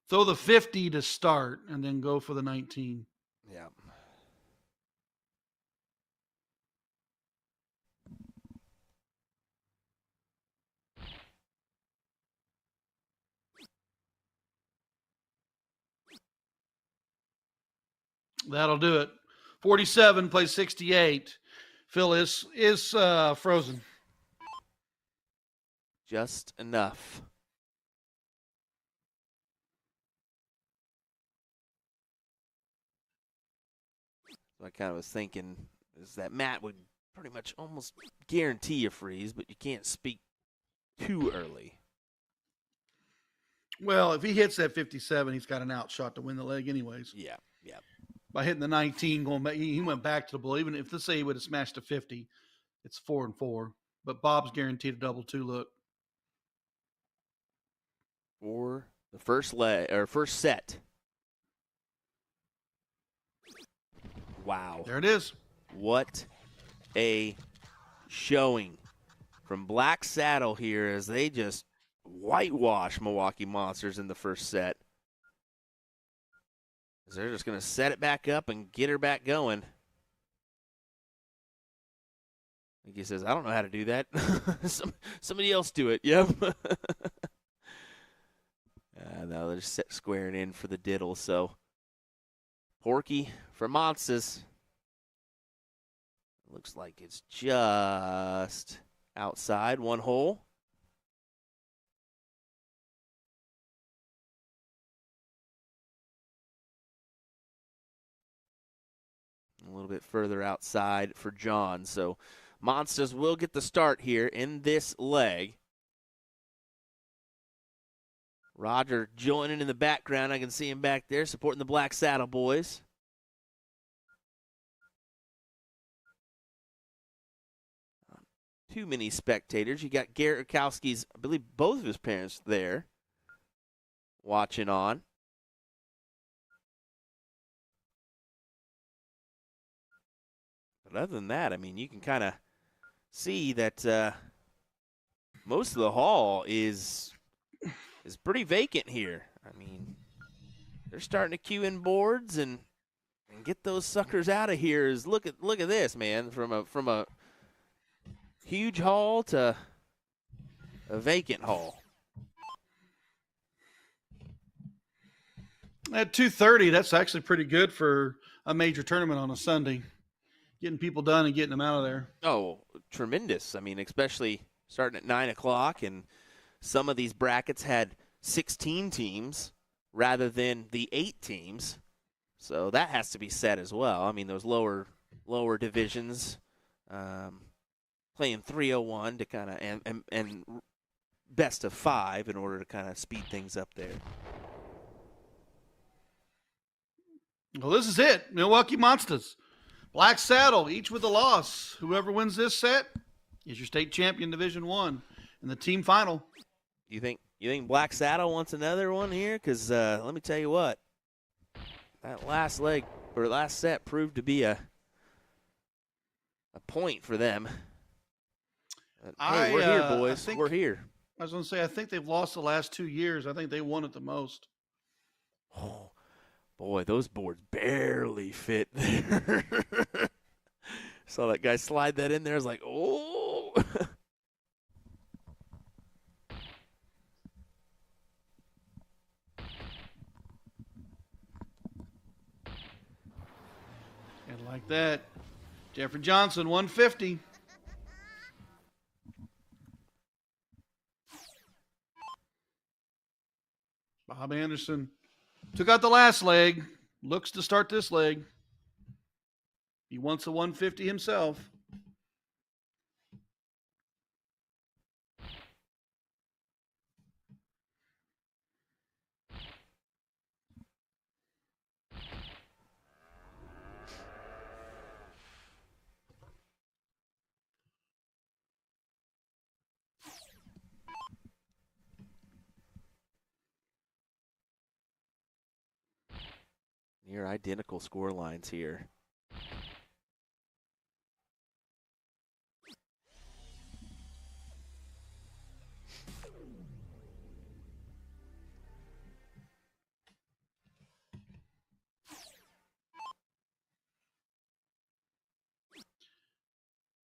Throw the 50 to start and then go for the 19. Yeah. That'll do it. 47 plays 68. Phil is frozen. Just enough. So I kind of was thinking is that Matt would pretty much almost guarantee a freeze, but you can't speak too early. Well, if he hits that 57, he's got an out shot to win the leg anyways. Yeah, yeah. By hitting the 19, going back, he went back to the bull. Even if, let's say he would have smashed a 50, it's 4-4. But Bob's guaranteed a double two look. For the first leg or first set. Wow. There it is. What a showing from Black Saddle here as they just whitewash Milwaukee Monsters in the first set. They're just going to set it back up and get her back going. I think he says, I don't know how to do that. Somebody else do it. Yep. No, they're just squaring in for the diddle. So, Porky for Monsters. Looks like it's just outside one hole. A little bit further outside for John. So Monsters will get the start here in this leg. Roger joining in the background. I can see him back there supporting the Black Saddle boys. Too many spectators. You got Garrett Rakowski's, I believe both of his parents there watching on. But other than that, I mean, you can kind of see that most of the hall is pretty vacant here. I mean, they're starting to queue in boards and get those suckers out of here. Look at this, man, from a huge hall to a vacant hall. At 2:30, that's actually pretty good for a major tournament on a Sunday. Getting people done and getting them out of there. Oh, tremendous. I mean, especially starting at 9 o'clock, and some of these brackets had 16 teams rather than the 8 teams. So that has to be said as well. I mean, those lower divisions playing 301 to kind of and best of 5 in order to kind of speed things up there. Well, this is it. Milwaukee Monsters. Black Saddle, each with a loss. Whoever wins this set is your state champion, Division I, in the team final. You think Black Saddle wants another one here? Because let me tell you what, that last leg or last set proved to be a point for them. Hey, we're here, boys. We're here. I was going to say, I think they've lost the last 2 years. I think they won it the most. Oh, boy, those boards barely fit there. Saw that guy slide that in there. I was like, oh. And like that, Jeffrey Johnson, 150. Bob Anderson took out the last leg. Looks to start this leg. He wants a 150 himself. Near identical score lines here.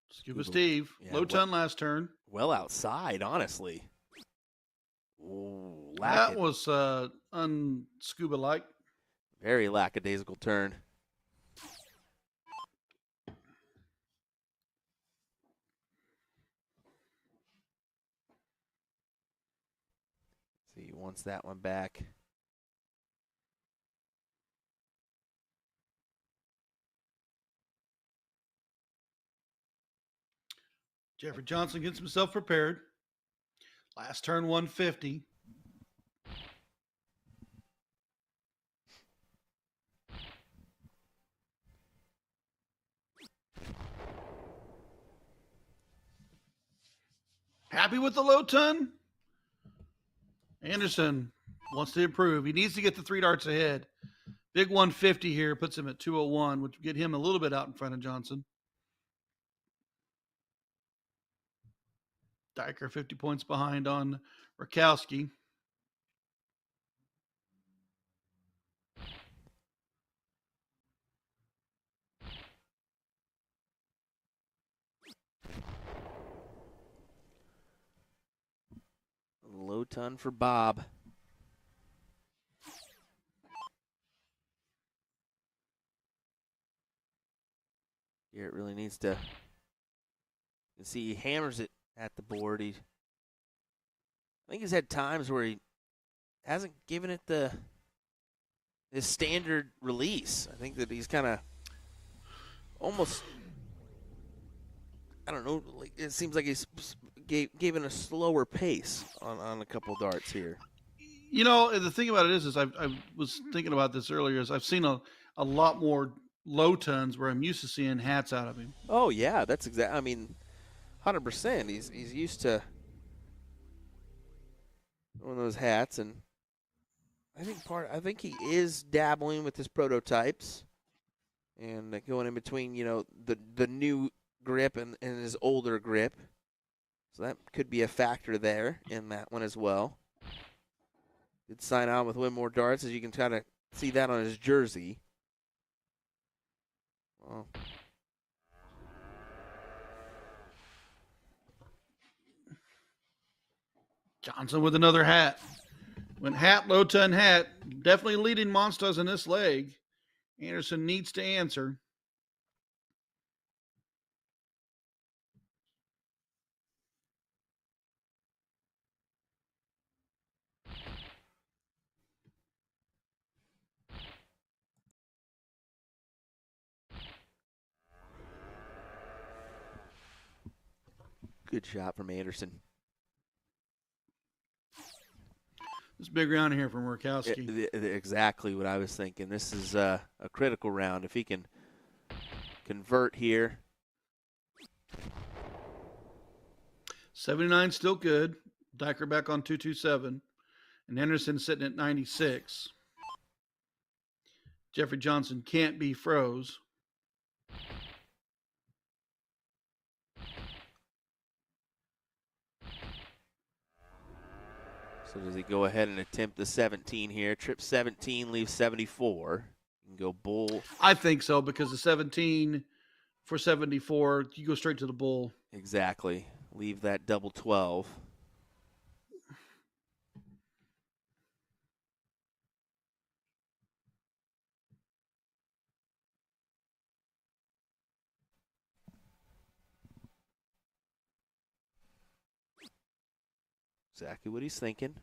Scuba Steve, Yeah, low ton last turn. Well outside, honestly. Ooh, That was unscuba-like. very lackadaisical turn. See, he wants that one back. Jeffrey Johnson gets himself prepared. Last turn 150. Happy with the low ton? Anderson wants to improve. He needs to get the 3 darts ahead. Big 150 here puts him at 201, which would get him a little bit out in front of Johnson. Diker 50 points behind on Rakowski. Low ton for Bob. Garrett really needs to see he hammers it at the board. I think he's had times where he hasn't given it his standard release. I think that he's kind of almost, I don't know, like it seems like he's given a slower pace on a couple darts here. You know, the thing about it is I was thinking about this earlier, is I've seen a lot more low tons where I'm used to seeing hats out of him. Oh, yeah, that's exactly, I mean, 100%. He's used to one of those hats, and I think he is dabbling with his prototypes and going in between, the new grip and his older grip. So that could be a factor there in that one as well. Did sign on with win more darts, as you can kind of see that on his jersey. Well, Johnson with another hat. Went hat, low ton hat. Definitely leading Monsters in this leg. Anderson needs to answer. Good shot from Anderson. This big round here from Murkowski. Exactly what I was thinking. This is a critical round. If he can convert here. 79 still good. Dyker back on 227. And Henderson sitting at 96. Jeffrey Johnson can't be froze. So does he go ahead and attempt the 17 here? Trip 17, leaves 74. You can go bull. I think so, because the 17 for 74, you go straight to the bull. Exactly. Leave that double 12. Exactly what he's thinking.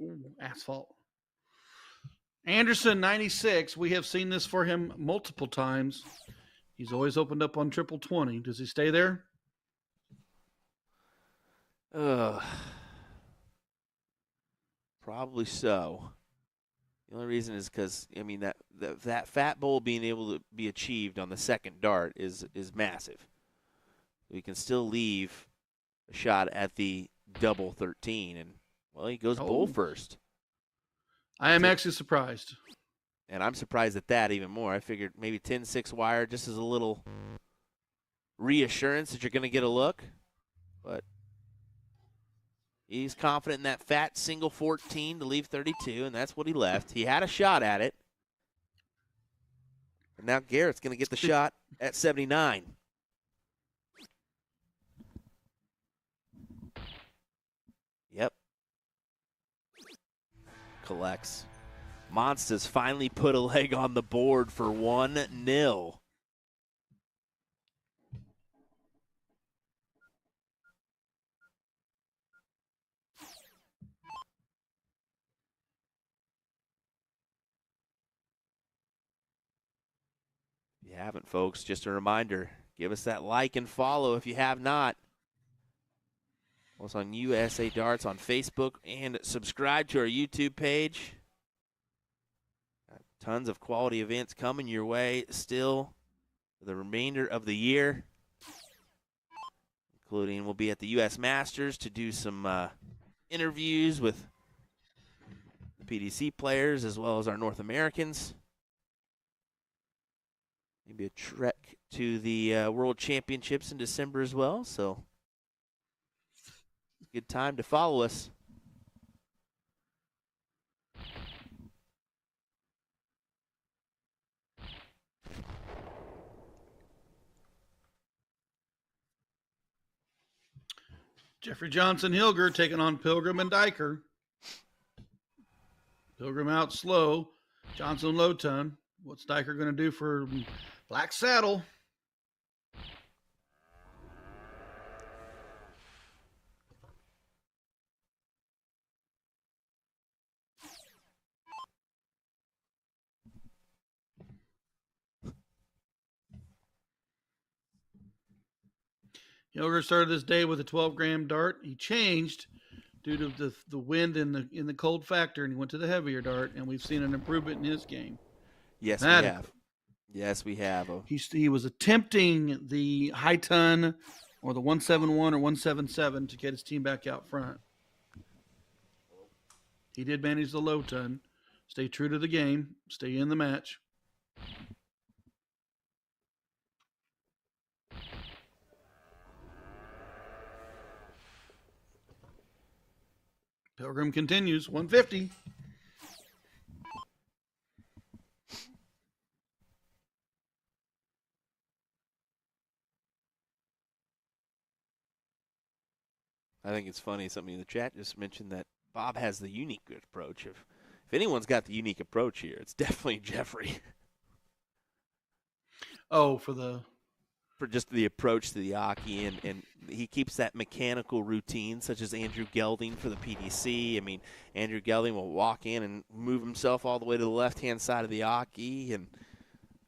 Ooh, asphalt. Anderson, 96. We have seen this for him multiple times. He's always opened up on triple 20. Does he stay there? Probably so. The only reason is because, I mean, that fat bowl being able to be achieved on the second dart is massive. We can still leave a shot at the double 13, and, well, he goes bull first. I am actually surprised. And I'm surprised at that even more. I figured maybe 10-6 wire just as a little reassurance that you're going to get a look. But he's confident in that fat single 14 to leave 32, and that's what he left. He had a shot at it. And now Garrett's going to get the shot at 79. Yep. Collects. Monsters finally put a leg on the board for 1-0. If you haven't, folks, just a reminder, give us that like and follow if you have not. Also on USA Darts on Facebook, and subscribe to our YouTube page. Got tons of quality events coming your way still for the remainder of the year, including we'll be at the U.S. Masters to do some interviews with the PDC players as well as our North Americans. Maybe a trek to the World Championships in December as well, so good time to follow us. Jeffrey Johnson Hilger taking on Pilgrim and Dyker. Pilgrim out slow. Johnson low ton. What's Dyker going to do for Black Saddle? Hilger started this day with a 12-gram dart. He changed due to the wind and the cold factor, and he went to the heavier dart, and we've seen an improvement in his game. Yes, we have. Yes, we have. He was attempting the high ton or the 171 or 177 to get his team back out front. He did manage the low ton. Stay true to the game. Stay in the match. Pilgrim continues, 150. I think it's funny. Somebody in the chat just mentioned that Bob has the unique approach. If anyone's got the unique approach here, it's definitely Jeffrey. Oh, for just the approach to the Aki, and he keeps that mechanical routine, such as Andrew Gelding for the PDC. I mean, Andrew Gelding will walk in and move himself all the way to the left-hand side of the Aki, and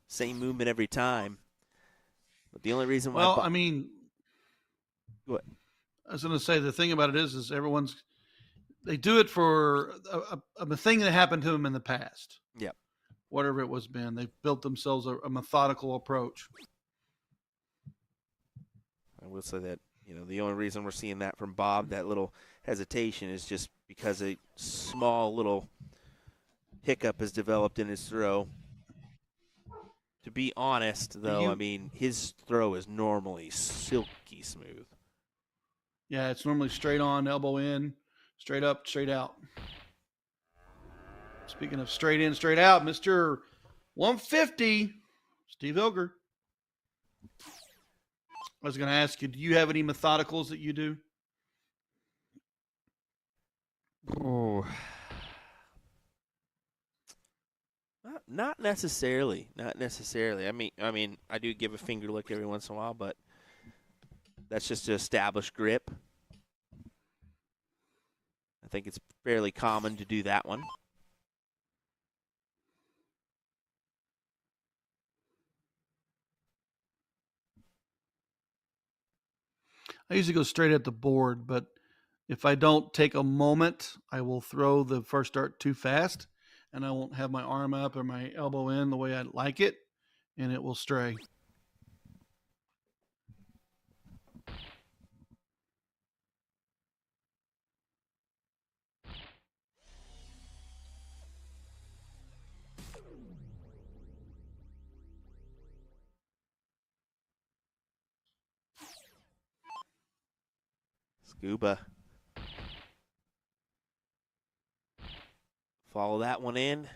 same movement every time. But the only reason why... Well, Go I was going to say, the thing about it is they do it for a thing that happened to them in the past. Yep. Whatever it was been. They've built themselves a methodical approach. I will say that, the only reason we're seeing that from Bob, that little hesitation, is just because a small little hiccup has developed in his throw. To be honest, though, his throw is normally silky smooth. Yeah, it's normally straight on, elbow in, straight up, straight out. Speaking of straight in, straight out, Mr. 150, Steve Hilger. I was going to ask you, do you have any methodicals that you do? Oh, not necessarily. Not necessarily. I mean, I do give a finger lick every once in a while, but that's just to establish grip. I think it's fairly common to do that one. I usually go straight at the board, but if I don't take a moment, I will throw the first dart too fast, and I won't have my arm up or my elbow in the way I like it, and it will stray. Scuba. Follow that one in.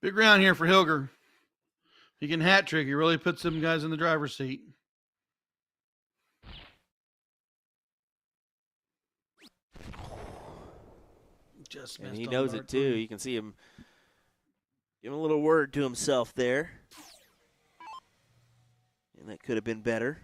Big round here for Hilger. He can hat trick. He really puts some guys in the driver's seat. Just and he knows it too. You can see him give a little word to himself there. And that could have been better.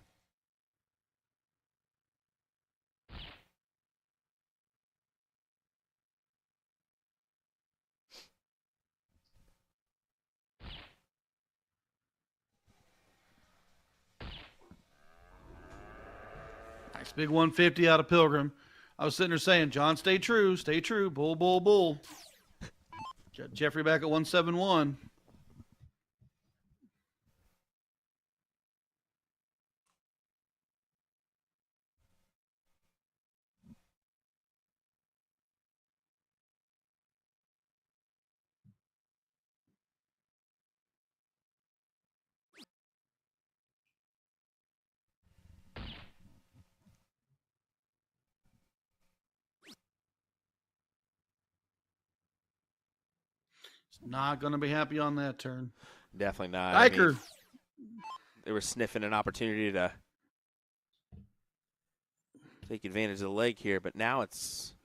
Nice big 150 out of Pilgrim. I was sitting there saying, John, stay true, bull, bull, bull. Got Jeffrey back at 171. Not going to be happy on that turn. Definitely not. Diker. They were sniffing an opportunity to take advantage of the leg here, but now it's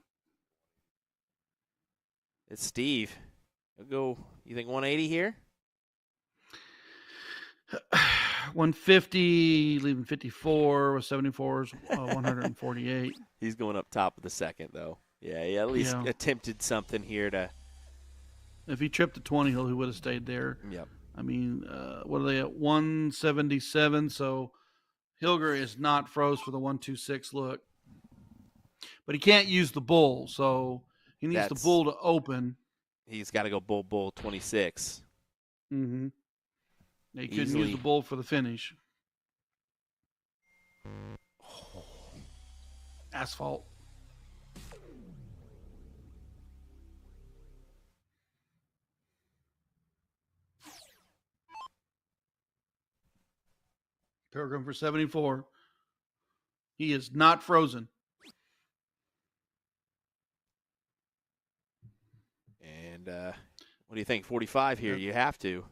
Steve. He'll go, you think 180 here? 150, leaving 54 with 74s, 148. He's going up top of the second, though. Yeah, he at least attempted something here to. If he tripped to 20, he would have stayed there. Yep. I mean, what are they at? 177. So Hilger is not froze for the 126 look. But he can't use the bull, so he needs the bull to open. He's got to go bull 26. Mm-hmm. He couldn't use the bull for the finish. Asphalt. Pilgrim for 74. He is not frozen. And what do you think? 45 here. You have to.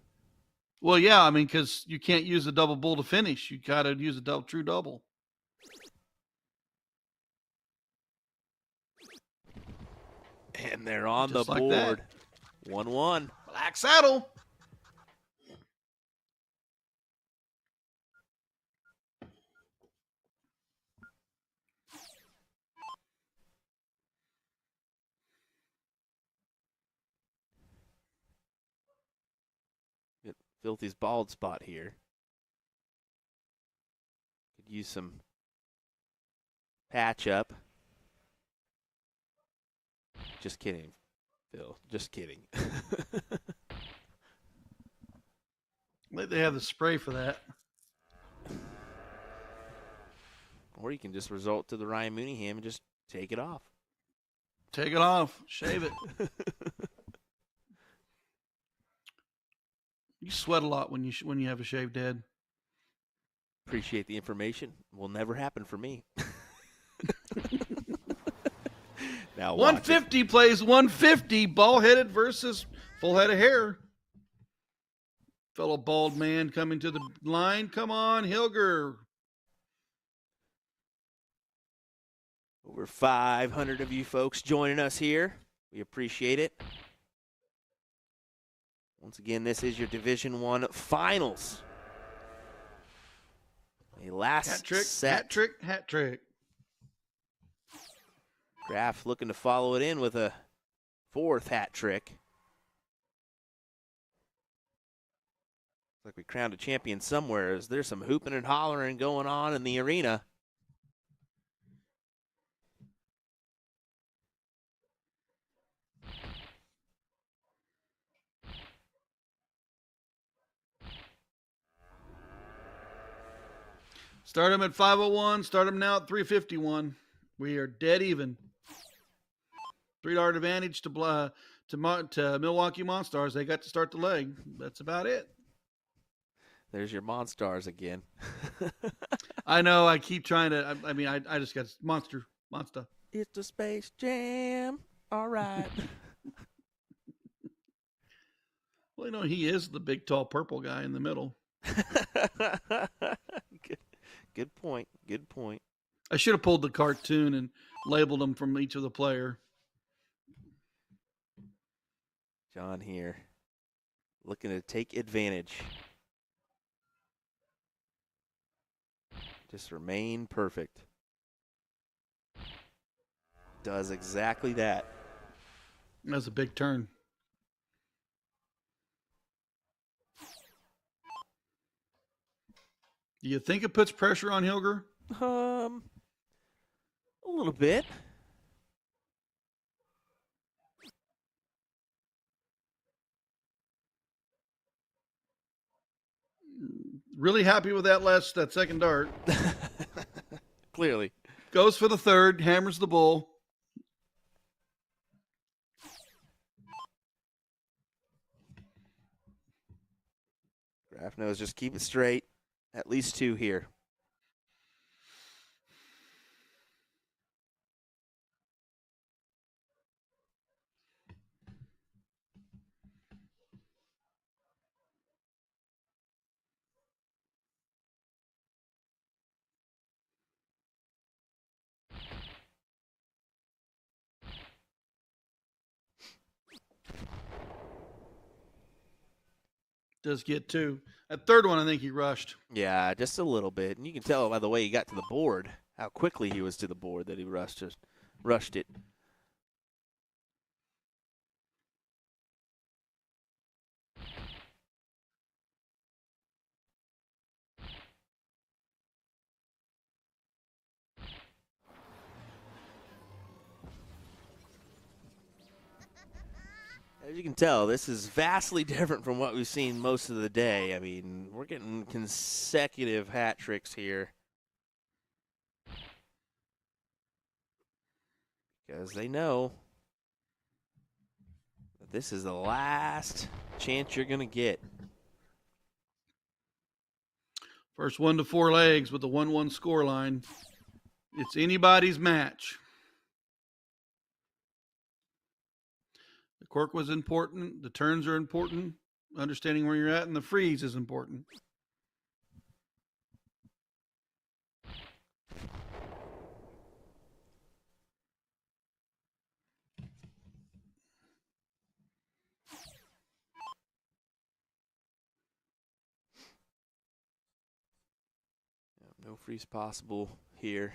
Well, yeah, I mean, because you can't use a double bull to finish. You got to use a true double. And they're on Just the like board. 1-1. Black saddle. Get Filthy's bald spot here. Could use some patch up. Just kidding, Phil. Just kidding. They have the spray for that. Or you can just resort to the Ryan Mooneyham and just take it off. Take it off. Shave it. You sweat a lot when you have a shaved head. Appreciate the information. Will never happen for me. Now 150 plays 150. Ball-headed versus full head of hair. Fellow bald man coming to the line. Come on, Hilger. Over 500 of you folks joining us here. We appreciate it. Once again, this is your Division I Finals. A last Hat trick, set. hat trick, hat trick. Graf looking to follow it in with a fourth hat trick. Looks like we crowned a champion somewhere. There's some hooping and hollering going on in the arena. Start him at 501. Start him now at 351. We are dead even. $3 advantage to Milwaukee Monstars. They got to start the leg. That's about it. There's your Monstars again. I know. I keep trying to. I just got monster. It's a Space Jam. All right. Well, you know, he is the big, tall, purple guy in the middle. Good point. Good point. I should have pulled the cartoon and labeled them from each of the player. John here looking to take advantage. Just remain perfect. Does exactly that. That's a big turn. Do you think it puts pressure on Hilger? A little bit. Really happy with that second dart. Clearly. Goes for the third, hammers the bull. Graf knows just keep it straight. At least two here. Does get two. That third one, I think he rushed. Yeah, just a little bit. And you can tell by the way he got to the board, how quickly he was to the board that he rushed it. As you can tell, this is vastly different from what we've seen most of the day. I mean, we're getting consecutive hat tricks here. Because they know that this is the last chance you're going to get. First 1 to 4 legs with the 1-1 score line. It's anybody's match. The cork was important. The turns are important. Understanding where you're at and the freeze is important. No freeze possible here.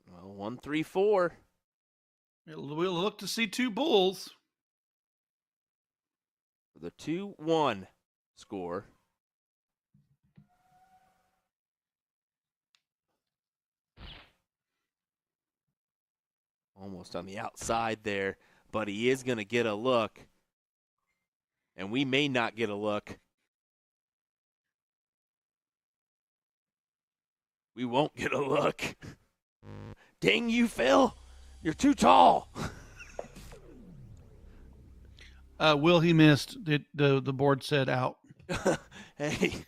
Well, 1, 3, 4. We'll look to see 2 bulls. The 2-1 score. Almost on the outside there, but he is going to get a look. And we may not get a look. We won't get a look. Dang you, Phil. You're too tall. Will he missed. The board said out. Hey.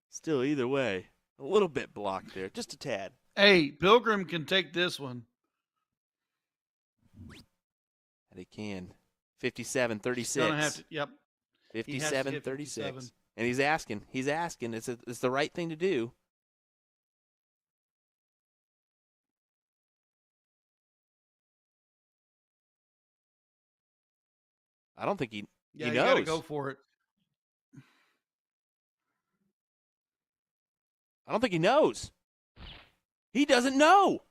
Still, either way, a little bit blocked there. Just a tad. Hey, Pilgrim can take this one. And he can. 57-36. Gonna have to, yep. 57-36. And he's asking. It's the right thing to do. I don't think he Yeah, he you knows. gotta go for it. I don't think he knows. He doesn't know.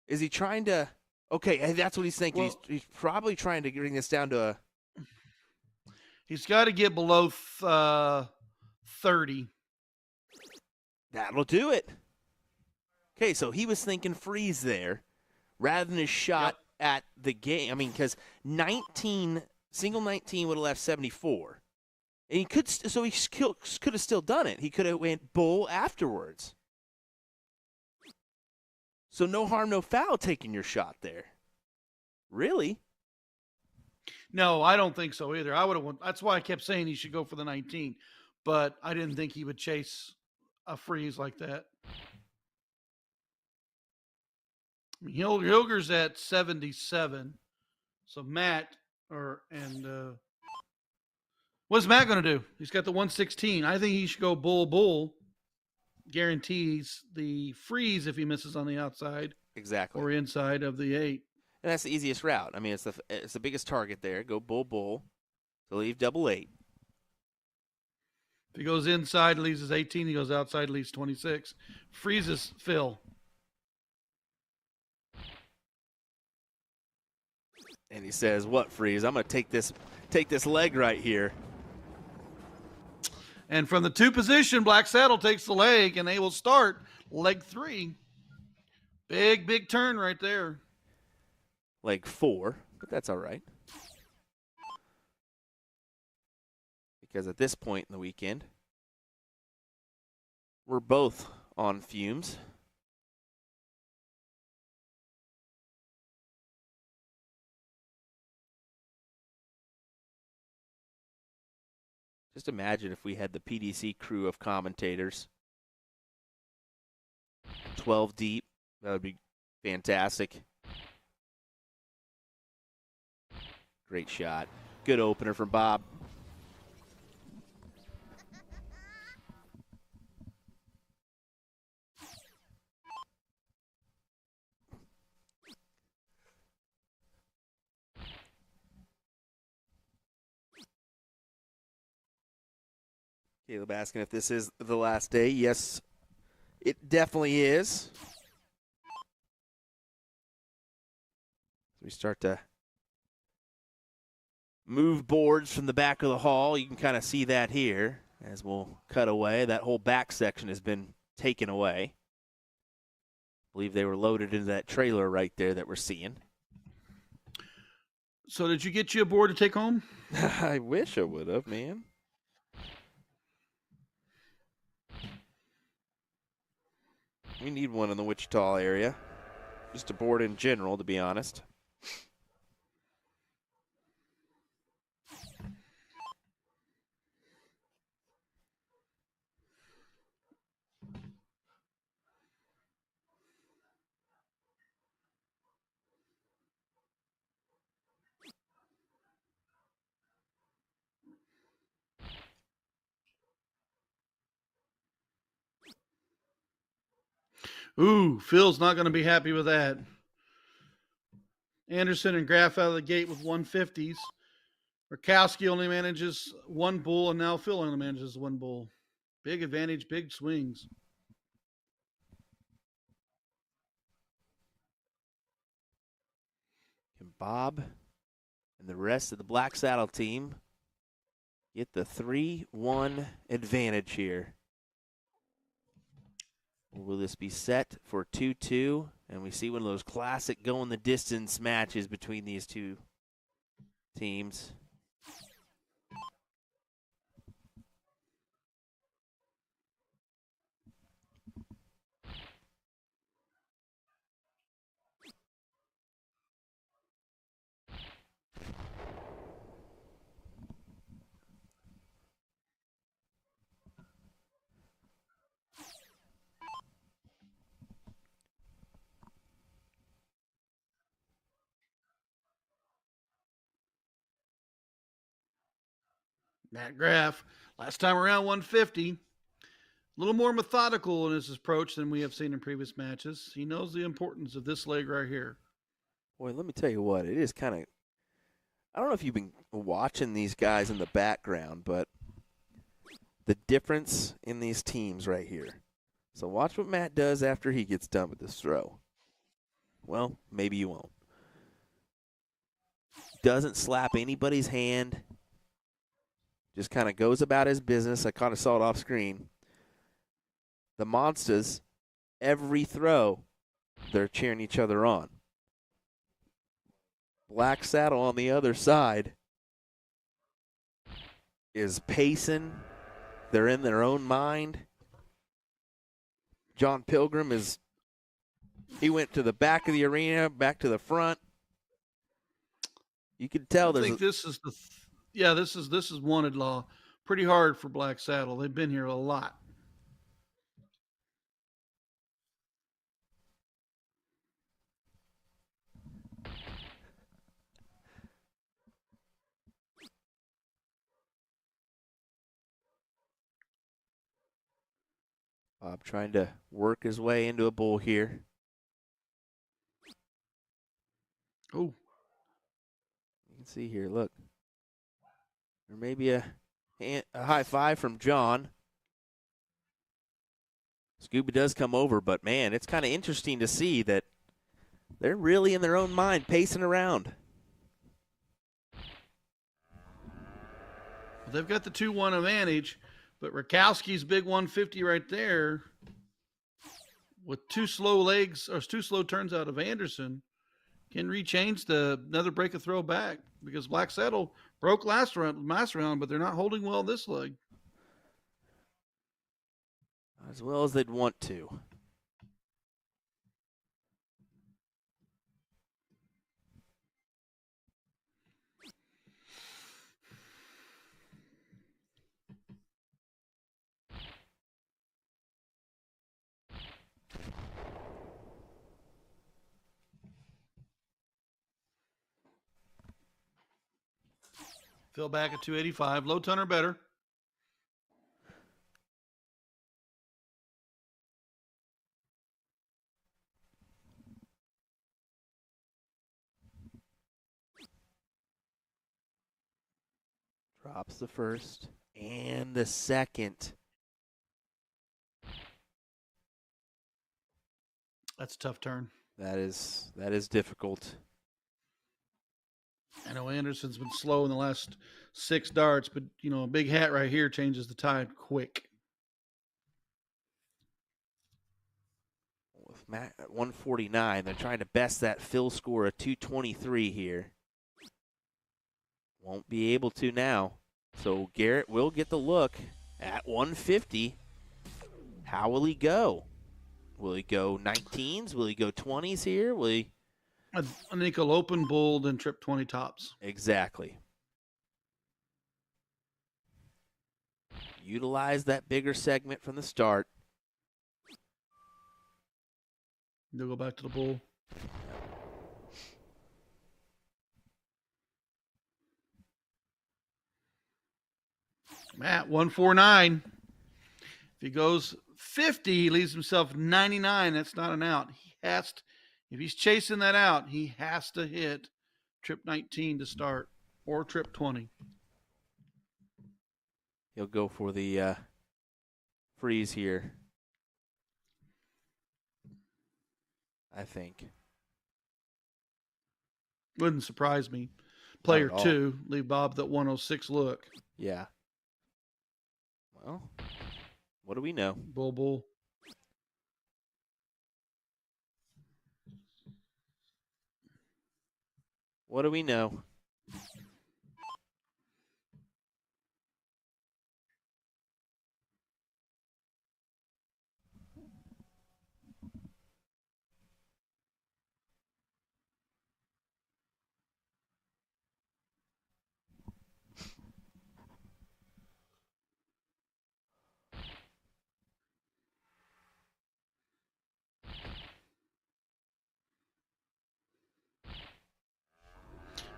Is he trying to? Okay, that's what he's thinking. Well, he's probably trying to bring this down to a. He's got to get below 30. That'll do it. Okay, so he was thinking freeze there, rather than a shot at the game. I mean, because single 19 would have left 74, and he could. So he could have still done it. He could have went bull afterwards. So no harm, no foul taking your shot there. Really? No, I don't think so either. I would have. That's why I kept saying he should go for the 19, but I didn't think he would chase a freeze like that. I mean, Hilger's at 77, so what's Matt going to do? He's got the 116. I think he should go bull. Guarantees the freeze if he misses on the outside, Exactly, or inside of the 8. and that's the easiest route. I mean, it's the biggest target there. Go bull to leave double 8. If he goes inside, leaves his 18. He goes outside, leaves 26. Freezes Phil. And he says, "What freeze? I'm going to take this leg right here." And from the 2 position, Black Saddle takes the leg, and they will start leg 3. Big turn right there. Leg 4, but that's all right. Because at this point in the weekend, we're both on fumes. Just imagine if we had the PDC crew of commentators. 12 deep. That would be fantastic. Great shot. Good opener from Bob. Caleb asking if this is the last day. Yes, it definitely is. We start to move boards from the back of the hall. You can kind of see that here. As we'll cut away, that whole back section has been taken away. I believe they were loaded into that trailer right there that we're seeing. So did you get you a board to take home? I wish I would have, man. We need one in the Wichita area. Just a board in general, to be honest. Ooh, Phil's not going to be happy with that. Anderson and Graff out of the gate with 150s. Rakowski only manages one bull, and now Phil only manages one bull. Big advantage, big swings. Can Bob and the rest of the Black Saddle team get the 3-1 advantage here? Or will this be set for 2-2? And we see one of those classic going the distance matches between these two teams. Matt Graff, last time around 150. A little more methodical in his approach than we have seen in previous matches. He knows the importance of this leg right here. Boy, let me tell you what, it is kind of, I don't know if you've been watching these guys in the background, but the difference in these teams right here. So watch what Matt does after he gets done with this throw. Well, maybe you won't. Doesn't slap anybody's hand. Just kind of goes about his business. I kind of saw it off screen. The Monsters, every throw, they're cheering each other on. Black Saddle on the other side is pacing. They're in their own mind. John Pilgrim he went to the back of the arena, back to the front. You can tell I think this is this is wanted law. Pretty hard for Black Saddle. They've been here a lot. Bob trying to work his way into a bull here. Oh, You can see here, look. There may be a high five from John. Scooby does come over, but man, it's kind of interesting to see that they're really in their own mind, pacing around. well, they've got the 2-1 advantage, but Rakowski's big 150 right there with two slow turns out of Anderson can rechange another break of throw back because Black Saddle broke last round, but they're not holding well this leg. As well as they'd want to. Phil back at 285. Low ton or better. Drops the first and the second. That's a tough turn. That is difficult. I know Anderson's been slow in the last 6 darts, but, a big hat right here changes the tide quick. With Matt at 149, they're trying to best that Phil score of 223 here. Won't be able to now. So Garrett will get the look at 150. How will he go? Will he go 19s? Will he go 20s here? Will he? I think he'll open bull, then trip 20 tops. Exactly. Utilize that bigger segment from the start. They'll go back to the bull. Matt, 149. If he goes 50, he leaves himself 99. That's not an out. If he's chasing that out, he has to hit trip 19 to start or trip 20. He'll go for the freeze here, I think. Wouldn't surprise me. Player 2, leave Bob that 106 look. Yeah. Well, what do we know? Bull. What do we know?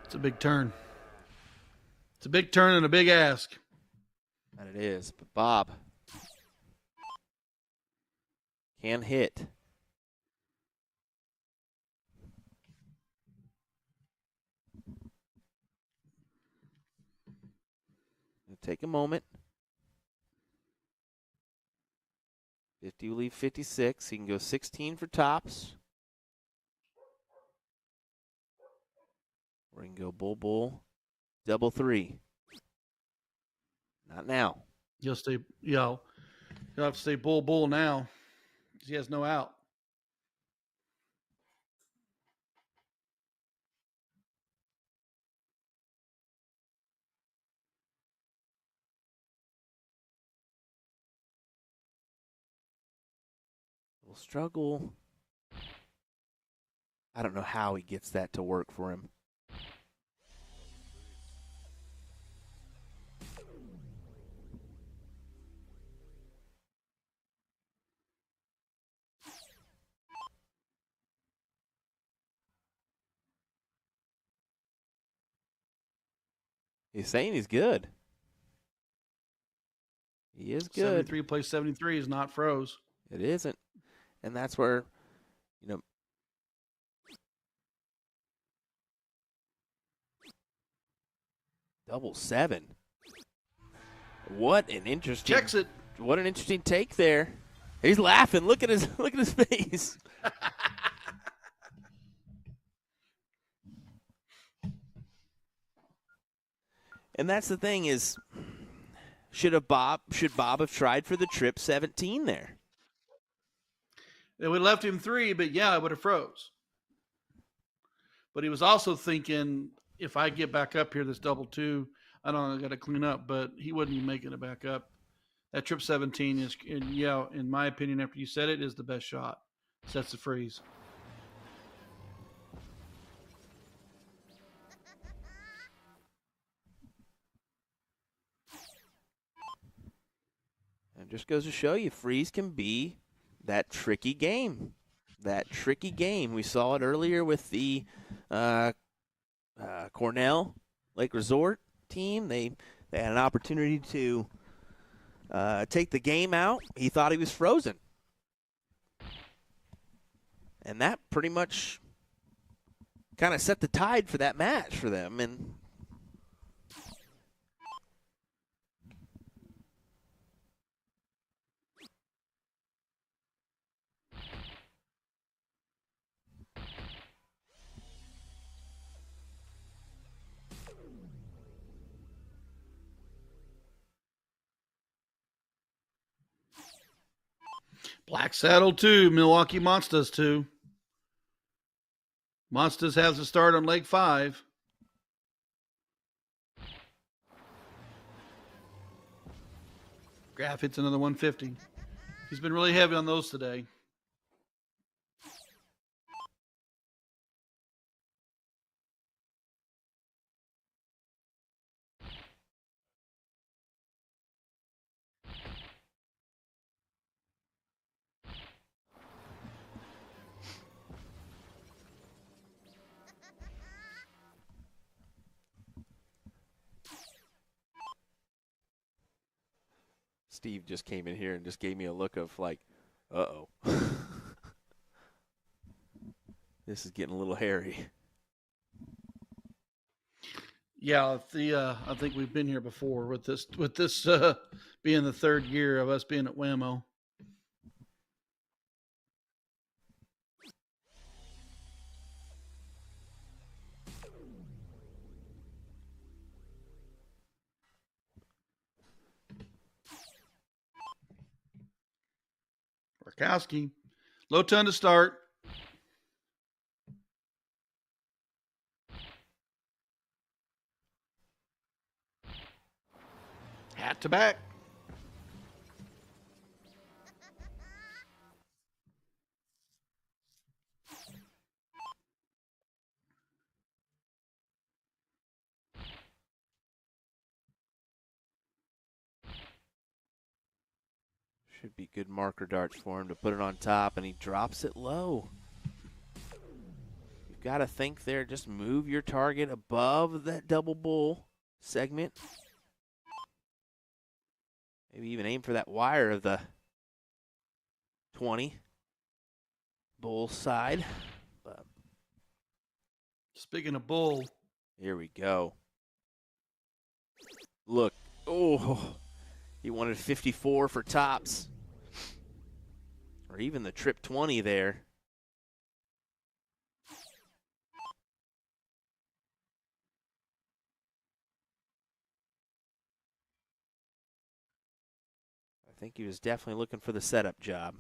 It's a big turn. It's a big turn and a big ask. And it is. But Bob can hit. Take a moment. 50 will leave 56. He can go 16 for tops. Or he can go bull, double 3. Not now. He'll have to stay bull now because he has no out. Will struggle. I don't know how he gets that to work for him. He's saying he's good. He is good. 73 plays 73 is not froze. It isn't. And that's where, double 7. What an interesting Checks it. What an interesting take there. He's laughing. Look at his face. And that's the thing is, should Bob have tried for the trip 17 there? It would have left him 3, but yeah, it would have froze. But he was also thinking, if I get back up here, this double 2, I got to clean up, but he wouldn't be making it back up. That trip 17 is, in my opinion, after you said it, is the best shot. Sets the freeze. And just goes to show you, freeze can be that tricky game. We saw it earlier with the Cornell Lake Resort team. They had an opportunity to take the game out. He thought he was frozen. And that pretty much kind of set the tide for that match for them. And Black Saddle 2, Milwaukee Monsters 2. Monsters has a start on leg 5. Graf hits another 150. He's been really heavy on those today. Steve just came in here and just gave me a look of like, uh-oh. This is getting a little hairy. Yeah, I think we've been here before with this being the third year of us being at WAMO. Rakowski, low ton to start. Hat to back. Should be good marker darts for him to put it on top, and he drops it low. You've got to think there. Just move your target above that double bull segment. Maybe even aim for that wire of the 20 bull side. But Speaking of bull, here we go. Look. Oh, he wanted 54 for tops. Or even the trip 20 there. I think he was definitely looking for the setup job.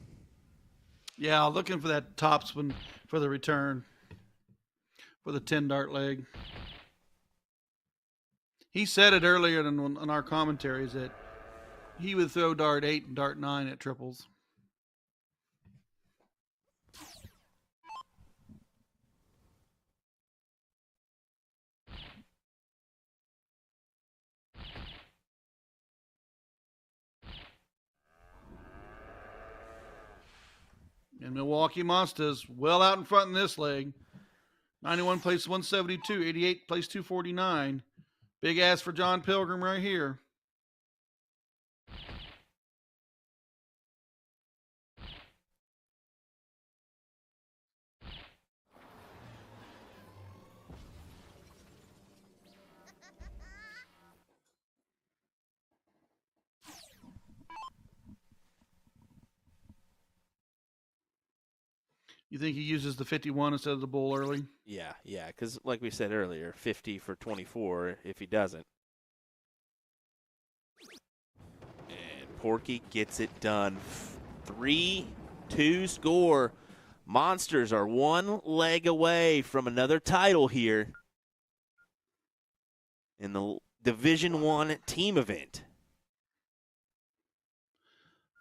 yeah, looking for that topspin for the return for the 10 dart leg. He said it earlier in our commentaries that he would throw dart 8 and dart 9 at triples. And Milwaukee Monsters well out in front in this leg. 91 plays 172, 88 plays 249. Big ass for John Pilgrim right here. You think he uses the 51 instead of the bull early? Yeah, because like we said earlier, 50 for 24 if he doesn't. And Porky gets it done. 3-2 score. Monsters are one leg away from another title here in the Division I team event.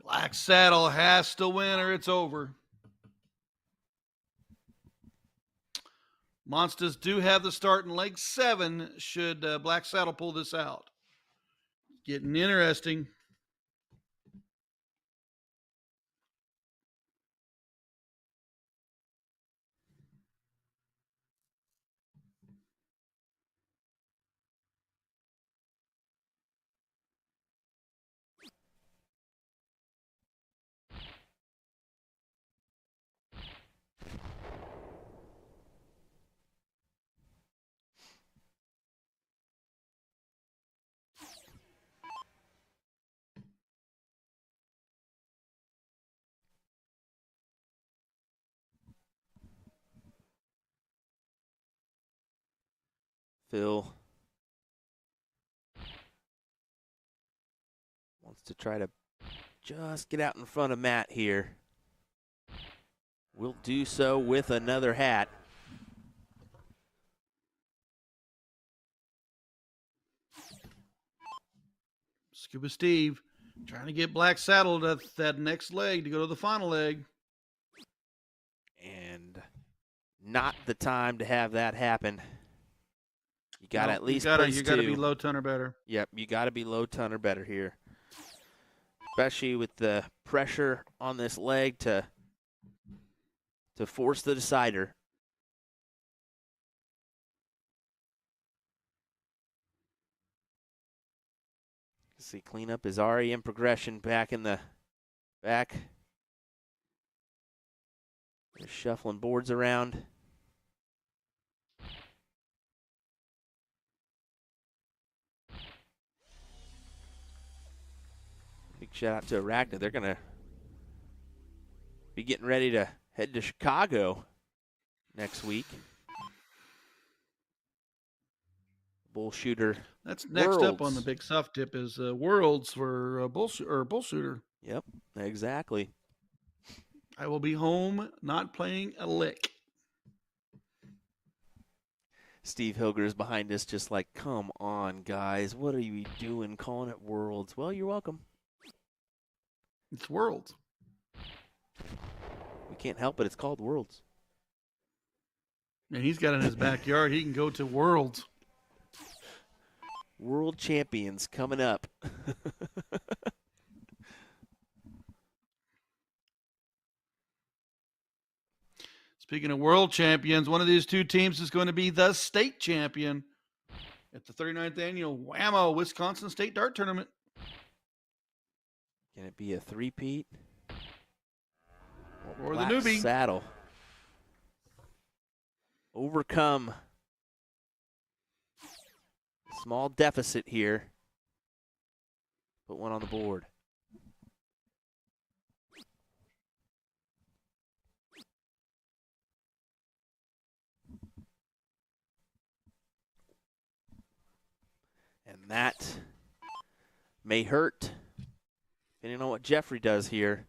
Black Saddle has to win or it's over. Monsters do have the start in leg 7 should Black Saddle pull this out. Getting interesting. Phil wants to try to just get out in front of Matt here. will do so with another hat. Scuba Steve trying to get Black saddled at that next leg to go to the final leg. And not the time to have that happen. You got to No, at least you place gotta two. be low ton or better. Yep, you got to be low ton or better here. Especially with the pressure on this leg to force the decider. See, cleanup is already in progression back in the back. They're shuffling boards around. Big shout out to Arachna. They're going to be getting ready to head to Chicago next week. Bull shooter. That's next up on the Worlds. big soft tip is Worlds for bull shooter. Yep, exactly. I will be home, not playing a lick. Steve Hilger is behind us just like, come on, guys. What are you doing calling it Worlds? Well, you're welcome. It's Worlds. We can't help it. It's called Worlds. And he's got it in his backyard. He can go to Worlds. World champions coming up. Speaking of world champions, one of these two teams is going to be the state champion at the 39th annual WAMO Wisconsin State Dart Tournament. Can it be a three-peat? Or the Black newbie. Saddle. Overcome. Small deficit here. Put one on the board. And that may hurt, depending on what Jeffrey does here.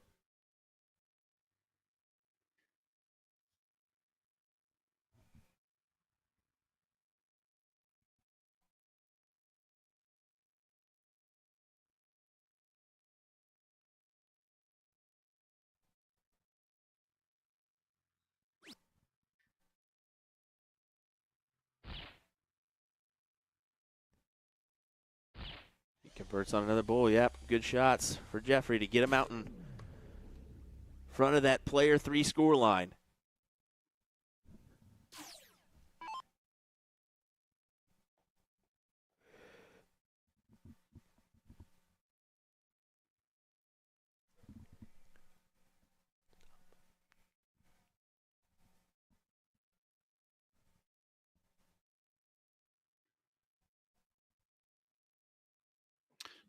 Converts on another bull. Yep, good shots for Jeffrey to get him out in front of that player 3 score line.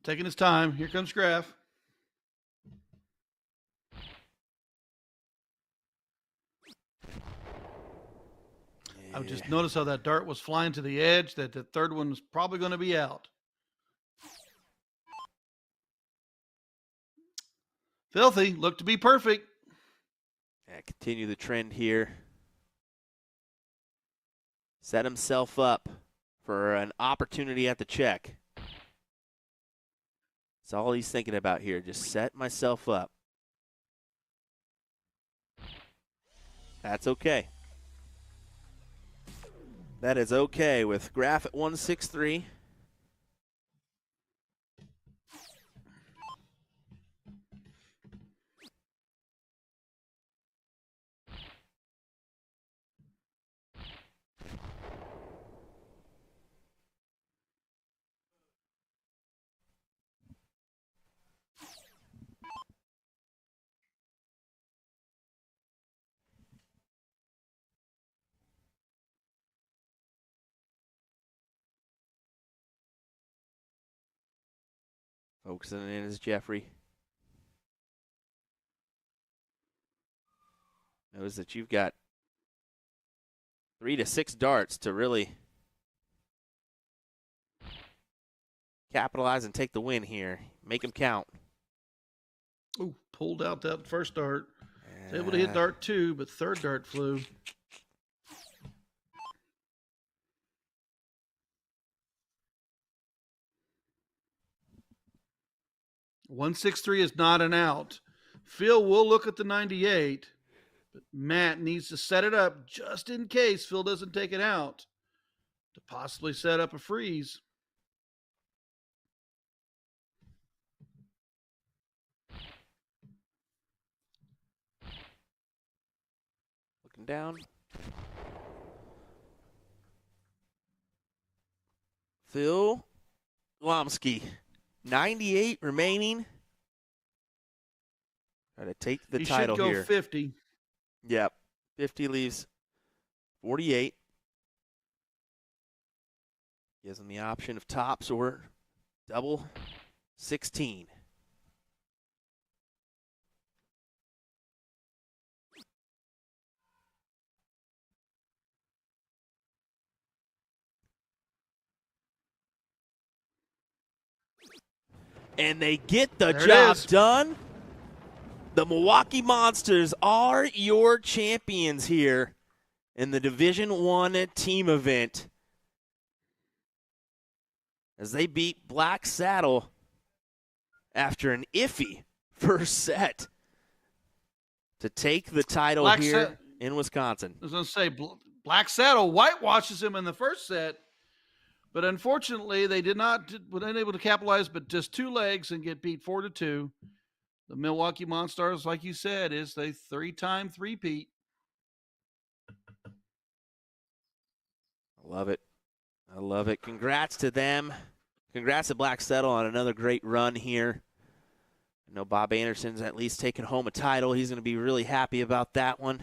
Taking his time. Here comes Graff. I just noticed how that dart was flying to the edge, that the third one was probably going to be out. Filthy. Looked to be perfect. Yeah, continue the trend here. Set himself up for an opportunity at the check. That's all he's thinking about here. Just set myself up. That's okay. That is okay with Graff at 163. Focusing in is Jeffrey. Knows that you've got 3 to 6 darts to really capitalize and take the win here. Make them count. Ooh, pulled out that first dart. Able to hit dart 2, but third dart flew. 163 is not an out. Phil will look at the 98, but Matt needs to set it up just in case Phil doesn't take it out to possibly set up a freeze. Looking down. Phil Lomsky, 98 remaining. Try to take the title here. He should go here. 50. Yep. 50 leaves 48. Gives him the option of tops or double 16. And they get the job done. The Milwaukee Monsters are your champions here in the Division I team event as they beat Black Saddle after an iffy first set to take the title here in Wisconsin. I was going to say, Black Saddle whitewashes him in the first set, but unfortunately they were unable to capitalize, but just 2 legs and get beat 4-2. The Milwaukee Monsters, like you said, is the 3-time three-peat. I love it. I love it. Congrats to them. Congrats to Black Saddle on another great run here. I know Bob Anderson's at least taking home a title. He's going to be really happy about that one.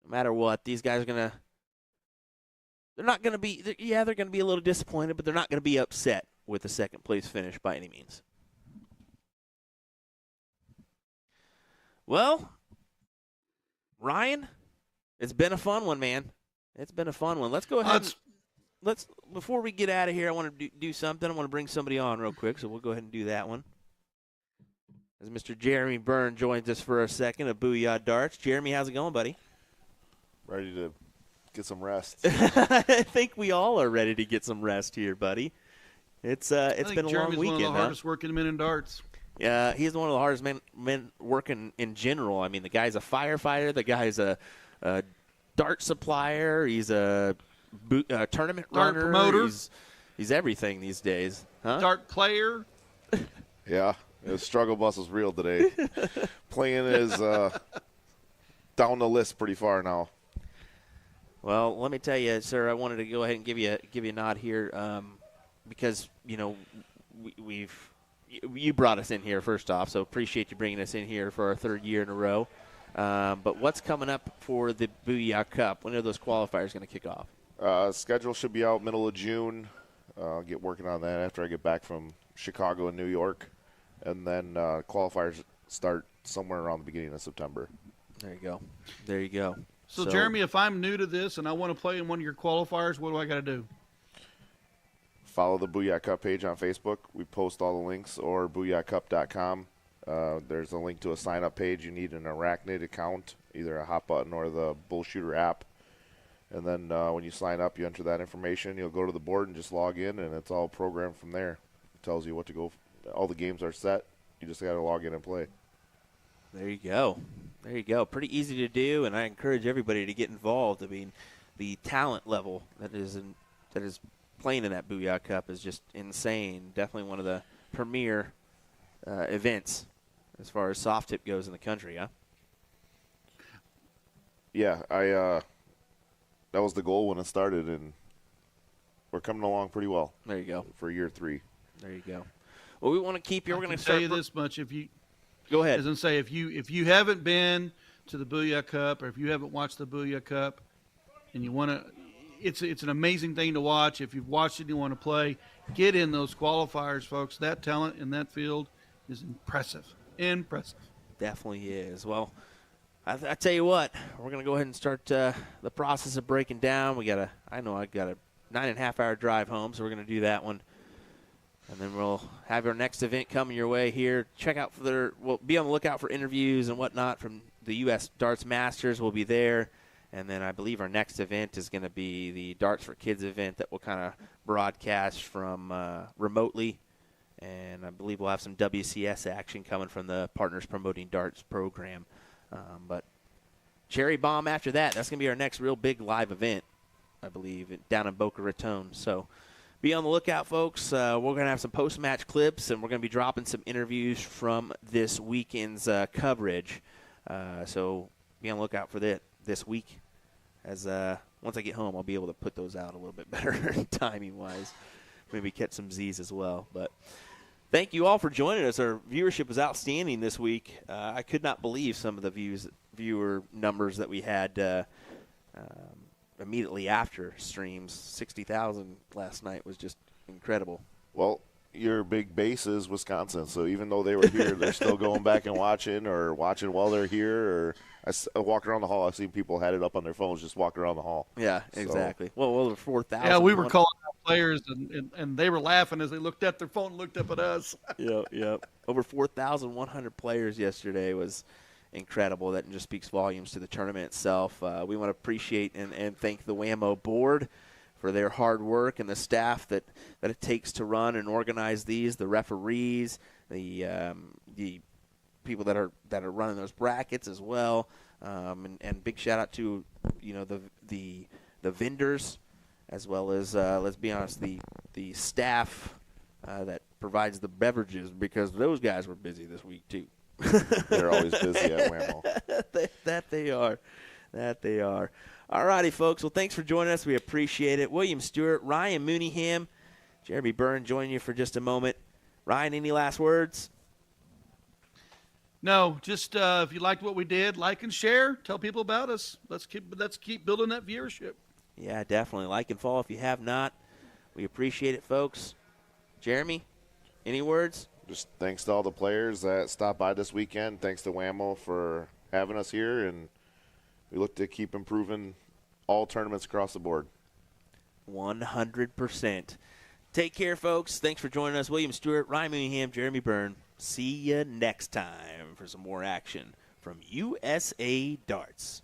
No matter what, these guys are going to – they're going to be a little disappointed, but they're not going to be upset with the second place finish by any means. Well, Ryan, it's been a fun one, man. It's been a fun one. Let's go ahead. Before we get out of here, I want to do something. I want to bring somebody on real quick, so we'll go ahead and do that one. As Mr. Jeremy Byrne joins us for a second of Booyah Darts. Jeremy, how's it going, buddy? Ready to get some rest. I think we all are ready to get some rest here, buddy. It's been a Jeremy's long weekend. One of the hardest working men in darts. Yeah, he's one of the hardest men working in general. I mean, the guy's a firefighter. The guy's a dart supplier. He's a tournament dart runner. Promoter. He's everything these days. Huh? Dart player. Yeah, the struggle bus is real today. Playing is down the list pretty far now. Well, let me tell you, sir, I wanted to go ahead and give you a nod here because, you know, you brought us in here first off, so appreciate you bringing us in here for our 3rd year in a row. But what's coming up for the Booyah Cup? When are those qualifiers going to kick off? Schedule should be out middle of June. I'll get working on that after I get back from Chicago and New York. And then qualifiers start somewhere around the beginning of September. There you go. There you go. So, Jeremy, if I'm new to this and I want to play in one of your qualifiers, what do I got to do? Follow the Booyah Cup page on Facebook. We post all the links, or booyahcup.com. There's a link to a sign-up page. You need an Arachnid account, either a Hot Button or the Bullshooter app. And then when you sign up, you enter that information. You'll go to the board and just log in, and it's all programmed from there. It tells you what to go. All the games are set. You just got to log in and play. There you go. There you go. Pretty easy to do, and I encourage everybody to get involved. I mean, the talent level that is playing in that Booyah Cup is just insane. Definitely one of the premier events as far as soft tip goes in the country, huh? Yeah, that was the goal when it started, and we're coming along pretty well. There you go. For year 3. There you go. Well, we want to keep you. We're going to tell you this much: go ahead. As I say, if you haven't been to the Booyah Cup, or if you haven't watched the Booyah Cup, and you want to, it's an amazing thing to watch. If you've watched it and you want to play, get in those qualifiers, folks. That talent in that field is impressive. Impressive. Definitely is. Well, I tell you what, we're going to go ahead and start the process of breaking down. I got a 9.5-hour drive home, so we're going to do that one And then we'll have our next event coming your way here. We'll be on the lookout for interviews and whatnot from the U.S. Darts Masters. We'll be there. And then I believe our next event is going to be the Darts for Kids event that we'll kind of broadcast from remotely. And I believe we'll have some WCS action coming from the Partners Promoting Darts program. But Cherry Bomb after that, that's going to be our next real big live event, I believe, down in Boca Raton. So be on the lookout, folks. We're going to have some post-match clips, and we're going to be dropping some interviews from this weekend's coverage. So be on the lookout for that this week. As once I get home, I'll be able to put those out a little bit better timing-wise. Maybe catch some Z's as well. But thank you all for joining us. Our viewership was outstanding this week. I could not believe some of the viewer numbers that we had immediately after streams. 60,000 last night was just incredible. Well, your big base is Wisconsin, so even though they were here, they're still going back and watching while they're here. Or I walk around the hall, I've seen people had it up on their phones, just walk around the hall. Yeah, exactly. Well, over 4,000. Yeah, we were calling out players, and they were laughing as they looked at their phone and looked up at us. Yep. Over 4,100 players yesterday was incredible. That just speaks volumes to the tournament itself. We want to appreciate and thank the WAMO board for their hard work and the staff that it takes to run and organize these, the referees, the people that are running those brackets as well, and big shout out to the vendors as well as let's be honest, the staff that provides the beverages, because those guys were busy this week too. They're always busy at WAMO. That they are. All righty, folks. Well, thanks for joining us. We appreciate it. William Stewart, Ryan Mooneyham, Jeremy Byrne joining you for just a moment. Ryan, any last words? No, just if you liked what we did, like and share. Tell people about us. Let's keep building that viewership. Yeah, definitely. Like and follow if you have not. We appreciate it, folks. Jeremy, any words? Just thanks to all the players that stopped by this weekend. Thanks to WAMO for having us here, and we look to keep improving all tournaments across the board. 100%. Take care, folks. Thanks for joining us. William Stewart, Ryan Mooneyham, Jeremy Byrne. See you next time for some more action from USA Darts.